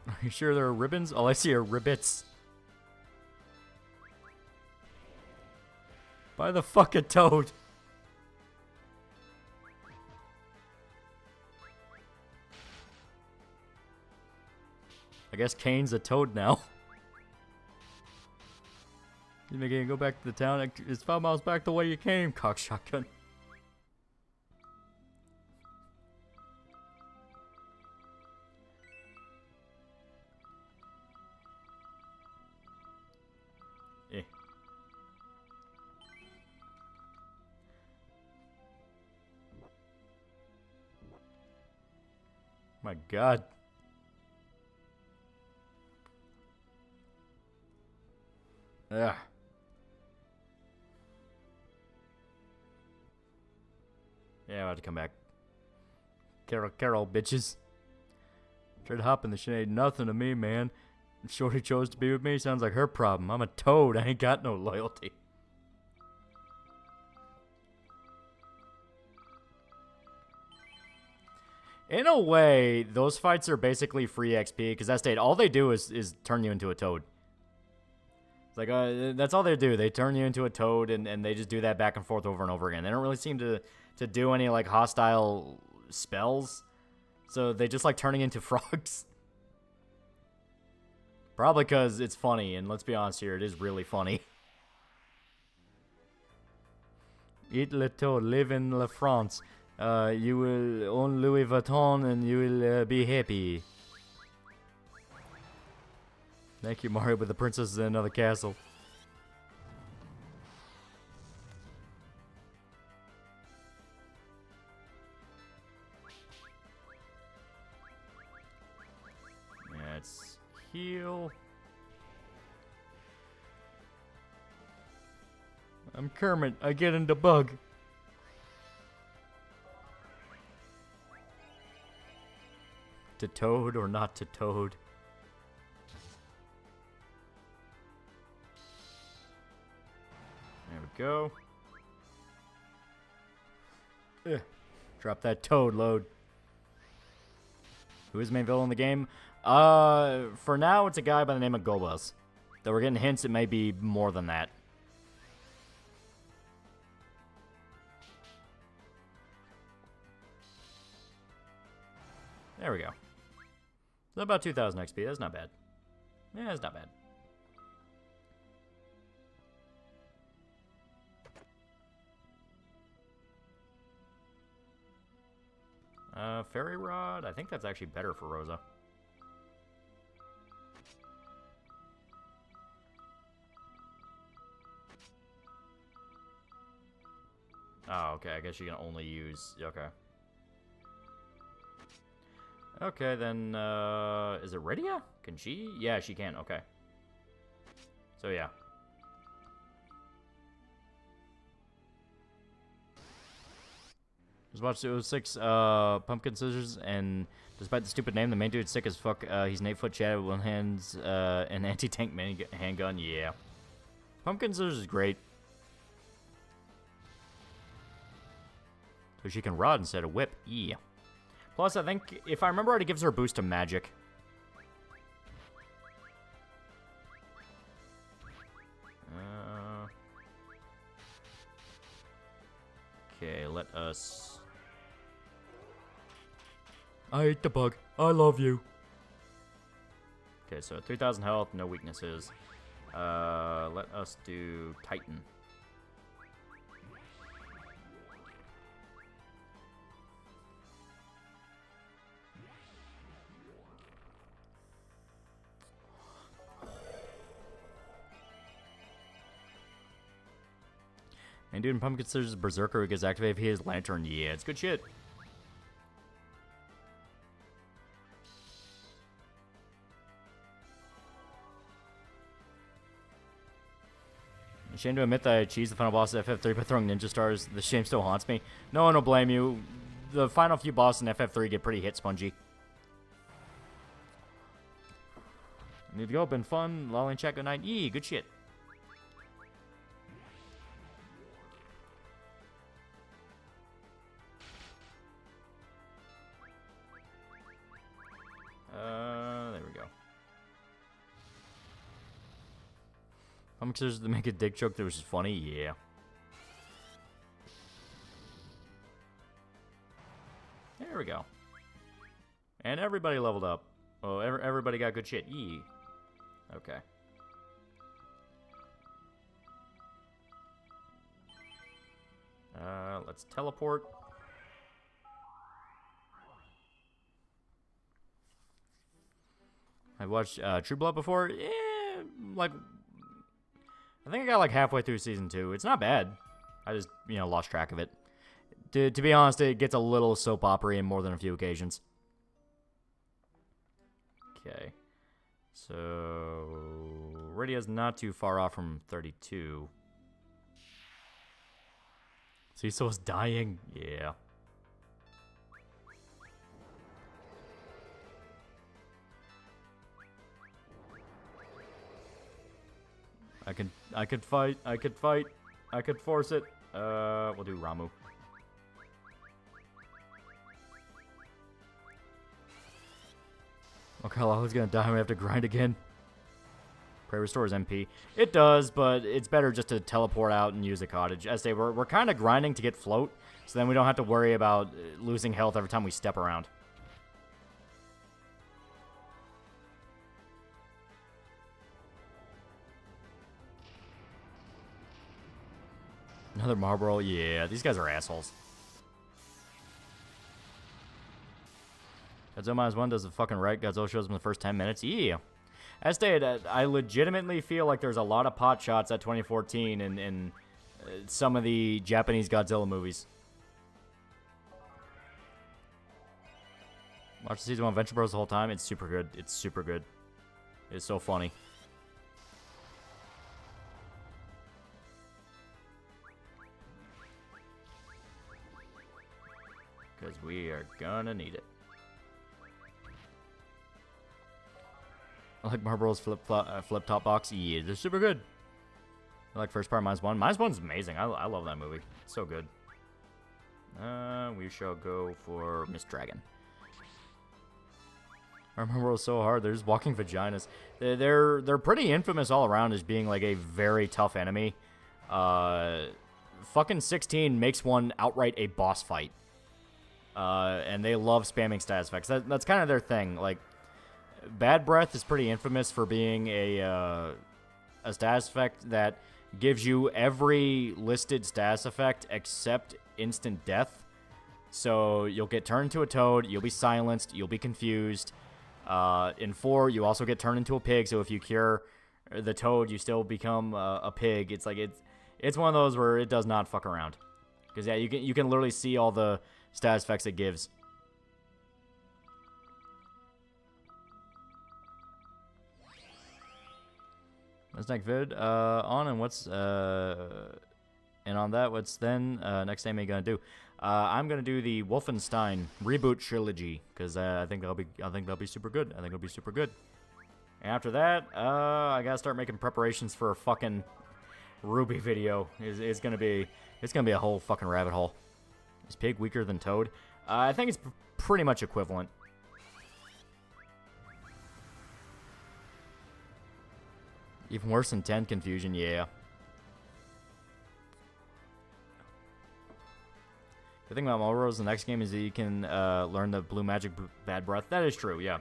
Are you sure there are ribbons? All I see are ribbits. Buy the fucking toad. I guess Kane's a toad now. You make it go back to the town. It's 5 miles back the way you came, cock shotgun. Eh. My God. Ugh. Yeah, I'll have to come back. Carol, bitches. Tried to hop in the shit, ain't nothing to me, man. Shorty chose to be with me, sounds like her problem. I'm a toad, I ain't got no loyalty. In a way, those fights are basically free XP, because that state, all they do is turn you into a toad. It's like, that's all they do. They turn you into a toad, and they just do that back and forth over and over again. They don't really seem to do any, like, hostile spells. So they just like turning into frogs. Probably because it's funny, and let's be honest here, it is really funny. Eat le toad, live in La France. You will own Louis Vuitton, and you will be happy. Thank you, Mario, but the princess is in another castle. Let's heal. I'm Kermit. I get into bug. To toad or not to toad? There we go. Ugh. Drop that toad load. Who is the main villain in the game? For now, it's a guy by the name of Gobas. Though we're getting hints it may be more than that. There we go. So about 2,000 XP. That's not bad. Yeah, it's not bad. Fairy Rod. I think that's actually better for Rosa. Oh, okay. I guess you can only use... Okay. Okay, then, is it Rydia? Can she? Yeah, she can. Okay. So, yeah. Just watched 206, Pumpkin Scissors, and despite the stupid name, the main dude's sick as fuck. He's an 8-foot Chad with one hand's, an anti-tank handgun. Yeah. Pumpkin Scissors is great. So she can rod instead of whip. Yeah. Plus, I think, if I remember right, it gives her a boost to magic. Okay, let us... I ate the bug. I love you. Okay, so 3,000 health, no weaknesses. Let us do Titan. And dude in Pumpkin considers Berserker who gets activated if he has Lantern. Yeah, it's good shit. Shame to admit that I cheesed the final boss at FF3 by throwing ninja stars. The shame still haunts me. No one will blame you. The final few bosses in FF3 get pretty hit spongy. Need to go. Been fun. Lolly and chat. Good night. Yee, good shit. There we go. How much to make a dick joke that was just funny? Yeah. There we go. And everybody leveled up. Oh, everybody got good shit. Yee. Okay. Let's teleport. I've watched True Blood before. Yeah, like, I think I got like halfway through season 2. It's not bad. I just, lost track of it. To be honest, it gets a little soap opera in more than a few occasions. Okay. So, Radia's not too far off from 32. Cecil's dying? Yeah. I could fight. I could force it. We'll do Ramu. Okay, Lala's gonna die. We have to grind again. Pray restores MP. It does, but it's better just to teleport out and use a cottage. As I say, we're kind of grinding to get float, so then we don't have to worry about losing health every time we step around. Another Marlboro? Yeah, these guys are assholes. Godzilla -1 does the fucking right. Godzilla shows him in the first 10 minutes. Yeah. As stated, I legitimately feel like there's a lot of pot shots at 2014 in some of the Japanese Godzilla movies. Watch the season 1 Venture Bros the whole time. It's super good. It's super good. It's so funny. Because we are gonna need it. I like Marlboro's flip-top box. Yeah, they're super good. I like first part, -1. -1's amazing. I love that movie. It's so good. We shall go for Miss Dragon. Our Marlboro's so hard. They're just walking vaginas. They're pretty infamous all around as being like a very tough enemy. Fucking 16 makes one outright a boss fight. And they love spamming status effects. That's kind of their thing. Like, Bad Breath is pretty infamous for being a status effect that gives you every listed status effect except instant death. So you'll get turned into a toad, you'll be silenced, you'll be confused. In 4, you also get turned into a pig, so if you cure the toad, you still become a pig. It's like it's one of those where it does not fuck around. Because yeah, you can literally see all the status effects it gives. What's next vid? On and what's and on that, what's then next anime gonna do? I'm gonna do the Wolfenstein reboot trilogy because I think that'll be super good. I think it'll be super good. And after that, I gotta start making preparations for a fucking Ruby video. It's gonna be a whole fucking rabbit hole. Is Pig weaker than Toad? I think it's pretty much equivalent. Even worse than 10 confusion, yeah. The thing about Marlboro's the next game is that you can learn the blue magic bad breath. That is true, yeah.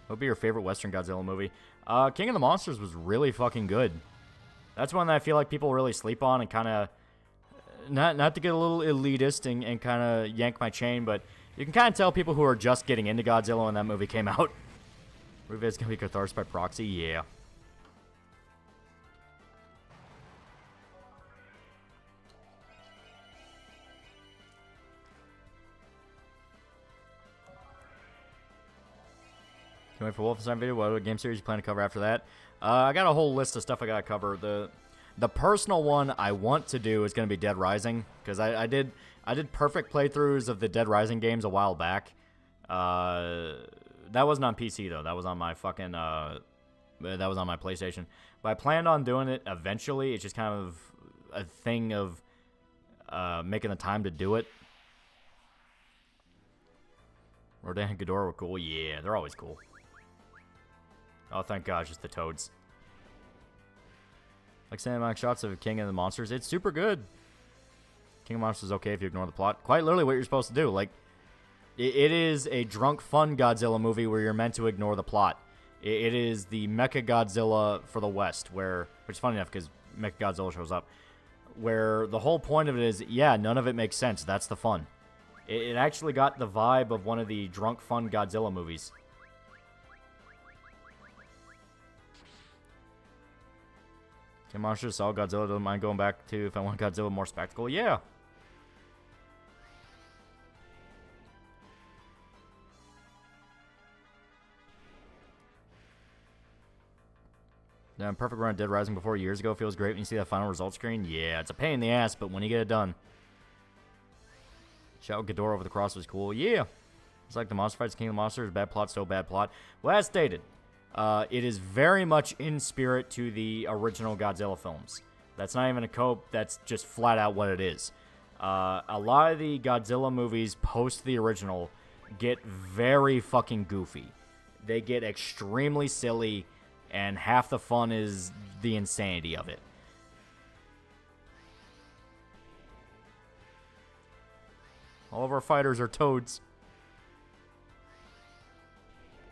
What would be your favorite Western Godzilla movie? King of the Monsters was really fucking good. That's one that I feel like people really sleep on and kind of... Not to get a little elitist and kind of yank my chain, but You can kind of tell people who are just getting into Godzilla when that movie came out. Revid's gonna be catharsis by proxy? Yeah. Can wait for Wolfenstein video. What game series you plan to cover after that? I got a whole list of stuff I gotta cover. The personal one I want to do is gonna be Dead Rising, because I did perfect playthroughs of the Dead Rising games a while back. That wasn't on PC though. That was on my fucking that was on my PlayStation. But I planned on doing it eventually. It's just kind of a thing of making the time to do it. Rodan and Ghidorah were cool. Yeah, they're always cool. Oh, thank God, just the toads. Like cinematic shots of King of the Monsters. It's super good. King of Monsters is okay if you ignore the plot. Quite literally what you're supposed to do. Like, it is a drunk, fun Godzilla movie where you're meant to ignore the plot. It is the Mecha Godzilla for the West, which is funny enough because Mecha Godzilla shows up, where the whole point of it is, yeah, none of it makes sense. That's the fun. It actually got the vibe of one of the drunk, fun Godzilla movies. King Monsters saw Godzilla. Doesn't mind going back to if I want Godzilla more spectacle. Yeah. Yeah, perfect run at Dead Rising before years ago. Feels great when you see that final result screen. Yeah, it's a pain in the ass, but when you get it done. Shout Ghidorah over the cross was cool. Yeah. It's like the monster fights King of the Monsters. Bad plot, still bad plot. Well, as stated, it is very much in spirit to the original Godzilla films. That's not even a cope. That's just flat out what it is. A lot of the Godzilla movies post the original get very fucking goofy. They get extremely silly, and half the fun is the insanity of it. All of our fighters are toads.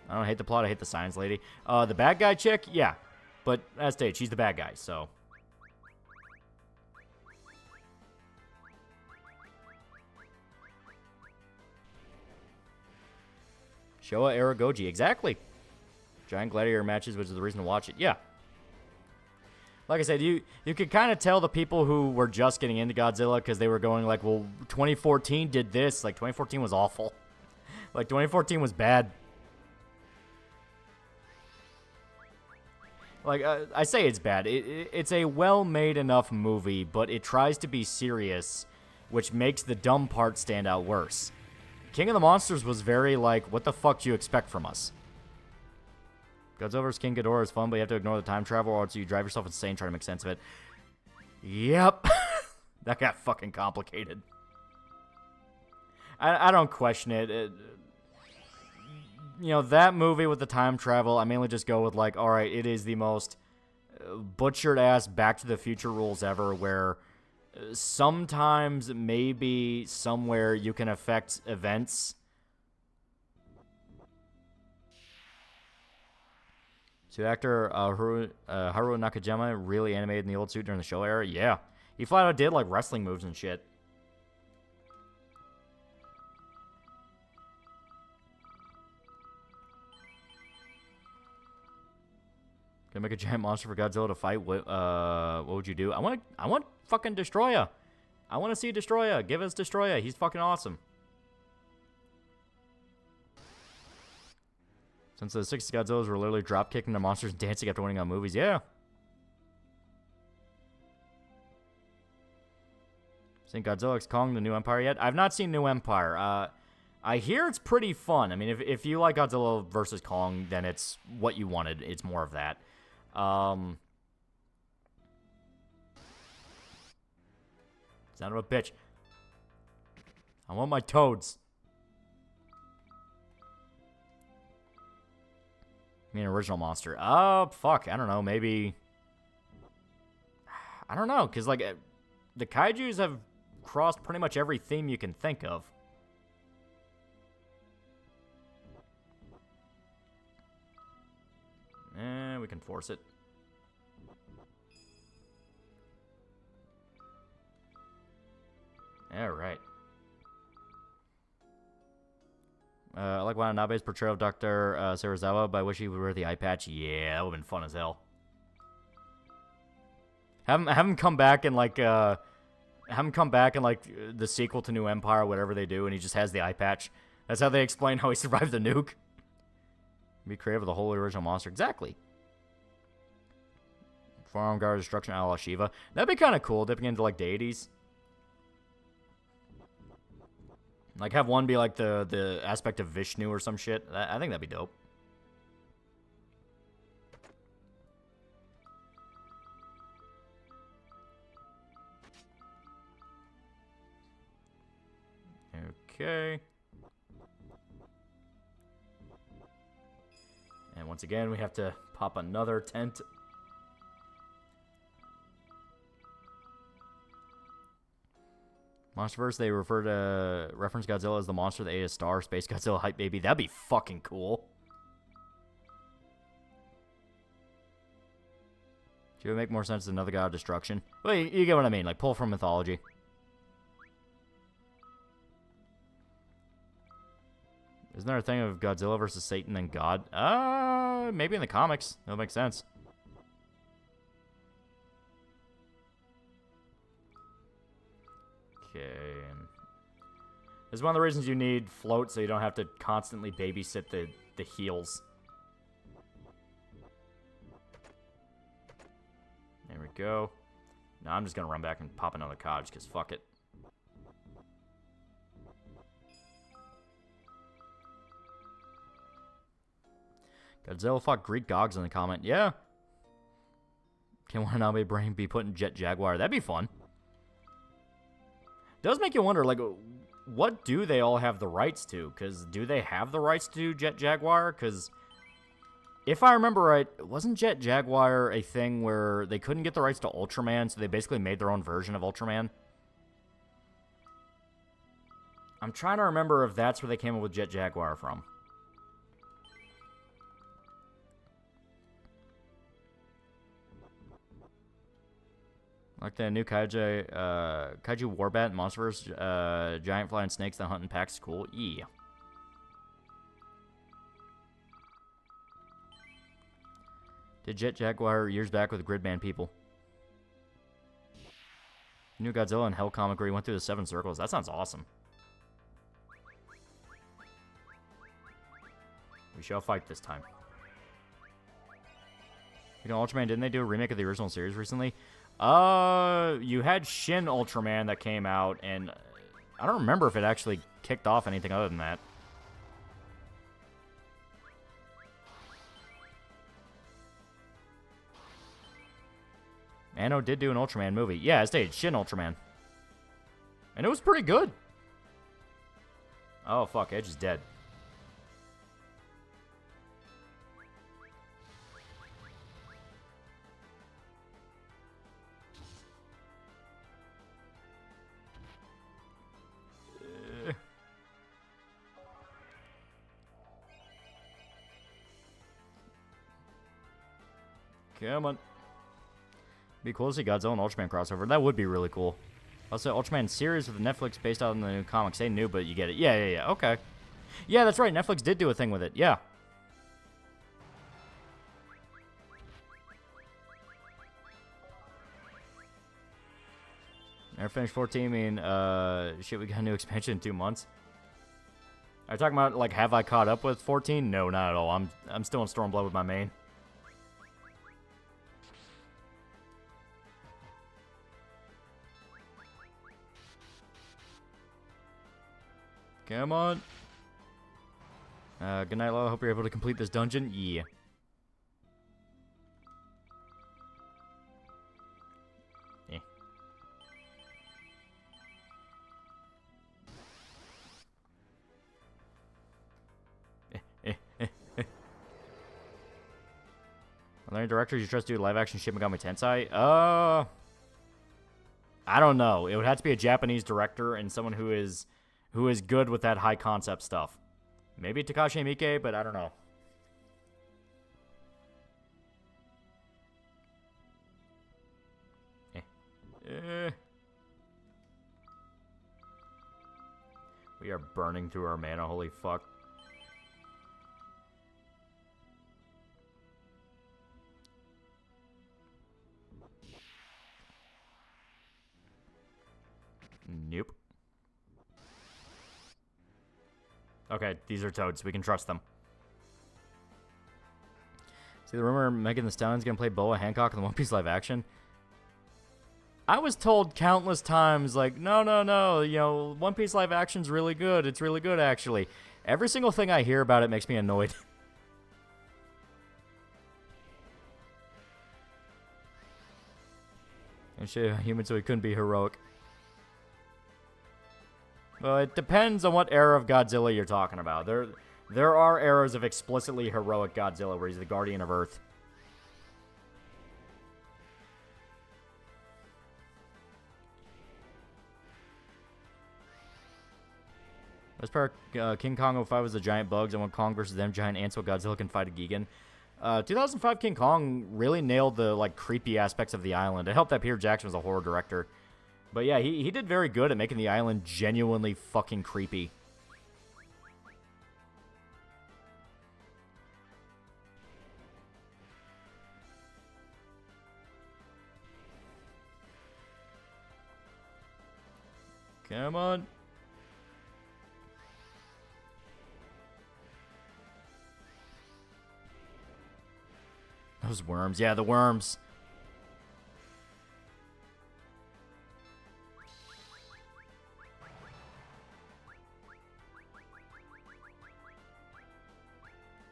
I don't hate the plot, I hate the science lady. The bad guy chick? Yeah. But as stated, she's the bad guy, so. Showa Aragoji, exactly. Giant gladiator matches, which is the reason to watch it. Yeah. Like I said, you could kind of tell the people who were just getting into Godzilla because they were going like, well, 2014 did this. Like, 2014 was awful. Like, 2014 was bad. Like, I say it's bad. It's a well-made enough movie, but it tries to be serious, which makes the dumb part stand out worse. King of the Monsters was very like, what the fuck do you expect from us? Godzilla vs. King Ghidorah is fun, but you have to ignore the time travel, or else you drive yourself insane trying to make sense of it. Yep. That got fucking complicated. I don't question it. You know, that movie with the time travel, I mainly just go with, like, alright, it is the most butchered-ass Back to the Future rules ever, where sometimes, maybe, somewhere, you can affect events. So actor Haru Nakajima really animated in the old suit during the show era? Yeah. He flat out did, like, wrestling moves and shit. Gonna make a giant monster for Godzilla to fight. What would you do? I want fucking Destroya. I want to see Destroya. Give us Destroya. He's fucking awesome. Since the 60s Godzillas were literally drop-kicking their monsters and dancing after winning on movies. Yeah. Seen Godzilla x Kong, the New Empire yet? I've not seen New Empire. I hear it's pretty fun. I mean, if you like Godzilla versus Kong, then it's what you wanted. It's more of that. Son of a bitch. I want my toads. I mean, original monster. Oh, fuck. I don't know. Maybe. I don't know. Because, like, the kaijus have crossed pretty much every theme you can think of. We can force it. Alright. I like Watanabe's portrayal of Dr. Serizawa, but I wish he would wear the eye patch. Yeah, that would have been fun as hell. Have him come back and like the sequel to New Empire, whatever they do, and he just has the eye patch. That's how they explain how he survived the nuke. Be creative with the whole original monster. Exactly. Forearm guard destruction a la Shiva. That'd be kind of cool, dipping into like deities. Like have one be like the aspect of Vishnu or some shit. I think that'd be dope. Okay. And once again, we have to pop another tent. Monsterverse, they reference Godzilla as the monster that ate a star. Space Godzilla hype baby. That'd be fucking cool. Should it make more sense than another god of destruction? Well, you get what I mean. Like, pull from mythology. Isn't there a thing of Godzilla versus Satan and God? Maybe in the comics. That'll make sense. Okay. This is one of the reasons you need float, so you don't have to constantly babysit the heels. There we go. Now I'm just going to run back and pop another cottage, because fuck it. Godzilla fought Greek gods in the comment. Yeah. Can Watanabe brain be put in Jet Jaguar? That'd be fun. Does make you wonder, like, what do they all have the rights to? Because do they have the rights to Jet Jaguar? Because if I remember right, wasn't Jet Jaguar a thing where they couldn't get the rights to Ultraman, so they basically made their own version of Ultraman? I'm trying to remember if that's where they came up with Jet Jaguar from. Like the new Kaiju Warbat in Monsterverse, giant flying snakes that hunt in packs is cool. Yeah. Did Jet Jaguar years back with Gridman people. New Godzilla and Hell comic where he went through the 7 circles. That sounds awesome. We shall fight this time. You know, Ultraman, didn't they do a remake of the original series recently? You had Shin Ultraman that came out, and I don't remember if it actually kicked off anything other than that. Anno did do an Ultraman movie. Yeah, I stayed Shin Ultraman. And it was pretty good. Oh, fuck, Edge is dead. Come on. Be cool to see Godzilla and Ultraman crossover. That would be really cool. Also, Ultraman series with Netflix based on the new comics. Say new, but you get it. Yeah. Okay. Yeah, that's right. Netflix did do a thing with it. Yeah. Never finished 14. I mean, shit, we got a new expansion in 2 months. Are you talking about, like, have I caught up with 14? No, not at all. I'm still in Stormblood with my main. Come on. Good night, Lo. Hope you're able to complete this dungeon. Yeah. Are there any directors you trust to do live-action Shin Megami Tensei? I don't know. It would have to be a Japanese director and someone who is good with that high-concept stuff. Maybe Takashi Miike, but I don't know. We are burning through our mana, holy fuck. Okay, these are toads. We can trust them. See the rumor Megan Thee Stallion's gonna play Boa Hancock in the One Piece live action? I was told countless times, like, no, you know, One Piece live action's really good. It's really good, actually. Every single thing I hear about it makes me annoyed. And shit, human, so he couldn't be heroic. Well, it depends on what era of Godzilla you're talking about. There are eras of explicitly heroic Godzilla where he's the guardian of Earth. As per King Kong 05 was the giant bugs, and when Kong versus them giant ants, so Godzilla can fight a Gigan. 2005 King Kong really nailed the like creepy aspects of the island. It helped that Peter Jackson was a horror director. But yeah, he did very good at making the island genuinely fucking creepy. Come on. Those worms. Yeah, the worms.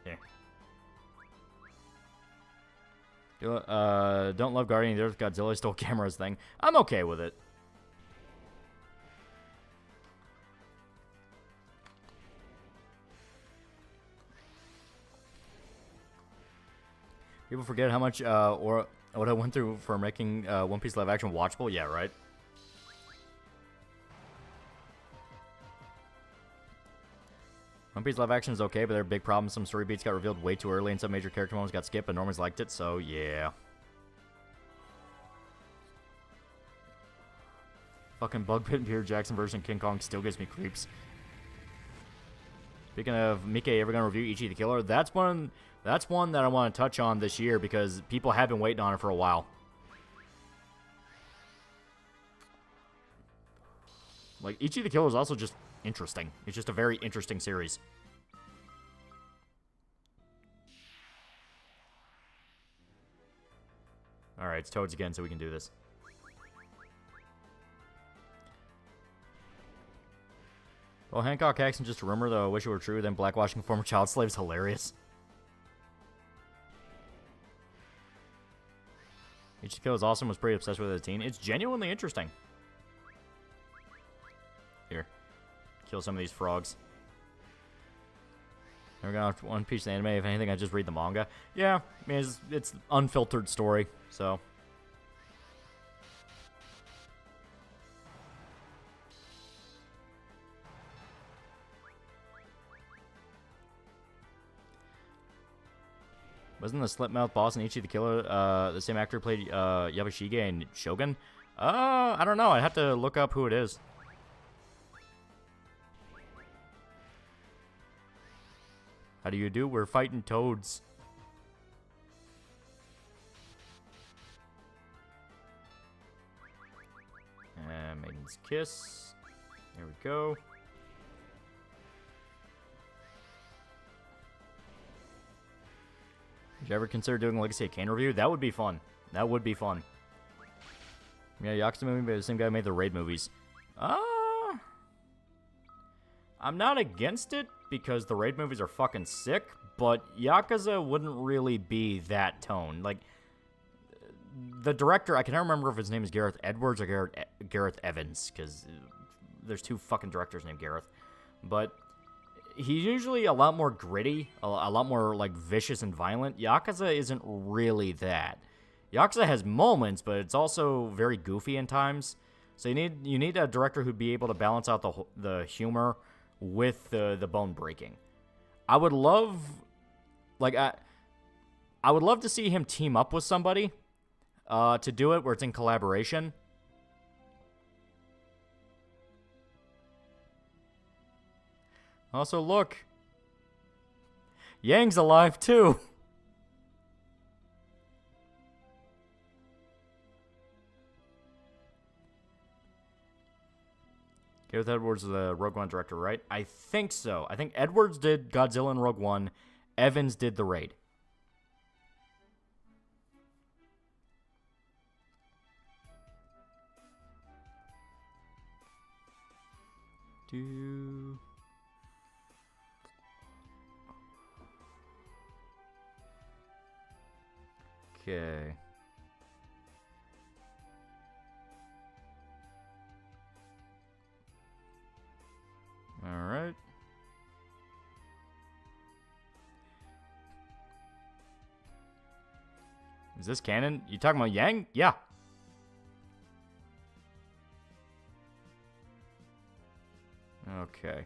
Here. Don't love Guardian of the Earth. Godzilla stole cameras thing. I'm okay with it. People forget how much or what I went through for making One Piece live action watchable. Yeah, right. One Piece live action is okay, but there are big problems. Some story beats got revealed way too early, and some major character moments got skipped, but Normans liked it, so yeah. Fucking Bug Pit and Peter Jackson version of King Kong still gives me creeps. Speaking of Mike, ever gonna review Ichi the Killer? That's one that I want to touch on this year because people have been waiting on it for a while. Like, Ichi the Killer is also just interesting. It's just a very interesting series. Alright, it's Toads again, so we can do this. Well, Hancock accent just a rumor, though I wish it were true. Then blackwashing former child slave is hilarious. Ichiko is awesome, was pretty obsessed with it as a teen. It's genuinely interesting. Here. Kill some of these frogs. Never gonna watch One Piece anime. If anything, I just read the manga. Yeah, I mean, it's unfiltered story, so... Wasn't the Slipmouth boss in Ichi the Killer the same actor who played Yabashige in Shogun? I don't know. I'd have to look up who it is. How do you do? We're fighting toads. Maiden's Kiss. There we go. Did you ever consider doing a Legacy of Kain review? That would be fun. That would be fun. Yeah, Yakuza movie by the same guy who made the Raid movies. I'm not against it because the Raid movies are fucking sick, but Yakuza wouldn't really be that tone. Like, the director, I can't remember if his name is Gareth Edwards or Gareth Evans, because there's two fucking directors named Gareth. But he's usually a lot more gritty, a lot more, like, vicious and violent. Yakuza isn't really that. Yakuza has moments, but it's also very goofy in times. So you need a director who'd be able to balance out the humor with the bone breaking. I would love, like, I would love to see him team up with somebody to do it where it's in collaboration. Also, look. Yang's alive, too. Okay, Gareth Edwards is the Rogue One director, right? I think so. I think Edwards did Godzilla and Rogue One. Evans did The Raid. Okay. All right. Is this canon? You talking about Yang? Yeah. Okay.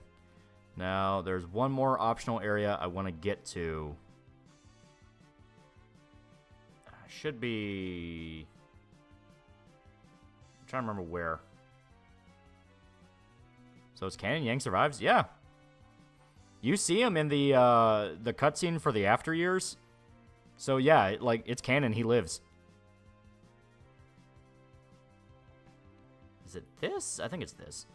Now, there's one more optional area I want to get to. Should be... I'm trying to remember where. So it's canon? Yang survives? Yeah. You see him in the cutscene for the After Years. So yeah, like, it's canon. He lives. Is it this? I think it's this.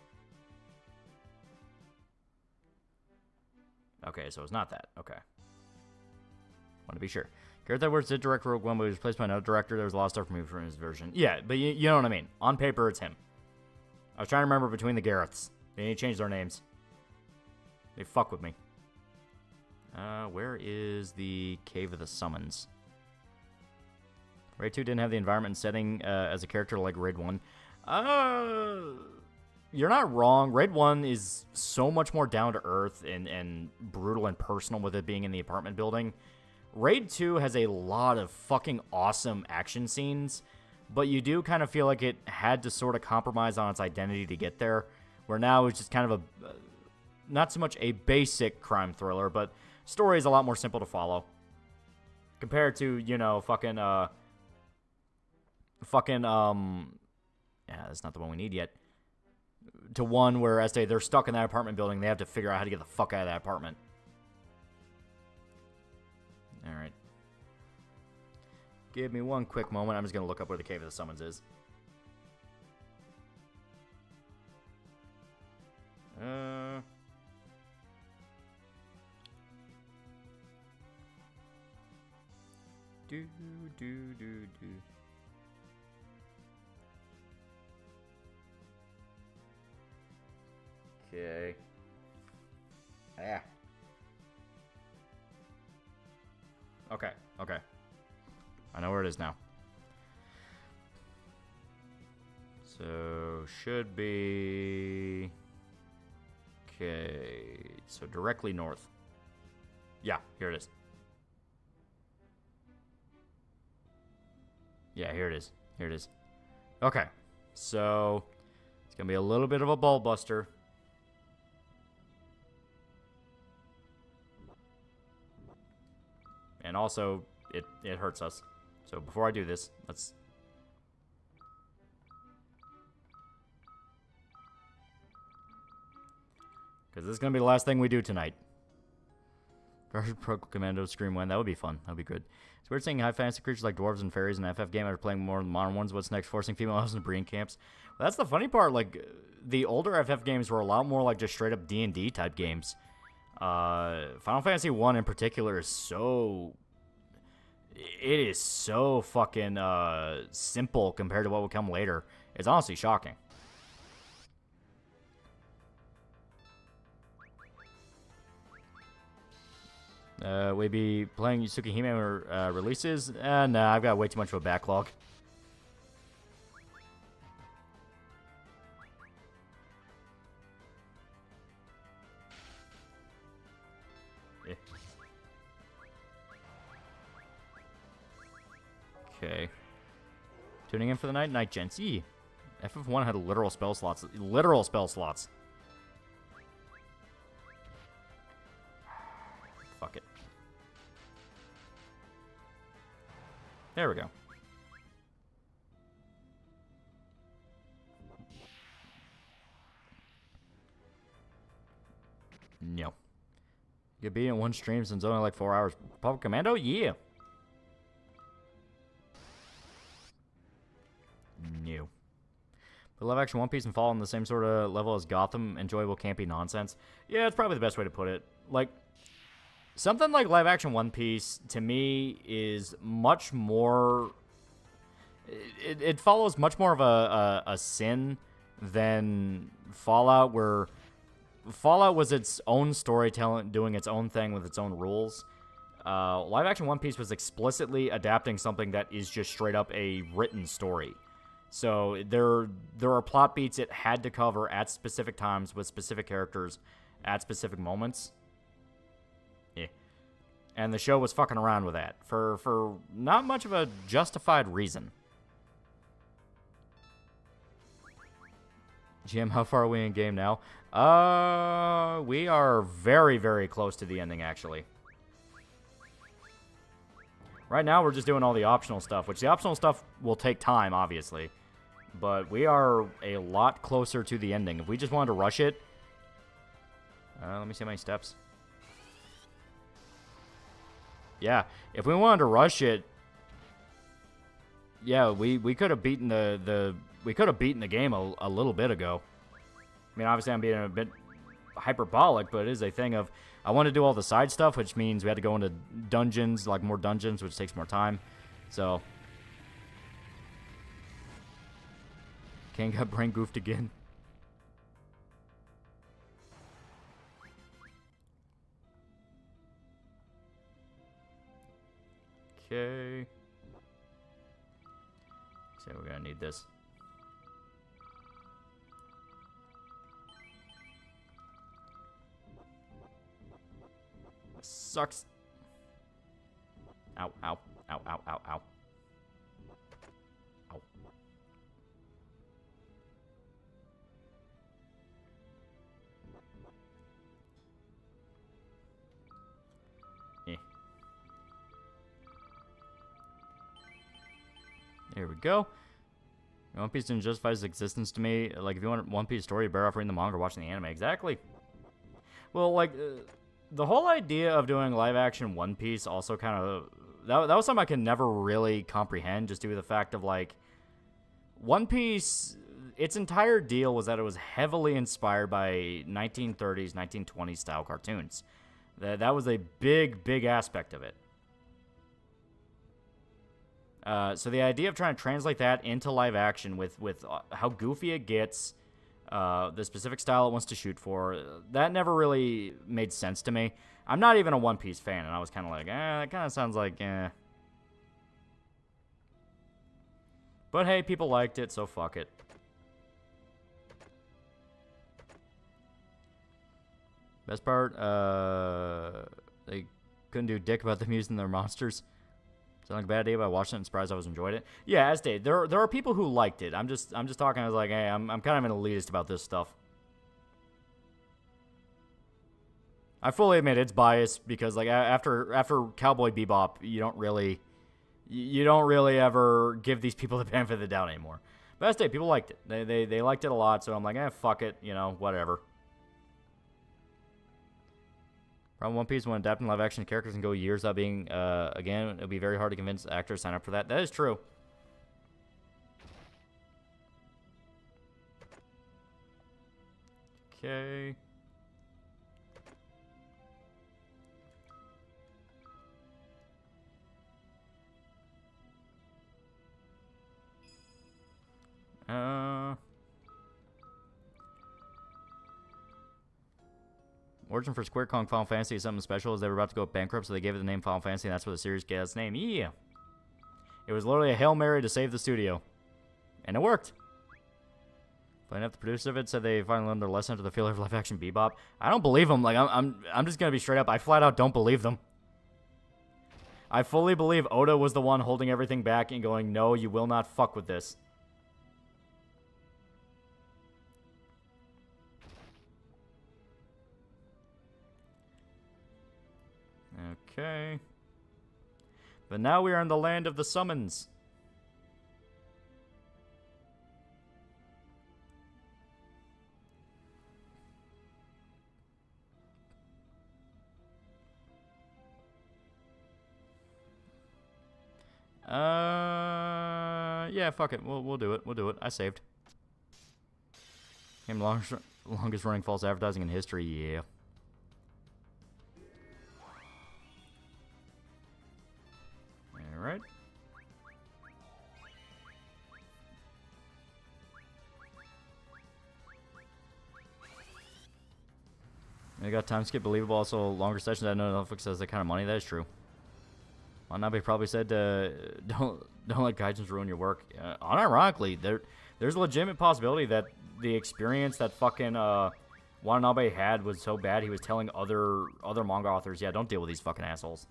Okay, so it's not that. Okay. Want to be sure. Gareth Edwards did direct Rogue One, but he was replaced by another director. There was a lot of stuff removed from his version. Yeah, but you know what I mean. On paper, it's him. I was trying to remember between the Gareths. They need to change their names. They fuck with me. Where is the Cave of the Summons? Raid 2 didn't have the environment and setting as a character like Raid 1. You're not wrong. Raid 1 is so much more down to earth and brutal and personal with it being in the apartment building. Raid 2 has a lot of fucking awesome action scenes, but you do kind of feel like it had to sort of compromise on its identity to get there, where now it's just kind of a, not so much a basic crime thriller, but story is a lot more simple to follow. Compared to, you know, yeah, that's not the one we need yet. To one where, as they're stuck in that apartment building, they have to figure out how to get the fuck out of that apartment. Alright. Give me one quick moment. I'm just going to look up where the Cave of the Summons is. Okay. Yeah. Okay, okay. I know where it is now. So, should be... Okay, so directly north. Yeah, here it is. Yeah, here it is. Here it is. Okay, so it's going to be a little bit of a ball buster. And also, it hurts us. So before I do this, let's... Because this is going to be the last thing we do tonight. Pro Commando Scream One. That would be fun. That would be good. It's weird seeing high fantasy creatures like dwarves and fairies in an FF game after playing more modern ones. What's next? Forcing female elves into breeding camps. Well, that's the funny part. Like, the older FF games were a lot more like just straight up D&D type games. Final Fantasy 1 in particular is so... It is so fucking simple compared to what will come later. It's honestly shocking. We be playing Tsukihime releases? No, I've got way too much of a backlog. Yeah. Okay. Tuning in for the night, gents. FF1 had literal spell slots. Literal spell slots. Fuck it. There we go. No. You beat in one stream since only like 4 hours. Public Commando? Yeah. No. But live action One Piece and fall on the same sort of level as Gotham, enjoyable campy nonsense. Yeah, it's probably the best way to put it. Like, something like live action One Piece, to me, is much more... It follows much more of a sin than Fallout, where Fallout was its own storytelling, doing its own thing with its own rules. Live action One Piece was explicitly adapting something that is just straight up a written story. So there are plot beats it had to cover at specific times with specific characters at specific moments. Yeah. And the show was fucking around with that for not much of a justified reason. Jim, how far are we in game now? We are very, very close to the ending, actually. Right now, we're just doing all the optional stuff, which the optional stuff will take time, obviously. But we are a lot closer to the ending. If we just wanted to rush it... let me see how many steps. Yeah, if we wanted to rush it... Yeah, we could have beaten we could have beaten the game a little bit ago. I mean, obviously I'm being a bit hyperbolic, but it is a thing of... I want to do all the side stuff, which means we had to go into dungeons, like more dungeons, which takes more time. So... King got brain goofed again. Okay. So we're gonna need this. This sucks. Ow, ow, ow, ow, ow, ow. Ow. There we go. One Piece didn't justify its existence to me. Like, if you want One Piece story, better off reading the manga or watching the anime. Exactly. Well, like, the whole idea of doing live-action One Piece also kind of... That was something I could never really comprehend, just due to the fact of, like... One Piece, its entire deal was that it was heavily inspired by 1930s, 1920s style cartoons. That was a big, big aspect of it. So the idea of trying to translate that into live action with how goofy it gets, the specific style it wants to shoot for, that never really made sense to me. I'm not even a One Piece fan, and I was kind of like, that kind of sounds like, But hey, people liked it, so fuck it. Best part, they couldn't do dick about them using their monsters. Sound like a bad idea, but I watched it and surprised I was enjoyed it. Yeah, as did. There are people who liked it. I'm just talking as like, hey, I'm kind of an elitist about this stuff. I fully admit it's biased because like after Cowboy Bebop, you don't really ever give these people the benefit of the doubt anymore. But as did, people liked it. They liked it a lot, so I'm like, fuck it, whatever. Problem One Piece, when adapting live action characters and go years without being, again, it would be very hard to convince actors to sign up for that. That is true. Okay. Origin for Square Kong Final Fantasy is something special, as they were about to go bankrupt, so they gave it the name Final Fantasy, and that's where the series gets its name. Yeah. It was literally a Hail Mary to save the studio. And it worked. But enough, the producer of it said they finally learned their lesson after the failure of live action Bebop. I don't believe them. Like, I'm just gonna be straight up. I flat out don't believe them. I fully believe Oda was the one holding everything back and going, no, you will not fuck with this. Okay. But now we are in the land of the summons. Yeah, fuck it. We'll do it. We'll do it. I saved. Became longest running false advertising in history, yeah. Alright. I got time skip believable, also longer sessions. I know Netflix has that kind of money. That is true. Wanabe probably said, don't let gaijins ruin your work. Unironically, there's a legitimate possibility that the experience that fucking Watanabe had was so bad he was telling other manga authors, yeah, don't deal with these fucking assholes.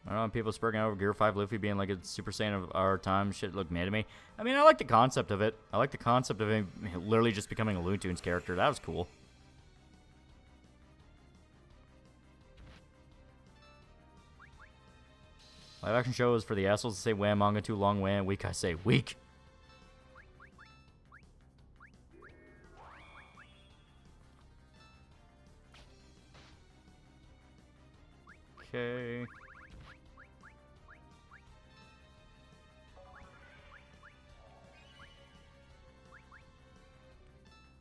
I don't know, people spurting out over Gear 5 Luffy being like a Super Saiyan of our time. Shit looked mad to me. I mean, I like the concept of it. I like the concept of him literally just becoming a Looney Tunes character. That was cool. Live action shows for the assholes to say wham, manga too long, wham, weak, I say weak. Okay.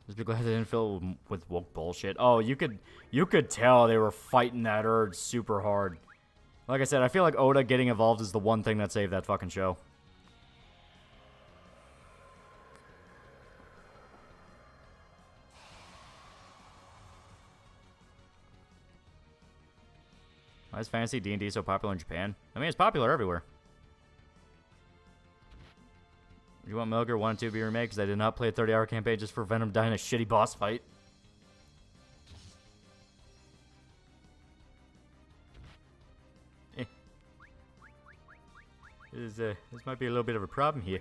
Just be glad they didn't fill it with woke bullshit. Oh, you could tell they were fighting that urge super hard. Like I said, I feel like Oda getting involved is the one thing that saved that fucking show. Why is fantasy D&D so popular in Japan? I mean, it's popular everywhere. Do you want Metal Gear 1 and 2 to be remade? Because I did not play a 30-hour campaign just for Venom dying in a shitty boss fight. This might be a little bit of a problem here.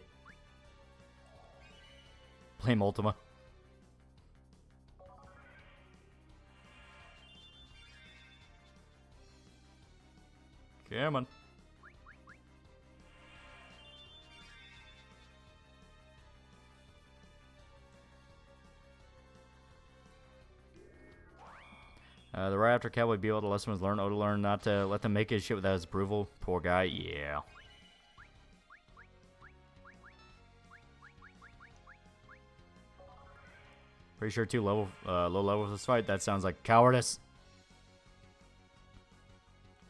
Blame Ultima. Come on. The right after Cowboy Bebop, the lesson was learned. Oda learned not to let them make his shit without his approval. Poor guy, yeah. Pretty sure low level for this fight. That sounds like cowardice.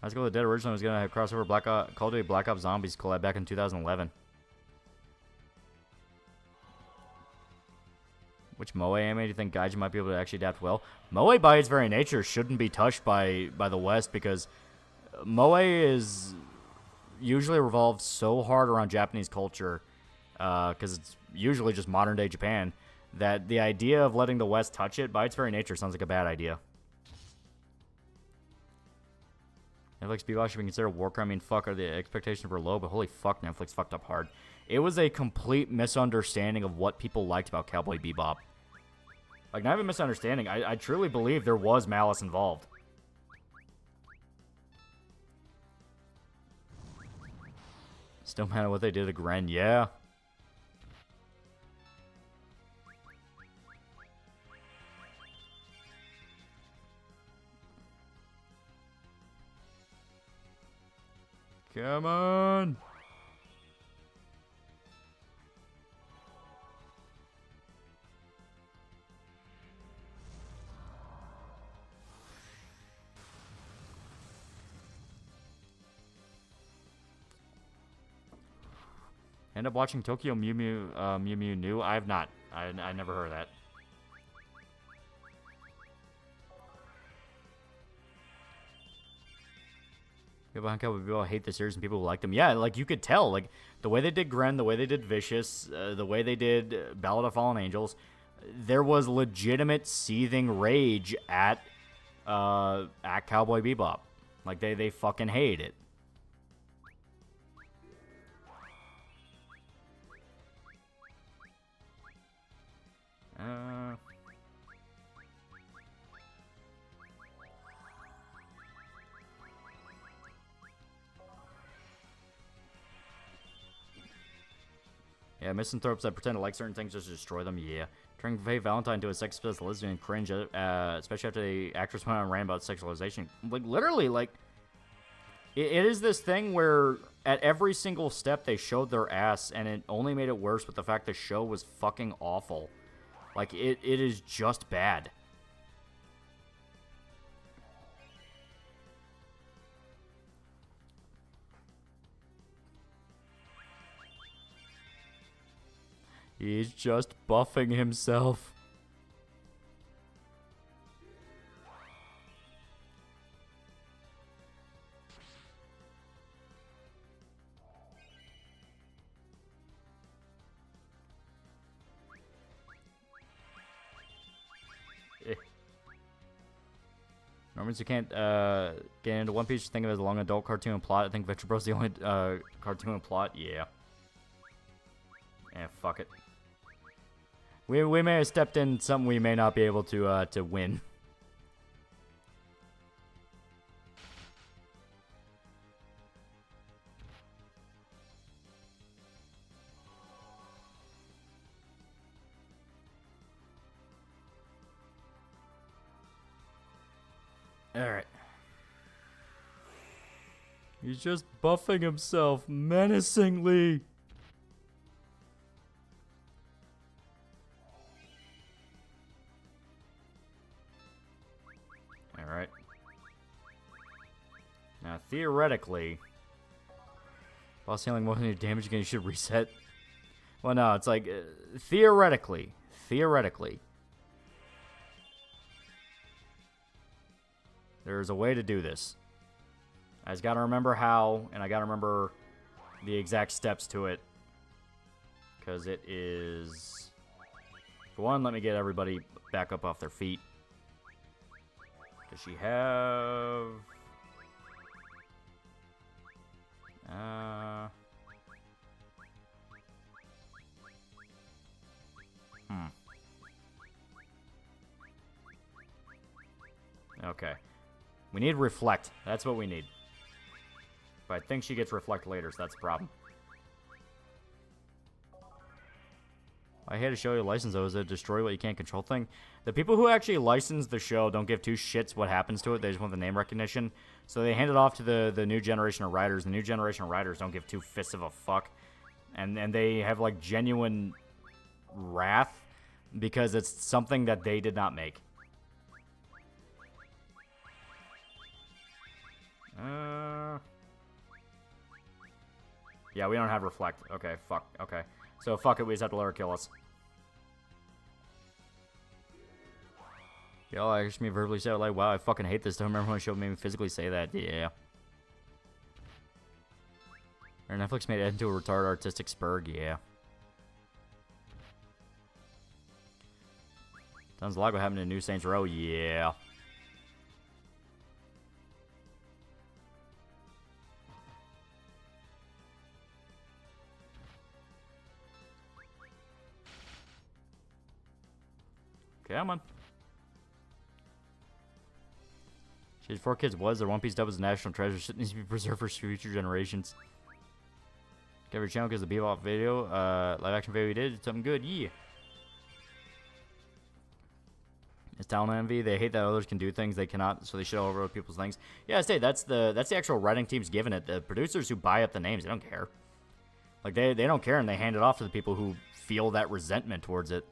Let's go. The Dead originally was gonna have crossover Call of Duty Black Ops Zombies collab back in 2011. Which Moe anime do you think Gaijin might be able to actually adapt well? Moe, by its very nature, shouldn't be touched by the West because Moe is usually revolved so hard around Japanese culture because it's usually just modern-day Japan that the idea of letting the West touch it, by its very nature, sounds like a bad idea. Netflix Bebop should be considered a war crime. I mean, fuck, the expectations were low, but holy fuck, Netflix fucked up hard. It was a complete misunderstanding of what people liked about Cowboy Bebop. Like, not even misunderstanding. I truly believe there was malice involved. Still mad at what they did to Gren, yeah. Come on! End up watching Tokyo Mew Mew New? I have not. I never heard of that. People on Cowboy Bebop hate the series and people who like them. Yeah, like you could tell, like the way they did Gren, the way they did Vicious, the way they did Ballad of Fallen Angels, there was legitimate seething rage at Cowboy Bebop. Like they fucking hate it. Yeah, misanthropes that pretend to like certain things just destroy them. Yeah. Turning Faye Valentine into a sex-obsessed lesbian cringe, especially after the actress went on a rant about sexualization. Like, literally, like, it is this thing where at every single step they showed their ass, and it only made it worse with the fact the show was fucking awful. Like, it is just bad. He's just buffing himself. Normans who can't get into One Piece think of it as a long adult cartoon plot. I think Venture Bros the only cartoon plot. Yeah. Fuck it. We may have stepped in something we may not be able to win. Alright. He's just buffing himself menacingly. Alright. Now, theoretically, boss healing more than your damage again, you should reset. Well, no, it's like, theoretically, there's a way to do this. I just gotta remember how, and I gotta remember the exact steps to it. Because it is... For one, let me get everybody back up off their feet. Does she have... Okay. We need reflect. That's what we need. But I think she gets reflect later, so that's a problem. I hate to show you a license, though, is a destroy what you can't control thing. The people who actually license the show don't give two shits what happens to it. They just want the name recognition. So they hand it off to the new generation of writers. The new generation of writers don't give two fists of a fuck. And they have, like, genuine wrath because it's something that they did not make. Yeah, we don't have reflect. Okay, fuck. Okay. So, fuck it, we just have to let her kill us. Y'all actually verbally said, like, wow, I fucking hate this. Don't remember when the show made me physically say that. Yeah. Or Netflix made it into a retarded artistic spurg. Yeah. Sounds like what happened in New Saints Row. Yeah. Come on. She has 4 kids. Was their One Piece dub is a national treasure. Shit needs to be preserved for future generations. Get your channel because the Bebop video, live action video we did something good. Yeah. It's talent envy. They hate that others can do things they cannot, so they shit all over people's things. Yeah, I say that's the actual writing team's giving it. The producers who buy up the names, they don't care. Like they don't care, and they hand it off to the people who feel that resentment towards it.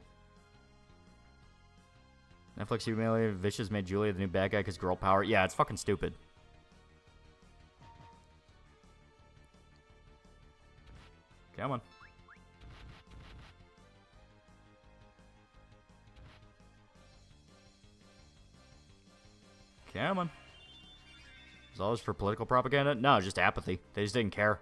Netflix humiliated Vicious made Julia the new bad guy because girl power. Yeah, it's fucking stupid. Come on. Come on. Is all this for political propaganda? No, just apathy. They just didn't care.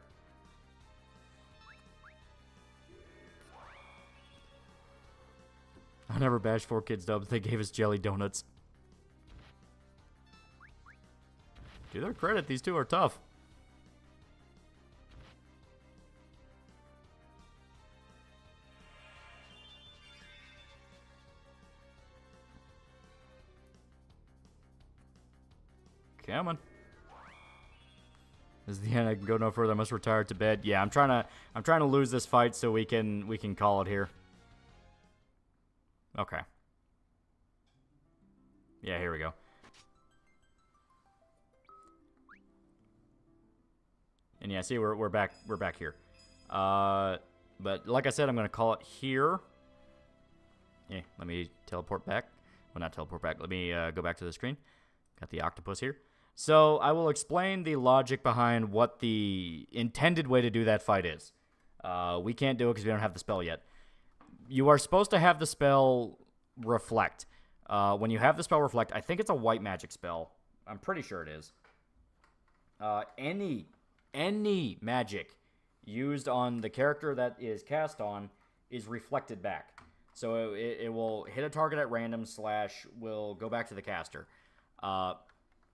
I never bashed 4 kids dubs. They gave us jelly donuts. To their credit, these two are tough. Come on. This is the end. I can go no further. I must retire to bed. Yeah, I'm trying to lose this fight so we can call it here. Okay. Yeah, here we go. And yeah, see, we're back here. But like I said, I'm gonna call it here. Yeah, let me teleport back. Well, not teleport back. Let me go back to the screen. Got the octopus here. So I will explain the logic behind what the intended way to do that fight is. We can't do it because we don't have the spell yet. You are supposed to have the spell Reflect. When you have the spell Reflect, I think it's a white magic spell. I'm pretty sure it is. Any magic used on the character that is cast on is reflected back. So it will hit a target at random / will go back to the caster.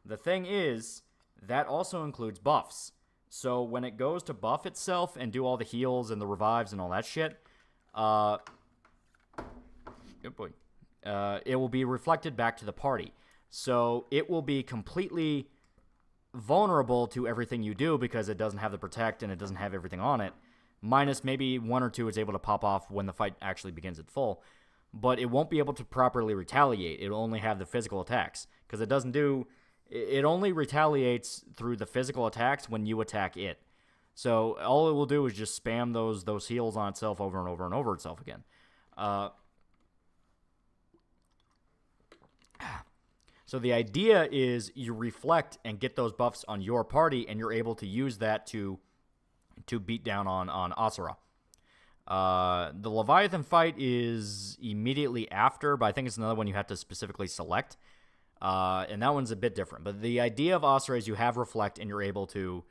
The thing is, that also includes buffs. So when it goes to buff itself and do all the heals and the revives and all that shit, good boy, it will be reflected back to the party. So it will be completely vulnerable to everything you do because it doesn't have the protect and it doesn't have everything on it. Minus maybe 1 or 2 is able to pop off when the fight actually begins at full. But it won't be able to properly retaliate. It'll only have the physical attacks. Because it doesn't do... It only retaliates through the physical attacks when you attack it. So all it will do is just spam those heals on itself over and over and over itself again. So the idea is you reflect and get those buffs on your party, and you're able to use that to beat down on Asura. The Leviathan fight is immediately after, but I think it's another one you have to specifically select. And that one's a bit different. But the idea of Asura is you have Reflect, and you're able to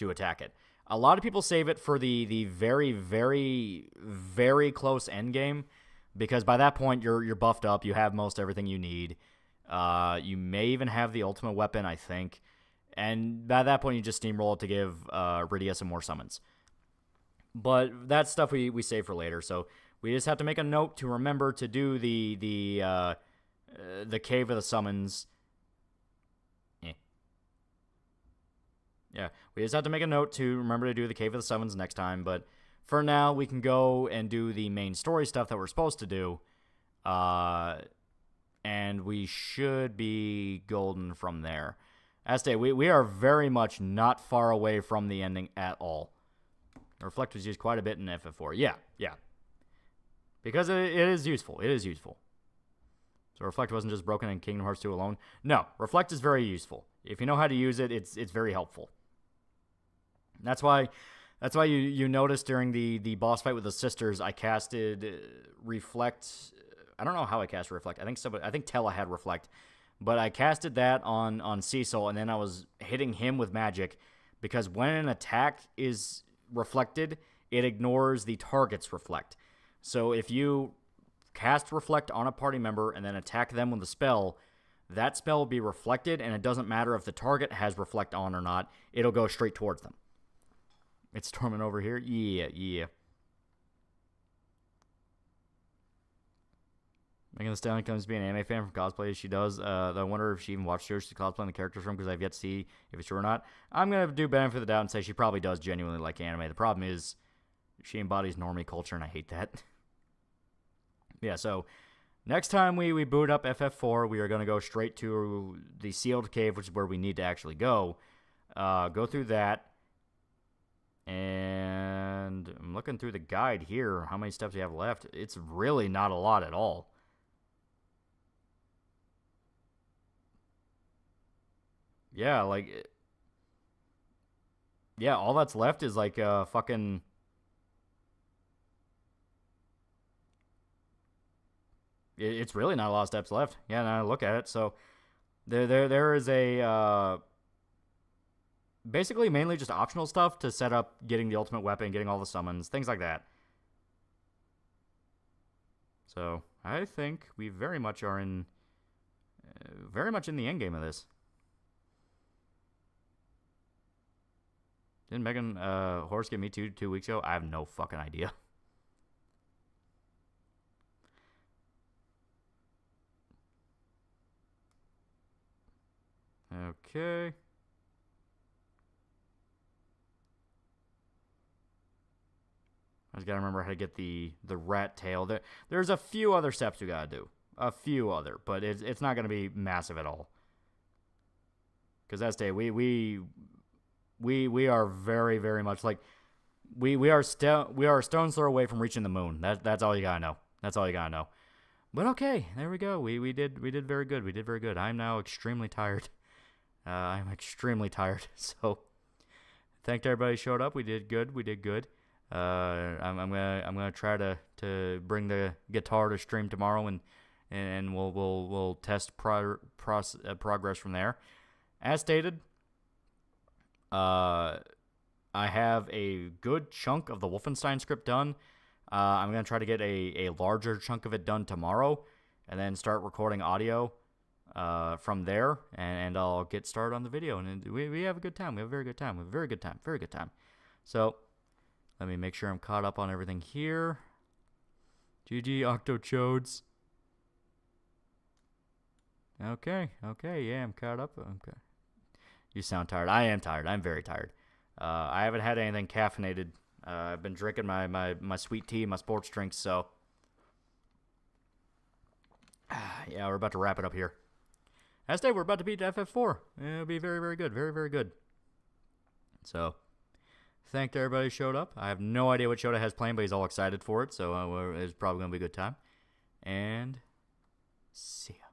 attack it. A lot of people save it for the very, very, very close end game, because by that point you're buffed up. You have most everything you need. You may even have the ultimate weapon, I think. And by that point, you just steamroll it to give Rydia some more summons. But that stuff we save for later. So we just have to make a note to remember to do the Cave of the Summons. Yeah, we just have to make a note to remember to do the Cave of the Summons next time. But for now, we can go and do the main story stuff that we're supposed to do. And we should be golden from there. As to we are very much not far away from the ending at all. Reflect was used quite a bit in FF4. Yeah. Because it is useful. It is useful. So Reflect wasn't just broken in Kingdom Hearts 2 alone. No, Reflect is very useful. If you know how to use it, it's very helpful. That's why you noticed during the boss fight with the sisters, I casted Reflect. I don't know how I cast Reflect. I think Tella had Reflect. But I casted that on Cecil, and then I was hitting him with magic, because when an attack is reflected, it ignores the target's Reflect. So if you cast Reflect on a party member and then attack them with a spell, that spell will be reflected, and it doesn't matter if the target has Reflect on or not. It'll go straight towards them. It's storming over here? Yeah. Megan Thee Stallion comes to be an anime fan from cosplay as she does. I wonder if she even watched shows she's cosplaying the characters from, because I've yet to see if it's true or not. I'm going to do benefit of the doubt and say she probably does genuinely like anime. The problem is she embodies normie culture, and I hate that. Yeah, so next time we boot up FF4, we are going to go straight to the sealed cave, which is where we need to actually go. Go through that. And I'm looking through the guide here, how many steps we have left. It's really not a lot at all. Yeah, all that's left is fucking... It's really not a lot of steps left. Yeah, now I look at it. So there is a basically mainly just optional stuff to set up getting the ultimate weapon, getting all the summons, things like that. So I think we very much are in the end game of this. Didn't Megan Horse get me 2 weeks ago? I have no fucking idea. Okay. just gotta remember how to get the rat tail. There's a few other steps we gotta do. A few other, but it's not gonna be massive at all. Because that's day we are very, very much like we are a stone's throw away from reaching the moon. That's all you gotta know. That's all you gotta know. But okay, there we go. We did very good. We did very good. I'm now extremely tired. I'm extremely tired. So thank everybody who showed up. We did good. We did good. I'm gonna try to bring the guitar to stream tomorrow, and we'll test progress from there. As stated, I have a good chunk of the Wolfenstein script done. I'm gonna try to get a larger chunk of it done tomorrow, and then start recording audio from there, and I'll get started on the video. And we have a good time. We have a very good time. We have a very good time. Very good time. So let me make sure I'm caught up on everything here. GG Octochodes. Okay, yeah, I'm caught up. Okay. You sound tired. I am tired. I'm very tired. I haven't had anything caffeinated. I've been drinking my sweet tea, my sports drinks, so yeah, we're about to wrap it up here. As day, we're about to beat FF4. It'll be very, very good. Very, very good. So thank everybody who showed up. I have no idea what Shota has planned, but he's all excited for it, so it's probably going to be a good time. And see ya.